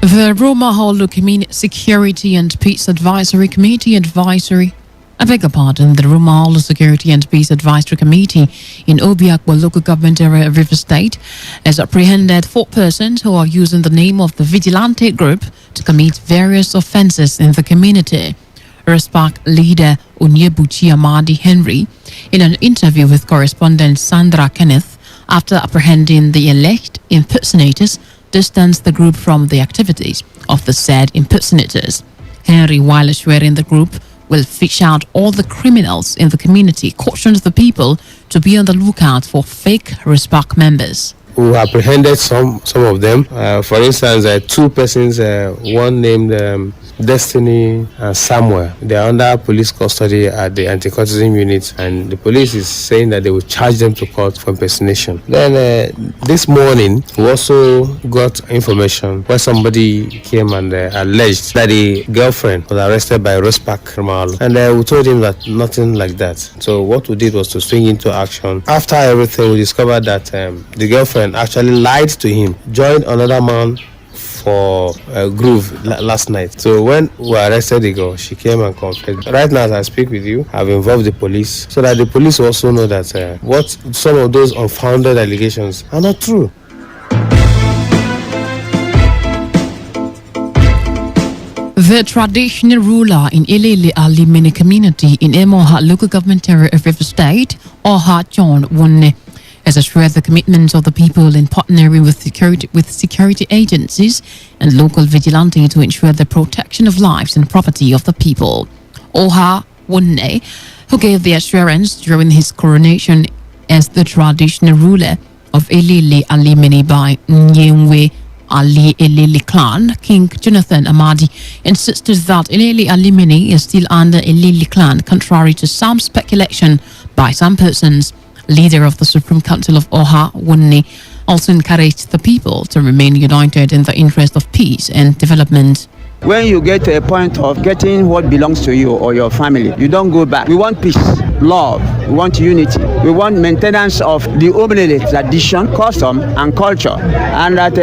The Roma Holo Community Security and Peace Advisory Committee the Roma Holo Security and Peace Advisory Committee in Obiakwa local government area of River State has apprehended 4 persons who are using the name of the vigilante group to commit various offences in the community. RESPAC leader Onyebuchi Amadi Henry, in an interview with correspondent Sandra Kenneth, after apprehending the alleged impersonators, distanced the group from the activities of the said impersonators. Henry, while assuring the group will fish out all the criminals in the community, cautioned the people to be on the lookout for fake RESPAC members. We apprehended some of them. For instance, 2 persons, one named Destiny and Samuel. They are under police custody at the anti-cultism unit, and the police is saying that they will charge them to court for impersonation. Then this morning, we also got information where somebody came and alleged that the girlfriend was arrested by Rospark Krimalu, and we told him that nothing like that. So what we did was to swing into action. After everything, we discovered that the girlfriend actually lied to him, joined another man for a groove last night. So when we arrested the girl, she came and confessed. Right now, as I speak with you, I've involved the police so that the police also know that what some of those unfounded allegations are not true. The traditional ruler in Ilele Alimene community in Emoha local government area of River State, Oha John Wonne, has assured the commitment of the people in partnering with security agencies and local vigilante to ensure the protection of lives and property of the people. Oha Wonne, who gave the assurance during his coronation as the traditional ruler of Ilele Alimene by Nyengwe Ali Ilele clan, King Jonathan Amadi insisted that Ilele Alimene is still under Ilele clan, contrary to some speculation by some persons. Leader of the Supreme Council of Oha, Wunni, also encouraged the people to remain united in the interest of peace and development. When you get to a point of getting what belongs to you or your family, you don't go back. We want peace, love, we want unity, we want maintenance of the Omenele tradition, custom, and culture. And that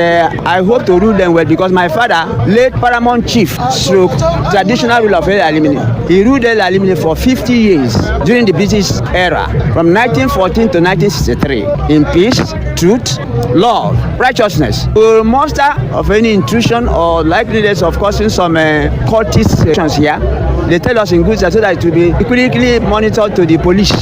I hope to rule them well, because my father, late Paramount Chief, stroke traditional ruler of El Alimene. He ruled El Alimene for 50 years during the British era, from 1914 to 1963, in peace, truth, love, righteousness. We will muster of any intrusion or likeliness of causing some cultist actions here. They tell us in good so that it will be quickly monitored to the police.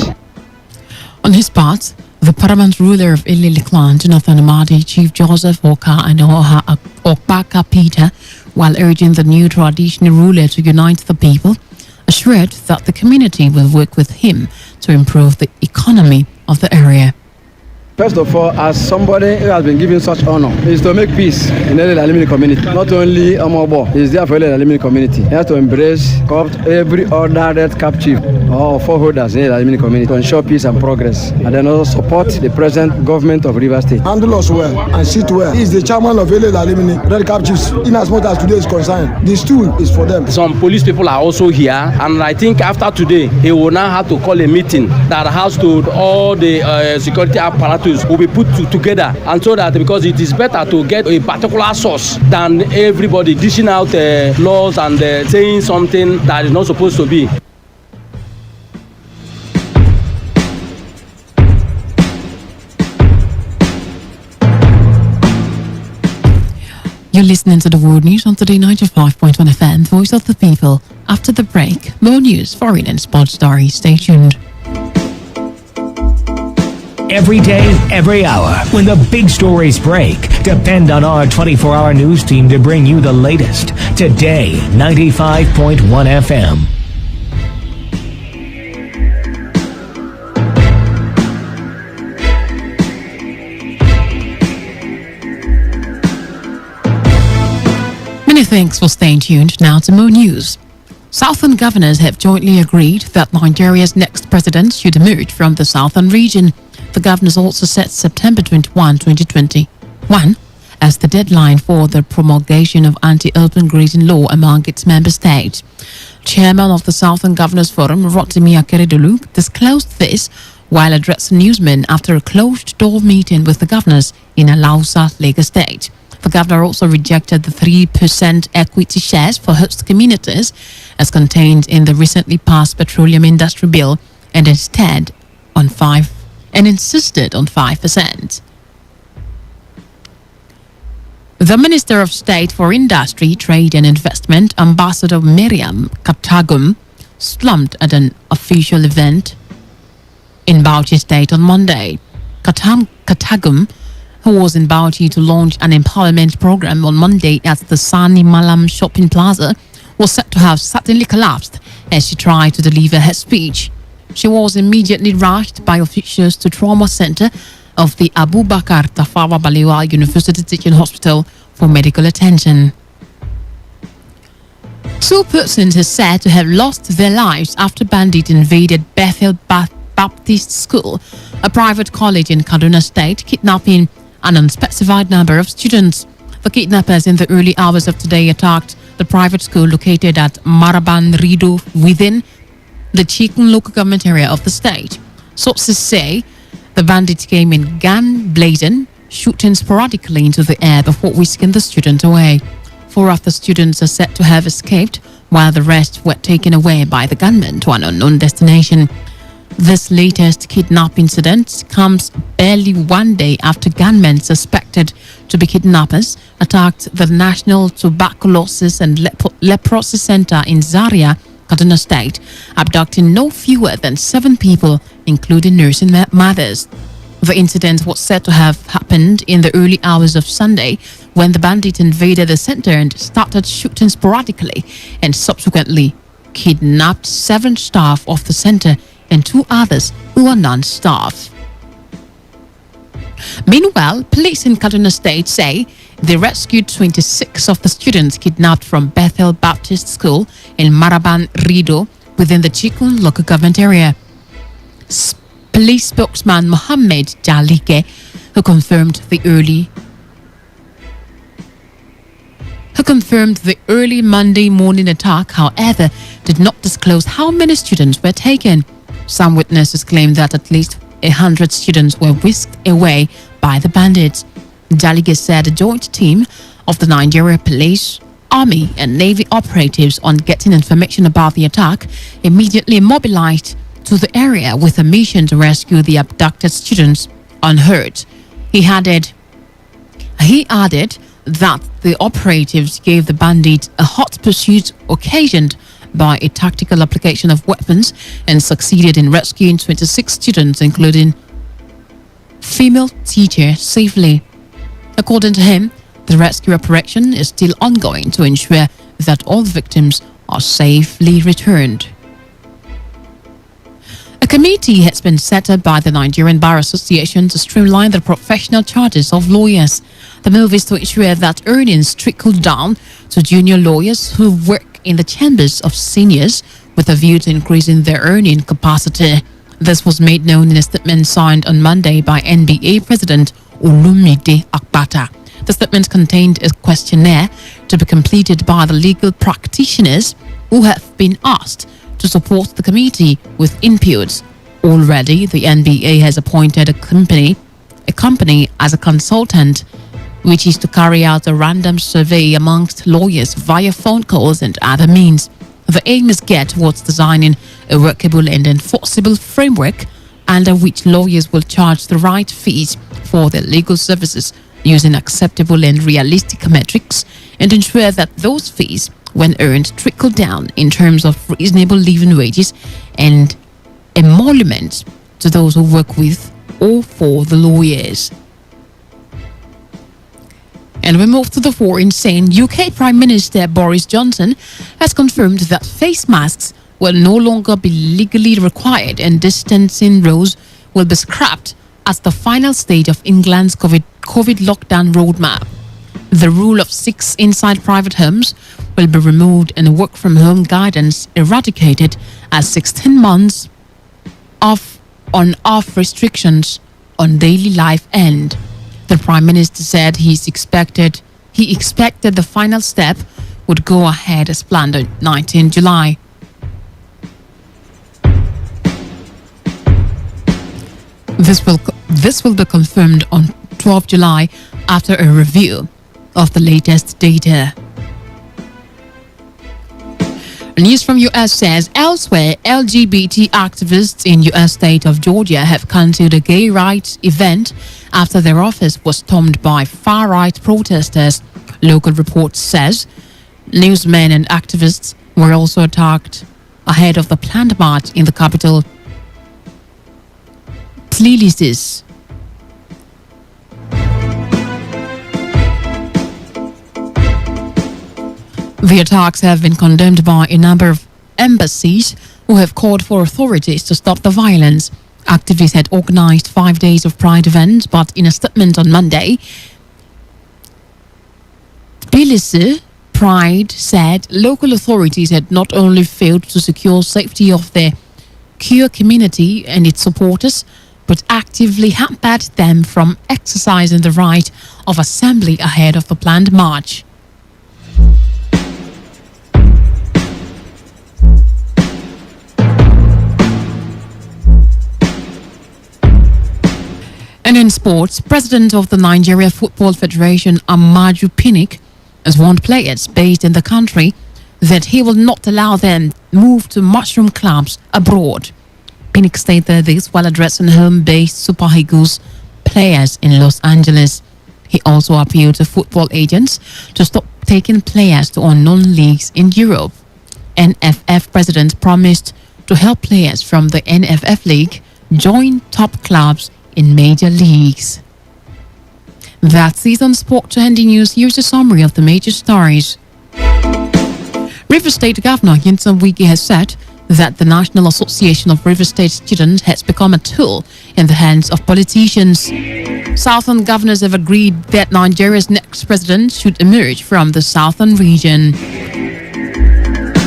On his part, the paramount ruler of Ilele clan, Jonathan Amadi, Chief Joseph Oka and Oha Okpaka Peter, while urging the new traditional ruler to unite the people, assured that the community will work with him to improve the economy of the area. First of all, as somebody who has been given such honor, is to make peace in the Alimene community. Not only Amobo, he is there for the Alimene community. He has to embrace, copt every other red cap chief or foreholders in the Alimene community to ensure peace and progress, and then also support the present government of Rivers State. Handle us well and sit well. He is the chairman of the Alimene red cap chiefs. In as much as today is concerned, this tool is for them. Some police people are also here, and I think after today, he will now have to call a meeting that has to all the security apparatus will be put together, and so that, because it is better to get a particular source than everybody dishing out laws and saying something that is not supposed to be. You're listening to the World News on Today 95.1 FM, Voice of the People. After the break, more news, foreign and sports stories. Stay tuned. Every day, every hour, when the big stories break, depend on our 24-hour news team to bring you the latest. Today, 95.1 FM. Many thanks for staying tuned. Now to more news. Southern governors have jointly agreed that Nigeria's next president should emerge from the southern region. The governors also set September 21, 2021 as the deadline for the promulgation of anti-open grazing law among its member states. Chairman of the Southern Governors Forum, Rotimi Akeredolu, disclosed this while addressing newsmen after a closed-door meeting with the governors in Alausa, Lagos State. The governor also rejected the 3% equity shares for host communities as contained in the recently passed petroleum industry bill and insisted on 5%. The Minister of State for Industry, Trade and Investment, Ambassador Miriam Katagum, slumped at an official event in Bauchi State on Monday. Katagum, who was in Bauchi to launch an empowerment program on Monday at the Sani Malam Shopping Plaza, was said to have suddenly collapsed as she tried to deliver her speech. She was immediately rushed by officials to trauma center of the Abu Bakar Tafawa Balewa University Teaching Hospital for medical attention. Two persons are said to have lost their lives after bandits invaded Bethel Baptist School, a private college in Kaduna State, kidnapping an unspecified number of students. The kidnappers in the early hours of today attacked the private school located at Maraban Rido within the Chikun local government area of the state. Sources say the bandits came in gun blazing, shooting sporadically into the air before whisking the students away. 4 of the students are said to have escaped, while the rest were taken away by the gunmen to an unknown destination. This latest kidnap incident comes barely 1 day after gunmen suspected to be kidnappers attacked the National Tuberculosis and Leprosy Center in Zaria, Kaduna State, abducting no fewer than 7 people, including nursing mothers. The incident was said to have happened in the early hours of Sunday when the bandits invaded the center and started shooting sporadically and subsequently kidnapped 7 staff of the center and 2 others who are non-staff. Meanwhile, police in Kaduna State say they rescued 26 of the students kidnapped from Bethel Baptist School in Maraban Rido within the Chikun local government area. Police spokesman Mohammed Jalike, who confirmed the early Monday morning attack, however, did not disclose how many students were taken. Some witnesses claim that at least 100 students were whisked away by the bandits. Jalike said a joint team of the Nigeria Police, Army and Navy operatives, on getting information about the attack, immediately mobilized to the area with a mission to rescue the abducted students unhurt. He added that the operatives gave the bandits a hot pursuit occasioned by a tactical application of weapons and succeeded in rescuing 26 students, including female teacher, safely. According to him, the rescue operation is still ongoing to ensure that all victims are safely returned. A committee has been set up by the Nigerian Bar Association to streamline the professional charges of lawyers. The move is to ensure that earnings trickle down to junior lawyers who work in the chambers of seniors with a view to increasing their earning capacity. This was made known in a statement signed on Monday by NBA President Olumide Akpata. The statement contained a questionnaire to be completed by the legal practitioners who have been asked to support the committee with inputs. Already, the NBA has appointed a company as a consultant, which is to carry out a random survey amongst lawyers via phone calls and other means. The aim is get towards designing a workable and enforceable framework under which lawyers will charge the right fees for their legal services using acceptable and realistic metrics, and ensure that those fees, when earned, trickle down in terms of reasonable living wages and emoluments to those who work with or for the lawyers. And we move to the foreign scene. UK Prime Minister Boris Johnson has confirmed that face masks will no longer be legally required and distancing rules will be scrapped as the final stage of England's COVID lockdown roadmap. The rule of 6 inside private homes will be removed and work from home guidance eradicated as 16 months of on-off restrictions on daily life end. The Prime Minister said he expected the final step would go ahead as planned on 19 July. This will be confirmed on 12 July after a review of the latest data. News from US says elsewhere, LGBT activists in US state of Georgia have cancelled a gay rights event after their office was stormed by far-right protesters. Local report says newsmen and activists were also attacked ahead of the planned march in the capital, Tbilisi. The attacks have been condemned by a number of embassies who have called for authorities to stop the violence. Activists had organized 5 days of Pride events, but in a statement on Monday, Tbilisi Pride said local authorities had not only failed to secure safety of their queer community and its supporters, but actively hampered them from exercising the right of assembly ahead of the planned march. And in sports, President of the Nigeria Football Federation, Amaju Pinnick, has warned players based in the country that he will not allow them move to mushroom clubs abroad. Pinnick stated this while addressing home-based Super Eagles players in Los Angeles. He also appealed to football agents to stop taking players to unknown leagues in Europe. NFF president promised to help players from the NFF league join top clubs in major leagues. That's it on Sport to Handy News. Here's a summary of the major stories. River State Governor Yinson Wike has said that the National Association of River State Students has become a tool in the hands of politicians. Southern governors have agreed that Nigeria's next president should emerge from the southern region.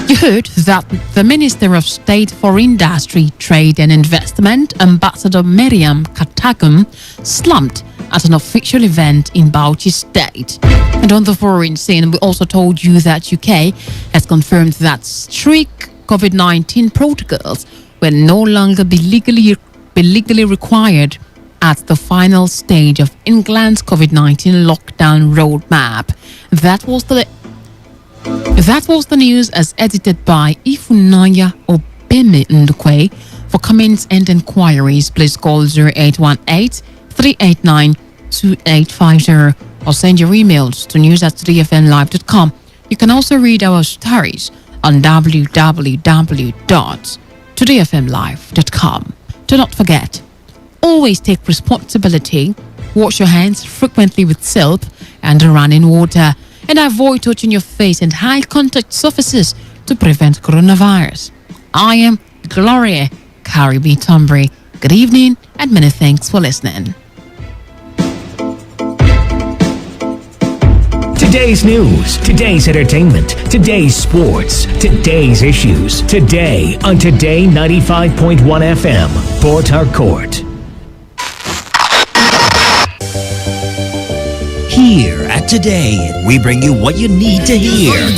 You heard that the Minister of State for Industry, Trade and Investment, Ambassador Miriam Katagum, slumped at an official event in Bauchi State. And on the foreign scene, we also told you that UK has confirmed that strict COVID-19 protocols will no longer be legally required at the final stage of England's COVID-19 lockdown roadmap. That was the news as edited by Ifunanya Obeme Ndukwe. For comments and inquiries, please call 0818-389-2850 or send your emails to news@3fnlive.com. You can also read our stories on www.todayfmlive.com. Do not forget, always take responsibility, wash your hands frequently with soap and running water, and avoid touching your face and high contact surfaces to prevent coronavirus. I am Gloria Karibi Tombury. Good evening and many thanks for listening. Today's news, today's entertainment, today's sports, today's issues. Today on Today 95.1 FM, Port Harcourt. Here at Today, we bring you what you need to hear. But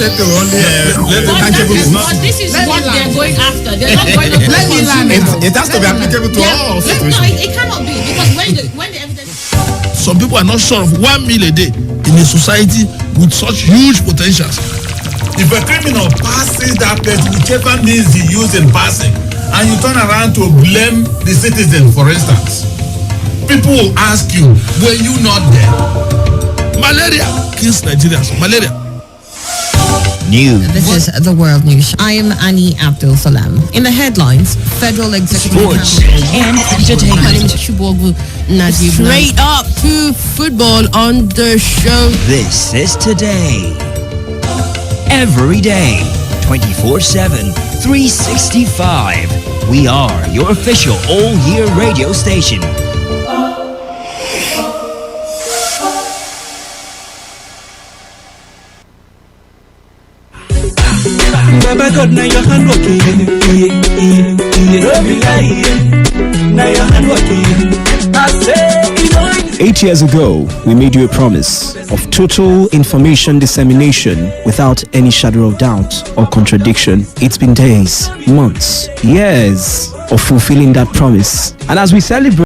this is what they're going after. They're not going to It has to be applicable to all situations. No, it cannot be, because when the evidence... Some people are not sure of 1 meal a day in a society with such huge potentials. If a criminal passes that place, whichever means he used in passing, and you turn around to blame the citizen, for instance, people will ask you, were you not there? Malaria kills Nigerians. Malaria. News. This is the World News. I am Annie Abdul Salam. In the headlines, Federal Executive Sports and entertainment. My name is Chubogu Najib. Straight up to football on the show. This is Today. Every day, 24/7, 365. We are your official all-year radio station. Baba God, now your hand working. Now your hand working. 8 years ago, we made you a promise of total information dissemination without any shadow of doubt or contradiction. It's been days, months, years of fulfilling that promise. And as we celebrate